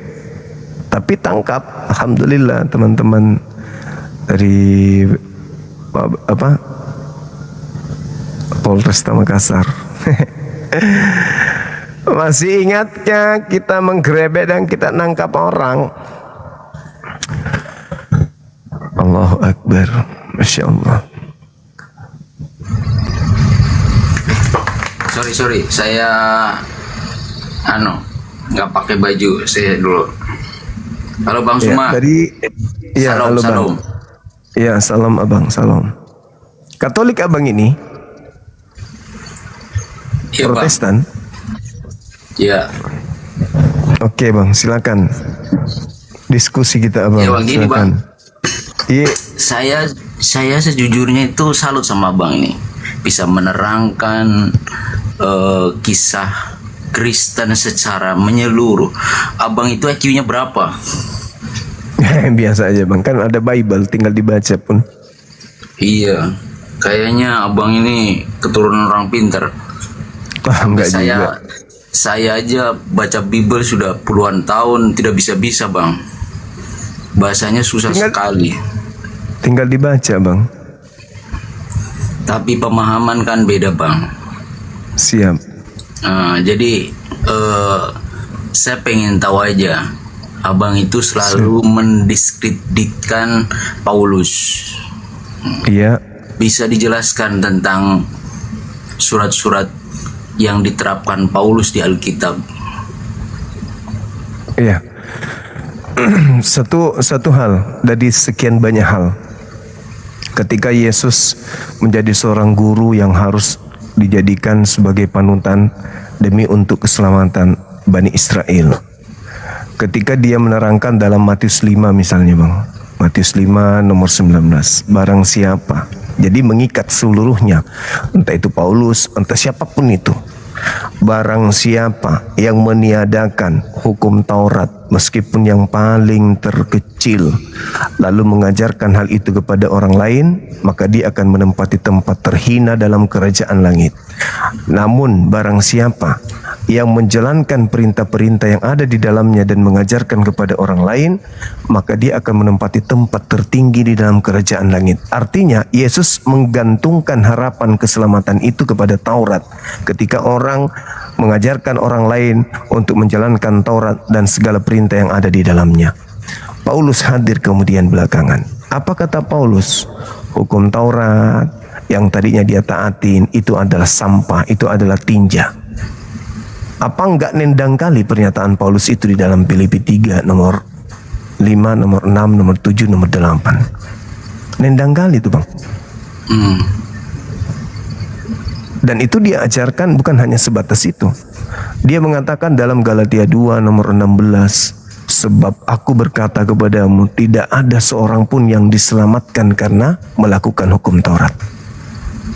tapi tangkap. Alhamdulillah teman-teman dari Polresta Makassar. Masih ingatkah kita menggerebek dan kita nangkap orang? Allahu Akbar, Masya Allah. Sorry, saya nggak pakai baju saya dulu. Halo Bang Suma. Halo salam. Ya, salam abang, salam. Katolik abang ini? Ya, Protestan? Ya. Oke bang, silakan. Diskusi kita abang. Ya bang, gini silakan. Bang. Iya. Saya sejujurnya itu salut sama abang ini, bisa menerangkan kisah Kristen secara menyeluruh. Abang itu IQ-nya berapa? Biasa aja bang, kan ada Bible, tinggal dibaca pun. Iya, kayaknya abang ini keturunan orang pintar. Enggak juga. Saya aja baca Bible sudah puluhan tahun tidak bisa-bisa bang. Bahasanya susah sekali. Tinggal dibaca, Bang. Tapi pemahaman kan beda, Bang. Siap. Jadi saya pengen tahu aja, Abang itu selalu mendiskreditkan Paulus. Iya. Bisa dijelaskan tentang surat-surat yang diterapkan Paulus di Alkitab? Iya. Satu hal dari sekian banyak hal. Ketika Yesus menjadi seorang guru yang harus dijadikan sebagai panutan demi untuk keselamatan Bani Israel. Ketika dia menerangkan dalam Matius 5 misalnya, Bang. Matius 5 nomor 19. Barang siapa. Jadi mengikat seluruhnya. Entah itu Paulus, entah siapapun itu. Barang siapa yang meniadakan hukum Taurat meskipun yang paling terkecil, lalu mengajarkan hal itu kepada orang lain, maka dia akan menempati tempat terhina dalam kerajaan langit. Namun barang siapa yang menjalankan perintah-perintah yang ada di dalamnya dan mengajarkan kepada orang lain, maka dia akan menempati tempat tertinggi di dalam kerajaan langit. Artinya Yesus menggantungkan harapan keselamatan itu kepada Taurat. Ketika orang mengajarkan orang lain untuk menjalankan Taurat dan segala perintah yang ada di dalamnya. Paulus hadir kemudian belakangan. Apa kata Paulus? Hukum Taurat yang tadinya dia taatin itu adalah sampah, itu adalah tinja. Apa enggak nendang kali pernyataan Paulus itu di dalam Filipi 3 nomor 5, nomor 6, nomor 7, nomor 8. Nendang kali itu, Bang. Dan itu dia ajarkan bukan hanya sebatas itu. Dia mengatakan dalam Galatia 2 nomor 16, sebab aku berkata kepadamu, tidak ada seorang pun yang diselamatkan karena melakukan hukum Taurat.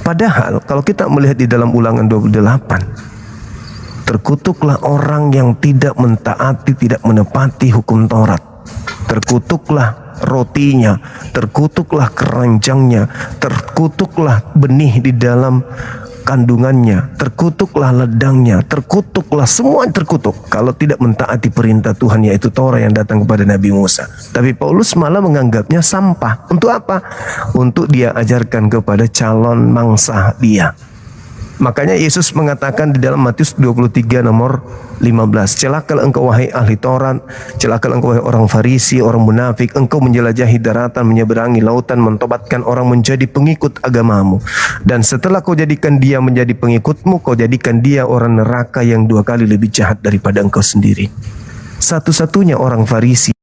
Padahal kalau kita melihat di dalam Ulangan 28, terkutuklah orang yang tidak mentaati, tidak menepati hukum Taurat. Terkutuklah rotinya, terkutuklah keranjangnya, terkutuklah benih di dalam kandungannya, terkutuklah ledangnya, terkutuklah, semua terkutuk kalau tidak mentaati perintah Tuhan, yaitu Taurat yang datang kepada Nabi Musa. Tapi Paulus malah menganggapnya sampah. Untuk apa? Untuk dia ajarkan kepada calon mangsa dia. Makanya Yesus mengatakan di dalam Matius 23 nomor 15, celakalah engkau wahai ahli Taurat, celakalah engkau wahai orang Farisi, orang munafik, engkau menjelajahi daratan, menyeberangi lautan, mentobatkan orang menjadi pengikut agamamu. Dan setelah kau jadikan dia menjadi pengikutmu, kau jadikan dia orang neraka yang 2 kali lebih jahat daripada engkau sendiri. Satu-satunya orang Farisi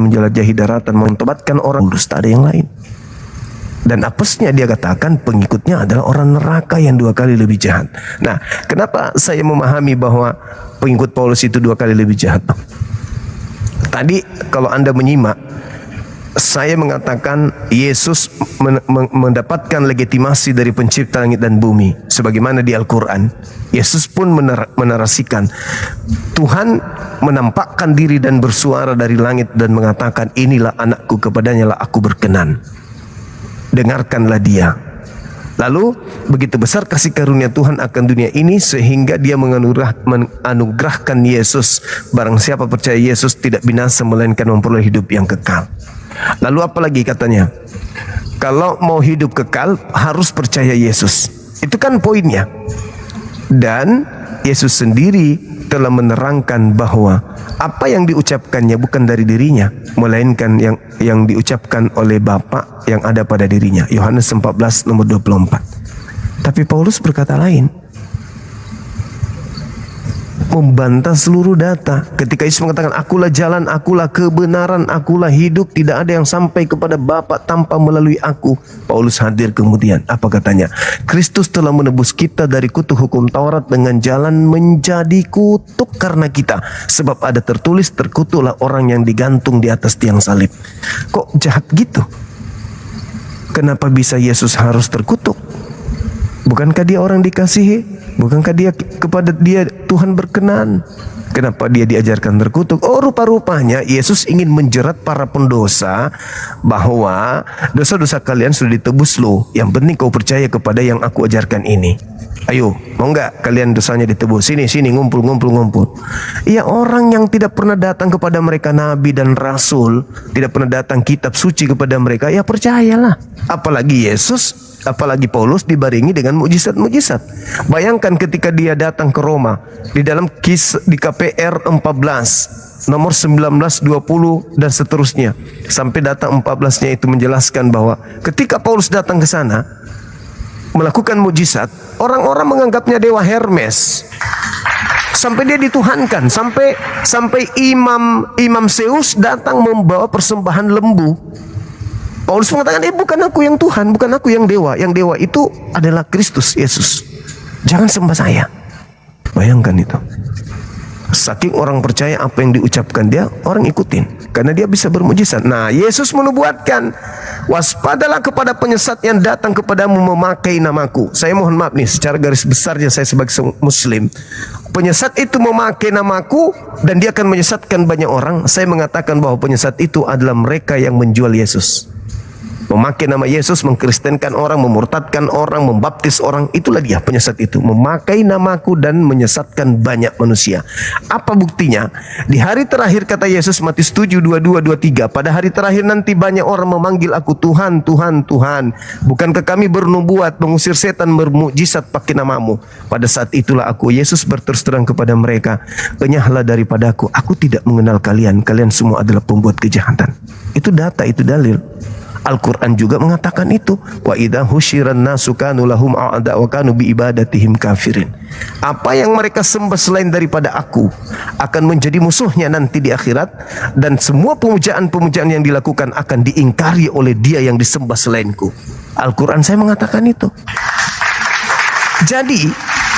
menjelajahi daratan, mentobatkan orang, tak ada yang lain. Dan apesnya dia katakan pengikutnya adalah orang neraka yang 2 kali lebih jahat. Nah, kenapa saya memahami bahwa pengikut Paulus itu 2 kali lebih jahat? Tadi kalau Anda menyimak, saya mengatakan Yesus mendapatkan legitimasi dari pencipta langit dan bumi. Sebagaimana di Al-Quran, Yesus pun menarasikan, Tuhan menampakkan diri dan bersuara dari langit dan mengatakan, inilah anakku, kepadanya lah aku berkenan. Dengarkanlah dia. Lalu begitu besar kasih karunia Tuhan akan dunia ini sehingga dia menganugerahkan Yesus. Barang siapa percaya Yesus tidak binasa melainkan memperoleh hidup yang kekal. Lalu apa lagi katanya? Kalau mau hidup kekal harus percaya Yesus. Itu kan poinnya. Dan Yesus sendiri telah menerangkan bahwa apa yang diucapkannya bukan dari dirinya, melainkan yang diucapkan oleh Bapa yang ada pada dirinya. Yohanes 14 nomor 24. Tapi Paulus berkata lain, membantah seluruh data. Ketika Yesus mengatakan, akulah jalan, akulah kebenaran, akulah hidup, tidak ada yang sampai kepada Bapa tanpa melalui aku. Paulus hadir kemudian. Apa katanya? Kristus telah menebus kita dari kutuk hukum Taurat dengan jalan menjadi kutuk karena kita. Sebab ada tertulis, terkutuklah orang yang digantung di atas tiang salib. Kok jahat gitu? Kenapa bisa Yesus harus terkutuk? Bukankah dia orang dikasihi? Bukankah dia kepada dia Tuhan berkenan? Kenapa dia diajarkan terkutuk? Oh, rupa-rupanya Yesus ingin menjerat para pendosa bahwa dosa-dosa kalian sudah ditebus loh. Yang penting kau percaya kepada yang aku ajarkan ini. Ayo, mau nggak kalian dosanya ditebus? Sini, ngumpul. Ya, orang yang tidak pernah datang kepada mereka nabi dan rasul, tidak pernah datang kitab suci kepada mereka, ya percayalah. Apalagi Yesus, apalagi Paulus dibarengi dengan mujizat-mujizat. Bayangkan ketika dia datang ke Roma, di dalam di KPR 14, nomor 19, 20 dan seterusnya, sampai data 14-nya itu menjelaskan bahwa ketika Paulus datang ke sana melakukan mujizat, orang-orang menganggapnya dewa Hermes. Sampai dia dituhankan, sampai Imam Zeus datang membawa persembahan lembu. Paulus mengatakan, bukan aku yang Tuhan, bukan aku yang dewa. Yang dewa itu adalah Kristus Yesus. Jangan sembah saya. Bayangkan itu. Saking orang percaya apa yang diucapkan dia, orang ikutin. Karena dia bisa bermujizat. Nah, Yesus menubuatkan, waspadalah kepada penyesat yang datang kepadamu memakai namaku. Saya mohon maaf nih, secara garis besarnya saya sebagai muslim. Penyesat itu memakai namaku dan dia akan menyesatkan banyak orang. Saya mengatakan bahwa penyesat itu adalah mereka yang menjual Yesus. Memakai nama Yesus, mengkristenkan orang, memurtadkan orang, membaptis orang, itulah dia penyesat itu. Memakai namaku dan menyesatkan banyak manusia. Apa buktinya? Di hari terakhir kata Yesus, Matius 7, 22, 23, pada hari terakhir nanti banyak orang memanggil aku Tuhan, Tuhan, Tuhan. Bukankah kami bernubuat, mengusir setan, bermukjizat pakai namamu? Pada saat itulah aku, Yesus berterus terang kepada mereka, enyahlah daripadaku, aku tidak mengenal kalian, kalian semua adalah pembuat kejahatan. Itu data, itu dalil. Al-Quran juga mengatakan itu. Wa idza husyiran nasu kanu lahum a'da wa kanu bi ibadatihim kafirin. Apa yang mereka sembah selain daripada aku akan menjadi musuhnya nanti di akhirat, dan semua pemujaan-pemujaan yang dilakukan akan diingkari oleh dia yang disembah selainku. Al-Quran saya mengatakan itu. Jadi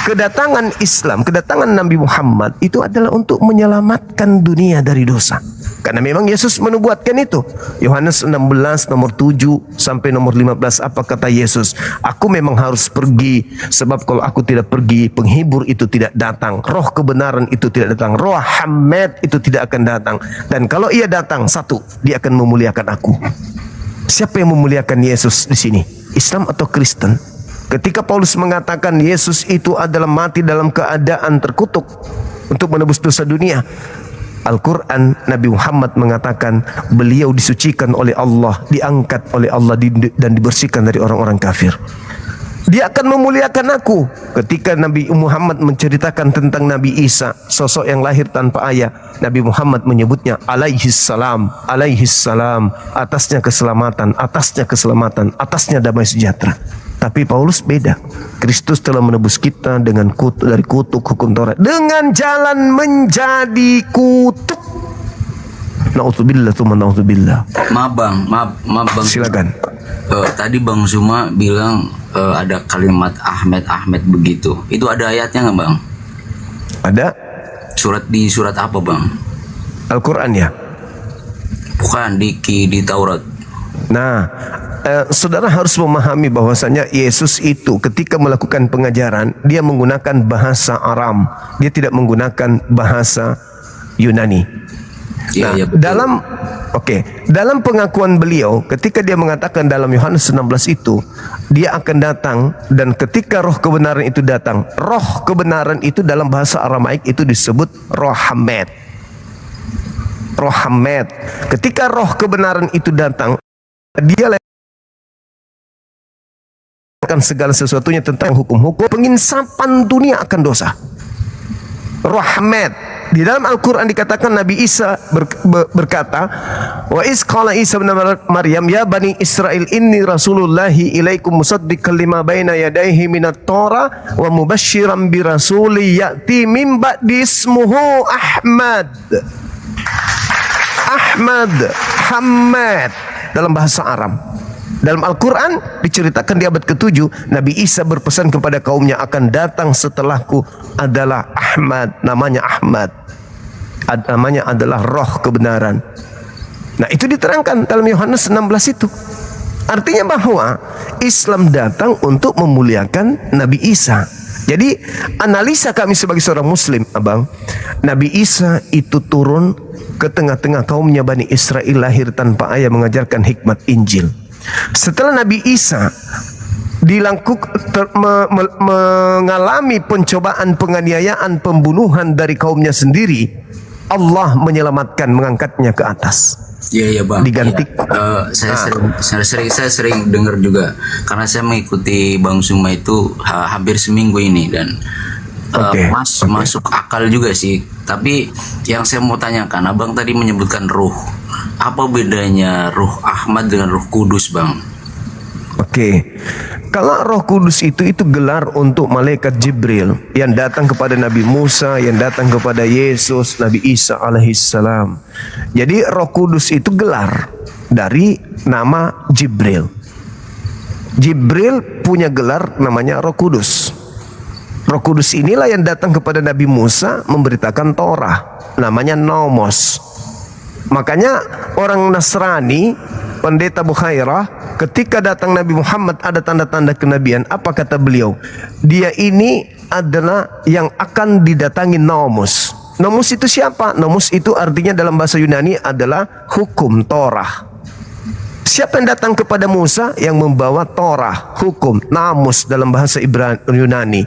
kedatangan Islam, kedatangan Nabi Muhammad itu adalah untuk menyelamatkan dunia dari dosa. Karena memang Yesus menubuatkan itu. Yohanes 16 nomor 7 sampai nomor 15, apa kata Yesus? Aku memang harus pergi, sebab kalau aku tidak pergi, penghibur itu tidak datang, roh kebenaran itu tidak datang, roh Hamad itu tidak akan datang. Dan kalau ia datang, satu, dia akan memuliakan aku. Siapa yang memuliakan Yesus di sini? Islam atau Kristen? Ketika Paulus mengatakan Yesus itu adalah mati dalam keadaan terkutuk untuk menebus dosa dunia, Al-Quran, Nabi Muhammad mengatakan beliau disucikan oleh Allah, diangkat oleh Allah dan dibersihkan dari orang-orang kafir. Dia akan memuliakan aku. Ketika Nabi Muhammad menceritakan tentang Nabi Isa, sosok yang lahir tanpa ayah, Nabi Muhammad menyebutnya alaihis salam, atasnya keselamatan, atasnya damai sejahtera. Tapi Paulus beda. Kristus telah menebus kita dengan dari kutuk hukum Taurat, dengan jalan menjadi kutuk. Na'udzubillah, na'udzubillah. Maaf bang. Silakan. Tadi Bang Zuma bilang ada kalimat Ahmed begitu. Itu ada ayatnya nggak bang? Ada. Surat apa bang? Al-Quran ya? Bukan, di Taurat. Nah, saudara harus memahami bahwasanya Yesus itu ketika melakukan pengajaran, dia menggunakan bahasa Aram, dia tidak menggunakan bahasa Yunani. Nah, dalam pengakuan beliau ketika dia mengatakan dalam Yohanes 16 itu, dia akan datang, dan ketika roh kebenaran itu datang, roh kebenaran itu dalam bahasa Aramaik itu disebut roh Hamad. Roh Hamad. Ketika roh kebenaran itu datang, dia akan segala sesuatunya tentang hukum-hukum penginsapan dunia akan dosa. Rahmat. Di dalam Al-Quran dikatakan Nabi Isa berkata, wa iz qala Isa bin Maryam ya bani Israel inni rasulullahi ilaikum musaddiqan lima baina yadayhi minat Torah wa mubasysyiran bi rasuli ya'ti min ba'di ismuhu Ahmad. Hamad dalam bahasa Arab. Dalam Al-Quran diceritakan di abad ke-7, Nabi Isa berpesan kepada kaumnya, akan datang setelahku adalah Ahmad, namanya Ahmad, namanya adalah roh kebenaran. Nah, itu diterangkan dalam Yohanes 16 itu. Artinya bahwa Islam datang untuk memuliakan Nabi Isa. Jadi analisa kami sebagai seorang muslim, abang, Nabi Isa itu turun ke tengah-tengah kaumnya Bani Israel, lahir tanpa ayah, mengajarkan hikmat Injil. Setelah Nabi Isa mengalami pencobaan, penganiayaan, pembunuhan dari kaumnya sendiri, Allah menyelamatkan, mengangkatnya ke atas. Iya bang. Diganti. Ya, saya sering dengar juga karena saya mengikuti Bang Suma itu hampir seminggu ini dan masuk akal juga sih. Tapi yang saya mau tanyakan, abang tadi menyebutkan ruh. Apa bedanya ruh Ahmad dengan ruh Kudus, bang? Kalau Roh Kudus itu gelar untuk malaikat Jibril yang datang kepada Nabi Musa, yang datang kepada Yesus, Nabi Isa alaihissalam. Jadi Roh Kudus itu gelar dari nama Jibril. Jibril punya gelar namanya Roh Kudus. Roh Kudus inilah yang datang kepada Nabi Musa memberitakan Torah, namanya Nomos. Makanya orang Nasrani, Pendeta Bukhairah, ketika datang Nabi Muhammad ada tanda-tanda kenabian, apa kata beliau? Dia ini adalah yang akan didatangi Nomos. Nomos itu siapa? Nomos itu artinya dalam bahasa Yunani adalah hukum Torah. Siapa yang datang kepada Musa? Yang membawa Torah, hukum, namus dalam bahasa Yunani.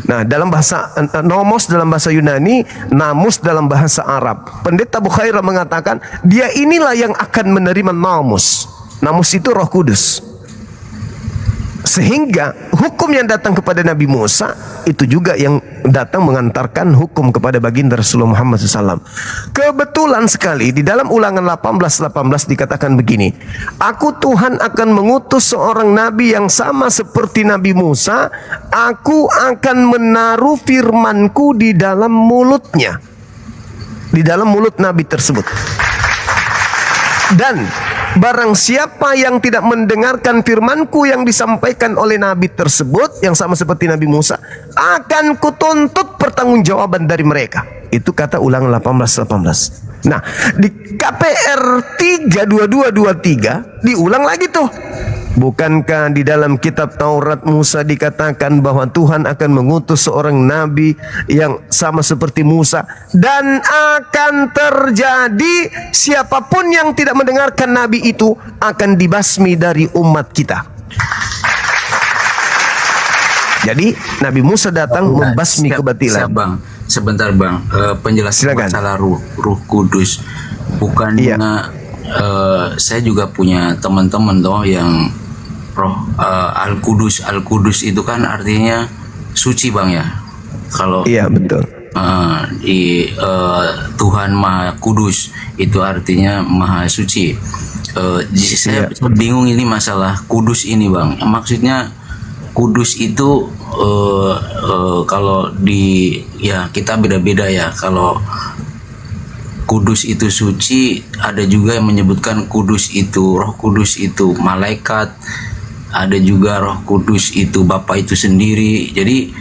Nah, dalam bahasa nomos dalam bahasa Yunani, namus dalam bahasa Arab. Pendeta Bukhairah mengatakan, dia inilah yang akan menerima namus. Namus itu Roh Kudus. Sehingga hukum yang datang kepada Nabi Musa itu juga yang datang mengantarkan hukum kepada baginda Rasulullah Muhammad SAW. Kebetulan sekali di dalam Ulangan 18:18 dikatakan begini, aku Tuhan akan mengutus seorang nabi yang sama seperti Nabi Musa, aku akan menaruh firmanku di dalam mulutnya, di dalam mulut nabi tersebut. Dan barang siapa yang tidak mendengarkan firmanku yang disampaikan oleh nabi tersebut, yang sama seperti Nabi Musa, akan kutuntut pertanggungjawaban dari mereka. Itu kata Ulangan 18:18. Nah, di KPR 3:22-23 diulang lagi tuh. Bukankah di dalam kitab Taurat Musa dikatakan bahwa Tuhan akan mengutus seorang nabi yang sama seperti Musa, dan akan terjadi siapapun yang tidak mendengarkan nabi itu akan dibasmi dari umat kita. Jadi Nabi Musa datang membasmi kebatilan. Bang, sebentar bang, penjelasan masalah ruh kudus. Bukannya saya juga punya teman-teman toh yang roh Al-Kudus. Al-Kudus itu kan artinya suci bang ya. Kalau betul. Tuhan Maha Kudus itu artinya Maha Suci. Saya bingung ini masalah kudus ini bang. Maksudnya kudus itu kalau di kita beda-beda ya. Kalau kudus itu suci, ada juga yang menyebutkan kudus itu Roh Kudus itu malaikat, ada juga Roh Kudus itu Bapa itu sendiri. Jadi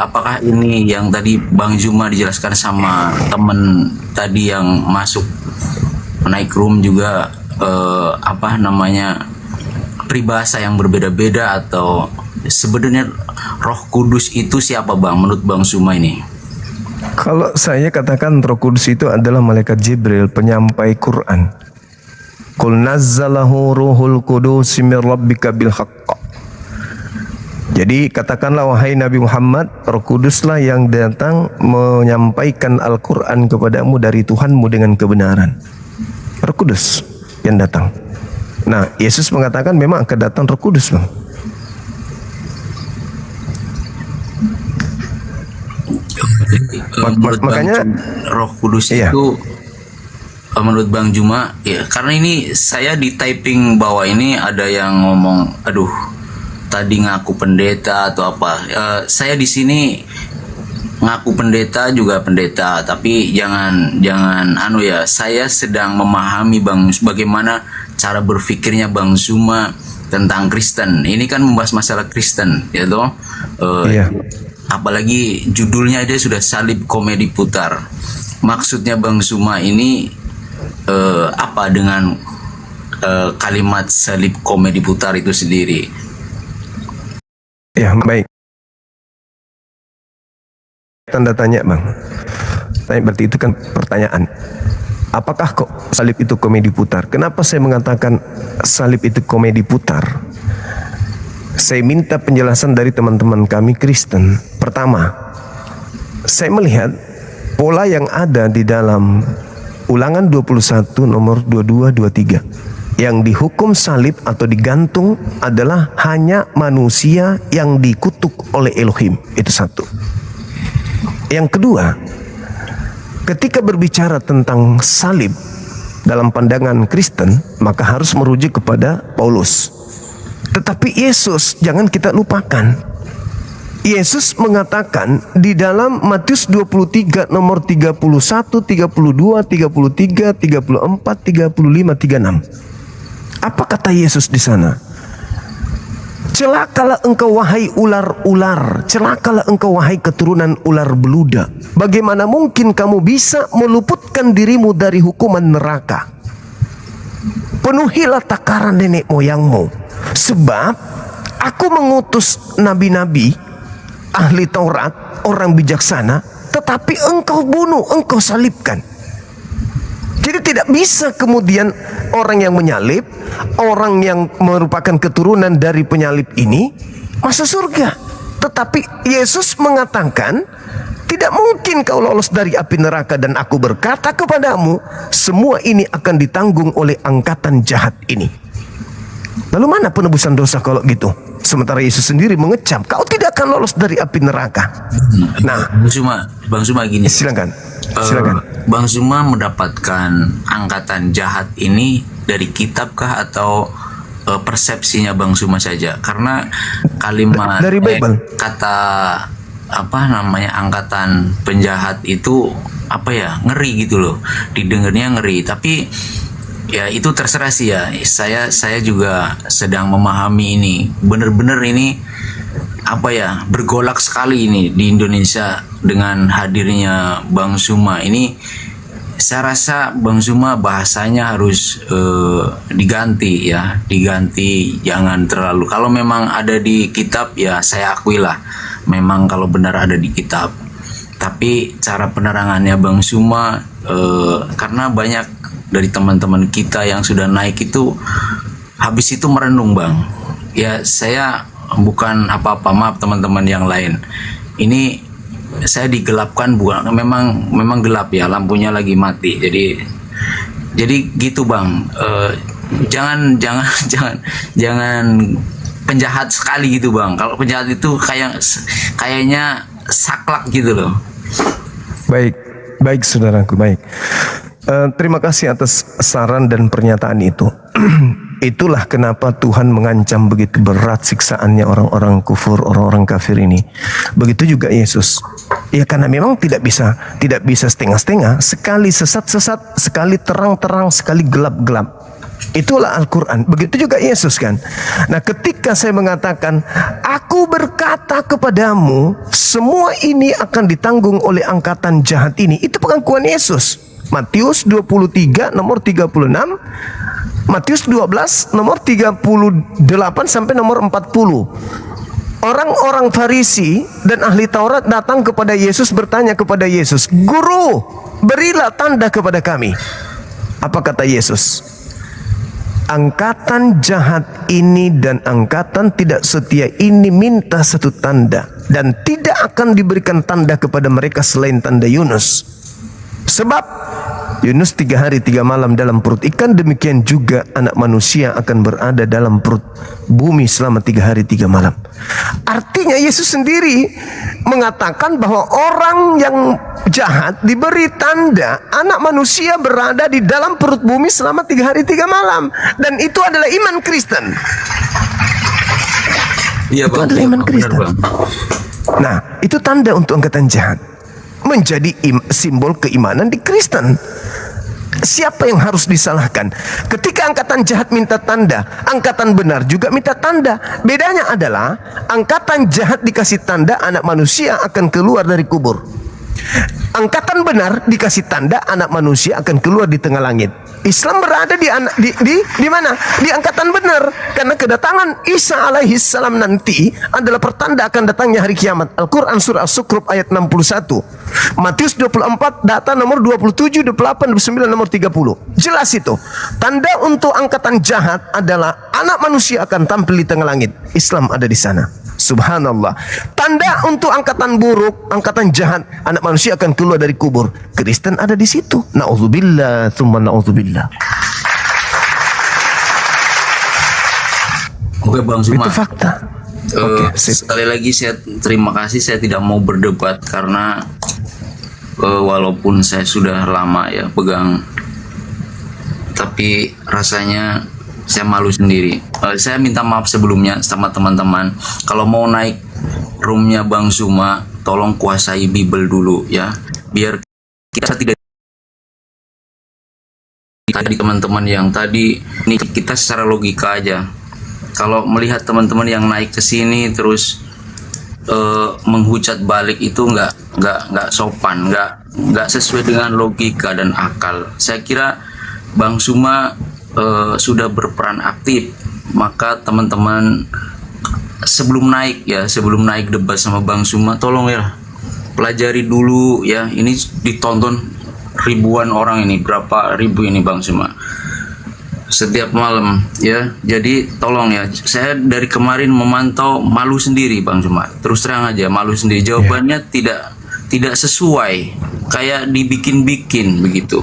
apakah ini yang tadi Bang Zuma dijelaskan sama temen tadi yang masuk naik room juga peribahasa yang berbeda-beda, atau sebenarnya Roh Kudus itu siapa bang menurut Bang Zuma ini? Kalau saya katakan Roh Kudus itu adalah malaikat Jibril, penyampai Quran. Qul nazzalahu ruhul qudus min rabbika bil haqq. Jadi katakanlah wahai Nabi Muhammad, Roh Kuduslah yang datang menyampaikan Al-Quran kepadamu dari Tuhanmu dengan kebenaran. Roh Kudus yang datang. Nah, Yesus mengatakan memang akan datang Roh Kudus, bang. Makanya Roh Kudus itu menurut Bang Zuma ya, karena ini saya di typing bawah ini ada yang ngomong, aduh tadi ngaku pendeta atau apa. Saya di sini ngaku pendeta juga pendeta, tapi jangan saya sedang memahami Bang bagaimana cara berpikirnya Bang Zuma tentang Kristen. Ini kan membahas masalah Kristen ya toh. Apalagi judulnya aja sudah salib komedi putar. Maksudnya Bang Zuma ini apa dengan kalimat salib komedi putar itu sendiri? Ya, baik. Tanda tanya bang. Tanya berarti itu kan pertanyaan. Apakah kok salib itu komedi putar? Kenapa saya mengatakan salib itu komedi putar? Saya minta penjelasan dari teman-teman kami Kristen. Pertama, saya melihat pola yang ada di dalam Ulangan 21 nomor 22-23. Yang dihukum salib atau digantung adalah hanya manusia yang dikutuk oleh Elohim. Itu satu. Yang kedua, ketika berbicara tentang salib dalam pandangan Kristen, maka harus merujuk kepada Paulus. Tetapi Yesus jangan kita lupakan. Yesus mengatakan di dalam Matius 23 nomor 31, 32, 33, 34, 35, 36. Apa kata Yesus di sana? Celakalah engkau wahai ular-ular, celakalah engkau wahai keturunan ular beluda. Bagaimana mungkin kamu bisa meluputkan dirimu dari hukuman neraka? Penuhilah takaran nenek moyangmu, sebab aku mengutus nabi-nabi, ahli Taurat, orang bijaksana, tetapi engkau bunuh, engkau salibkan. Jadi tidak bisa kemudian orang yang menyalib, orang yang merupakan keturunan dari penyalib ini masuk surga. Tetapi Yesus mengatakan, tidak mungkin kau lolos dari api neraka, dan aku berkata kepadamu, semua ini akan ditanggung oleh angkatan jahat ini. Lalu mana penebusan dosa kalau gitu? Sementara Yesus sendiri mengecam, kau tidak akan lolos dari api neraka. Nah, Bang Suma gini. Silakan. Bang Suma mendapatkan angkatan jahat ini dari kitabkah atau persepsinya Bang Suma saja? Karena kalimat dari Bible, kata apa namanya angkatan penjahat itu apa ya, ngeri gitu loh, didengarnya ngeri. Tapi ya itu terserah sih ya. Saya juga sedang memahami ini. Bener-bener ini apa ya, bergolak sekali ini di Indonesia dengan hadirnya Bang Suma ini. Saya rasa Bang Suma bahasanya harus diganti ya, diganti. Jangan terlalu, kalau memang ada di kitab ya saya akuilah, memang kalau benar ada di kitab. Tapi cara penerangannya Bang Suma karena banyak dari teman-teman kita yang sudah naik itu habis itu merenung Bang. Ya saya bukan apa-apa, maaf teman-teman yang lain. Ini saya digelapkan, bukan, memang gelap ya, lampunya lagi mati. Jadi gitu Bang. Jangan penjahat sekali gitu Bang. Kalau penjahat itu kayaknya saklek gitu loh. Baik saudaraku, baik. Terima kasih atas saran dan pernyataan itu. Itulah kenapa Tuhan mengancam begitu berat siksaannya orang-orang kufur, orang-orang kafir ini. Begitu juga Yesus. Ya karena memang tidak bisa setengah-setengah. Sekali sesat-sesat, sekali terang-terang, sekali gelap-gelap. Itulah Al-Quran. Begitu juga Yesus kan. Nah ketika saya mengatakan, aku berkata kepadamu, semua ini akan ditanggung oleh angkatan jahat ini. Itu pengakuan Yesus. Matius 23 nomor 36, Matius 12 nomor 38 sampai nomor 40. Orang-orang Farisi dan ahli Taurat datang kepada Yesus, bertanya kepada Yesus, "Guru, berilah tanda kepada kami." Apa kata Yesus? Angkatan jahat ini dan angkatan tidak setia ini minta satu tanda, dan tidak akan diberikan tanda kepada mereka selain tanda Yunus. Sebab Yunus 3 hari 3 malam dalam perut ikan, demikian juga anak manusia akan berada dalam perut bumi selama 3 hari 3 malam. Artinya Yesus sendiri mengatakan bahwa orang yang jahat diberi tanda, anak manusia berada di dalam perut bumi selama 3 hari 3 malam. Dan itu adalah iman Kristen. Iya, itu adalah iman Kristen. Nah, itu tanda untuk angkatan jahat. Menjadi simbol keimanan di Kristen. Siapa yang harus disalahkan? Ketika angkatan jahat minta tanda, angkatan benar juga minta tanda. Bedanya adalah angkatan jahat dikasih tanda, anak manusia akan keluar dari kubur. angkatan benar dikasih tanda anak manusia akan keluar di tengah langit. Islam berada di mana? Di angkatan benar, karena kedatangan Isa alaihi salam nanti adalah pertanda akan datangnya hari kiamat. Al-Quran surah As-Zukhruf ayat 61, Matius 24 data nomor 27, 28, 29, nomor 30. Jelas itu. Tanda untuk angkatan jahat adalah anak manusia akan tampil di tengah langit. Islam ada di sana. Subhanallah. Tanda untuk angkatan buruk, angkatan jahat, anak manusia akan keluar dari kubur. Kristen ada di situ. Na'udzubillah, tsumma na'udzubillah. Oke Bang Zuma. Itu fakta. Sekali lagi saya terima kasih. Saya tidak mau berdebat karena walaupun saya sudah lama ya pegang, tapi rasanya saya malu sendiri. Saya minta maaf sebelumnya sama teman-teman. Kalau mau naik roomnya Bang Zuma, tolong kuasai Bible dulu ya, biar kita tidak tadi teman-teman yang tadi ini kita secara logika aja. Kalau melihat teman-teman yang naik ke sini terus menghujat balik itu nggak sopan, nggak sesuai dengan logika dan akal. Saya kira Bang Zuma sudah berperan aktif, maka teman-teman sebelum naik debat sama Bang Zuma, tolong ya pelajari dulu ya. Ini ditonton ribuan orang, ini berapa ribu ini Bang Zuma setiap malam ya. Jadi tolong ya, saya dari kemarin memantau, malu sendiri Bang Zuma, terus terang aja malu sendiri. Jawabannya tidak sesuai, kayak dibikin-bikin begitu.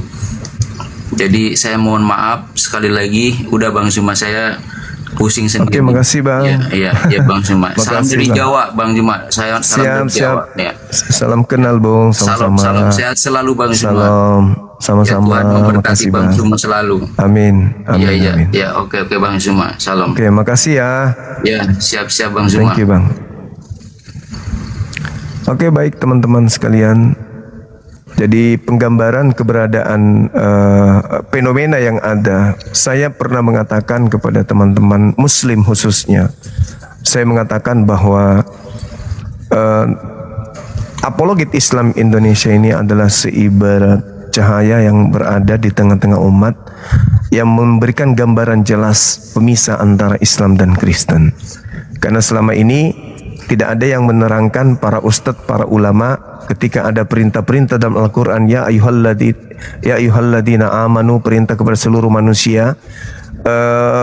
Jadi saya mohon maaf sekali lagi. Udah Bang Zuma, saya pusing sendiri. Oke, makasih Bang. Ya Bang Zuma. Salam dari Jawa Bang Zuma. Saya salam dari Jawa. Ya. Salam kenal Bung, sama-sama. Salam sehat selalu Bang Zuma. Salam, sama-sama. Ya, Tuhan memberkati Makasih Bang Bang. Zuma selalu. Amin. Amin. Ya, oke Bang Zuma. Salam. Oke, makasih ya. Ya, siap-siap Bang Zuma. Thank you Bang. Oke, baik teman-teman sekalian. Jadi penggambaran keberadaan fenomena yang ada, saya pernah mengatakan kepada teman-teman Muslim khususnya, saya mengatakan bahwa apologet Islam Indonesia ini adalah seibarat cahaya yang berada di tengah-tengah umat, yang memberikan gambaran jelas pemisah antara Islam dan Kristen. Karena selama ini tidak ada yang menerangkan para ustadz, para ulama, ketika ada perintah-perintah dalam Al-Quran, ya ayyuhalladzina amanu, perintah kepada seluruh manusia.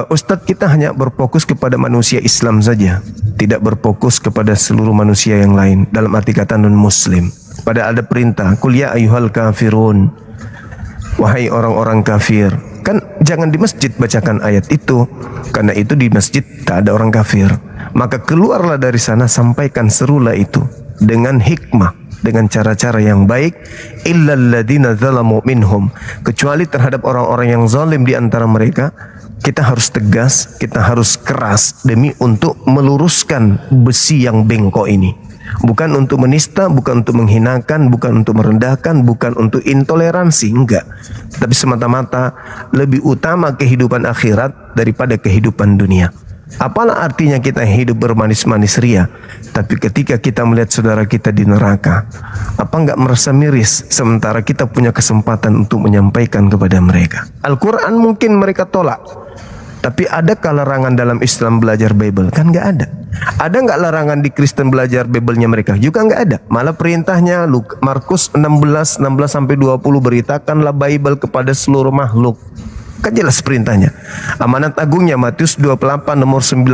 Ustadz kita hanya berfokus kepada manusia Islam saja, tidak berfokus kepada seluruh manusia yang lain, dalam arti kata non-muslim. Padahal ada perintah, qul ya ayyuhal kafirun, wahai orang-orang kafir. Kan jangan di masjid bacakan ayat itu, karena itu di masjid tak ada orang kafir. Maka keluarlah dari sana, sampaikan serulah itu dengan hikmah, dengan cara-cara yang baik. Illal ladzina zalamu minhum, kecuali terhadap orang-orang yang zalim di antara mereka. Kita harus tegas, kita harus keras demi untuk meluruskan besi yang bengkok ini. Bukan untuk menista, bukan untuk menghinakan, bukan untuk merendahkan, bukan untuk intoleransi, enggak. Tapi semata-mata lebih utama kehidupan akhirat daripada kehidupan dunia. Apalah artinya kita hidup bermanis-manis ria, tapi ketika kita melihat saudara kita di neraka, apa enggak merasa miris sementara kita punya kesempatan untuk menyampaikan kepada mereka? Al-Quran mungkin mereka tolak, tapi adakah larangan dalam Islam belajar Bible? Kan enggak ada. Ada enggak larangan di Kristen belajar Bible-nya mereka? Juga enggak ada. Malah perintahnya Markus 16 sampai 20, beritakanlah Bible kepada seluruh makhluk. Kan jelas perintahnya. Amanat agungnya Matius 28 nomor 19.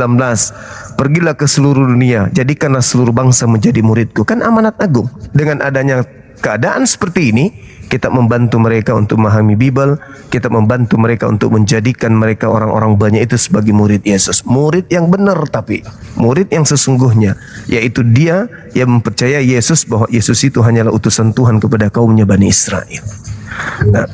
Pergilah ke seluruh dunia, jadikanlah seluruh bangsa menjadi muridku. Kan amanat agung. Dengan adanya keadaan seperti ini, kita membantu mereka untuk memahami Bible, kita membantu mereka untuk menjadikan mereka orang-orang banyak itu sebagai murid Yesus. Murid yang benar, tapi murid yang sesungguhnya, yaitu dia yang mempercayai Yesus, bahwa Yesus itu hanyalah utusan Tuhan kepada kaumnya Bani Israel. Nah,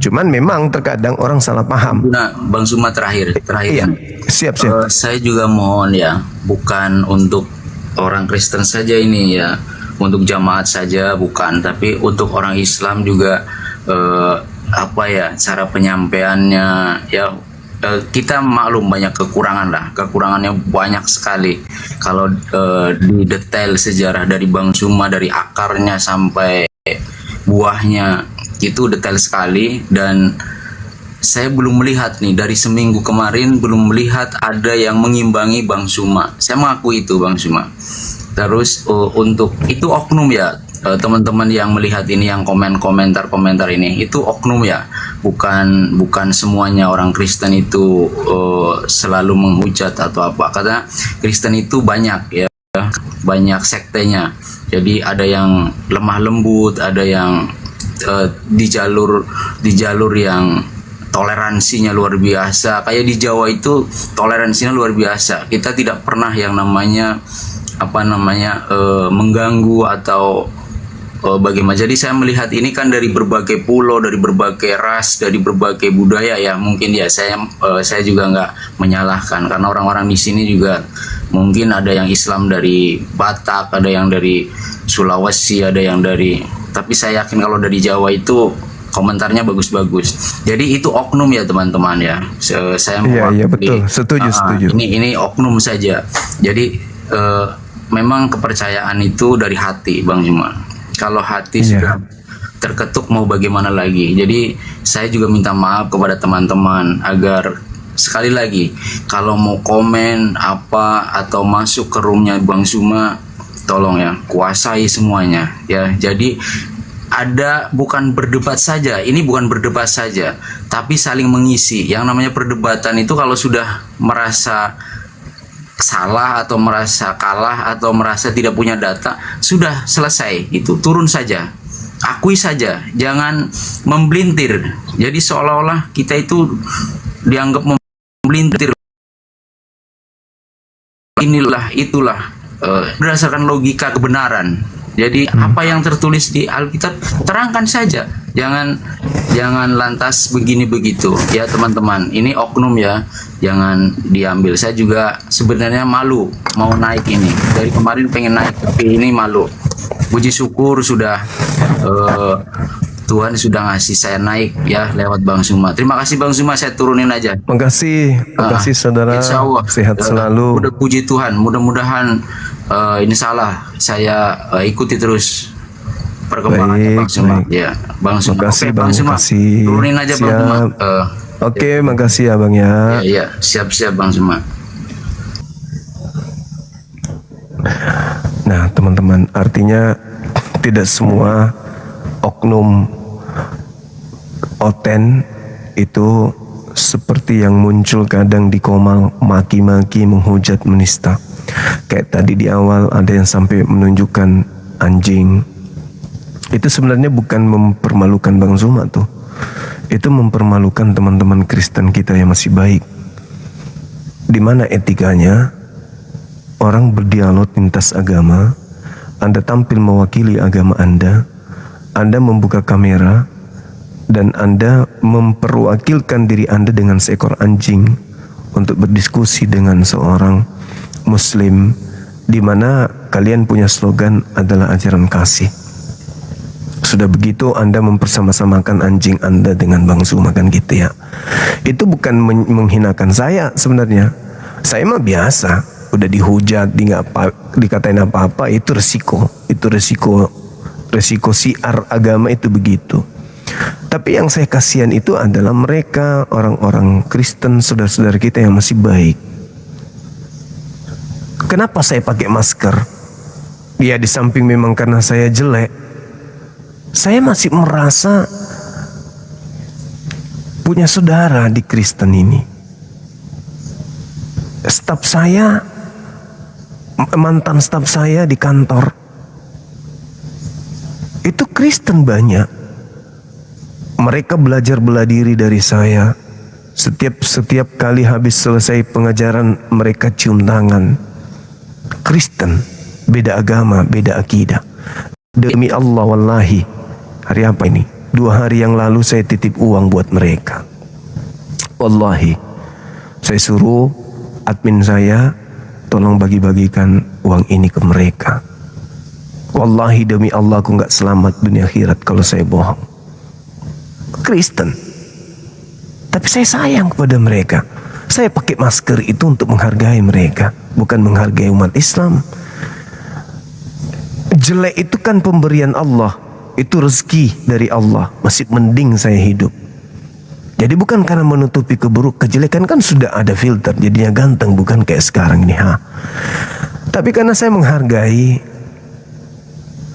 cuman memang terkadang orang salah paham. Nah, Bang Zuma terakhir. Iya, siap. Saya juga mohon ya, bukan untuk orang Kristen saja ini ya, untuk jamaat saja bukan, tapi untuk orang Islam juga cara penyampaiannya ya. Kita maklum banyak kekurangannya banyak sekali. Kalau di detail sejarah dari Bang Zuma, dari akarnya sampai buahnya itu detail sekali, dan saya belum melihat nih dari seminggu kemarin belum melihat ada yang mengimbangi Bang Suma. Saya mengakui itu Bang Suma. Terus untuk itu oknum ya, teman-teman yang melihat ini, yang komentar ini itu oknum ya, bukan semuanya orang Kristen itu selalu menghujat atau apa, karena Kristen itu banyak ya, banyak sektenya. Jadi ada yang lemah lembut, ada yang di jalur yang toleransinya luar biasa. Kayak di Jawa itu toleransinya luar biasa. Kita tidak pernah yang namanya mengganggu atau bagaimana. Jadi saya melihat ini kan dari berbagai pulau, dari berbagai ras, dari berbagai budaya ya. Mungkin ya saya juga nggak menyalahkan, karena orang-orang di sini juga mungkin ada yang Islam dari Batak, ada yang dari Sulawesi, ada yang dari, tapi saya yakin kalau dari Jawa itu komentarnya bagus-bagus. Jadi itu oknum ya teman-teman ya. Saya Iya betul, setuju. Ini oknum saja. Jadi memang kepercayaan itu dari hati Bang Juma. Kalau hati sudah terketuk mau bagaimana lagi. Jadi saya juga minta maaf kepada teman-teman agar sekali lagi kalau mau komen apa atau masuk ke roomnya Bang Suma, tolong ya kuasai semuanya ya. Jadi ada bukan berdebat saja, ini bukan berdebat saja, tapi saling mengisi. Yang namanya perdebatan itu kalau sudah merasa salah atau merasa kalah atau merasa tidak punya data, sudah selesai, itu turun saja, akui saja, jangan membelintir. Jadi seolah-olah kita itu dianggap membelintir, inilah itulah, berdasarkan logika kebenaran. Jadi apa yang tertulis di Alkitab terangkan saja, jangan lantas begini begitu ya teman-teman. Ini oknum ya, jangan diambil. Saya juga sebenarnya malu mau naik ini, dari kemarin pengen naik tapi ini malu. Puji syukur sudah Tuhan sudah ngasih saya naik ya lewat Bang Suma. Terima kasih Bang Suma, saya turunin aja. Makasih saudara. Insya Allah, sehat selalu. Puji Tuhan, mudah-mudahan ini salah, saya ikuti terus perkembangannya Bang Suma. Ya, Bang Suma. Makasih, Oke, Bang Suma. Turunin aja Bang Suma. Oke, makasih ya Bang ya. Iya, siap-siap Bang Suma. Nah, teman-teman, artinya tidak semua oknum oten itu seperti yang muncul kadang di Komal, maki-maki, menghujat, menista. Kayak tadi di awal ada yang sampai menunjukkan anjing. Itu sebenarnya bukan mempermalukan Bang Zuma tuh. Itu mempermalukan teman-teman Kristen kita yang masih baik. Di mana etikanya? Orang berdialog lintas agama, Anda tampil mewakili agama Anda membuka kamera, dan Anda memperwakilkan diri Anda dengan seekor anjing untuk berdiskusi dengan seorang Muslim, di mana kalian punya slogan adalah ajaran kasih. Sudah begitu Anda mempersama-samakan anjing Anda dengan Bang Zuma kan gitu ya. Itu bukan menghinakan saya sebenarnya. Saya mah biasa, udah dihujat, dikatain apa-apa, itu resiko. Itu resiko siar agama itu begitu. Tapi yang saya kasihan itu adalah mereka orang-orang Kristen, saudara-saudara kita yang masih baik. Kenapa saya pakai masker? Ya di samping memang karena saya jelek, saya masih merasa punya saudara di Kristen ini. Staf saya, mantan staf saya di kantor, itu Kristen banyak. Mereka belajar bela diri dari saya. Setiap kali habis selesai pengajaran mereka cium tangan. Kristen, beda agama, beda akidah. Demi Allah wallahi, hari apa ini? 2 hari yang lalu saya titip uang buat mereka. Wallahi, saya suruh admin saya tolong bagi-bagikan uang ini ke mereka. Wallahi demi Allah aku gak selamat dunia akhirat kalau saya bohong. Kristen, tapi saya sayang kepada mereka. Saya pakai masker itu untuk menghargai mereka, bukan menghargai umat Islam. Jelek itu kan pemberian Allah. itu rezeki dari Allah, masih mending saya hidup. Jadi bukan karena menutupi kejelekan, kan sudah ada filter, jadinya ganteng, bukan kayak sekarang ini. Tapi karena saya menghargai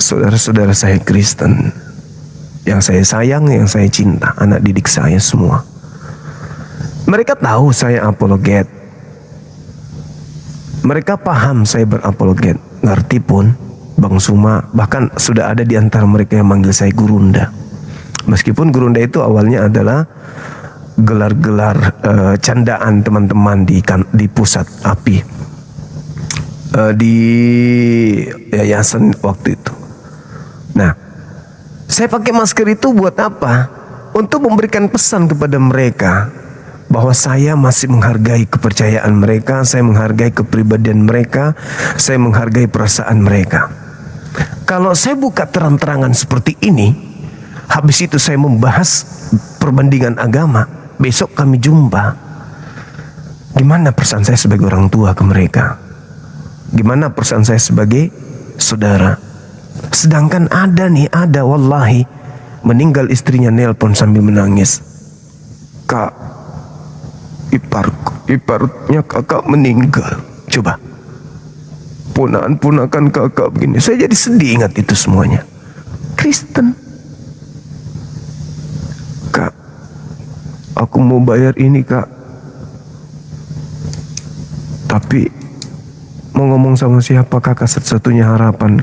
saudara-saudara saya Kristen, yang saya sayang, yang saya cinta, anak didik saya semua. Mereka tahu saya apologet. Mereka paham saya berapologet. Ngerti pun Bang Suma, bahkan sudah ada di antara mereka yang manggil saya Gurunda. Meskipun Gurunda itu awalnya adalah gelar-gelar candaan teman-teman di pusat API, di yayasan waktu itu. Nah, saya pakai masker itu buat apa? Untuk memberikan pesan kepada mereka bahwa saya masih menghargai kepercayaan mereka, saya menghargai kepribadian mereka, saya menghargai perasaan mereka. Kalau saya buka terang-terangan seperti ini, habis itu saya membahas perbandingan agama, besok kami jumpa, gimana perasaan saya sebagai orang tua ke mereka? Gimana perasaan saya sebagai saudara? Sedangkan ada wallahi, meninggal istrinya nelpon sambil menangis. Kak, iparnya kakak meninggal. Coba, ponakan kakak begini. Saya jadi sedih ingat itu semuanya. Kristen. Kak, aku mau bayar ini kak, tapi mau ngomong sama siapa? Kakak satu-satunya harapan.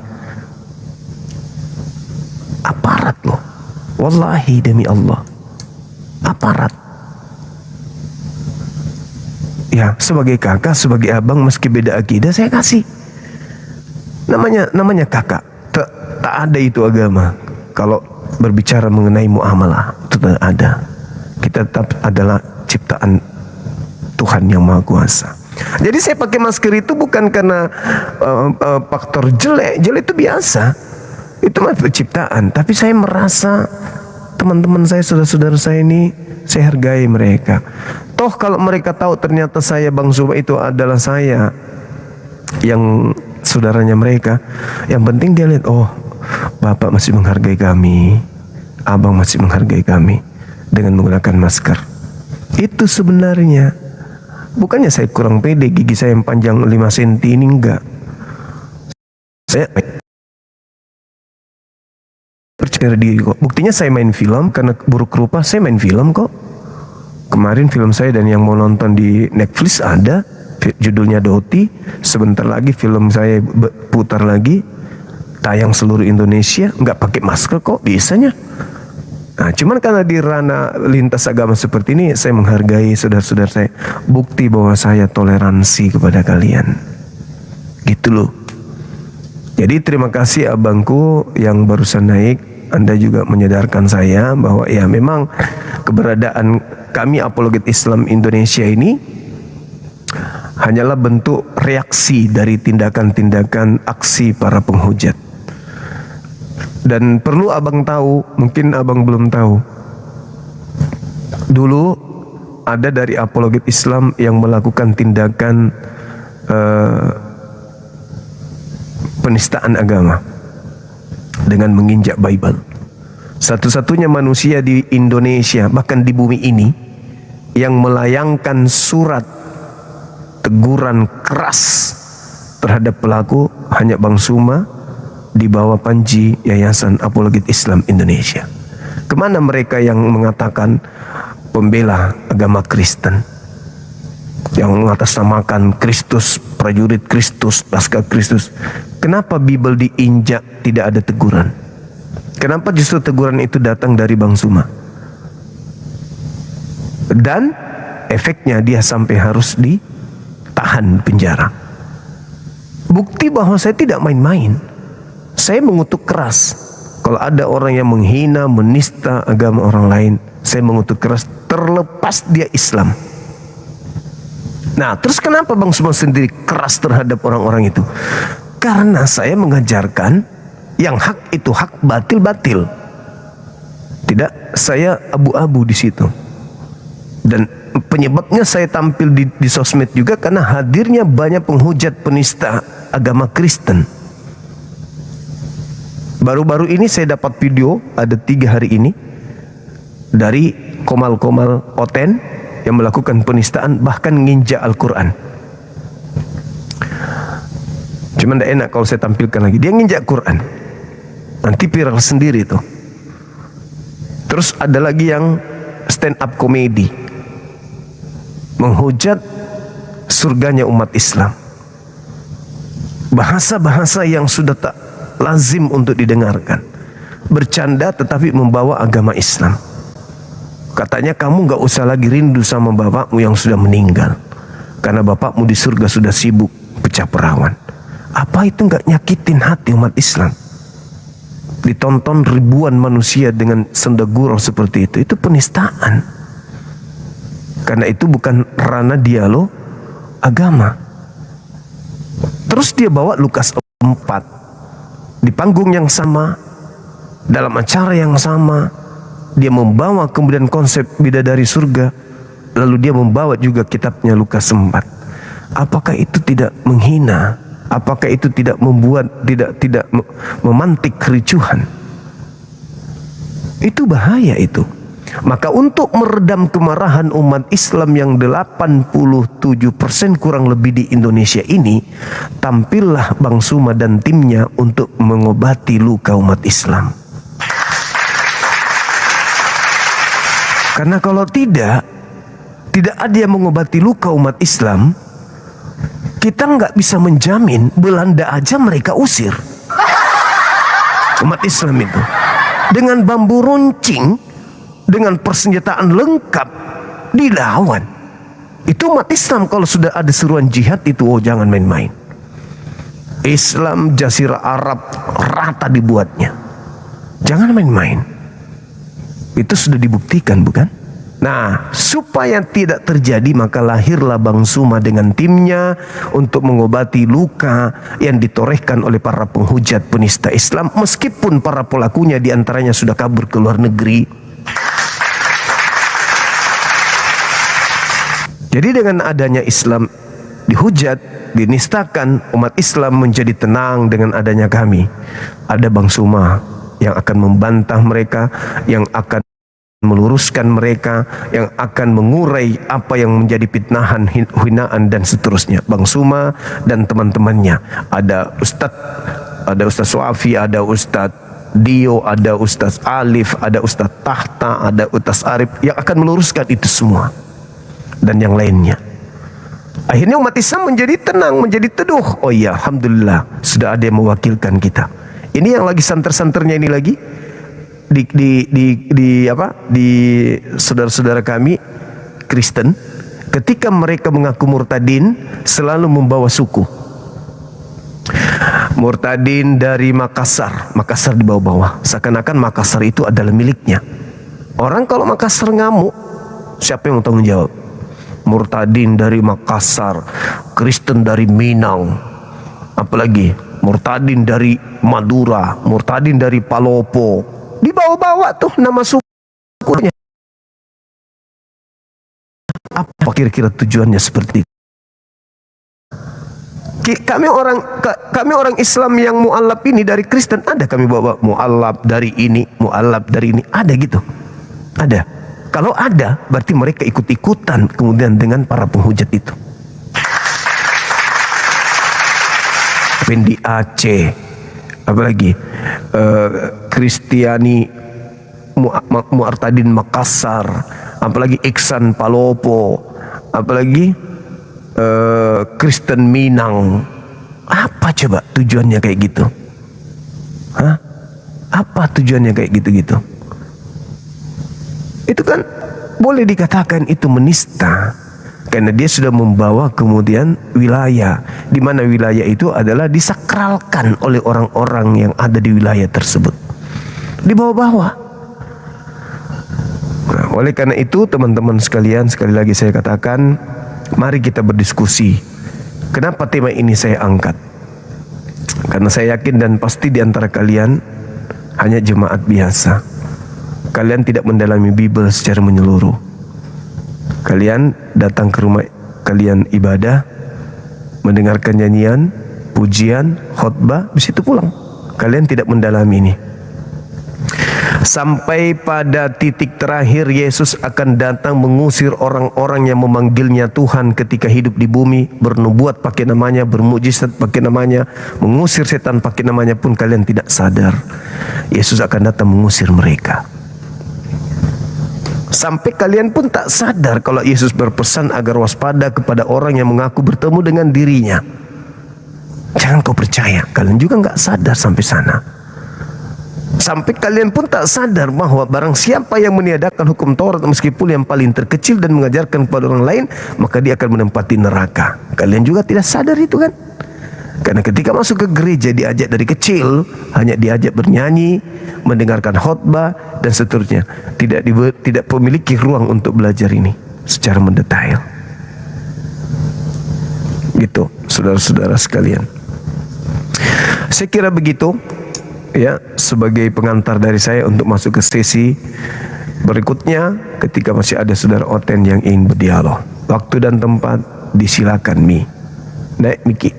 Aparat loh, wallahi demi Allah, aparat. Ya, sebagai kakak, sebagai abang, meski beda akidah, saya kasih. Namanya kakak. Tak ada itu agama. Kalau berbicara mengenai muamalah, itu tak ada. Kita tetap adalah ciptaan Tuhan yang Maha Kuasa. Jadi saya pakai masker itu bukan karena faktor jelek itu biasa. Itu mah penciptaan. Tapi saya merasa teman-teman saya, saudara-saudara saya ini, saya hargai mereka. Toh kalau mereka tahu ternyata saya Bang Zuma itu adalah saya yang saudaranya mereka, yang penting dia lihat, oh Bapak masih menghargai kami, Abang masih menghargai kami dengan menggunakan masker. Itu sebenarnya. Bukannya saya kurang pede, gigi saya yang panjang 5 cm ini enggak. Saya percaya diri kok. Buktinya saya main film, karena buruk rupa saya main film kok. Kemarin film saya dan yang mau nonton di Netflix ada, judulnya Doti. Sebentar lagi film saya putar lagi, tayang seluruh Indonesia, nggak pakai masker kok bisanya. Nah, cuman karena di ranah lintas agama seperti ini, saya menghargai saudara-saudara saya. Bukti bahwa saya toleransi kepada kalian. Gitu loh. Jadi terima kasih abangku yang barusan naik. Anda juga menyadarkan saya bahwa ya memang keberadaan kami Apologet Islam Indonesia ini hanyalah bentuk reaksi dari tindakan-tindakan aksi para penghujat. Dan perlu abang tahu, mungkin abang belum tahu, dulu ada dari Apologet Islam yang melakukan tindakan penistaan agama dengan menginjak Bible. Satu-satunya manusia di Indonesia, bahkan di bumi ini, yang melayangkan surat teguran keras terhadap pelaku hanya Bang Suma di bawah panji Yayasan Apologet Islam Indonesia. Kemana mereka yang mengatakan pembela agama Kristen, yang mengatasnamakan Kristus, prajurit Kristus, laskar Kristus? Kenapa Bible diinjak tidak ada teguran? Kenapa justru teguran itu datang dari Bang Suma? Dan efeknya dia sampai harus ditahan penjara. Bukti bahwa saya tidak main-main. Saya mengutuk keras. Kalau ada orang yang menghina, menista agama orang lain, saya mengutuk keras, terlepas dia Islam. Nah, terus kenapa Bang Suma sendiri keras terhadap orang-orang itu? Karena saya mengajarkan yang hak itu hak, batil-batil. Tidak, saya abu-abu di situ. Dan penyebabnya saya tampil di sosmed juga karena hadirnya banyak penghujat penista agama Kristen. Baru-baru ini saya dapat video, ada 3 hari ini, dari komal-komal Oten yang melakukan penistaan, bahkan nginjak Al-Quran. Cuman tidak enak kalau saya tampilkan lagi. Dia nginjak Quran, nanti viral sendiri tuh. Terus ada lagi yang stand up komedi, menghujat surganya umat Islam. Bahasa-bahasa yang sudah tak lazim untuk didengarkan. Bercanda tetapi membawa agama Islam. Katanya kamu gak usah lagi rindu sama bapakmu yang sudah meninggal, karena bapakmu di surga sudah sibuk pecah perawan. Apa itu gak nyakitin hati umat Islam? Ditonton ribuan manusia dengan senda gurau seperti itu penistaan. Karena itu bukan ranah dialog agama. Terus dia bawa Lukas 4 di panggung yang sama, dalam acara yang sama, dia membawa kemudian konsep bidadari surga, lalu dia membawa juga kitabnya Lukas 4. Apakah itu tidak menghina? Apakah itu tidak membuat, tidak memantik kericuhan? Itu bahaya itu. Maka untuk meredam kemarahan umat Islam yang 87% kurang lebih di Indonesia ini, tampillah Bang Suma dan timnya untuk mengobati luka umat Islam. Karena kalau tidak ada yang mengobati luka umat Islam, kita nggak bisa menjamin Belanda aja mereka usir. Umat Islam itu dengan bambu runcing, dengan persenjataan lengkap dilawan. Itu umat Islam kalau sudah ada seruan jihad itu, oh jangan main-main. Islam Jazirah Arab rata dibuatnya. Jangan main-main. Itu sudah dibuktikan, bukan? Nah, supaya tidak terjadi, maka lahirlah Bang Suma dengan timnya untuk mengobati luka yang ditorehkan oleh para penghujat penista Islam, meskipun para pelakunya diantaranya sudah kabur ke luar negeri. Jadi dengan adanya Islam dihujat, dinistakan, umat Islam menjadi tenang dengan adanya kami. Ada Bang Suma yang akan membantah mereka, yang akan meluruskan mereka, yang akan mengurai apa yang menjadi fitnahan, hinaan dan seterusnya. Bang Suma dan teman-temannya. Ada Ustaz Suafi, ada Ustaz Dio, ada Ustaz Alif, ada Ustaz Tahta, ada Ustaz Arif yang akan meluruskan itu semua dan yang lainnya. Akhirnya umat Islam menjadi tenang, menjadi teduh. Oh iya, alhamdulillah sudah ada yang mewakilkan kita. Ini yang lagi santer-santernya ini lagi di saudara-saudara kami Kristen, ketika mereka mengaku murtadin selalu membawa suku. Murtadin dari Makassar dibawa-bawa, seakan-akan Makassar itu adalah miliknya. Orang kalau Makassar ngamuk, siapa yang tanggung jawab? Murtadin dari Makassar, Kristen dari Minang, apalagi murtadin dari Madura, murtadin dari Palopo, dibawa-bawa tuh nama sukunya. Apa kira-kira tujuannya seperti itu? Kami orang Islam yang mu'allab ini dari Kristen, ada kami bawa mu'allab dari ini, mu'allab dari ini, ada gitu, ada. Kalau ada, berarti mereka ikut-ikutan kemudian dengan para penghujat itu. Di Aceh, apalagi Kristiani Mu'artadin Makassar, apalagi Iksan Palopo, apalagi Kristen Minang. Apa coba tujuannya kayak gitu? Hah? Apa tujuannya kayak gitu-gitu? Itu kan boleh dikatakan itu menista, karena dia sudah membawa kemudian wilayah, di mana wilayah itu adalah disakralkan oleh orang-orang yang ada di wilayah tersebut, dibawa-bawa. Nah, oleh karena itu teman-teman sekalian, sekali lagi saya katakan, mari kita berdiskusi. Kenapa tema ini saya angkat? Karena saya yakin dan pasti di antara kalian hanya jemaat biasa. Kalian tidak mendalami Bible secara menyeluruh. Kalian datang ke rumah kalian ibadah, mendengarkan nyanyian, pujian, khotbah, habis itu pulang. Kalian tidak mendalami ini. Sampai pada titik terakhir Yesus akan datang mengusir orang-orang yang memanggilnya Tuhan ketika hidup di bumi, bernubuat pakai namanya, bermujizat pakai namanya, mengusir setan pakai namanya pun kalian tidak sadar. Yesus akan datang mengusir mereka. Sampai kalian pun tak sadar kalau Yesus berpesan agar waspada kepada orang yang mengaku bertemu dengan dirinya. Jangan kau percaya, kalian juga nggak sadar sampai sana. Sampai kalian pun tak sadar bahwa barang siapa yang meniadakan hukum Taurat meskipun yang paling terkecil dan mengajarkan kepada orang lain, maka dia akan menempati neraka. Kalian juga tidak sadar itu kan? Karena ketika masuk ke gereja diajak dari kecil, hanya diajak bernyanyi, mendengarkan khotbah dan seterusnya. Tidak memiliki ruang untuk belajar ini secara mendetail. Gitu, saudara-saudara sekalian. Saya kira begitu. Ya, sebagai pengantar dari saya untuk masuk ke sesi berikutnya ketika masih ada saudara Oten yang ingin berdialog. Waktu dan tempat disilakan Mi. Naik Miki.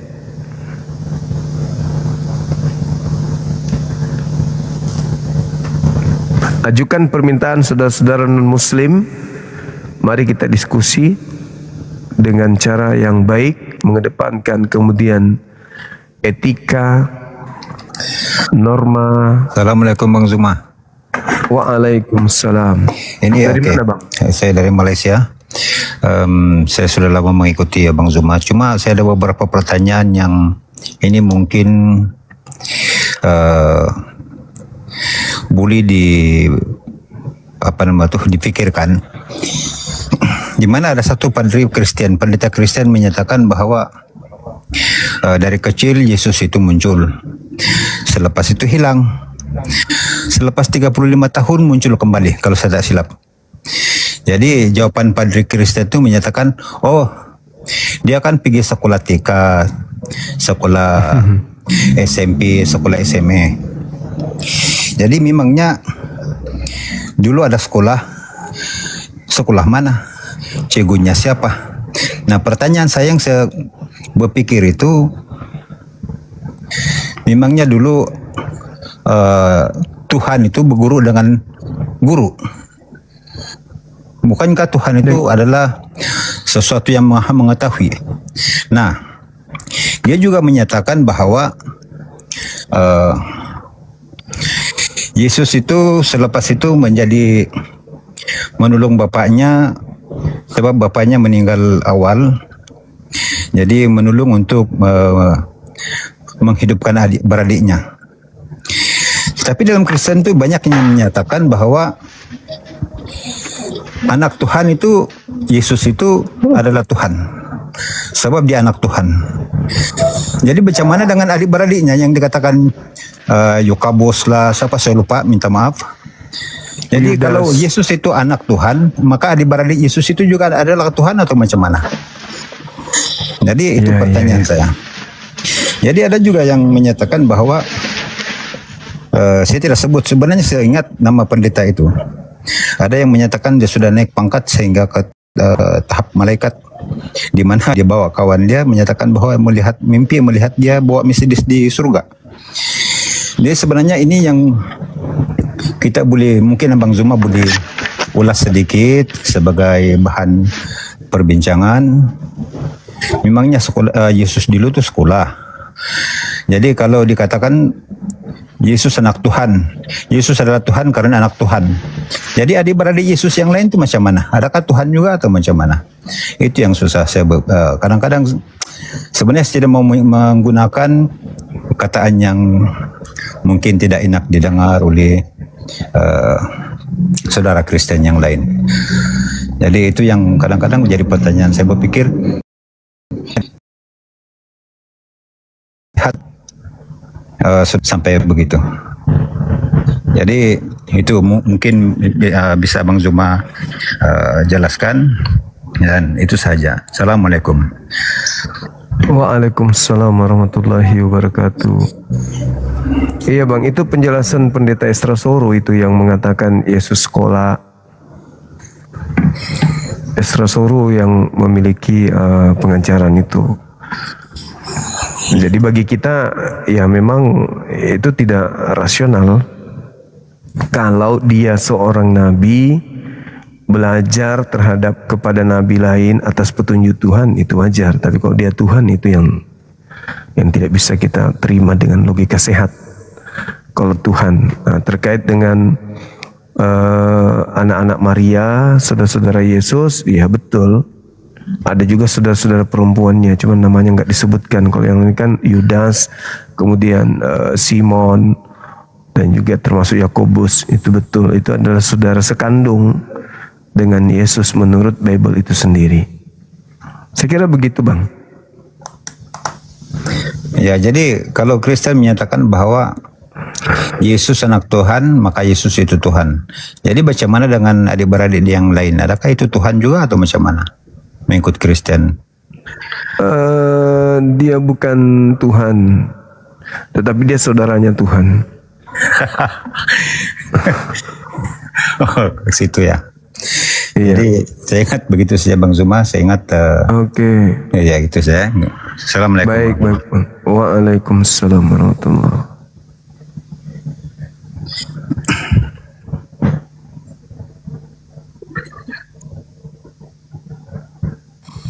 Ajukan permintaan saudara-saudara non-muslim. Mari kita diskusi dengan cara yang baik, mengedepankan kemudian etika, norma. Assalamualaikum Bang Zuma. Waalaikumsalam. Ini dari mana Bang? Saya dari Malaysia. Saya sudah lama mengikuti Bang Zuma. Cuma saya ada beberapa pertanyaan yang ini mungkin boleh dipikirkan. Di mana ada satu pendeta Kristen menyatakan bahwa dari kecil Yesus itu muncul. Selepas itu hilang. Selepas 35 tahun muncul kembali kalau saya tak silap. Jadi jawaban Padri Kristen itu menyatakan, oh dia kan pergi sekolah TK, sekolah SMP, sekolah SMA. Jadi memangnya dulu ada sekolah mana? Cigunya siapa? Nah pertanyaan saya yang saya berpikir itu, memangnya dulu Tuhan itu berguru dengan guru. Bukankah Tuhan itu adalah sesuatu yang maha mengetahui? Nah, dia juga menyatakan bahwa Yesus itu selepas itu menjadi menolong bapaknya, sebab bapaknya meninggal awal. Jadi menolong untuk menghidupkan beradiknya. Tapi dalam Kristen itu banyak yang menyatakan bahwa anak Tuhan itu, Yesus itu adalah Tuhan. Sebab dia anak Tuhan. Jadi bagaimana dengan adik-beradiknya yang dikatakan Yokabos lah, siapa saya lupa, minta maaf. Jadi kalau Yesus itu anak Tuhan, maka adik-beradik Yesus itu juga adalah Tuhan atau macam mana? Jadi itu pertanyaan saya. Jadi ada juga yang menyatakan bahwa saya tidak sebut, sebenarnya saya ingat nama pendeta itu. Ada yang menyatakan dia sudah naik pangkat sehingga ke tahap malaikat, di mana dia bawa kawan dia menyatakan bahwa melihat dia bawa Mercedes di surga. Jadi sebenarnya ini yang kita boleh, mungkin Abang Zuma boleh ulas sedikit sebagai bahan perbincangan. Memangnya sekolah, Yesus dulu itu sekolah. Jadi kalau dikatakan Yesus anak Tuhan, Yesus adalah Tuhan karena anak Tuhan. Jadi adik-beradik Yesus yang lain itu macam mana? Adakah Tuhan juga atau macam mana? Itu yang susah saya kadang-kadang sebenarnya saya tidak mau menggunakan perkataan yang mungkin tidak enak didengar oleh saudara Kristen yang lain. Jadi itu yang kadang-kadang menjadi pertanyaan. Saya berpikir sampai begitu. Jadi itu mungkin bisa Bang Zuma jelaskan, dan itu saja. Assalamualaikum. Waalaikumsalam warahmatullahi wabarakatuh. Iya Bang, itu penjelasan pendeta Estrasoro itu yang mengatakan Yesus sekolah. Estrasoro yang memiliki pengajaran itu. Jadi bagi kita ya memang itu tidak rasional. Kalau dia seorang nabi belajar terhadap kepada nabi lain atas petunjuk Tuhan itu wajar. Tapi kalau dia Tuhan itu yang tidak bisa kita terima dengan logika sehat. Kalau Tuhan terkait dengan anak-anak Maria, saudara-saudara Yesus, ya betul. Ada juga saudara-saudara perempuannya, cuman namanya nggak disebutkan. Kalau yang ini kan Yudas, kemudian Simon, dan juga termasuk Yakobus, itu betul. Itu adalah saudara sekandung dengan Yesus menurut Bible itu sendiri. Saya kira begitu, Bang. Ya, jadi kalau Kristen menyatakan bahwa Yesus anak Tuhan, maka Yesus itu Tuhan. Jadi bagaimana dengan adik-beradik yang lain? Adakah itu Tuhan juga atau macam mana? Mengikut Kristen. Dia bukan Tuhan, tetapi dia saudaranya Tuhan. Oh, ke situ ya. Iya. Jadi saya ingat begitu saja Bang Zuma, saya ingat. Oke. Ya gitu saya. Assalamualaikum. Baik. Waalaikumsalam warahmatullahi.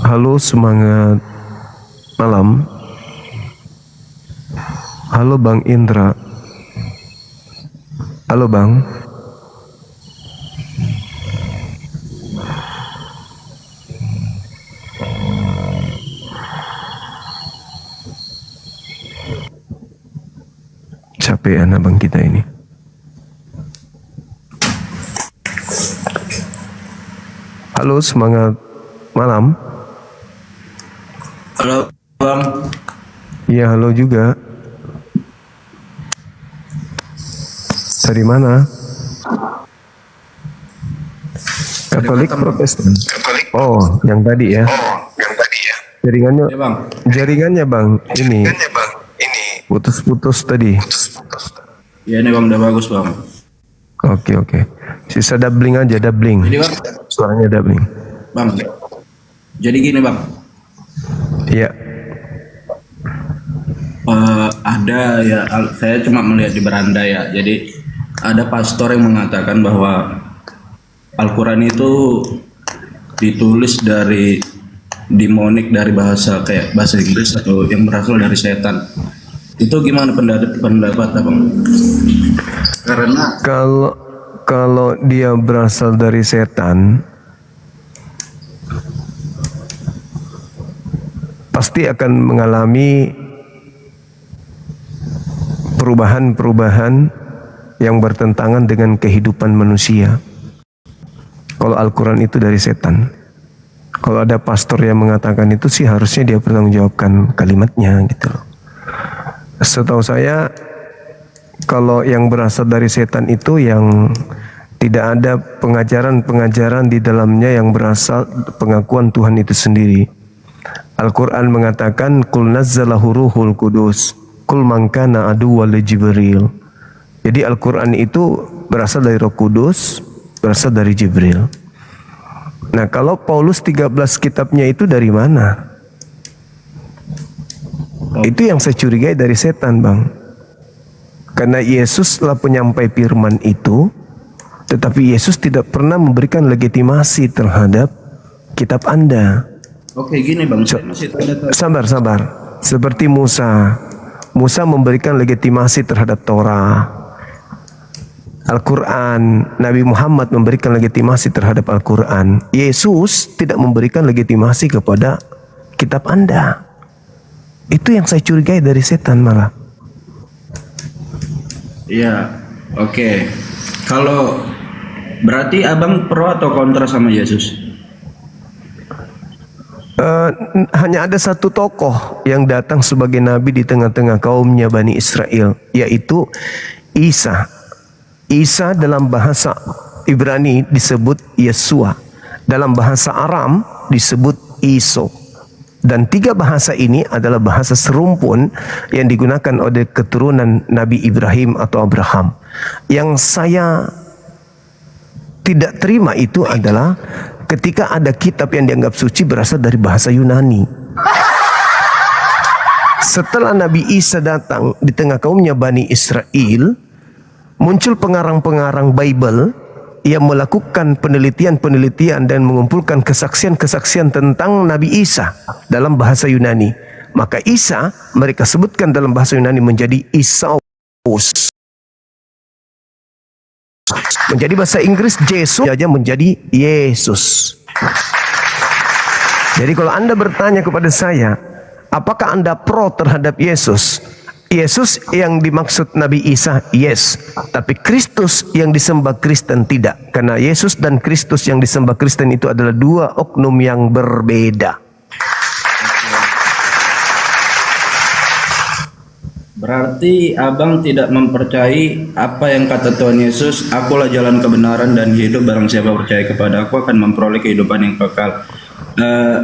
Halo, semangat malam. Halo Bang Indra. Halo Bang. Capean abang kita ini. Halo, semangat malam. Halo Bang. Iya, halo juga. Dari mana? Katolik Protestan. Oh, yang tadi ya. Jaringannya, jaringannya Bang. Ini. Putus-putus tadi. Ya ini Bang, udah bagus Bang. Oke. Sisa doubling aja, doubling. Jadi Bang, Suaranya doubling. Bang. Jadi gini Bang. Iya. Ada ya, saya cuma melihat di beranda ya. Jadi ada pastor yang mengatakan bahwa Al-Quran itu ditulis dari demonik, dari bahasa kayak bahasa Inggris atau yang berasal dari setan. Itu gimana pendapat Abang? Karena kalau dia berasal dari setan, pasti akan mengalami perubahan-perubahan yang bertentangan dengan kehidupan manusia. Kalau Al-Quran itu dari setan, kalau ada pastor yang mengatakan itu sih harusnya dia bertanggungjawabkan kalimatnya gitu loh. Setahu saya kalau yang berasal dari setan itu yang tidak ada pengajaran-pengajaran di dalamnya yang berasal pengakuan Tuhan itu sendiri. Al-Quran mengatakan Qul nazzalahu ruhul kudus Qul man kana aduwwan li Jibril. Jadi Al-Quran itu berasal dari Roh Kudus, berasal dari Jibril. Nah, kalau Paulus 13 kitabnya itu dari mana? Itu yang saya curigai dari setan, Bang. Karena Yesus telah penyampai firman itu, tetapi Yesus tidak pernah memberikan legitimasi terhadap kitab Anda. oke gini Bang, saya masih tanda-tanda. Sabar. Seperti Musa memberikan legitimasi terhadap Torah. Al-Quran, Nabi Muhammad memberikan legitimasi terhadap Al-Quran. Yesus tidak memberikan legitimasi kepada kitab Anda. Itu yang saya curigai dari setan malah. Iya, oke. Kalau berarti Abang pro atau kontra sama Yesus? Hanya ada satu tokoh yang datang sebagai nabi di tengah-tengah kaumnya Bani Israel, yaitu Isa. Isa dalam bahasa Ibrani disebut Yesua, dalam bahasa Aram disebut Iso. Dan tiga bahasa ini adalah bahasa serumpun yang digunakan oleh keturunan Nabi Ibrahim atau Abraham. Yang saya tidak terima itu adalah ketika ada kitab yang dianggap suci berasal dari bahasa Yunani. setelah Nabi Isa datang di tengah kaumnya Bani Israel, muncul pengarang-pengarang Bible yang melakukan penelitian-penelitian dan mengumpulkan kesaksian-kesaksian tentang Nabi Isa dalam bahasa Yunani. Maka Isa mereka sebutkan dalam bahasa Yunani menjadi Isaus. Menjadi bahasa Inggris Jesus aja menjadi Yesus. Jadi kalau Anda bertanya kepada saya, apakah Anda pro terhadap Yesus? Yesus yang dimaksud Nabi Isa, yes. Tapi Kristus yang disembah Kristen tidak. Karena Yesus dan Kristus yang disembah Kristen itu adalah dua oknum yang berbeda. Berarti abang tidak mempercayai apa yang kata Tuhan Yesus, akulah jalan kebenaran dan hidup, barang siapa percaya kepada aku akan memperoleh kehidupan yang kekal.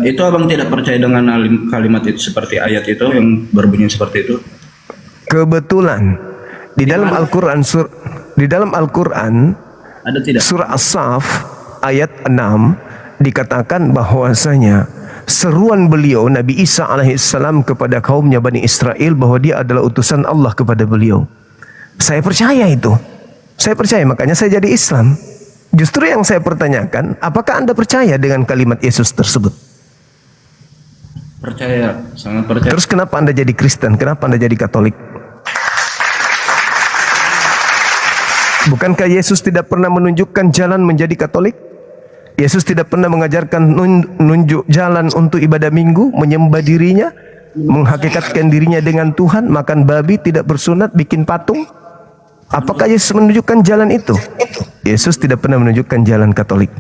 Itu abang tidak percaya dengan kalimat itu, seperti ayat itu yang berbunyi seperti itu? Kebetulan di dalam Al-Quran ada tidak? Surah As-Saff ayat 6 dikatakan bahwasanya seruan beliau Nabi Isa alaihissalam kepada kaumnya Bani Israel bahwa dia adalah utusan Allah kepada beliau. Saya percaya itu. Saya percaya, makanya saya jadi Islam. Justru yang saya pertanyakan, apakah Anda percaya dengan kalimat Yesus tersebut? Percaya, sangat percaya. Terus kenapa Anda jadi Kristen? Kenapa Anda jadi Katolik? Bukankah Yesus tidak pernah menunjukkan jalan menjadi Katolik? Yesus tidak pernah mengajarkan nunjuk jalan untuk ibadah minggu, menyembah dirinya, menghakikatkan dirinya dengan Tuhan, makan babi, tidak bersunat, bikin patung? Apakah Yesus menunjukkan jalan itu? Yesus tidak pernah menunjukkan jalan Katolik.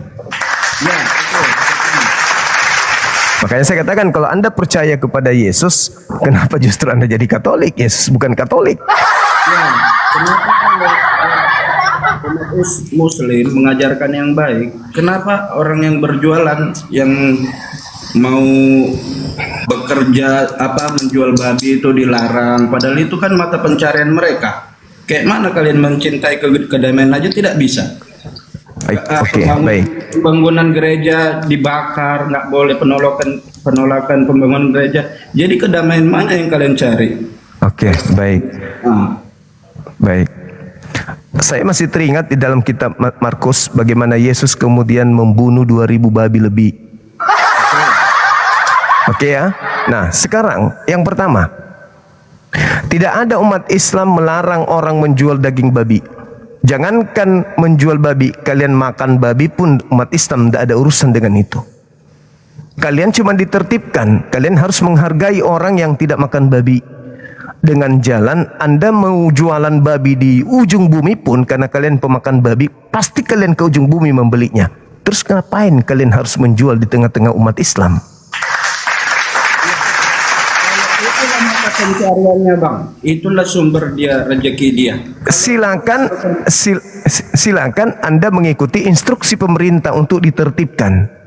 Makanya saya katakan, kalau Anda percaya kepada Yesus, kenapa justru Anda jadi Katolik? Yesus bukan Katolik. Kenapa umat Muslim mengajarkan yang baik? Kenapa orang yang berjualan, yang mau bekerja menjual babi itu dilarang? Padahal itu kan mata pencarian mereka. Kayak mana kalian mencintai kedamaian aja tidak bisa? Baik. Bangunan gereja dibakar, nggak boleh penolakan pembangunan gereja. Jadi kedamaian mana yang kalian cari? Baik. Baik. Saya masih teringat di dalam kitab Markus bagaimana Yesus kemudian membunuh 2000 babi lebih. Oke ya. Nah, sekarang yang pertama, tidak ada umat Islam melarang orang menjual daging babi. Jangankan menjual babi, kalian makan babi pun umat Islam tidak ada urusan dengan itu. Kalian cuma ditertibkan, kalian harus menghargai orang yang tidak makan babi. Dengan jalan Anda mau jualan babi di ujung bumi pun, karena kalian pemakan babi, pasti kalian ke ujung bumi membelinya. Terus ngapain kalian harus menjual di tengah-tengah umat Islam? Itulah mata pencariannya, Bang. Itulah sumber dia, rezeki dia. Silakan Anda mengikuti instruksi pemerintah untuk ditertibkan.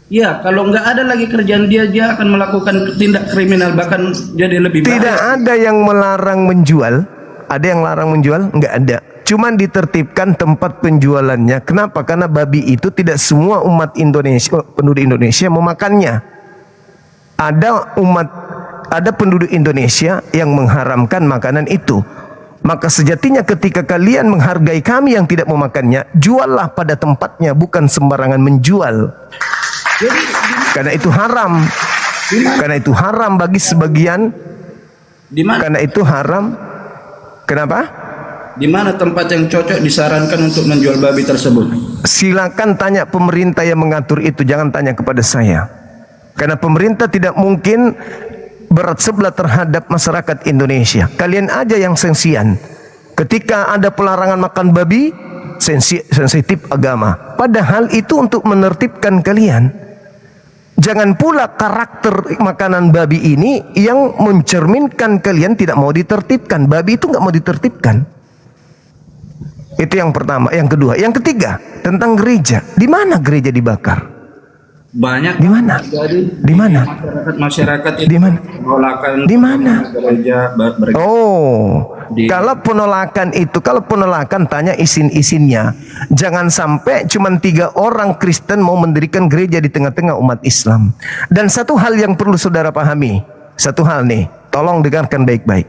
Ya, kalau nggak ada lagi kerjaan dia akan melakukan tindak kriminal, bahkan jadi lebih bahaya. Tidak ada yang melarang menjual. Ada yang larang menjual? Nggak ada. Cuman ditertibkan tempat penjualannya. Kenapa? Karena babi itu tidak semua umat Indonesia, penduduk Indonesia memakannya. Ada penduduk Indonesia yang mengharamkan makanan itu. Maka sejatinya ketika kalian menghargai kami yang tidak memakannya, juallah pada tempatnya, bukan sembarangan menjual. Karena itu haram. Karena itu haram bagi sebagian. Karena itu haram. Kenapa? Di mana tempat yang cocok disarankan untuk menjual babi tersebut? Silakan tanya pemerintah yang mengatur itu, jangan tanya kepada saya. Karena pemerintah tidak mungkin berat sebelah terhadap masyarakat Indonesia. Kalian aja yang sensian. Ketika ada pelarangan makan babi, sensitif agama. Padahal itu untuk menertibkan kalian. Jangan pula karakter makanan babi ini yang mencerminkan kalian tidak mau ditertibkan. Babi itu nggak mau ditertibkan. Itu yang pertama. Yang kedua, yang ketiga tentang gereja. Di mana gereja dibakar? Banyak. Di mana? Di mana? Masyarakat di mana? Penolakan. Di mana? Gereja. Kalau penolakan tanya isin-isinnya. Jangan sampai cuma 3 orang Kristen mau mendirikan gereja di tengah-tengah umat Islam. Dan satu hal yang perlu saudara pahami, Satu hal nih, tolong dengarkan baik-baik.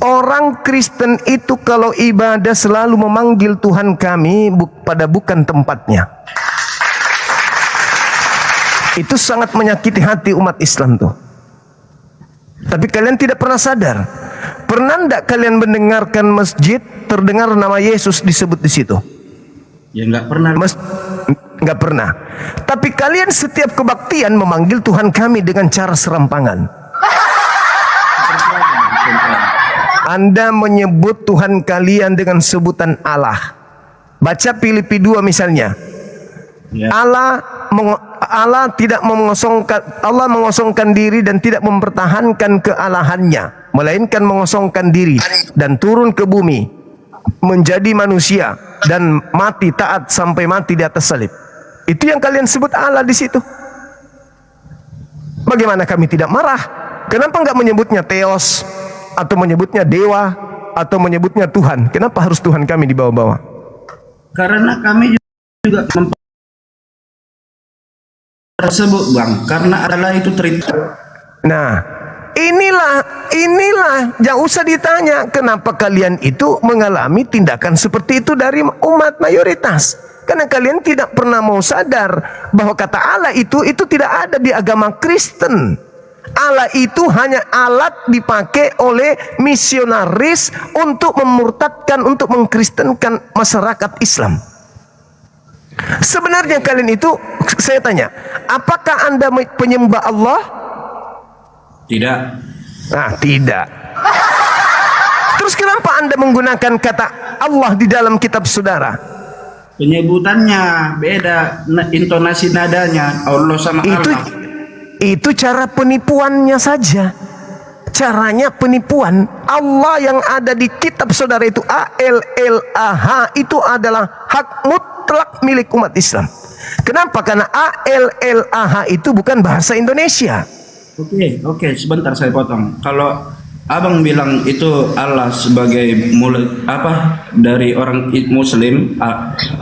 Orang Kristen itu kalau ibadah selalu memanggil Tuhan kami pada bukan tempatnya. Itu sangat menyakiti hati umat Islam tuh. Tapi kalian tidak pernah sadar. Pernah enggak kalian mendengarkan masjid terdengar nama Yesus disebut di situ? Ya nggak pernah. Nggak pernah. Tapi kalian setiap kebaktian memanggil Tuhan kami dengan cara serampangan. Anda menyebut Tuhan kalian dengan sebutan Allah. Baca Filipi 2 misalnya. Allah mengosongkan diri dan tidak mempertahankan kealahannya, melainkan mengosongkan diri dan turun ke bumi menjadi manusia dan mati taat sampai mati di atas salib. Itu yang kalian sebut Allah di situ. Bagaimana kami tidak marah? Kenapa enggak menyebutnya Theos atau menyebutnya dewa atau menyebutnya Tuhan? Kenapa harus Tuhan kami dibawa-bawa? Karena kami juga tersebut bang, karena Allah itu Nah, inilah yang usah ditanya kenapa kalian itu mengalami tindakan seperti itu dari umat mayoritas. Karena kalian tidak pernah mau sadar bahwa kata Allah itu tidak ada di agama Kristen. Allah itu hanya alat dipakai oleh misionaris untuk memurtadkan, untuk mengkristenkan masyarakat Islam. Sebenarnya kalian itu, saya tanya, apakah Anda penyembah Allah? Tidak. Nah, tidak. Terus kenapa Anda menggunakan kata Allah di dalam kitab saudara? Penyebutannya beda, intonasi nadanya Allah sama Allah. Itu cara penipuannya saja. Caranya penipuan. Allah yang ada di kitab saudara itu ALLAH itu adalah hak mutlak milik umat Islam. Kenapa? Karena ALLAH itu bukan bahasa Indonesia. Oke, sebentar saya potong. Kalau abang bilang itu Allah sebagai mulut dari orang Muslim,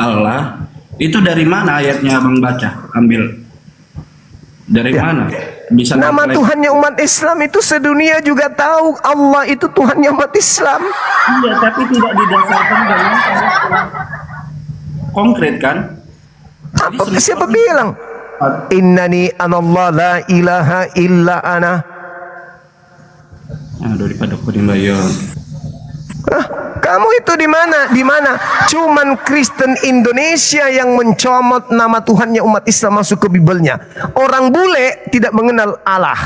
Allah itu dari mana ayatnya abang baca? Ambil dari mana? Bisa nama Tuhannya umat Islam itu sedunia juga tahu Allah itu Tuhannya umat Islam. Iya, tapi tidak didasarkan dengan konkret kan? Siapa bilang? Innani anallah la ilaha illa ana. Daripada Kodimbayon. Kamu itu di mana? Di mana? Cuman Kristen Indonesia yang mencomot nama Tuhannya umat Islam masuk ke Bibelnya. Orang bule tidak mengenal Allah.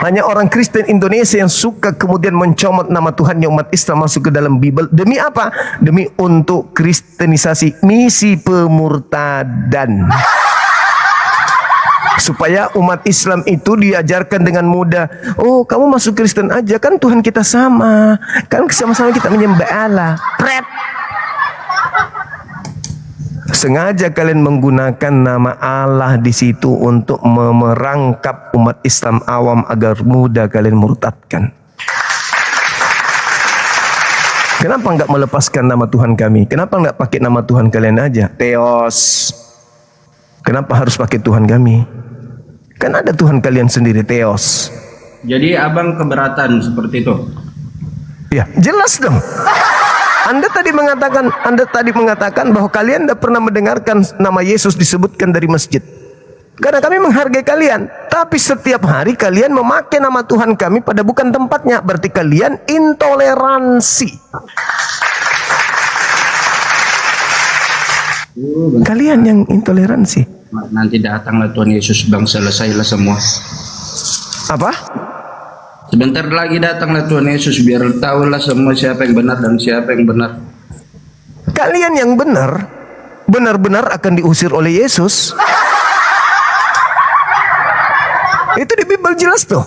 Hanya orang Kristen Indonesia yang suka kemudian mencomot nama Tuhannya umat Islam masuk ke dalam Bibel. Demi apa? Demi untuk kristenisasi, misi pemurtadan. Supaya umat Islam itu diajarkan dengan mudah. Oh, kamu masuk Kristen aja, kan Tuhan kita sama. Kan sama-sama kita menyembah Allah. Pret. Sengaja kalian menggunakan nama Allah di situ untuk merangkap umat Islam awam agar mudah kalian murtadkan. Kenapa enggak melepaskan nama Tuhan kami? Kenapa enggak pakai nama Tuhan kalian aja? Theos. Kenapa harus pakai Tuhan kami? Kan ada Tuhan kalian sendiri, Theos. Jadi abang keberatan seperti itu? Ya, jelas dong. Anda tadi mengatakan bahwa kalian tidak pernah mendengarkan nama Yesus disebutkan dari masjid. Karena kami menghargai kalian. Tapi setiap hari kalian memakai nama Tuhan kami pada bukan tempatnya. Berarti kalian intoleransi. Kalian yang intoleransi. Nanti datanglah Tuhan Yesus bang, selesailah semua. Apa? Sebentar lagi datanglah Tuhan Yesus biar tahulah semua siapa yang benar dan siapa yang benar. Kalian yang benar-benar akan diusir oleh Yesus. Itu di Bible jelas tuh.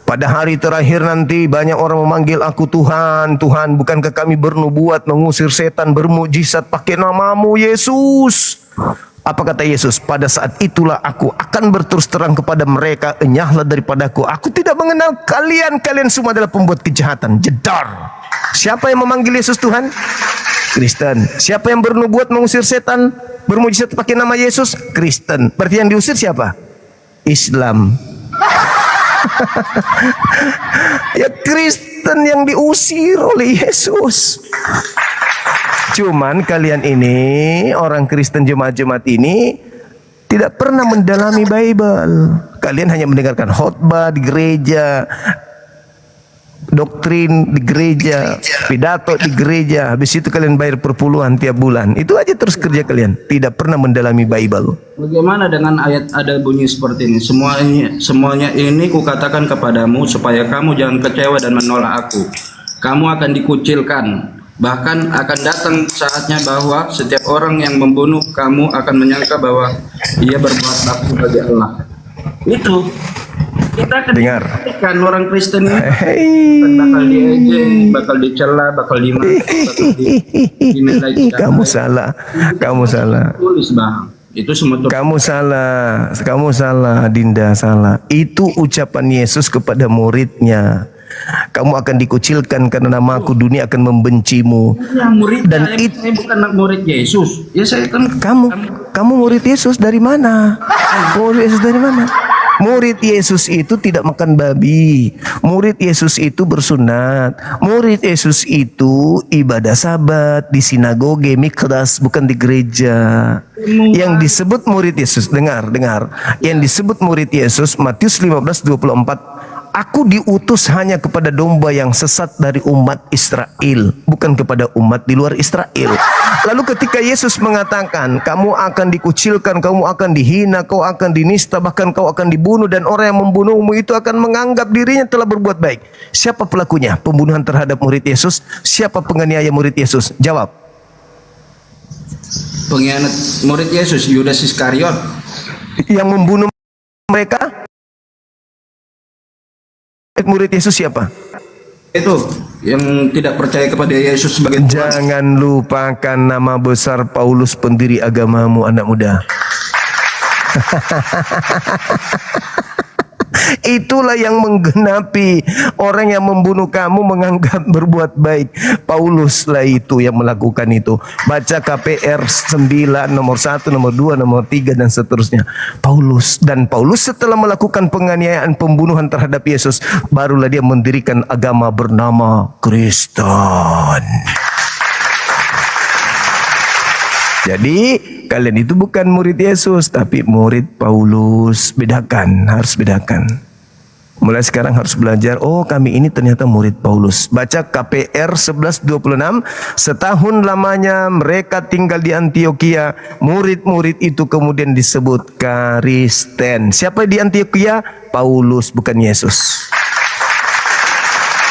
Pada hari terakhir nanti banyak orang memanggil aku Tuhan, Tuhan, bukankah kami bernubuat mengusir setan, bermujizat pakai namamu Yesus? Apa kata Yesus? Pada saat itulah aku akan berterus terang kepada mereka, enyahlah daripadaku. Aku tidak mengenal kalian, kalian semua adalah pembuat kejahatan. Jedar. Siapa yang memanggil Yesus Tuhan? Kristen. Siapa yang bernubuat mengusir setan, bermujizat pakai nama Yesus? Kristen. Berarti yang diusir siapa? Islam. Ya Kristen yang diusir oleh Yesus. Cuman kalian ini, orang Kristen Jumat-Jumat ini tidak pernah mendalami Bible. Kalian hanya mendengarkan khotbah di gereja, doktrin di gereja, pidato di gereja. Habis itu kalian bayar perpuluhan tiap bulan. Itu aja terus kerja kalian. Tidak pernah mendalami Bible. Bagaimana dengan ayat ada bunyi seperti ini? Semuanya ini kukatakan kepadamu supaya kamu jangan kecewa dan menolak aku. Kamu akan dikucilkan. Bahkan akan datang saatnya bahwa setiap orang yang membunuh kamu akan menyangka bahwa ia berbuat bakti bagi Allah. Itu kita akan dengar kan orang Kristen ini bakal diejek, bakal dicela, bakal dinilai. Kamu salah, kamu salah. Tulis bang, itu semua kamu salah, Dinda salah. Itu ucapan Yesus kepada muridnya. Kamu akan dikucilkan karena namaku, dunia akan membencimu. Ya, dan saya bukan murid Yesus. Ya saya kan kamu murid Yesus dari mana? Murid Yesus dari mana? Murid Yesus itu tidak makan babi. Murid Yesus itu bersunat. Murid Yesus itu ibadah sabat di sinagoge, mikras, bukan di gereja. Yang disebut murid Yesus, dengar. Yang disebut murid Yesus, Matius 15:24. Aku diutus hanya kepada domba yang sesat dari umat Israel, bukan kepada umat di luar Israel. Lalu ketika Yesus mengatakan, kamu akan dikucilkan, kamu akan dihina, kau akan dinista, bahkan kau akan dibunuh, dan orang yang membunuhmu itu akan menganggap dirinya telah berbuat baik. Siapa pelakunya? Pembunuhan terhadap murid Yesus. Siapa penganiaya murid Yesus? Jawab. Pengkhianat murid Yesus, Yudas Iskariot. Yang membunuh mereka? Murid Yesus siapa? Itu yang tidak percaya kepada Yesus sebagai Tuhan. Jangan lupakan nama besar Paulus, pendiri agamamu, anak muda. Itulah yang menggenapi. Orang yang membunuh kamu menganggap berbuat baik. Paulus lah itu yang melakukan itu. Baca KPR 9 nomor 1, nomor 2, nomor 3 dan seterusnya. Paulus setelah melakukan penganiayaan, pembunuhan terhadap Yesus, barulah dia mendirikan agama bernama Kristen. Jadi kalian itu bukan murid Yesus, tapi murid Paulus. Bedakan, harus bedakan. Mulai sekarang harus belajar, oh kami ini ternyata murid Paulus. Baca KPR 11:26. Setahun lamanya mereka tinggal di Antioquia. Murid-murid itu kemudian disebut Kristen. Siapa di Antioquia? Paulus, bukan Yesus.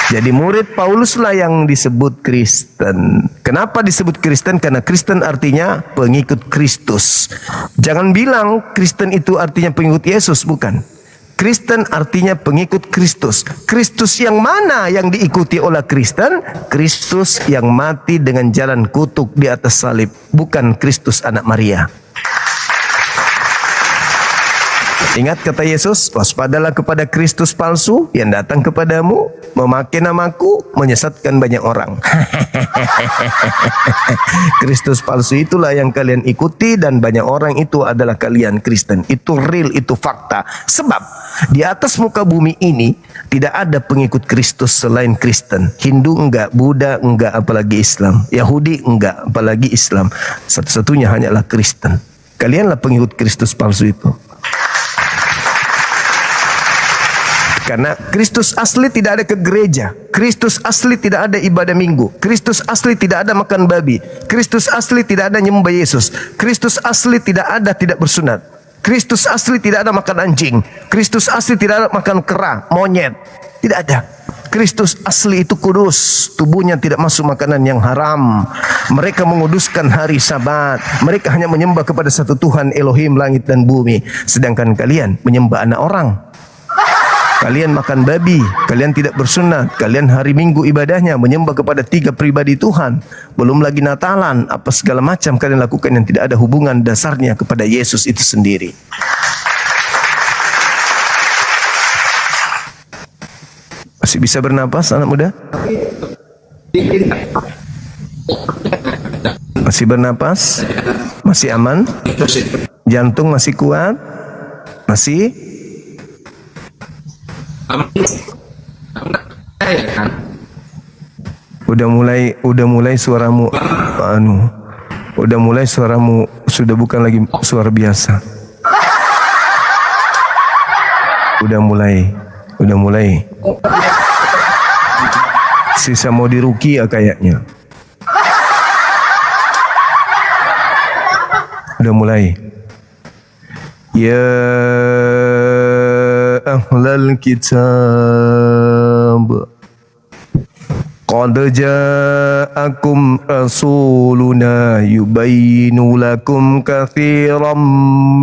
Jadi murid Pauluslah yang disebut Kristen. Kenapa disebut Kristen? Karena Kristen artinya pengikut Kristus. Jangan bilang Kristen itu artinya pengikut Yesus, bukan. Kristen artinya pengikut Kristus. Kristus yang mana yang diikuti oleh Kristen? Kristus yang mati dengan jalan kutuk di atas salib, bukan Kristus anak Maria. Ingat kata Yesus, waspadalah kepada Kristus palsu yang datang kepadamu, memakai namaku, menyesatkan banyak orang. Kristus palsu itulah yang kalian ikuti, dan banyak orang itu adalah kalian Kristen. Itu real, itu fakta. Sebab di atas muka bumi ini tidak ada pengikut Kristus selain Kristen. Hindu enggak, Buddha enggak, apalagi Islam. Yahudi enggak, apalagi Islam. Satu-satunya hanyalah Kristen. Kalianlah pengikut Kristus palsu itu. Karena Kristus asli tidak ada ke gereja. Kristus asli tidak ada ibadah minggu. Kristus asli tidak ada makan babi. Kristus asli tidak ada nyembah Yesus. Kristus asli tidak ada tidak bersunat. Kristus asli tidak ada makan anjing. Kristus asli tidak ada makan kera, monyet. Tidak ada. Kristus asli itu kudus. Tubuhnya tidak masuk makanan yang haram. Mereka menguduskan hari Sabat. Mereka hanya menyembah kepada satu Tuhan, Elohim langit dan bumi. Sedangkan kalian menyembah anak orang. Kalian makan babi, kalian tidak bersunat, kalian hari Minggu ibadahnya menyembah kepada 3 pribadi Tuhan. Belum lagi Natalan, apa segala macam kalian lakukan yang tidak ada hubungan dasarnya kepada Yesus itu sendiri. Masih bisa bernapas anak muda? Masih bernapas? Masih aman? Jantung masih kuat? Masih? Udah mulai suaramu sudah bukan lagi suara biasa. Udah mulai. Sisa mau diruqyah kayaknya. Udah mulai. Ya ahlal kitab, qad ja'akum rasuluna yubayyinu lakum katsiran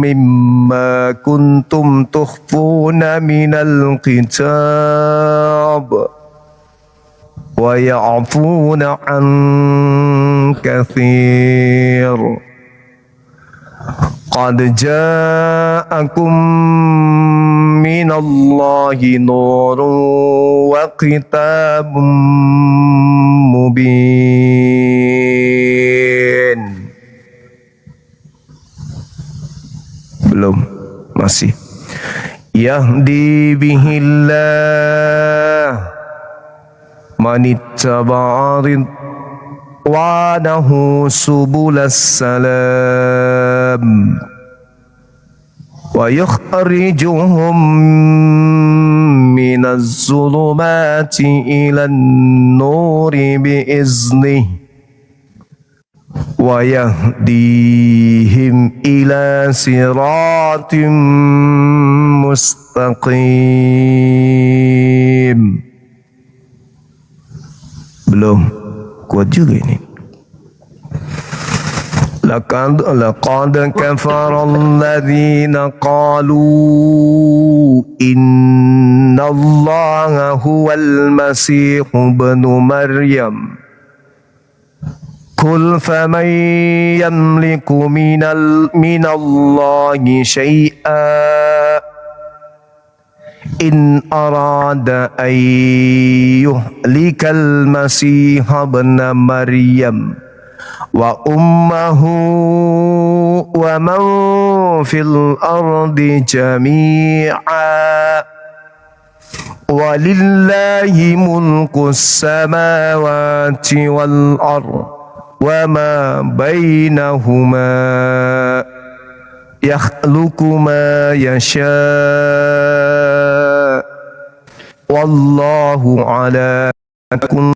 mimma kuntum tukhfuna minal kitab wa ya'funa an katsir. Qad ja'akum minallahi nurun wa kitabun mubin. Belum, masih. Yahdi bihillah manittaba'a ridwanahu subulas salam wa yukhrijuhum minaz zulumati ilan nuri biiznih wa yahdihim ila siratim mustaqim. Belum kuat juga ini. Laqad kafara alladhina qalu inna allaha huwal masih ibnu maryam qul faman yamliku minallahi syai'an in arada an yuhlikal masih ibna maryam wa ummuhu wa man fil ardi jami'a walillahi mulkus samawati wal ard wa ma bainahuma yakhluqu ma yasha wallahu ala kulli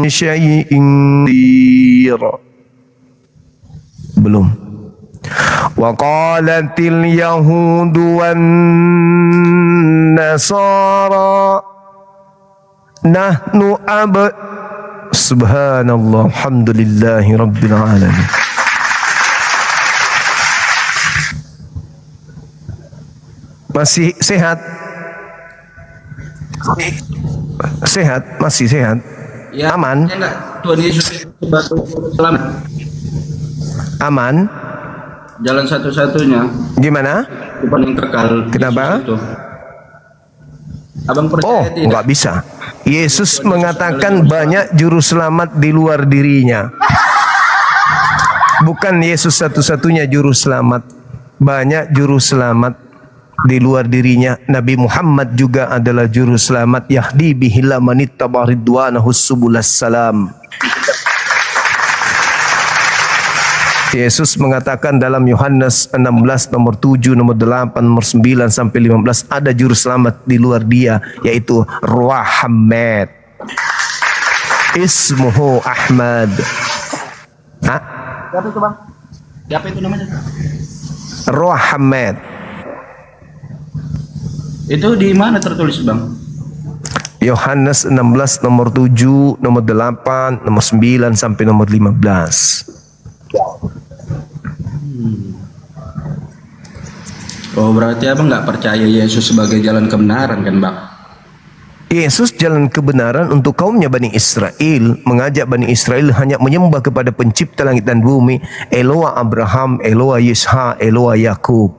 syai'in qadir. Belum. Wa qalatil yahudu wan nasara nahnu subhanallah alhamdulillahi rabbil alamin. Masih sehat? Sehat? Masih sehat? Ya, aman? Tuhan Yesus selamat. Aman? Jalan satu-satunya. Gimana? Tuhan yang kekal. Kenapa? Abang percaya tidak? Nggak bisa. Yesus mengatakan banyak juru selamat di luar dirinya. Bukan Yesus satu-satunya juru selamat. Banyak juru selamat di luar dirinya. Nabi Muhammad juga adalah juru selamat. Yahdi bihillah manittaba ridwanahu subulas salam. Yesus mengatakan dalam Yohanes 16 nomor 7, nomor 8, nomor 9 sampai 15 ada juru selamat di luar dia, yaitu Ruah Ahmad. Ismuhu Ahmad. Hah? Siapa itu, Bang? Siapa itu namanya? Ruah Ahmad. Itu di mana tertulis, Bang? Yohanes 16 nomor 7, nomor 8, nomor 9 sampai nomor 15. Oh, berarti Abang nggak percaya Yesus sebagai jalan kebenaran kan, Bang? Yesus jalan kebenaran untuk kaumnya Bani Israel, mengajak Bani Israel hanya menyembah kepada pencipta langit dan bumi, Eloah Abraham, Eloah Ishak, Eloah Yakub.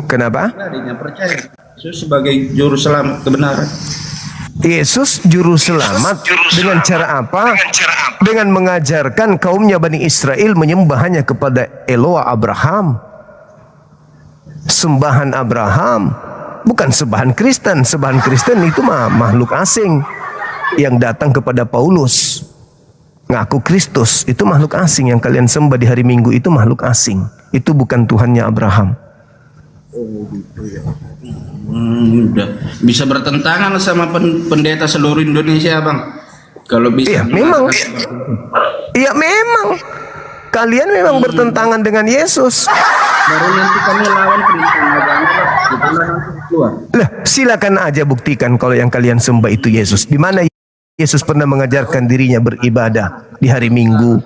Kenapa? Percaya Yesus sebagai juru selamat kebenaran. Yesus juru selamat dengan cara apa? Dengan mengajarkan kaumnya Bani Israel menyembah hanya kepada Eloa Abraham. Sembahan Abraham, bukan sembahan Kristen. Sembahan Kristen itu makhluk asing yang datang kepada Paulus. Ngaku Kristus, itu makhluk asing. Yang kalian sembah di hari Minggu itu makhluk asing. Itu bukan Tuhannya Abraham. Udah bisa bertentangan sama pendeta seluruh Indonesia, Bang. Kalau bisa. Iya memang. Kalian memang bertentangan dengan Yesus. Baru nanti kami lawan Kristen agama, itulah nanti keluar. Lah, silakan aja buktikan kalau yang kalian sembah itu Yesus. Di mana Yesus pernah mengajarkan dirinya beribadah di hari Minggu?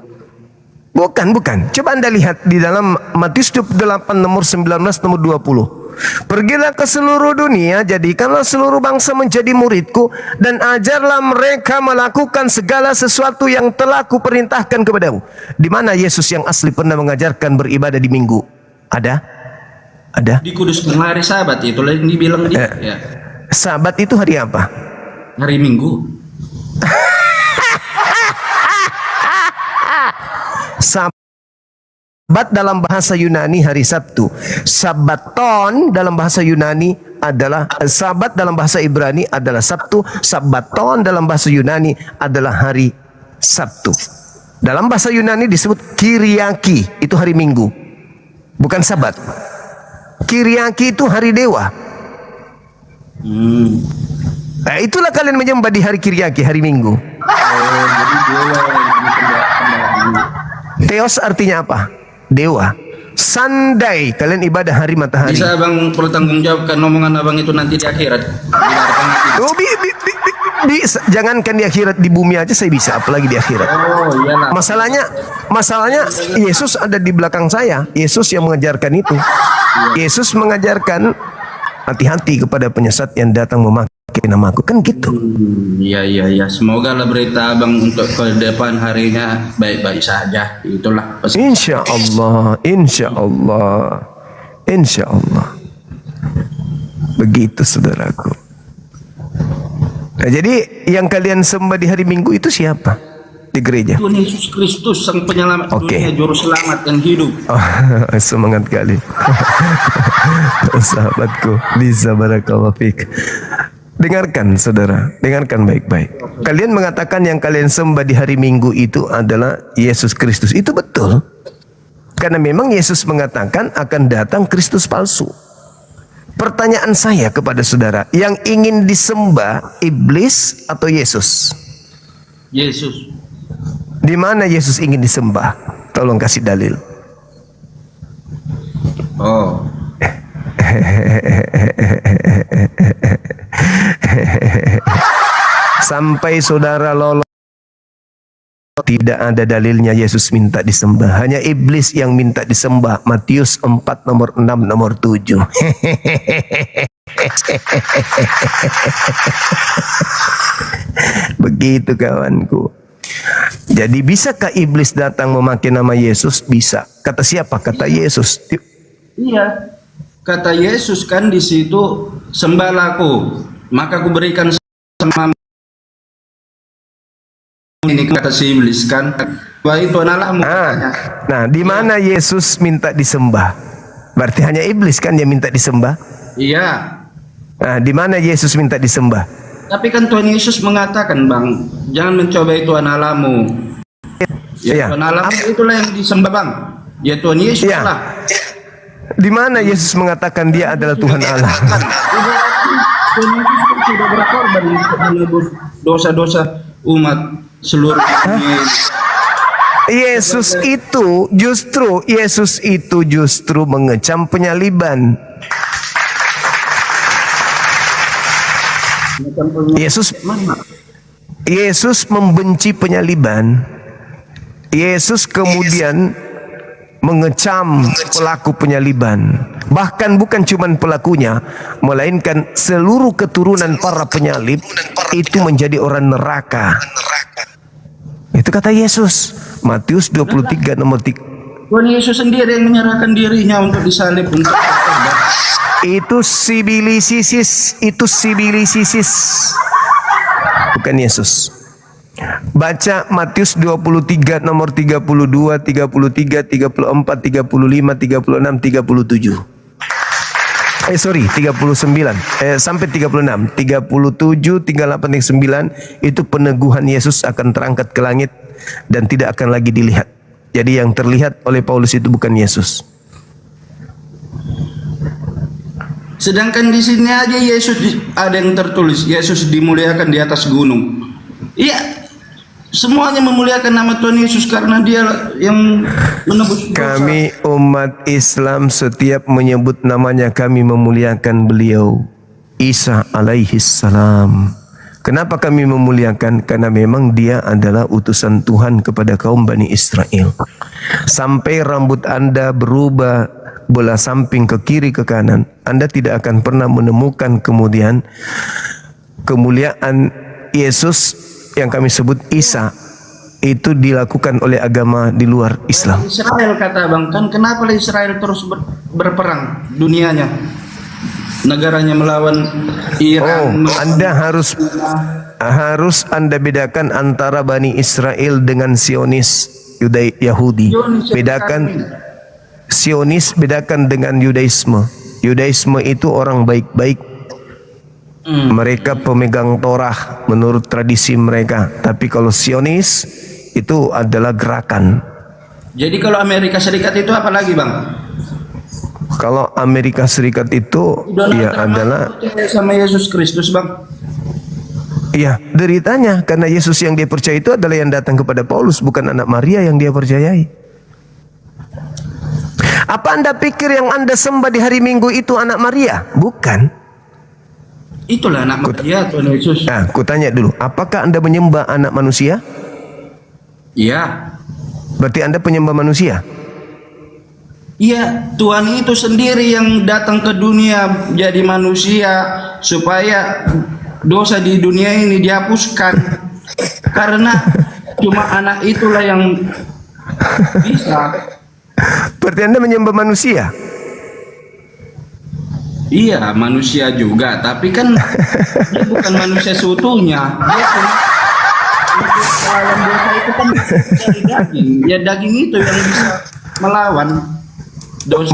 Bukan. Coba Anda lihat di dalam Matius 28 nomor 19 nomor 20. Pergilah ke seluruh dunia, jadikanlah seluruh bangsa menjadi muridku, dan ajarlah mereka melakukan segala sesuatu yang telah kuperintahkan kepadamu. Di mana Yesus yang asli pernah mengajarkan beribadah di Minggu? Ada? Dikuduskan hari Sabat, itulah yang dibilang dia. Ya. Sabat itu hari apa? Hari Minggu. Sabat dalam bahasa Yunani hari Sabtu. Sabaton dalam bahasa Yunani adalah Sabat, dalam bahasa Ibrani adalah Sabtu. Sabaton dalam bahasa Yunani adalah hari Sabtu. Dalam bahasa Yunani disebut Kyriaki, itu hari Minggu, bukan Sabat. Kyriaki itu hari dewa. Nah, itulah kalian menyembah di hari Kyriaki, hari Minggu. Theos artinya apa? Dewa. Sunday, kalian ibadah hari matahari. Bisa Abang pertanggungjawabkan omongan Abang itu nanti di akhirat? Jangankan di akhirat, di bumi aja saya bisa, apalagi di akhirat. Masalahnya Yesus ada di belakang saya. Yesus yang mengajarkan itu. Yesus mengajarkan hati-hati kepada penyesat yang datang memakai namaku, kan gitu. Iya. Semoga lah berita Abang untuk ke depan harinya baik-baik saja. Itulah pesan. Insya Allah. Begitu saudaraku. Nah, jadi yang kalian sembah di hari Minggu itu siapa di gereja? Tuhan Yesus Kristus, Sang Penyelamat dunia, Juru Selamat yang hidup. Semangat kali. Sahabatku, bisa barakallahu fik. Dengarkan saudara, dengarkan baik-baik. Kalian mengatakan yang kalian sembah di hari Minggu itu adalah Yesus Kristus. Itu betul. Karena memang Yesus mengatakan akan datang Kristus palsu. Pertanyaan saya kepada saudara, yang ingin disembah iblis atau Yesus? Yesus. Di mana Yesus ingin disembah? Tolong kasih dalil. Sampai saudara lolos, tidak ada dalilnya Yesus minta disembah. Hanya iblis yang minta disembah. Matius 4 nomor 6 nomor 7. Begitu kawanku. Jadi bisakah iblis datang memakai nama Yesus? Bisa. Kata siapa? Kata Yesus. Iya. Kata Yesus kan di situ, sembahlah aku, maka aku berikan sama ini, kata si iblis kan. Wah, itu Allahmu. Nah, di mana Yesus minta disembah? Berarti hanya iblis kan yang minta disembah? Iya. Nah, di mana Yesus minta disembah? Tapi kan Tuhan Yesus mengatakan, Bang, jangan mencobai Tuhan Allahmu. Ya, Tuhan Allahmu itulah yang disembah, Bang. Ya Tuhan Yesus lah. Di mana Yesus mengatakan dia adalah Tuhan Allah? Tuhan Yesus sudah berkorban untuk menebus dosa-dosa umat seluruh dunia. Yesus itu justru mengecam penyaliban. Yesus membenci penyaliban. Yesus kemudian mengecam pelaku penyaliban. Bahkan bukan cuma pelakunya, melainkan seluruh keturunan para penyalib itu menjadi orang neraka. Itu kata Yesus. Matius 23 nomor 3. Tuhan Yesus sendiri yang menyerahkan dirinya untuk disalib untuk itu sibilisisis. bukan Yesus. Baca Matius 23 nomor 32, 33, 34, 35, 36, 37. Sorry, 39 sampai 36, 37, 38, 39 itu peneguhan Yesus akan terangkat ke langit dan tidak akan lagi dilihat. Jadi yang terlihat oleh Paulus itu bukan Yesus. Sedangkan di sini aja Yesus ada yang tertulis Yesus dimuliakan di atas gunung. Iya, semuanya memuliakan nama Tuhan Yesus karena Dia yang menebus dosa. Kami umat Islam setiap menyebut namanya kami memuliakan beliau, Isa alaihi salam. Kenapa kami memuliakan? Karena memang dia adalah utusan Tuhan kepada kaum Bani Israel. Sampai rambut Anda berubah bola samping ke kiri ke kanan, Anda tidak akan pernah menemukan kemudian kemuliaan Yesus yang kami sebut Isa itu dilakukan oleh agama di luar Islam. Israel kata Bang, kan kenapa Israel terus berperang dunianya? Negaranya melawan Iran. Anda harus Anda bedakan antara Bani Israel dengan Zionis Yahudi. Bedakan Zionis bedakan dengan Yudaisme. Yudaisme itu orang baik-baik. Mereka pemegang Torah menurut tradisi mereka. Tapi kalau Zionis itu adalah gerakan. Jadi kalau Amerika Serikat itu apa lagi Bang? Kalau Amerika Serikat itu ya adalah sama Yesus Kristus Bang. Iya, deritanya karena Yesus yang dia percaya itu adalah yang datang kepada Paulus, bukan anak Maria yang dia percayai. Apa Anda pikir yang Anda sembah di hari Minggu itu anak Maria? Bukan. Itulah anak Maria Tuhan Yesus. Nah, kutanya dulu, apakah Anda menyembah anak manusia? Iya. Berarti Anda penyembah manusia? Iya, Tuhan itu sendiri yang datang ke dunia jadi manusia supaya dosa di dunia ini dihapuskan. Karena cuma anak itulah yang bisa. Berarti Anda menyembah manusia? Iya, manusia juga, tapi kan dia bukan manusia seutuhnya. Dia kan dalam dosa itu kan dari daging. Ya daging itu yang bisa melawan dosa.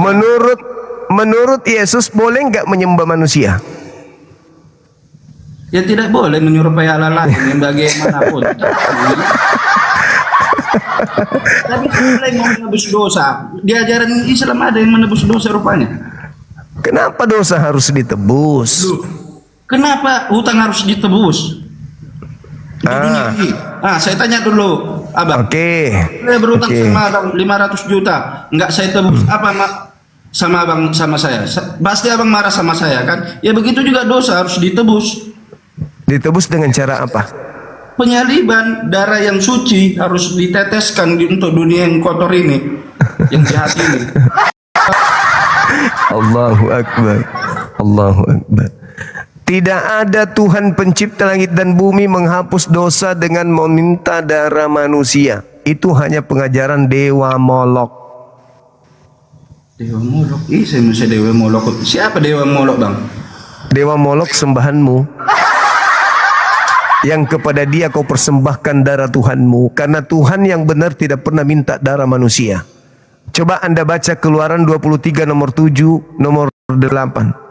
Menurut Yesus boleh nggak menyembah manusia? Ya tidak boleh menyerupai Allah lain yang bagaimanapun. Tapi boleh menebus dosa. Di ajaran Islam ada yang menebus dosa rupanya. Kenapa dosa harus ditebus? Kenapa hutang harus ditebus? Di dunia ini. Saya tanya dulu, Abang. Oke. Saya berutang sama Abang 500 juta, enggak saya tebus. Apa sama Abang sama saya? Pasti Abang marah sama saya kan? Ya begitu juga dosa harus ditebus. Ditebus dengan cara apa? Penyaliban, darah yang suci harus diteteskan untuk dunia yang kotor ini, yang jahat ini. Allahu Akbar. Allahu Akbar. Tidak ada Tuhan pencipta langit dan bumi menghapus dosa dengan meminta darah manusia. Itu hanya pengajaran Dewa Molok. Dewa Molok? Saya manusia Dewa Molok. Siapa Dewa Molok Bang? Dewa Molok sembahanmu, yang kepada dia kau persembahkan darah Tuhanmu. Karena Tuhan yang benar tidak pernah minta darah manusia. Coba Anda baca Keluaran 23 nomor 7, nomor 8.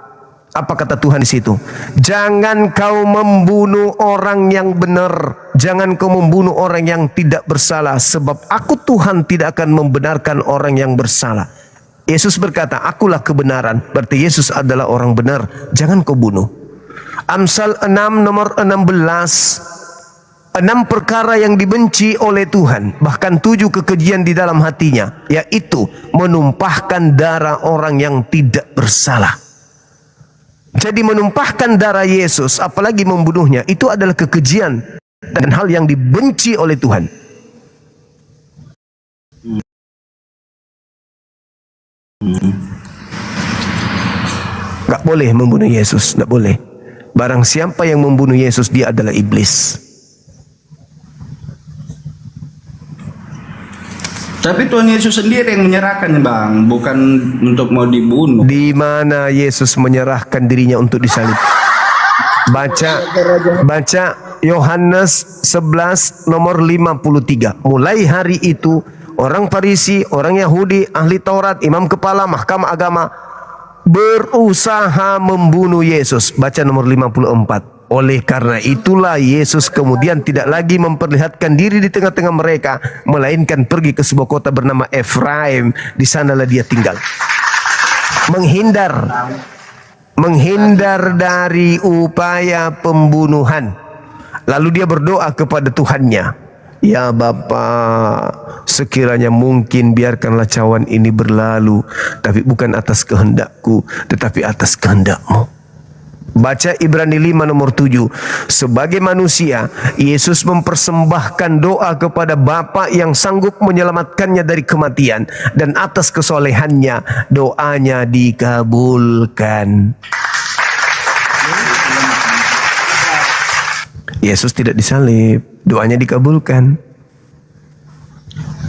Apa kata Tuhan di situ? Jangan kau membunuh orang yang benar. Jangan kau membunuh orang yang tidak bersalah. Sebab aku Tuhan tidak akan membenarkan orang yang bersalah. Yesus berkata, akulah kebenaran. Berarti Yesus adalah orang benar. Jangan kau bunuh. Amsal 6 nomor 16. 6 perkara yang dibenci oleh Tuhan, bahkan 7 kekejian di dalam hatinya, yaitu menumpahkan darah orang yang tidak bersalah. Jadi menumpahkan darah Yesus, apalagi membunuhnya, itu adalah kekejian dan hal yang dibenci oleh Tuhan. Gak boleh membunuh Yesus, gak boleh. Barang siapa yang membunuh Yesus, dia adalah iblis. Tapi Tuhan Yesus sendiri yang menyerahkan Bang, bukan untuk mau dibunuh. Di mana Yesus menyerahkan dirinya untuk disalib? Baca Yohanes 11 nomor 53. Mulai hari itu orang Farisi, orang Yahudi, ahli Taurat, imam kepala mahkamah agama berusaha membunuh Yesus. Baca nomor 54. Oleh karena itulah Yesus kemudian tidak lagi memperlihatkan diri di tengah-tengah mereka, melainkan pergi ke sebuah kota bernama Efraim. Di sanalah dia tinggal. Menghindar dari upaya pembunuhan. Lalu dia berdoa kepada Tuhannya, ya Bapa, sekiranya mungkin biarkanlah cawan ini berlalu, tapi bukan atas kehendakku, tetapi atas kehendak-Mu. Baca Ibrani 5 nomor 7. Sebagai manusia, Yesus mempersembahkan doa kepada Bapa yang sanggup menyelamatkannya dari kematian, dan atas kesolehannya doanya dikabulkan. Yesus tidak disalib, doanya dikabulkan.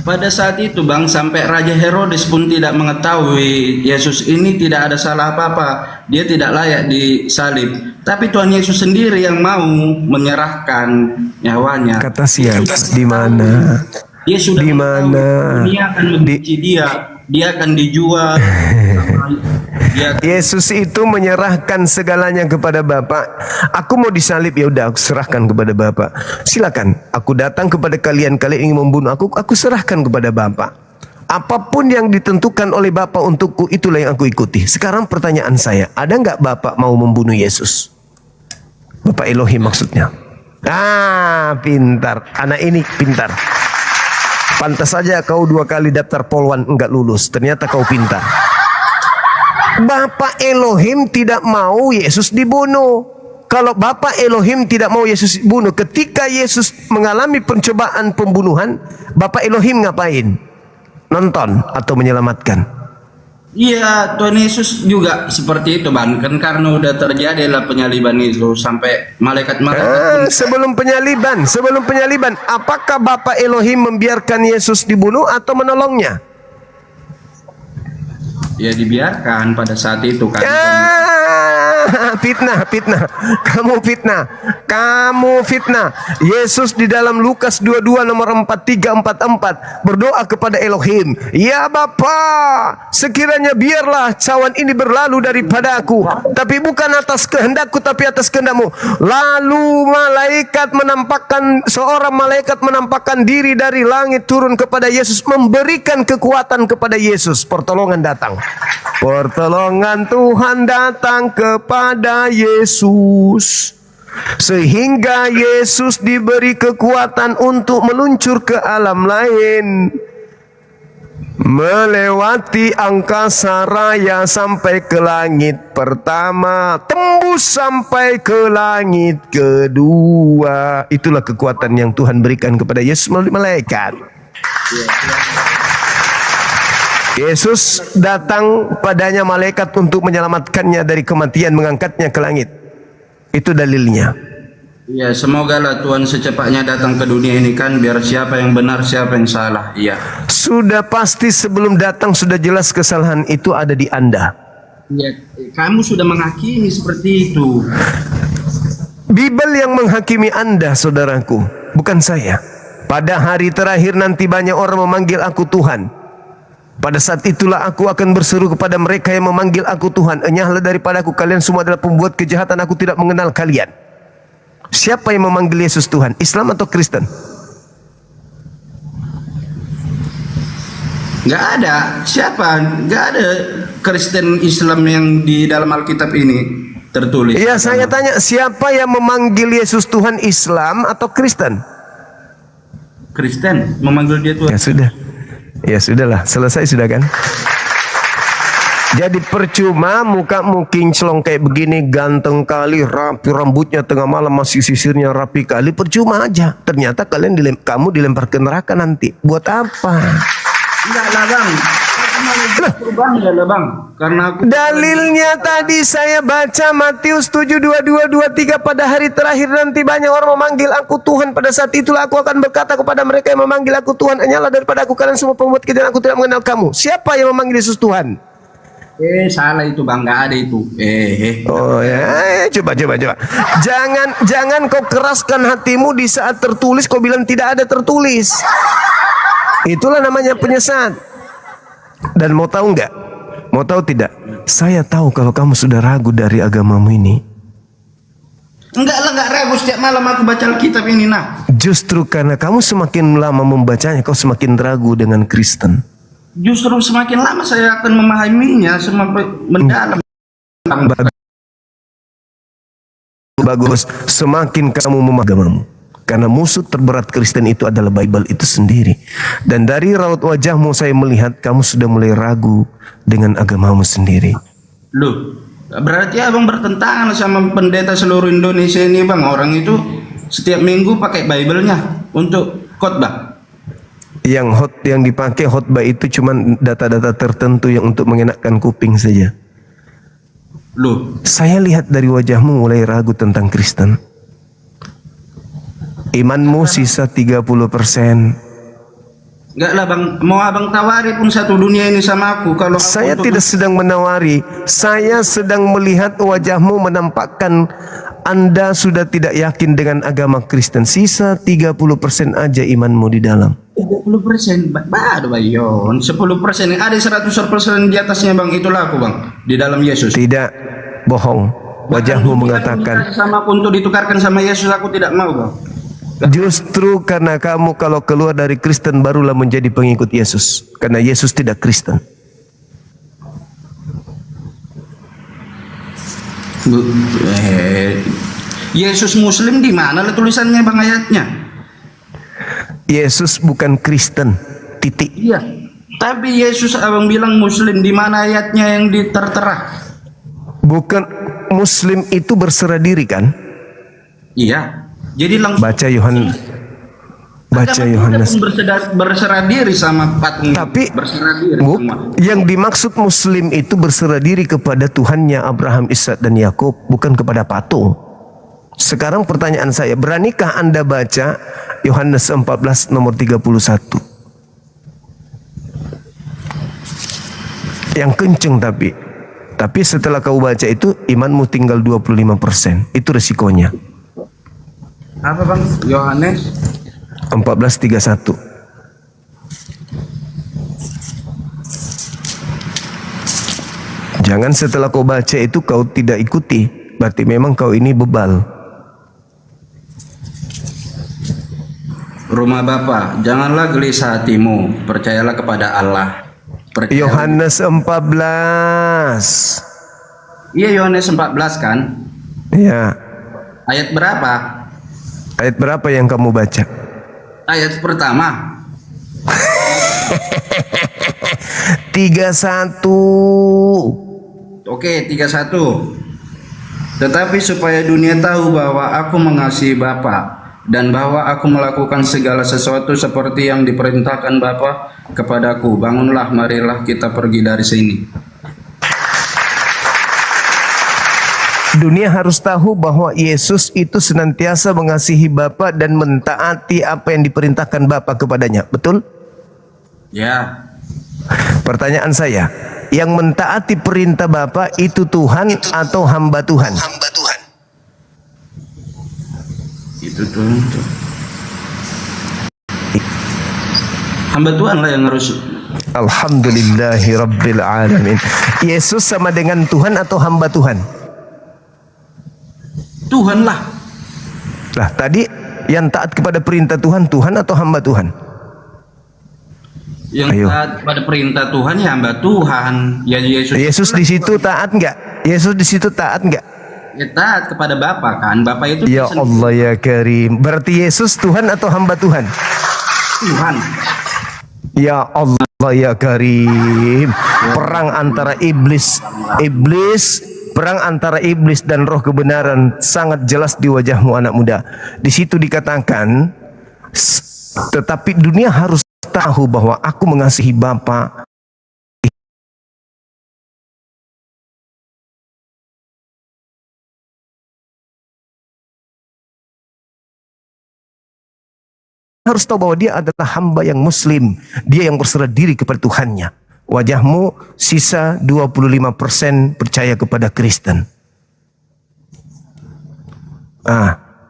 Pada saat itu Bang, sampai Raja Herodes pun tidak mengetahui Yesus ini tidak ada salah apa-apa, dia tidak layak disalib. Tapi Tuhan Yesus sendiri yang mau menyerahkan nyawanya. Kata siapa? Di mana? Dia sudah di mana? Dia akan membenci dia akan dijual. Yesus itu menyerahkan segalanya kepada Bapa. Aku mau disalib, ya udah, aku serahkan kepada Bapa. Silakan, aku datang kepada kalian ingin membunuh aku serahkan kepada Bapa. Apapun yang ditentukan oleh Bapa untukku, itulah yang aku ikuti. Sekarang pertanyaan saya, ada nggak Bapa mau membunuh Yesus? Bapa Elohim maksudnya. Pintar, anak ini pintar. Pantas saja kau 2 kali daftar polwan enggak lulus, ternyata kau pintar. Bapa Elohim tidak mau Yesus dibunuh. Kalau Bapa Elohim tidak mau Yesus dibunuh, ketika Yesus mengalami pencobaan pembunuhan, Bapa Elohim ngapain? Nonton atau menyelamatkan? Iya, Tuhan Yesus juga seperti itu Bang. Kan karena udah terjadilah penyaliban itu sampai malaikat-malaikat sebelum penyaliban, apakah Bapa Elohim membiarkan Yesus dibunuh atau menolongnya? Ya dibiarkan pada saat itu kan. Fitnah. Kamu fitnah. Yesus di dalam Lukas 22 nomor 4344 berdoa kepada Elohim, ya Bapa, sekiranya biarlah cawan ini berlalu daripada aku, tapi bukan atas kehendakku tapi atas kehendak-Mu. Lalu seorang malaikat menampakkan diri dari langit turun kepada Yesus, memberikan kekuatan kepada Yesus. Pertolongan datang. Pertolongan Tuhan datang kepada Yesus, sehingga Yesus diberi kekuatan untuk meluncur ke alam lain, melewati angkasa raya sampai ke langit pertama, tembus sampai ke langit kedua. Itulah kekuatan yang Tuhan berikan kepada Yesus melalui malaikat. Yesus datang padanya malaikat untuk menyelamatkannya dari kematian, mengangkatnya ke langit. Itu dalilnya. Iya, semoga lah Tuhan secepatnya datang ke dunia ini kan, biar siapa yang benar siapa yang salah. Iya. Sudah pasti sebelum datang sudah jelas kesalahan itu ada di Anda. Iya, kamu sudah menghakimi seperti itu. Bibel yang menghakimi Anda, saudaraku, bukan saya. Pada hari terakhir nanti banyak orang memanggil aku Tuhan. Pada saat itulah aku akan berseru kepada mereka yang memanggil aku Tuhan, enyahlah daripada aku, kalian semua adalah pembuat kejahatan, aku tidak mengenal kalian. Siapa yang memanggil Yesus Tuhan? Islam atau Kristen? Nggak ada. Siapa? Nggak ada Kristen Islam yang di dalam Alkitab ini tertulis. Iya, saya tanya, siapa yang memanggil Yesus Tuhan, Islam atau Kristen? Kristen memanggil dia Tuhan. Ya sudah. Ya sudahlah, selesai sudah kan? Jadi percuma mukamu kinclong kayak begini, ganteng kali, rapi rambutnya, tengah malam masih sisirnya rapi kali, percuma aja. Ternyata kamu dilempar ke neraka nanti. Buat apa? Enggak lah Bang. Bangga lah Bang. Karena aku dalilnya tadi saya baca Matius 7:22-23, pada hari terakhir nanti banyak orang memanggil aku Tuhan, pada saat itulah aku akan berkata kepada mereka yang memanggil aku Tuhan, hanyalah daripada aku, kalian semua pembuat kejahatan, aku tidak mengenal kamu. Siapa yang memanggil Yesus Tuhan? Salah itu bang, nggak ada itu. Oh ya, coba. Jangan kau keraskan hatimu di saat tertulis kau bilang tidak ada tertulis. Itulah namanya penyesat. Dan mau tahu nggak? Mau tahu tidak? Saya tahu kalau kamu sudah ragu dari agamamu ini. Enggak ragu, setiap malam aku baca Alkitab ini nah. Justru karena kamu semakin lama membacanya, kau semakin ragu dengan Kristen. Justru semakin lama saya akan memahaminya semakin mendalam. Bagus, semakin kamu memahami agamamu. Karena musuh terberat Kristen itu adalah Bible itu sendiri. Dan dari raut wajahmu saya melihat kamu sudah mulai ragu dengan agamamu sendiri. Loh, berarti abang bertentangan sama pendeta seluruh Indonesia ini bang. Orang itu setiap minggu pakai Bible-nya untuk khotbah. Yang dipakai khotbah itu cuma data-data tertentu yang untuk mengenakkan kuping saja. Loh, saya lihat dari wajahmu mulai ragu tentang Kristen. Imanmu sisa 30%. Enggak lah bang, mau abang tawari pun satu dunia ini sama aku. Kalau saya tidak sedang menawari, saya sedang melihat wajahmu menampakkan Anda sudah tidak yakin dengan agama Kristen. Sisa 30% aja imanmu di dalam. 30%, baru bayon. 10%, ada 100% di atasnya bang. Itulah aku bang, di dalam Yesus. Tidak, bohong. Wajahmu mengatakan. Sama aku untuk ditukarkan sama Yesus, aku tidak mau bang. Justru karena kamu kalau keluar dari Kristen barulah menjadi pengikut Yesus. Karena Yesus tidak Kristen. Yesus Muslim di mana lah tulisannya bang ayatnya? Yesus bukan Kristen. Titik. Iya. Tapi Yesus abang bilang Muslim, di mana ayatnya yang tertera? Bukan, Muslim itu berserah diri kan? Iya. Jadi langsung baca Yohanes. Baca Yohanes. Berserah diri sama patung. Tapi berserah diri semua. Yang dimaksud Muslim itu berserah diri kepada Tuhannya Abraham, Ishak dan Yakub, bukan kepada patung. Sekarang pertanyaan saya, beranikah Anda baca Yohanes 14 nomor 31? Yang kenceng tapi setelah kau baca itu imanmu tinggal 25%. Itu resikonya. Apa bang? Yohanes 14:31. Jangan setelah kau baca itu kau tidak ikuti. Berarti memang kau ini bebal. Rumah Bapa, janganlah gelisah hatimu, percayalah kepada Allah. Yohanes 14. Iya Yohanes 14 kan? Iya. Ayat berapa? Ayat berapa yang kamu baca? Ayat pertama. 31. Oke, 31. Tetapi supaya dunia tahu bahwa aku mengasihi Bapa dan bahwa aku melakukan segala sesuatu seperti yang diperintahkan Bapa kepadaku. Bangunlah, marilah kita pergi dari sini. Dunia harus tahu bahwa Yesus itu senantiasa mengasihi Bapa dan mentaati apa yang diperintahkan Bapa kepadanya. Betul? Ya. Pertanyaan saya, yang mentaati perintah Bapa itu Tuhan atau hamba Tuhan? Itu Tuhan. Hamba Tuhan lah yang harus. Alhamdulillahi Rabbil Alamin. Yesus sama dengan Tuhan atau hamba Tuhan? Tuhan lah. Lah tadi yang taat kepada perintah Tuhan, Tuhan atau hamba Tuhan? Yang taat pada perintah Tuhan ya hamba Tuhan. Ya Yesus di situ taat enggak? Yesus di situ taat enggak? Ya taat kepada Bapa kan. Bapa itu ya Allah ya Karim. Berarti Yesus Tuhan atau hamba Tuhan? Tuhan. Ya Allah ya Karim. Perang antara iblis perang antara iblis dan roh kebenaran sangat jelas di wajahmu anak muda. Di situ dikatakan, tetapi dunia harus tahu bahwa aku mengasihi Bapa. Harus tahu bahwa dia adalah hamba yang muslim, dia yang berserah diri kepada Tuhannya. Wajahmu sisa 25% percaya kepada Kristen.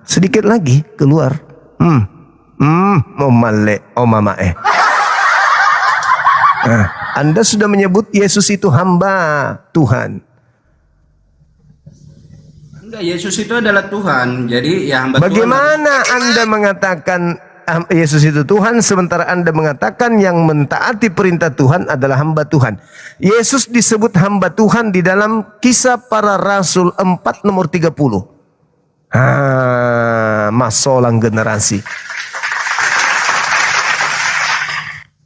Sedikit lagi keluar. Momale, mama. Anda sudah menyebut Yesus itu hamba Tuhan. Enggak, Yesus itu adalah Tuhan. Jadi ya hamba Bagaimana Tuhan. Anda mengatakan Yesus itu Tuhan sementara Anda mengatakan yang mentaati perintah Tuhan adalah hamba Tuhan? Yesus disebut hamba Tuhan di dalam Kisah Para Rasul 4 nomor 30. Masolang generasi.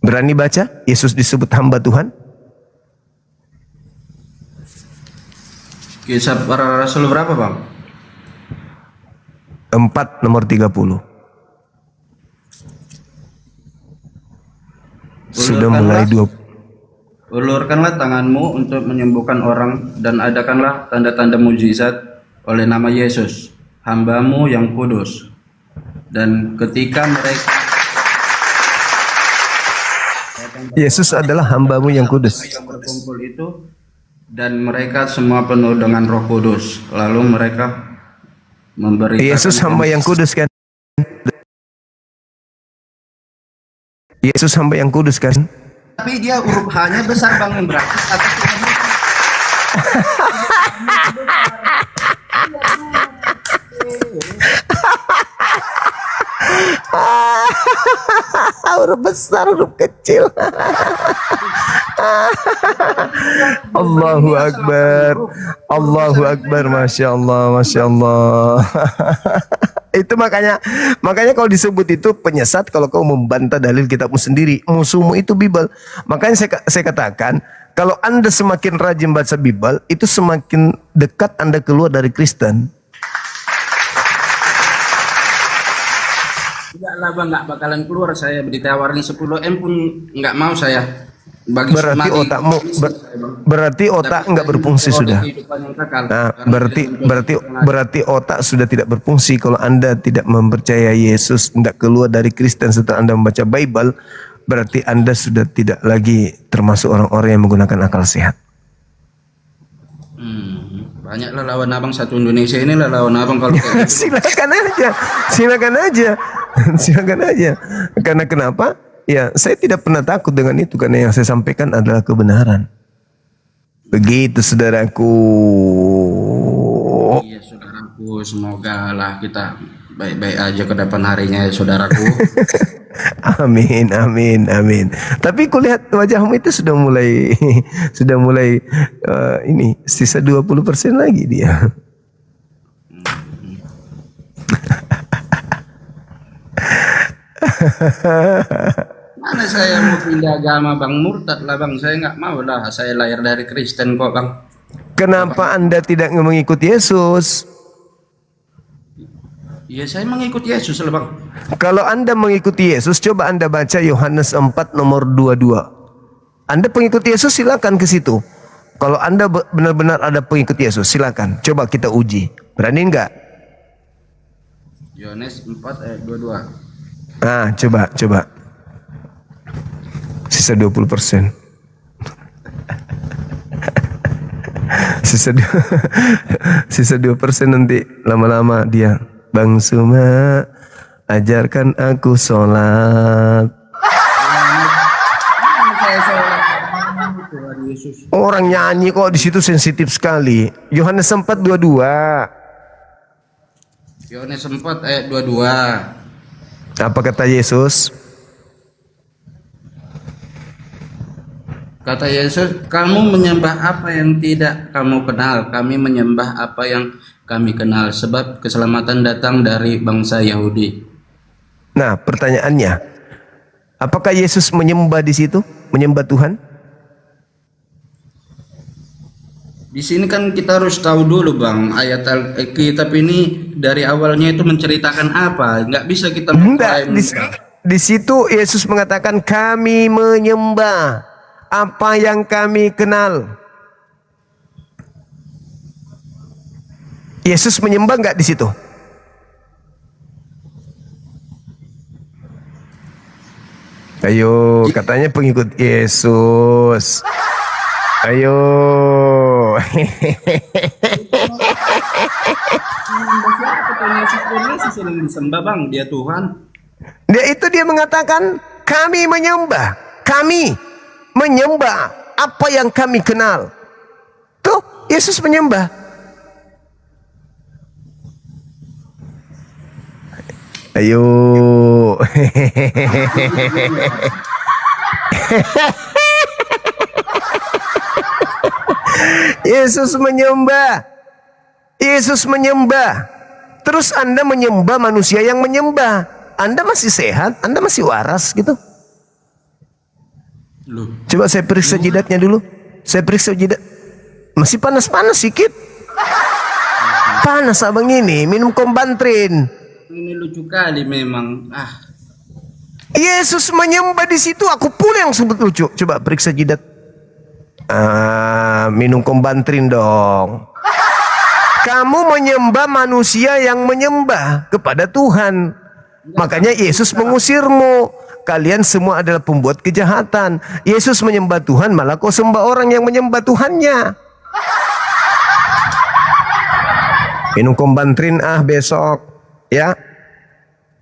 Berani baca Yesus disebut hamba Tuhan? Kisah Para Rasul berapa, Bang? 4 nomor 30. Sudah mulai 20. Ulurkanlah tanganmu untuk menyembuhkan orang dan adakanlah tanda-tanda mujizat oleh nama Yesus, hambamu yang kudus. Dan ketika mereka Yesus adalah hambamu yang kudus. berkumpul itu, dan mereka semua penuh dengan Roh Kudus. Lalu mereka memberitakan Yesus hamba yang kudus kan? Yesus hamba yang kudus kan? Tapi dia huruf H-nya besar, Bang, yang berarti atas Tuhan Yesus. Huruf besar, huruf kecil. Allahu Akbar. Allahu Akbar. Masya Allah, Masya Allah. Itu makanya kalau disebut itu penyesat kalau kau membantah dalil kitabmu sendiri. Musuhmu itu Bible. Makanya saya katakan, kalau Anda semakin rajin baca Bible, itu semakin dekat Anda keluar dari Kristen. Enggak lah, Bang, nggak bakalan keluar. Saya ditawarin 10M pun nggak mau saya. Berarti otakmu berarti otak nggak berfungsi sudah. Nah, berarti otak sudah tidak berfungsi kalau Anda tidak mempercayai Yesus, tidak keluar dari Kristen setelah Anda membaca Bible. Berarti Anda sudah tidak lagi termasuk orang-orang yang menggunakan akal sehat. Banyaklah lawan abang satu Indonesia ini lah lawan abang kalau kayak gitu. Silakan aja. Karena kenapa? Ya, saya tidak pernah takut dengan itu karena yang saya sampaikan adalah kebenaran. Begitu saudaraku. Iya, saudaraku, semoga lah kita baik-baik aja ke depan harinya ya, saudaraku. Amin. Tapi kulihat wajahmu itu sudah mulai ini sisa 20% lagi dia. Mana saya mau pindah agama, Bang? Murtad lah, Bang. Saya nggak mau lah. Saya lahir dari Kristen kok, Bang. Kenapa Anda tidak mengikuti Yesus? Iya, saya mengikuti Yesus lah, Bang. Kalau Anda mengikuti Yesus, coba Anda baca Yohanes 4 nomor 22. Anda pengikut Yesus, silakan ke situ. Kalau Anda benar-benar ada pengikut Yesus, silakan. Coba kita uji. Berani enggak? Yohanes 4 ayat 22. Nah, coba. Sisa 20%. Sisa 2% nanti lama-lama dia, Bang Suma, ajarkan aku sholat. Orang nyanyi kok di situ sensitif sekali. Yohanes 4:22. Yohanes 4 ayat 22. Apa kata Yesus? Kata Yesus, kamu menyembah apa yang tidak kamu kenal, kami menyembah apa yang kami kenal, sebab keselamatan datang dari bangsa Yahudi. Nah, pertanyaannya, apakah Yesus menyembah di situ? Menyembah Tuhan? Di sini kan kita harus tahu dulu, Bang, ayat Alkitab ini dari awalnya itu menceritakan apa? Nggak bisa kita di situ Yesus mengatakan kami menyembah apa yang kami kenal. Yesus menyembah nggak di situ? Ayo, katanya pengikut Yesus. Ayo. Yesus yang disembah bang, dia Tuhan. Dia mengatakan kami menyembah apa yang kami kenal. Tuh, Yesus menyembah. Ayo. Yesus menyembah. Terus Anda menyembah manusia yang menyembah. Anda masih sehat, Anda masih waras gitu. Coba saya periksa jidatnya dulu. Saya periksa jidat. Masih panas-panas sedikit. Panas abang ini, minum kombantrin. Ini lucu kali memang. Yesus menyembah di situ, aku pula yang sebut lucu. Coba periksa jidat. Minum kombantrin dong. Kamu menyembah manusia yang menyembah kepada Tuhan. Makanya Yesus mengusirmu. Kalian semua adalah pembuat kejahatan. Yesus menyembah Tuhan, malah kau sembah orang yang menyembah Tuhannya. Minum kombantrin besok, ya.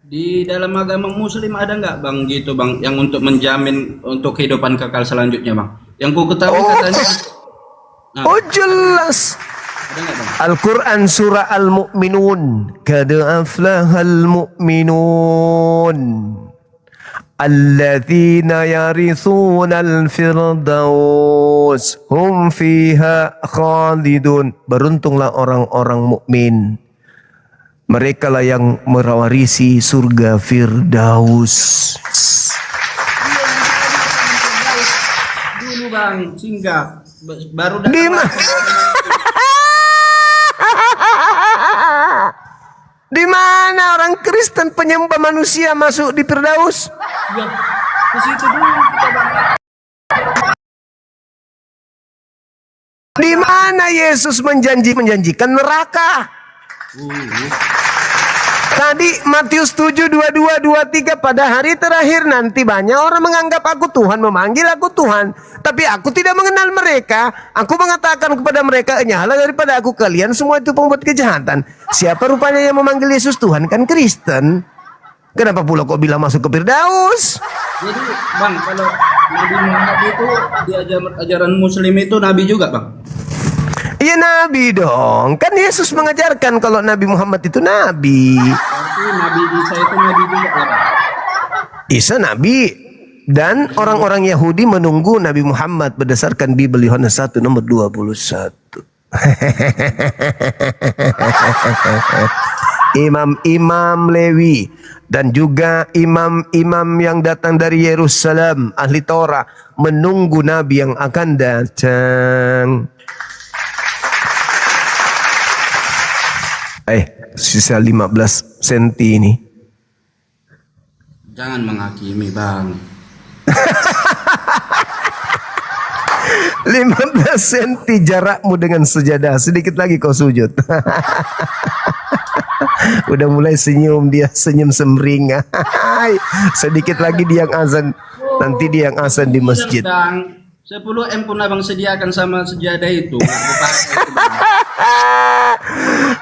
Di dalam agama Muslim ada nggak bang gitu bang, yang untuk menjamin untuk kehidupan kekal selanjutnya bang? Yang ku ketahui katanya. Jelas. Al-Quran surah Al-Mu'minun. Qad aflahal mu'minun alladzina yarithuna al-firdaus hum fiha khalidun. Beruntunglah orang-orang mukmin, mereka lah yang mewarisi surga Firdaus. Dulu bang, singgah baru Di mana orang Kristen penyembah manusia masuk di Firdaus? Ya, ke situ dulu kita bang. Di mana Yesus menjanjikan neraka? Tadi Matius 7, 22, 23, pada hari terakhir nanti banyak orang menganggap aku Tuhan, memanggil aku Tuhan, tapi aku tidak mengenal mereka. Aku mengatakan kepada mereka, nyala daripada aku kalian semua itu pembuat kejahatan. Siapa rupanya yang memanggil Yesus Tuhan? Kan Kristen. Kenapa pula kok bilang masuk ke Firdaus? Jadi bang, kalau Nabi Muhammad itu di ajaran Muslim itu Nabi juga bang? Iya Nabi dong. Kan Yesus mengajarkan kalau Nabi Muhammad itu Nabi. Berarti Nabi Isa itu Nabi juga ya bang? Isa Nabi. Dan orang-orang Yahudi menunggu Nabi Muhammad berdasarkan Bible Yohanes 1 nomor 21. Imam-imam Lewi dan juga imam-imam yang datang dari Yerusalem, ahli Torah, menunggu Nabi yang akan datang. Sisa 15 cm ini. Jangan menghakimi bang. 15 cm jarakmu dengan sejadah. Sedikit lagi kau sujud. Udah mulai senyum dia, senyum semring. Sedikit lagi dia yang azan. Nanti dia yang azan di masjid. 10 M pun abang sediakan sama sejadah itu.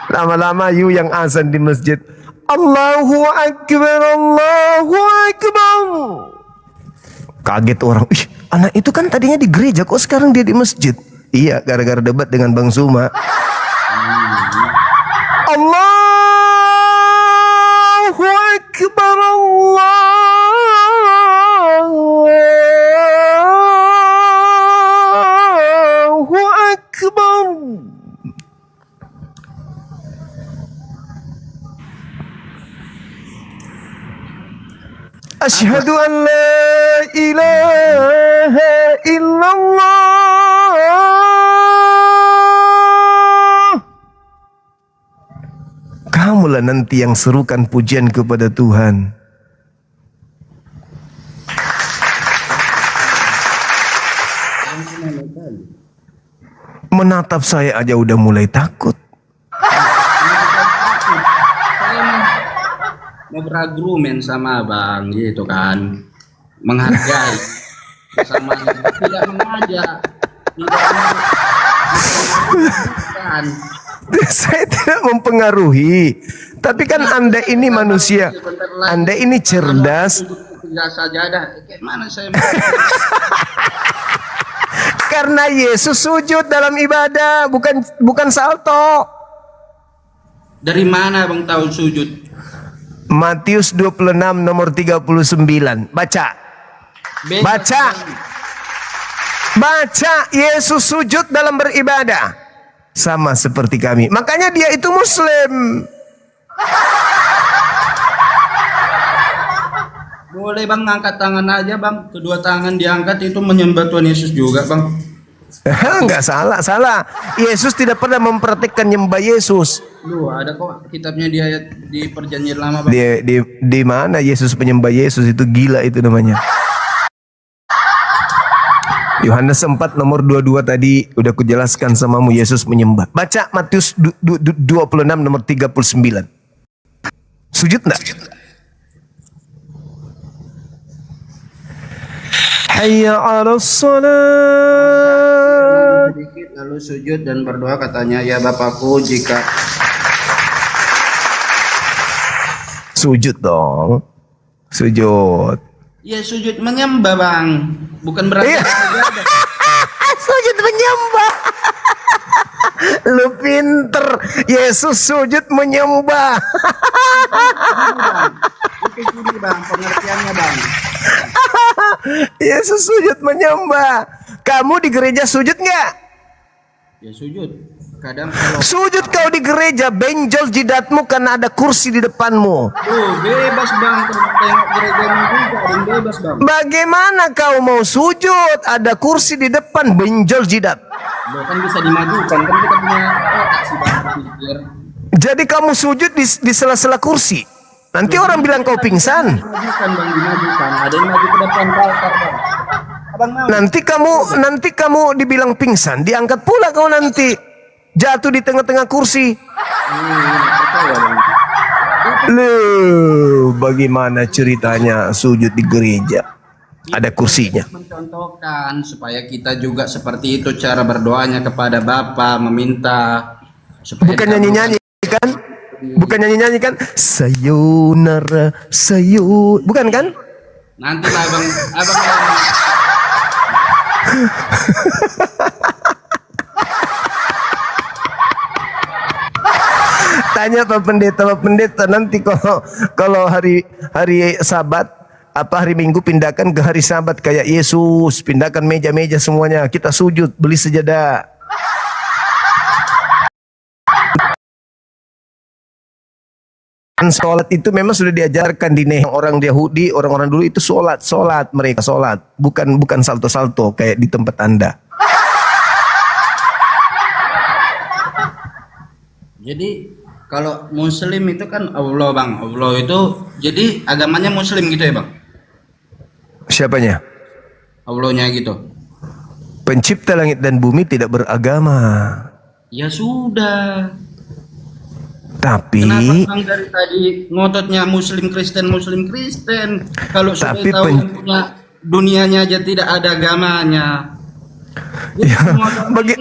Lama-lama you yang azan di masjid. Allahu Akbar, Allahu Akbar. Kaget orang. Ih, anak itu kan tadinya di gereja, kok sekarang dia di masjid? Iya, gara-gara debat dengan Bang Zuma. Allahu Akbar, Allahu Akbar. Asyhadu an la ilaha illallah. Kamulah nanti yang serukan pujian kepada Tuhan. Menatap saya aja udah mulai takut. Mau beragrumen sama abang gitu kan. menghargai bersamanya, tidak mengajak, tidak memperhatikan. Saya tidak mempengaruhi. Tapi kan Anda ini manusia. Anda ini cerdas. Tidak sajadah. Gimana saya? Karena Yesus sujud dalam ibadah, bukan salto. Dari mana Bang tahu sujud? Matius 26 nomor 39. Baca. Baca. Baca, Yesus sujud dalam beribadah. Sama seperti kami. Makanya dia itu Muslim. Boleh Bang angkat tangan aja Bang. Kedua tangan diangkat itu menyembah Tuhan Yesus juga Bang. Enggak salah, salah. Yesus tidak pernah mempraktikkan nyembah Yesus. Loh, ada kok kitabnya di Perjanjian Lama Bang. Di mana Yesus penyembah Yesus itu gila itu namanya. Yohanes 4 nomor 22 tadi udah kujelaskan samamu Yesus menyembah. Baca Matius 26 nomor 39. Sujud enggak? Hayya 'alas shalah. Sedikit lalu sujud dan berdoa katanya, ya Bapakku jika sujud dong. Sujud. ya sujud menyembah Bang, bukan berarti sujud menyembah. Lu pinter. Yesus sujud menyembah. itu gini Bang, pengertiannya Bang. Yesus sujud menyembah. Kamu di gereja sujud nggak? Ya sujud. Kadang kalau sujud kau di gereja, benjol jidatmu karena ada kursi di depanmu. Bebas Bang, tengok gerejanya juga ada yang bebas Bang. Bagaimana kau mau sujud? Ada kursi di depan, benjol jidat. Loh, kan bisa dimajukan, kan kita punya otak sih Bang berpikir. Jadi kamu sujud di sela-sela kursi. Nanti orang bilang kau pingsan. Dimajukan Bang, dimajukan. Ada yang maju ke depan kalkar Bang. Abang mau. Nanti kamu dibilang pingsan, diangkat pula kau nanti. Jatuh di tengah-tengah kursi. Loh, bagaimana ceritanya sujud di gereja? Ada kursinya. Mencontohkan supaya kita juga seperti itu cara berdoanya kepada Bapa, meminta. Bukan nyanyi-nyanyi kan? Bukan nyanyi-nyanyi kan? Sayonara, bukan kan? Nanti lah abang Tanya Pak Pendeta nanti kalau hari Sabat apa hari Minggu pindahkan ke hari Sabat kayak Yesus, pindahkan meja-meja semuanya, kita sujud, beli sejadah. Sholat itu memang sudah diajarkan di orang Yahudi, orang-orang dulu itu sholat mereka sholat, bukan salto-salto kayak di tempat Anda. Jadi kalau Muslim itu kan Allah Bang, Allah itu jadi agamanya Muslim gitu ya Bang? Siapanya? Allahnya gitu. Pencipta langit dan bumi tidak beragama. Ya sudah. Tapi kenapa Bang dari tadi ngototnya Muslim Kristen? Kalau sudah tahu yang punya dunianya aja tidak ada agamanya. Ya, boleh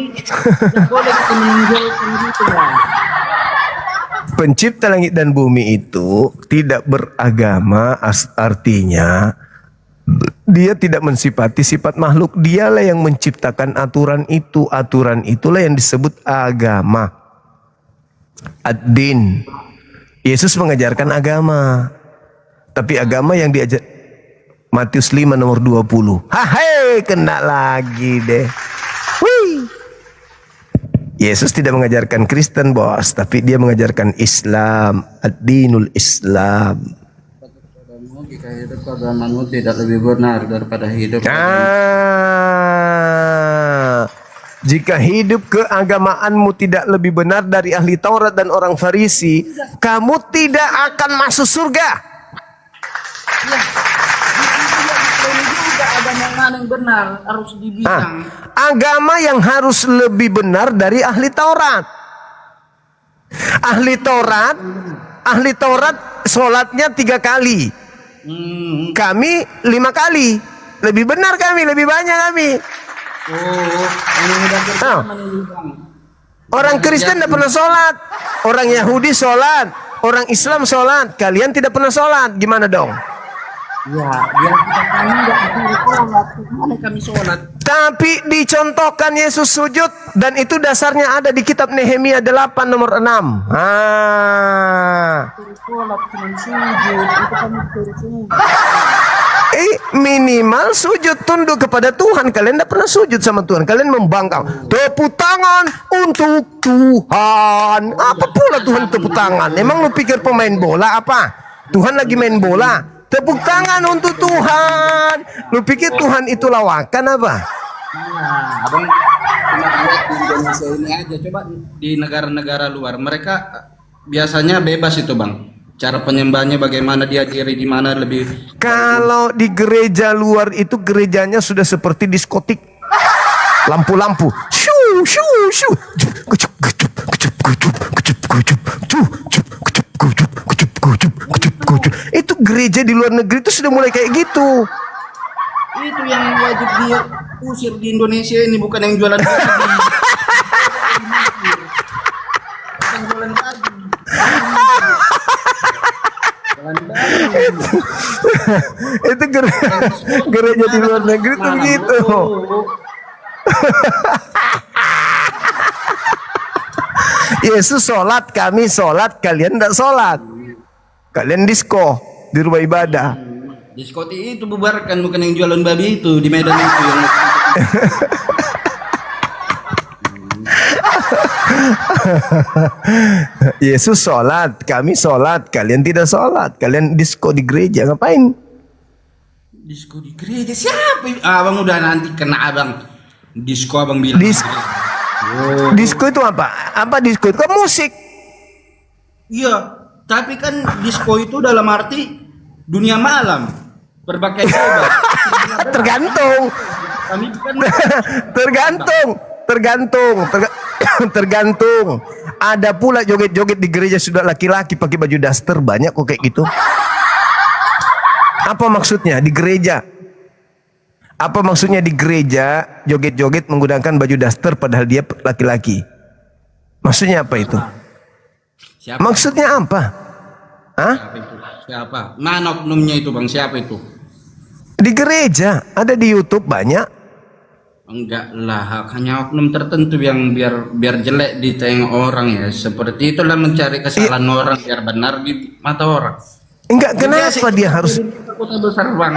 kita meninggalkan gitu Bang. Pencipta langit dan bumi itu tidak beragama, artinya dia tidak mensifati sifat makhluk. Dialah yang menciptakan aturan itu. Aturan itulah yang disebut agama. Ad-din. Yesus mengajarkan agama. Tapi agama yang diajar Matius 5 nomor 20. Hahai, kena lagi deh. Wih. Yesus tidak mengajarkan Kristen bos, tapi dia mengajarkan Islam, ad-dinul Islam. Jika hidup agamamu tidak lebih benar daripada hidup. Jika hidup keagamaanmu tidak lebih benar dari ahli Taurat dan orang Farisi, kamu tidak akan masuk surga. Ya, juga agama mana yang benar harus dibilang. Agama yang harus lebih benar dari ahli Taurat. Ahli Taurat sholatnya 3 kali. Kami 5 kali. Lebih benar kami, lebih banyak kami. Orang Kristen tidak pernah sholat, orang Yahudi sholat, orang Islam sholat. Kalian tidak pernah sholat, gimana dong? Ya, biar kita kami nggak sholat, mana kami sholat? Tapi dicontohkan Yesus sujud, dan itu dasarnya ada di kitab Nehemia 8 nomor 6. Sholat cuma sujud, itu kami sujud. Minimal sujud, tunduk kepada Tuhan. Kalian tidak pernah sujud sama Tuhan. Kalian membangkang. Tepuk tangan untuk Tuhan. Apa pula Tuhan tepuk tangan? Emang lu pikir pemain bola apa? Tuhan lagi main bola. Tepuk tangan untuk Tuhan. Lu pikir Tuhan itu lawakan apa? Abang cuma lihat di Indonesia ini aja. Coba di negara-negara luar, mereka biasanya bebas itu bang. Cara penyembahnya bagaimana, dia diri di mana lebih. Kalau di gereja luar itu gerejanya sudah seperti diskotik. Lampu-lampu. Shoo, shoo, shoo. Kecup, kecup, kecup, kecup, kecup, kecup, kecup, kecup, kecup, kecup, kecup, kecup, kecup, kecup. Itu gereja di luar negeri itu sudah mulai kayak gitu. Itu yang wajib diusir di Indonesia ini, bukan yang jualan baju. Bukan jualan baju. Itu gereja di luar negeri tuh gitu. Yesus sholat, kami sholat, kalian tidak sholat. Kalian disko di rumah ibadah. Diskoti itu bubarkan, bukan yang jualan babi itu di Medan itu yang. Yesus sholat, kami sholat, kalian tidak sholat. Kalian disko di gereja, ngapain? Disko di gereja siapa? Abang udah nanti kena abang. Disko abang bilang. Disko itu apa? Apa disko itu? Kan musik. Iya, tapi kan disko itu dalam arti dunia malam, berbagai bebas. Tergantung. Kami bukan. Tergantung. Ada pula joget-joget di gereja sudah laki-laki pakai baju daster, banyak kok kayak gitu. Apa maksudnya di gereja? Apa maksudnya di gereja joget-joget menggunakan baju daster padahal dia laki-laki? Maksudnya apa itu? Siapa? Maksudnya apa? Hah? Siapa? Mana oknumnya itu bang? Siapa itu? Di gereja, ada di YouTube banyak. Enggak lah, hanya oknum tertentu yang biar jelek di tengok orang ya. Seperti itulah mencari kesalahan orang biar benar di mata orang. Enggak, kenapa dia harus? Kota besar bang.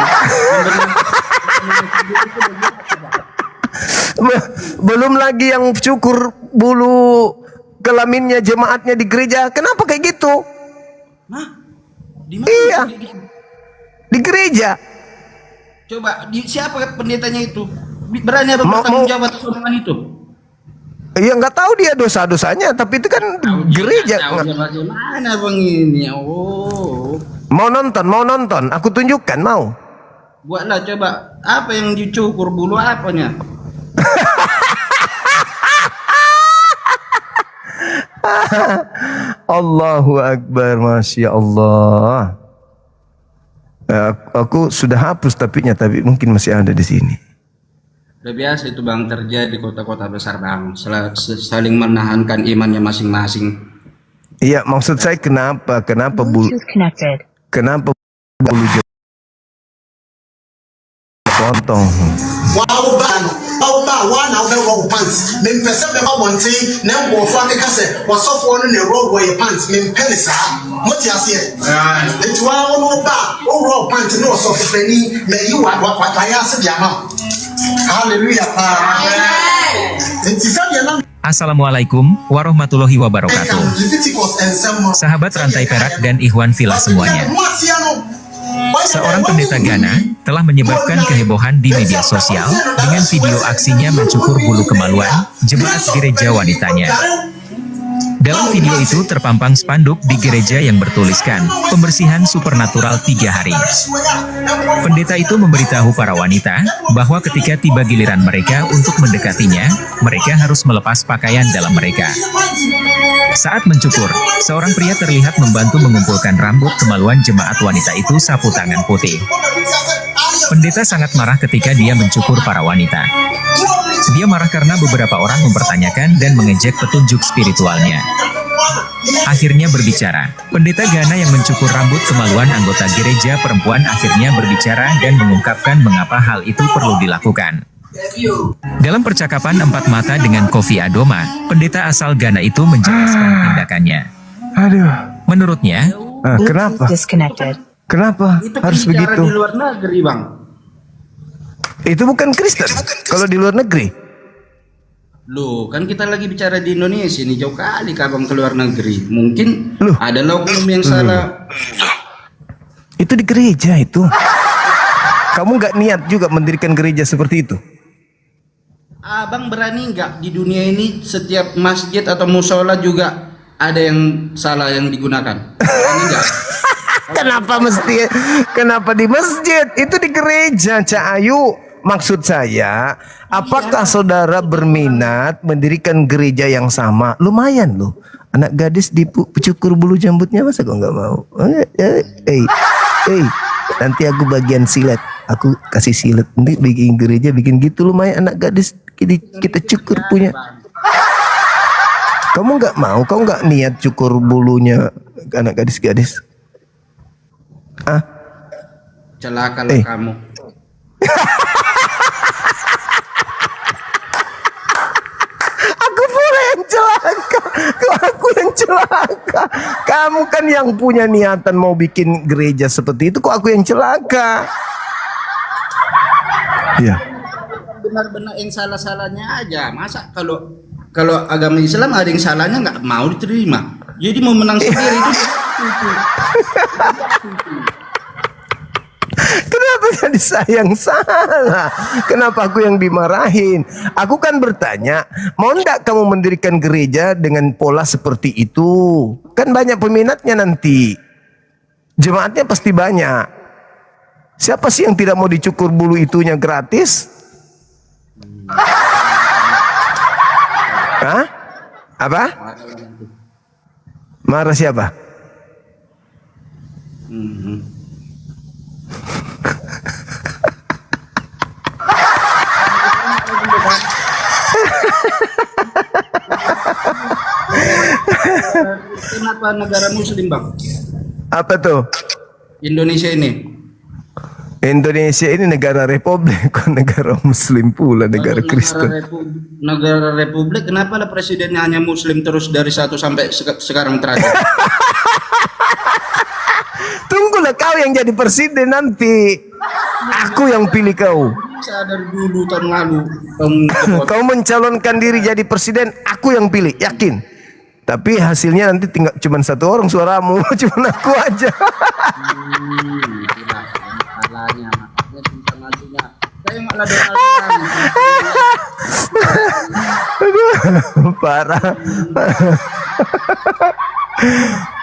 Belum lagi yang cukur bulu kelaminnya jemaatnya di gereja. Kenapa kayak gitu? Hah? Di mana? Iya. Di gereja. Coba siapa pendetanya itu? Berani apa bertanggung jawab atas omongan itu? Iya nggak tahu dia dosa-dosanya, tapi itu kan gereja. Mana bang ini? Oh. Mau nonton, aku tunjukkan mau. Buatlah coba. Apa yang dicukur bulu apanya? Allahu Akbar, Masya Allah. Aku sudah hapus tapi mungkin masih ada di sini. Udah biasa itu bang terjadi di kota-kota besar bang, saling menahankan imannya masing-masing. Iya, maksud saya kenapa bulu potong? Assalamualaikum warahmatullahi wabarakatuh. Sahabat Rantai Perak dan Ikhwan Villa semuanya. Seorang pendeta Ghana telah menyebabkan kehebohan di media sosial dengan video aksinya mencukur bulu kemaluan jemaat gereja wanitanya. Dalam video itu terpampang spanduk di gereja yang bertuliskan pembersihan supernatural 3 hari. Pendeta itu memberitahu para wanita bahwa ketika tiba giliran mereka untuk mendekatinya, mereka harus melepas pakaian dalam mereka. Saat mencukur, seorang pria terlihat membantu mengumpulkan rambut kemaluan jemaat wanita itu sapu tangan putih. Pendeta sangat marah ketika dia mencukur para wanita. Dia marah karena beberapa orang mempertanyakan dan mengejek petunjuk spiritualnya. Akhirnya berbicara. Pendeta Ghana yang mencukur rambut kemaluan anggota gereja perempuan akhirnya berbicara dan mengungkapkan mengapa hal itu perlu dilakukan. Dalam percakapan empat mata dengan Kofi Adoma, pendeta asal Ghana itu menjelaskan tindakannya. Menurutnya, Kenapa Itu harus bicara begitu? di luar negeri, Bang. Itu bukan Kristen. Kalau di luar negeri. Loh, kan kita lagi bicara di Indonesia nih, jauh kali kabang ke luar negeri. Mungkin ada oknum yang salah. Itu di gereja itu. Kamu nggak niat juga mendirikan gereja seperti itu? Abang berani nggak di dunia ini setiap masjid atau musola juga ada yang salah yang digunakan? Berani nggak? Kenapa di masjid? Itu di gereja, Cak Ayu. Maksud saya, apakah saudara berminat mendirikan gereja yang sama? Lumayan loh. Anak gadis dicukur bulu jambutnya, masa kok nggak mau? Nanti aku bagian silet. Aku kasih silet. Nanti bikin gereja, bikin gitu lumayan. Anak gadis kita cukur punya. Kamu nggak mau? Kau nggak niat cukur bulunya anak gadis-gadis? Celakalah kamu. Aku yang celaka. Kamu kan yang punya niatan mau bikin gereja seperti itu, kok aku yang celaka? Iya. Benar-benar yang salah-salahnya aja. Masa kalau agama Islam ada yang salahnya nggak mau diterima. Jadi mau menang sendiri itu. Kenapa jadi saya yang salah? Kenapa aku yang dimarahin? Aku kan bertanya, mau ndak kamu mendirikan gereja dengan pola seperti itu? Kan banyak peminatnya nanti. Jemaatnya pasti banyak. Siapa sih yang tidak mau dicukur bulu itunya gratis? Hah? Apa? Marah siapa? Kenapa negara Muslim, Bang? Apa tuh? Indonesia ini. Indonesia ini negara republik, kok negara Muslim pula, negara Kristen. Negara republik, kenapa lah presidennya hanya Muslim terus dari 1 sampai sekarang terakhir? Tunggulah kau yang jadi presiden nanti. Aku yang pilih kau. Sadar dulu tahun lalu. Kau mencalonkan diri jadi presiden, aku yang pilih, yakin. Tapi hasilnya nanti tinggal cuman 1 orang suaramu, cuman aku aja. Parah.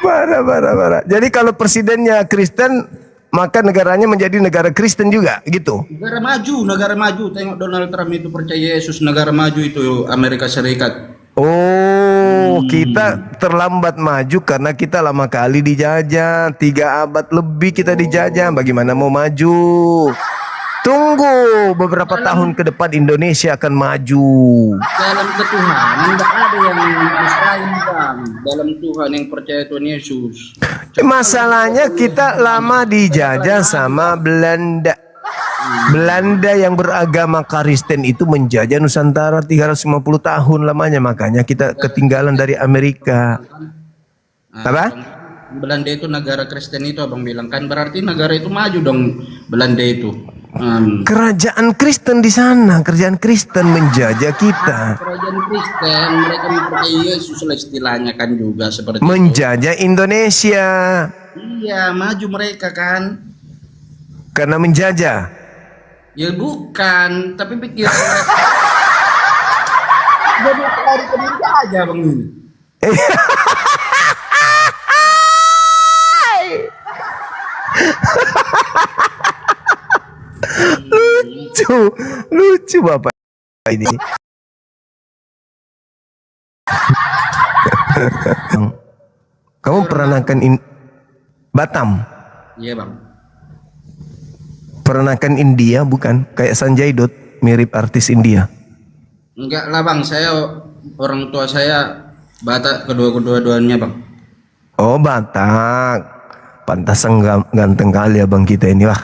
Parah. Jadi kalau presidennya Kristen, maka negaranya menjadi negara Kristen juga, gitu. Negara maju. Tengok Donald Trump itu percaya Yesus, negara maju itu Amerika Serikat. Oh, kita terlambat maju karena kita lama kali dijajah. 3 abad lebih kita dijajah. Bagaimana mau maju? Tunggu beberapa tahun ke depan Indonesia akan maju. Dalam ketuhanan tidak ada yang mustahil, Bang. Dalam Tuhan yang percaya Tuhan Yesus. Masalahnya kita lama dijajah sama Belanda. Belanda yang beragama Kristen itu menjajah Nusantara 350 tahun lamanya, makanya kita ketinggalan dari Amerika. Apa? Belanda itu negara Kristen itu abang bilang kan berarti negara itu maju dong Belanda itu. Kerajaan Kristen di sana, kerajaan Kristen menjajah kita. Kerajaan Kristen mereka mempercayai Yesus lah istilahnya kan juga seperti menjajah itu. Indonesia. Iya maju mereka kan. Karena menjajah. Ya bukan, tapi pikir jadi lari ke menjajah bang ini. Lucu bapak ini. Kamu peranakan Batam? Iya bang. Peranakan India bukan? Kayak Sanjay Dutt, mirip artis India. Enggak lah bang, saya orang tua saya Batak kedua-duanya bang. Oh Batak, pantasan ganteng kali abang kita ini wah.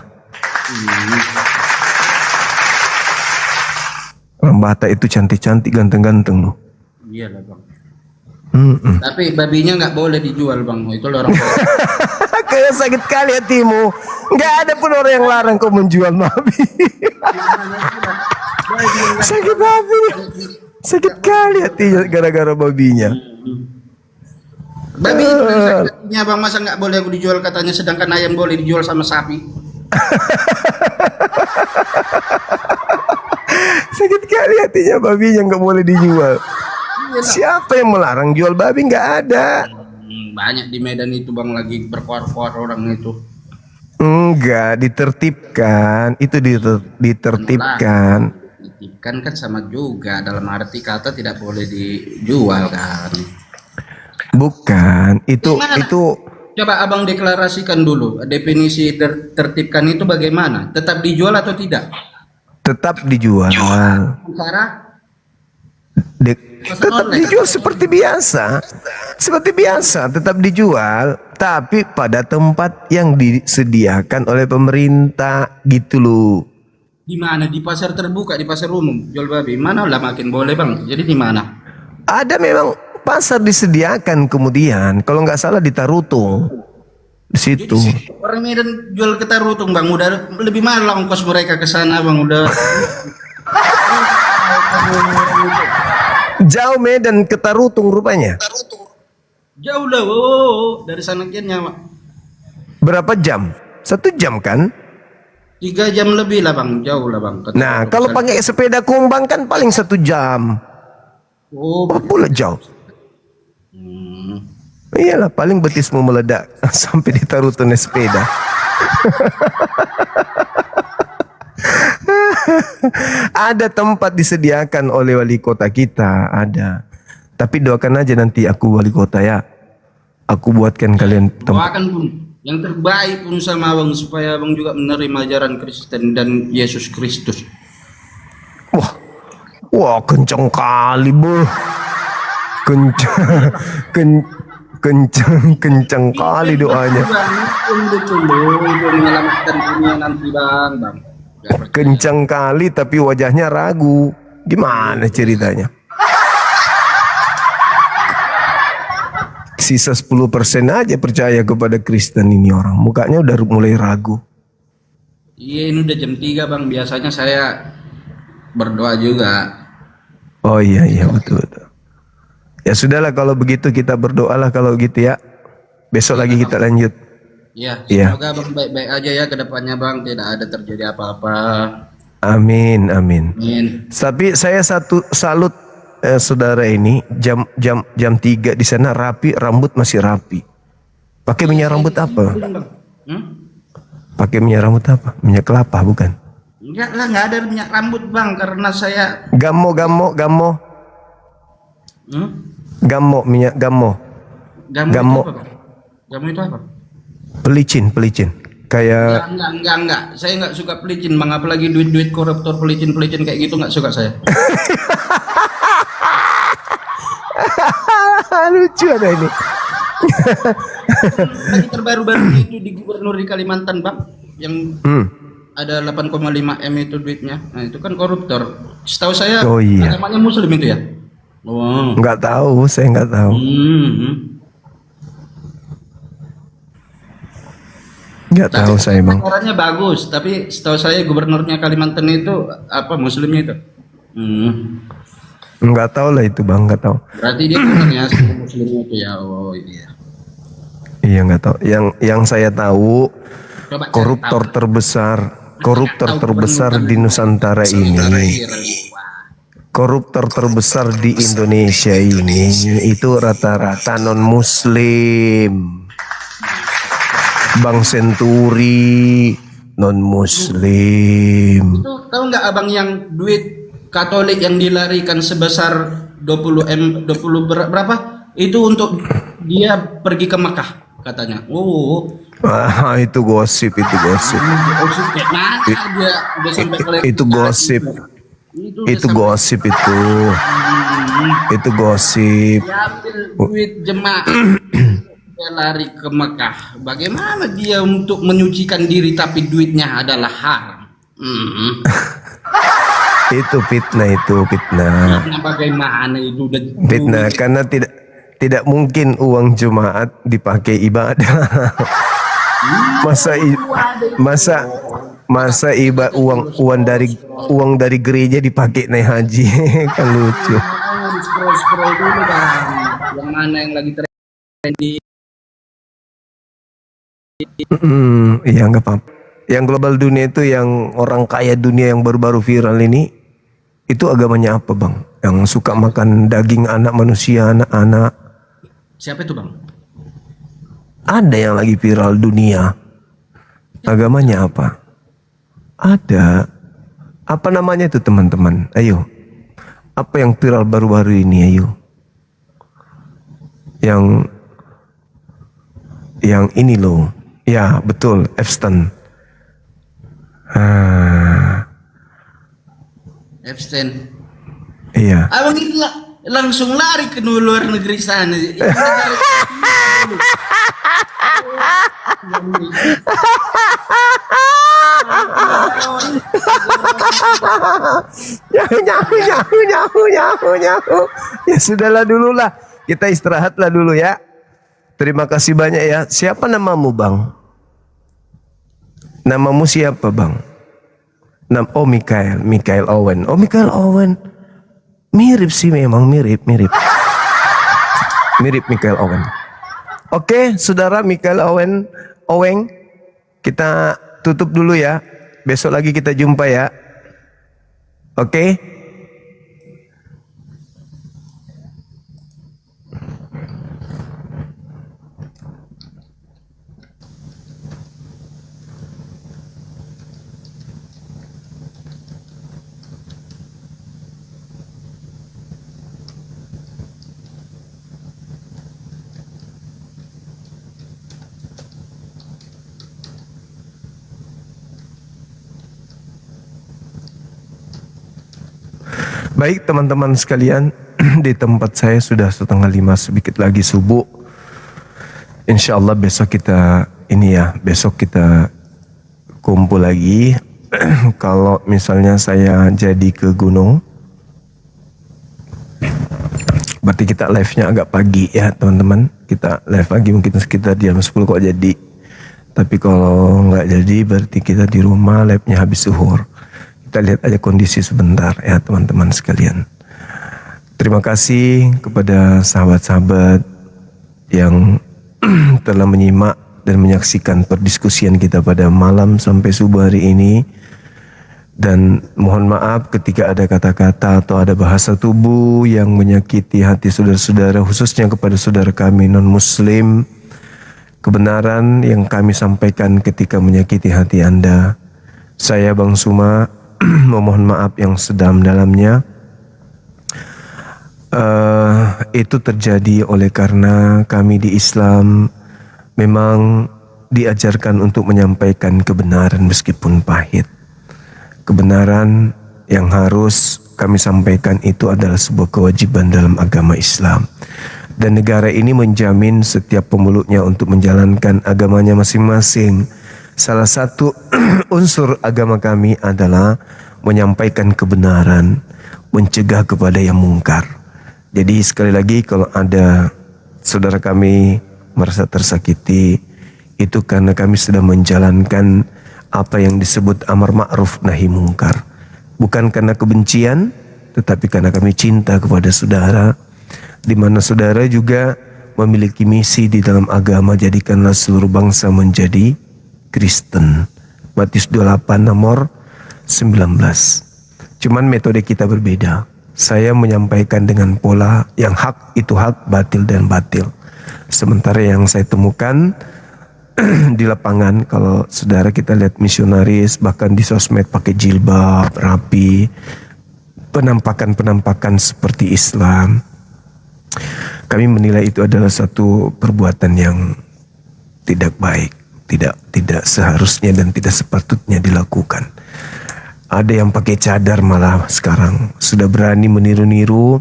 Orang Batak itu cantik-cantik, ganteng-ganteng loh. Iya lah bang. Tapi babinya nggak boleh dijual bang, itu orang tua. Kayak sakit kali hatimu. Nggak ada pun orang yang larang kau menjual babi. Sakit hati. Sakit kali hatinya gara-gara babinya. Babi itu yang sakit hatinya bang, masa nggak boleh aku dijual katanya, sedangkan ayam boleh dijual sama sapi. Sakit kali hatinya babinya nggak boleh dijual. Siapa yang melarang jual babi? Nggak ada. Banyak di Medan itu bang lagi berkuar-kuar orang itu. Enggak, ditertibkan. Itu ditertibkan. Ditertibkan kan sama juga, dalam arti kata tidak boleh dijual kan. Bukan, itu. Coba abang deklarasikan dulu definisi tertibkan itu bagaimana? Tetap dijual atau tidak? Tetap dijual. Cara? Tetap dijual seperti biasa, tetap dijual, tapi pada tempat yang disediakan oleh pemerintah gitu loh. Di mana? Di pasar terbuka, di pasar umum jual babi, mana lah makin boleh bang? Jadi di mana? Ada memang pasar disediakan, kemudian kalau nggak salah di Tarutung, di situ. Orang Medan jual ke Tarutung bang, udah lebih mahal lah ongkos mereka ke sana bang, udah. Jauh Medan ke Tarutung rupanya. Jauh lah, dari sana kiannya pak. Berapa jam? 1 jam kan? 3 jam lebih lah bang, jauh lah bang. Nah kalau pakai sepeda kumbang kan paling 1 jam. Oh, pula jauh. Iyalah paling betismu meledak sampai di Tarutung naik sepeda. Ada tempat disediakan oleh wali kota kita, ada. Tapi doakan aja nanti aku wali kota ya. Aku buatkan kalian tempat. Doakan pun yang terbaik pun sama abang supaya abang juga menerima ajaran Kristen dan Yesus Kristus. Wah kencang kali bro. Kencang kali doanya. Menyelamatkan dunia nanti bang. Kencang kali tapi wajahnya ragu. Gimana ceritanya? Sisa 10% aja percaya kepada Kristen ini orang. Mukanya udah mulai ragu. Iya ini udah jam 3 bang. Biasanya saya berdoa juga. Oh iya betul. Ya sudahlah kalau begitu kita berdoalah kalau gitu ya. Besok lagi kita lanjut. Ya, Iya. semoga abang baik-baik aja ya ke depannya bang, tidak ada terjadi apa-apa. Amin. Tapi saya salut saudara ini jam 3 di sana rapi, rambut masih rapi. Pakai minyak rambut apa? Pakai minyak rambut apa? Minyak kelapa bukan? Enggak lah, nggak ada minyak rambut bang, karena saya Gammo. Minyak gammo. Gammo itu apa, Bang? Gammo itu apa? Pelicin. Kayak Enggak. Saya nggak suka pelicin bang, apalagi duit koruptor pelicin kayak gitu nggak suka saya. lucu ada ini. Lagi terbaru-baru itu di gubernur di Kalimantan bang, yang ada 8,5 M itu duitnya. Nah itu kan koruptor. Setahu saya agamanya Muslim itu ya. Oh. Nggak tahu, saya nggak tahu. Nggak tahu saya bang. Orangnya bagus, tapi setahu saya gubernurnya Kalimantan itu apa Muslimnya itu? Nggak tahu lah itu bang, nggak tahu. Berarti dia orangnya Muslimnya itu ya. Oh iya. Iya nggak tahu. Yang saya tahu koruptor terbesar di Nusantara ini. Koruptor terbesar di Indonesia ini itu rata-rata non Muslim. Bank Senturi non Muslim. Itu tahu nggak abang yang duit Katolik yang dilarikan sebesar 20 berapa? itu untuk dia pergi ke Mekah katanya. Oh, itu gosip, itu gosip. kayak mana dia sampai ke Itu gosip. Itu gosip itu. Itu gosip. diambil duit jemaah dia lari ke Mekah. Bagaimana dia untuk menyucikan diri tapi duitnya adalah haram? Itu fitnah, itu fitnah. Nah, bagaimana itu udah Fitnah karena tidak mungkin uang jemaat dipakai ibadah. masa uang dari gereja dipakai naik haji. Kan lucu. scroll dulu bang, yang mana yang lagi trending. Iya nggak apa-apa. Yang global dunia itu, yang orang kaya dunia yang baru-baru viral ini, itu agamanya apa bang? Yang suka makan daging anak manusia, anak-anak. Siapa itu bang? Ada yang lagi viral dunia. Agamanya apa? Ada. Apa namanya itu teman-teman? Ayo. Apa yang viral baru-baru ini? Ayo. Yang ini loh. Ya betul, Epstein. Epstein. Iya. Abang ini langsung lari ke luar negeri sana. Nyahu. Ya sudahlah dulu lah. Kita istirahatlah dulu ya. Terima kasih banyak ya. Siapa namamu bang? Namamu siapa bang? Oh Michael Owen. Oh Michael Owen. Mirip sih, memang mirip. Mirip Michael Owen. Oke, saudara Michael Owen, kita tutup dulu ya. Besok lagi kita jumpa ya. Oke. Baik teman-teman sekalian, di tempat saya sudah 4:30, sedikit lagi subuh. Insya Allah besok kita kumpul lagi. Kalau misalnya saya jadi ke gunung, berarti kita live-nya agak pagi ya teman-teman. Kita live lagi mungkin sekitar jam 10 kok jadi. Tapi kalau nggak jadi berarti kita di rumah live-nya habis zuhur. Kita lihat aja kondisi sebentar ya teman-teman sekalian. Terima kasih kepada sahabat-sahabat yang telah menyimak dan menyaksikan perdiskusian kita pada malam sampai subuh hari ini. Dan mohon maaf ketika ada kata-kata atau ada bahasa tubuh yang menyakiti hati saudara-saudara, khususnya kepada saudara kami non-muslim. Kebenaran yang kami sampaikan ketika menyakiti hati Anda, saya Bang Suma memohon maaf yang sedalam-dalamnya. Itu terjadi oleh karena kami di Islam memang diajarkan untuk menyampaikan kebenaran meskipun pahit. Kebenaran yang harus kami sampaikan itu adalah sebuah kewajiban dalam agama Islam. Dan negara ini menjamin setiap pemeluknya untuk menjalankan agamanya masing-masing. Salah satu unsur agama kami adalah menyampaikan kebenaran, mencegah kepada yang mungkar. Jadi sekali lagi kalau ada saudara kami merasa tersakiti, itu karena kami sedang menjalankan apa yang disebut amar ma'ruf nahi mungkar. Bukan karena kebencian, tetapi karena kami cinta kepada saudara, di mana saudara juga memiliki misi di dalam agama, jadikanlah seluruh bangsa menjadi Kristen. Matius 28 nomor 19. Cuman metode kita berbeda. Saya menyampaikan dengan pola yang hak itu hak, batil dan batil. Sementara yang saya temukan di lapangan, kalau saudara kita lihat misionaris bahkan di sosmed pakai jilbab rapi, penampakan-penampakan seperti Islam. Kami menilai itu adalah satu perbuatan yang tidak baik, tidak seharusnya dan tidak sepatutnya dilakukan. Ada yang pakai cadar malah sekarang sudah berani meniru-niru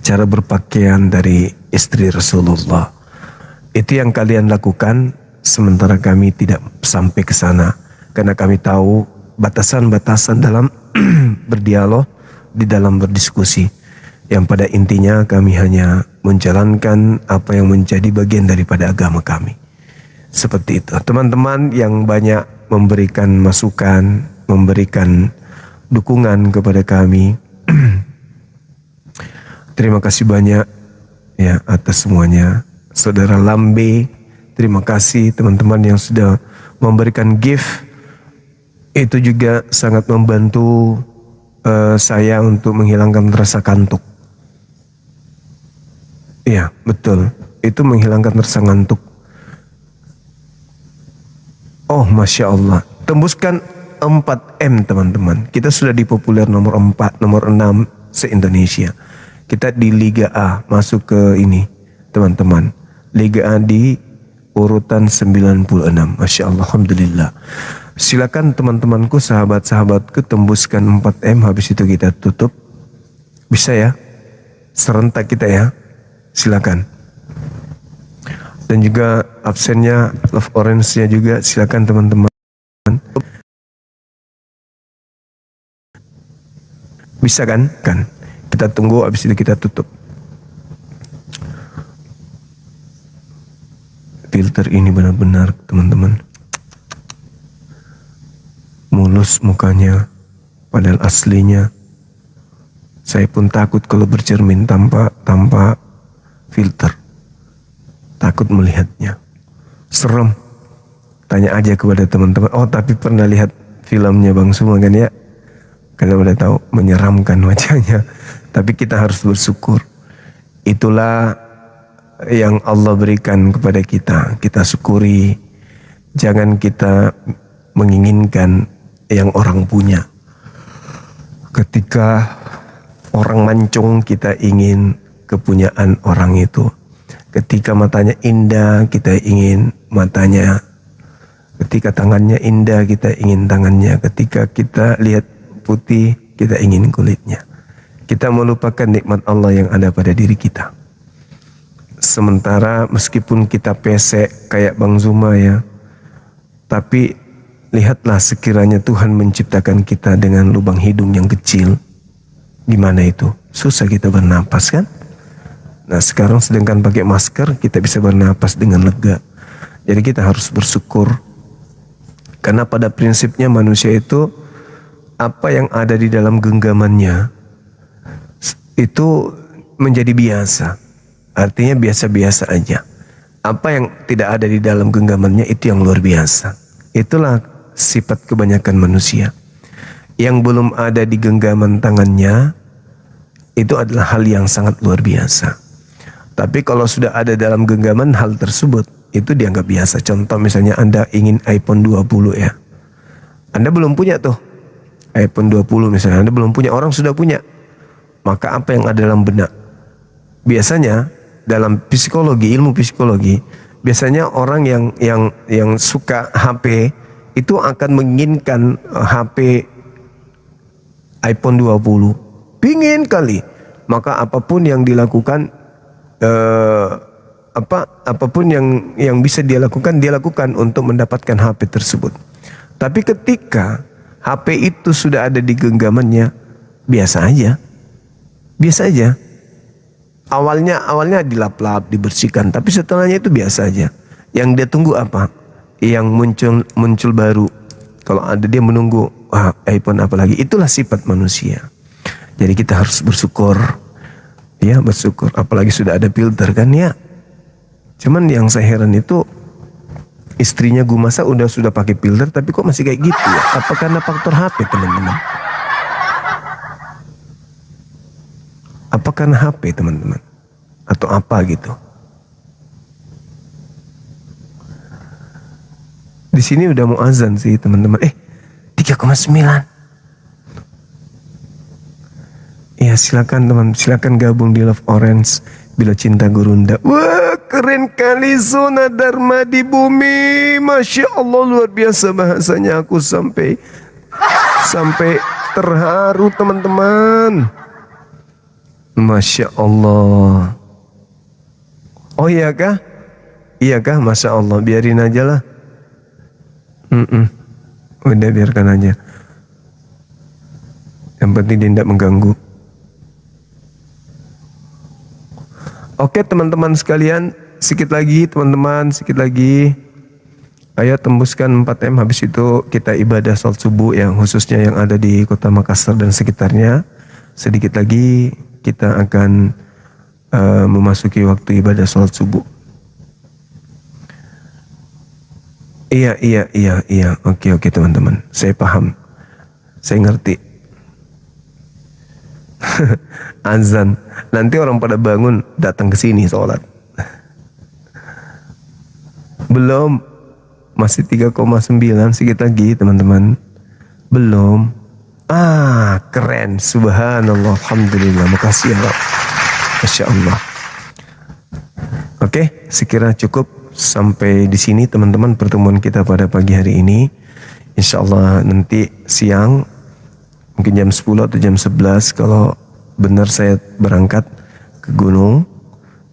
cara berpakaian dari istri Rasulullah. Itu yang kalian lakukan, sementara kami tidak sampai ke sana karena kami tahu batasan-batasan dalam berdialog, di dalam berdiskusi. Yang pada intinya kami hanya menjalankan apa yang menjadi bagian daripada agama kami. Seperti itu. Teman-teman yang banyak memberikan masukan, memberikan dukungan kepada kami. Terima kasih banyak ya atas semuanya. Saudara Lambe, terima kasih teman-teman yang sudah memberikan gift. Itu juga sangat membantu saya untuk menghilangkan rasa kantuk. Iya, betul. Itu menghilangkan rasa ngantuk. Oh, Masya Allah. Tembuskan 4M teman-teman. Kita sudah di populer nomor 4, nomor 6 se-Indonesia. Kita di Liga A, masuk ke ini teman-teman. Liga A di urutan 96. Masya Allah, Alhamdulillah. Silakan teman-temanku, sahabat-sahabatku, tembuskan 4M. Habis itu kita tutup. Bisa ya? Serentak kita ya. Silakan. Dan juga absennya Love Orange-nya juga silakan teman-teman. Bisa kan? Kan. Kita tunggu, habis itu kita tutup. Filter ini benar-benar teman-teman mulus mukanya, padahal aslinya saya pun takut kalau bercermin tanpa filter. Takut melihatnya. Serem. Tanya aja kepada teman-teman. Oh, tapi pernah lihat filmnya Bang Suma kan ya? Kalian udah tahu, menyeramkan wajahnya. Tapi kita harus bersyukur. Itulah yang Allah berikan kepada kita. Kita syukuri. Jangan kita menginginkan yang orang punya. Ketika orang mancung, kita ingin kepunyaan orang itu. Ketika matanya indah, kita ingin matanya. Ketika tangannya indah, kita ingin tangannya. Ketika kita lihat putih, kita ingin kulitnya. Kita melupakan nikmat Allah yang ada pada diri kita. Sementara meskipun kita pesek kayak Bang Zuma ya, tapi lihatlah sekiranya Tuhan menciptakan kita dengan lubang hidung yang kecil. Gimana itu? Susah kita bernapas kan? Nah sekarang sedangkan pakai masker kita bisa bernapas dengan lega. Jadi kita harus bersyukur. Karena pada prinsipnya manusia itu apa yang ada di dalam genggamannya itu menjadi biasa. Artinya biasa-biasa aja. Apa yang tidak ada di dalam genggamannya itu yang luar biasa. Itulah sifat kebanyakan manusia. Yang belum ada di genggaman tangannya itu adalah hal yang sangat luar biasa. Tapi kalau sudah ada dalam genggaman hal tersebut, itu dianggap biasa. Contoh misalnya Anda ingin iPhone 20 ya. Anda belum punya tuh iPhone 20 misalnya, Anda belum punya, orang sudah punya. Maka apa yang ada dalam benak? Biasanya dalam psikologi, ilmu psikologi, biasanya orang yang suka HP itu akan menginginkan HP iPhone 20. Pingin kali. Maka apapun yang dilakukan apapun yang bisa dia lakukan untuk mendapatkan HP tersebut. Tapi ketika HP itu sudah ada di genggamannya, biasa aja. Biasa aja. Awalnya dilap-lap, dibersihkan, tapi setelahnya itu biasa aja. Yang dia tunggu apa? Yang muncul baru. Kalau ada dia menunggu, iPhone apa lagi? Itulah sifat manusia. Jadi kita harus bersyukur. Ya, bersyukur. Apalagi sudah ada filter kan ya. Cuman yang saya heran itu istrinya Gumasa sudah pakai filter tapi kok masih kayak gitu ya? Apa karena faktor HP teman-teman? Apa karena HP teman-teman? Atau apa gitu? Di sini udah mau azan sih teman-teman. 3,9. Ya silakan teman, silakan gabung di Love Orange. bila cinta gurunda. Wah, keren kali zona Dharma di bumi. Masya Allah, luar biasa bahasanya. Aku sampai terharu teman-teman. Masya Allah. Oh iya kah? Iya kah? Masya Allah. Biarin aja lah. Udah biarkan aja. Yang penting dia tidak mengganggu. Oke teman-teman sekalian, sedikit lagi teman-teman, sedikit lagi. Ayo tembuskan 4M, habis itu kita ibadah salat subuh yang khususnya yang ada di kota Makassar dan sekitarnya. Sedikit lagi kita akan memasuki waktu ibadah salat subuh. Iya. Oke teman-teman, saya paham. Saya ngerti. Azan. Nanti orang pada bangun datang ke sini sholat. Belum. Masih 3,9 sedikit lagi teman-teman. Belum. Keren. Subhanallah. Alhamdulillah. Makasih ya Rabb. Masya Allah. Oke, sekira cukup sampai di sini teman-teman pertemuan kita pada pagi hari ini. Insya Allah nanti siang mungkin jam 10 atau jam 11 kalau benar saya berangkat ke gunung.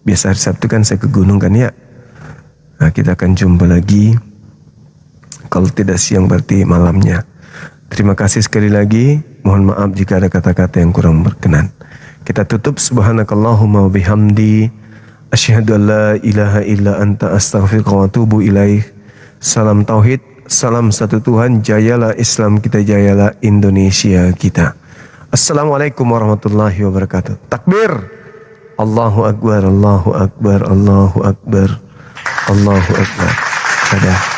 Biasa hari Sabtu kan saya ke gunung kan ya. Nah, kita akan jumpa lagi. Kalau tidak siang berarti malamnya. Terima kasih sekali lagi. Mohon maaf jika ada kata-kata yang kurang berkenan. Kita tutup subhanakallahumma wa bihamdi asyhadu an la ilaha illa anta astaghfiruka wa atubu ilaih. Salam tauhid, salam satu Tuhan, jayalah Islam kita, jayalah Indonesia kita. Assalamualaikum warahmatullahi wabarakatuh. Takbir. Allahu akbar, Allahu akbar, Allahu akbar, Allahu akbar. Dadah.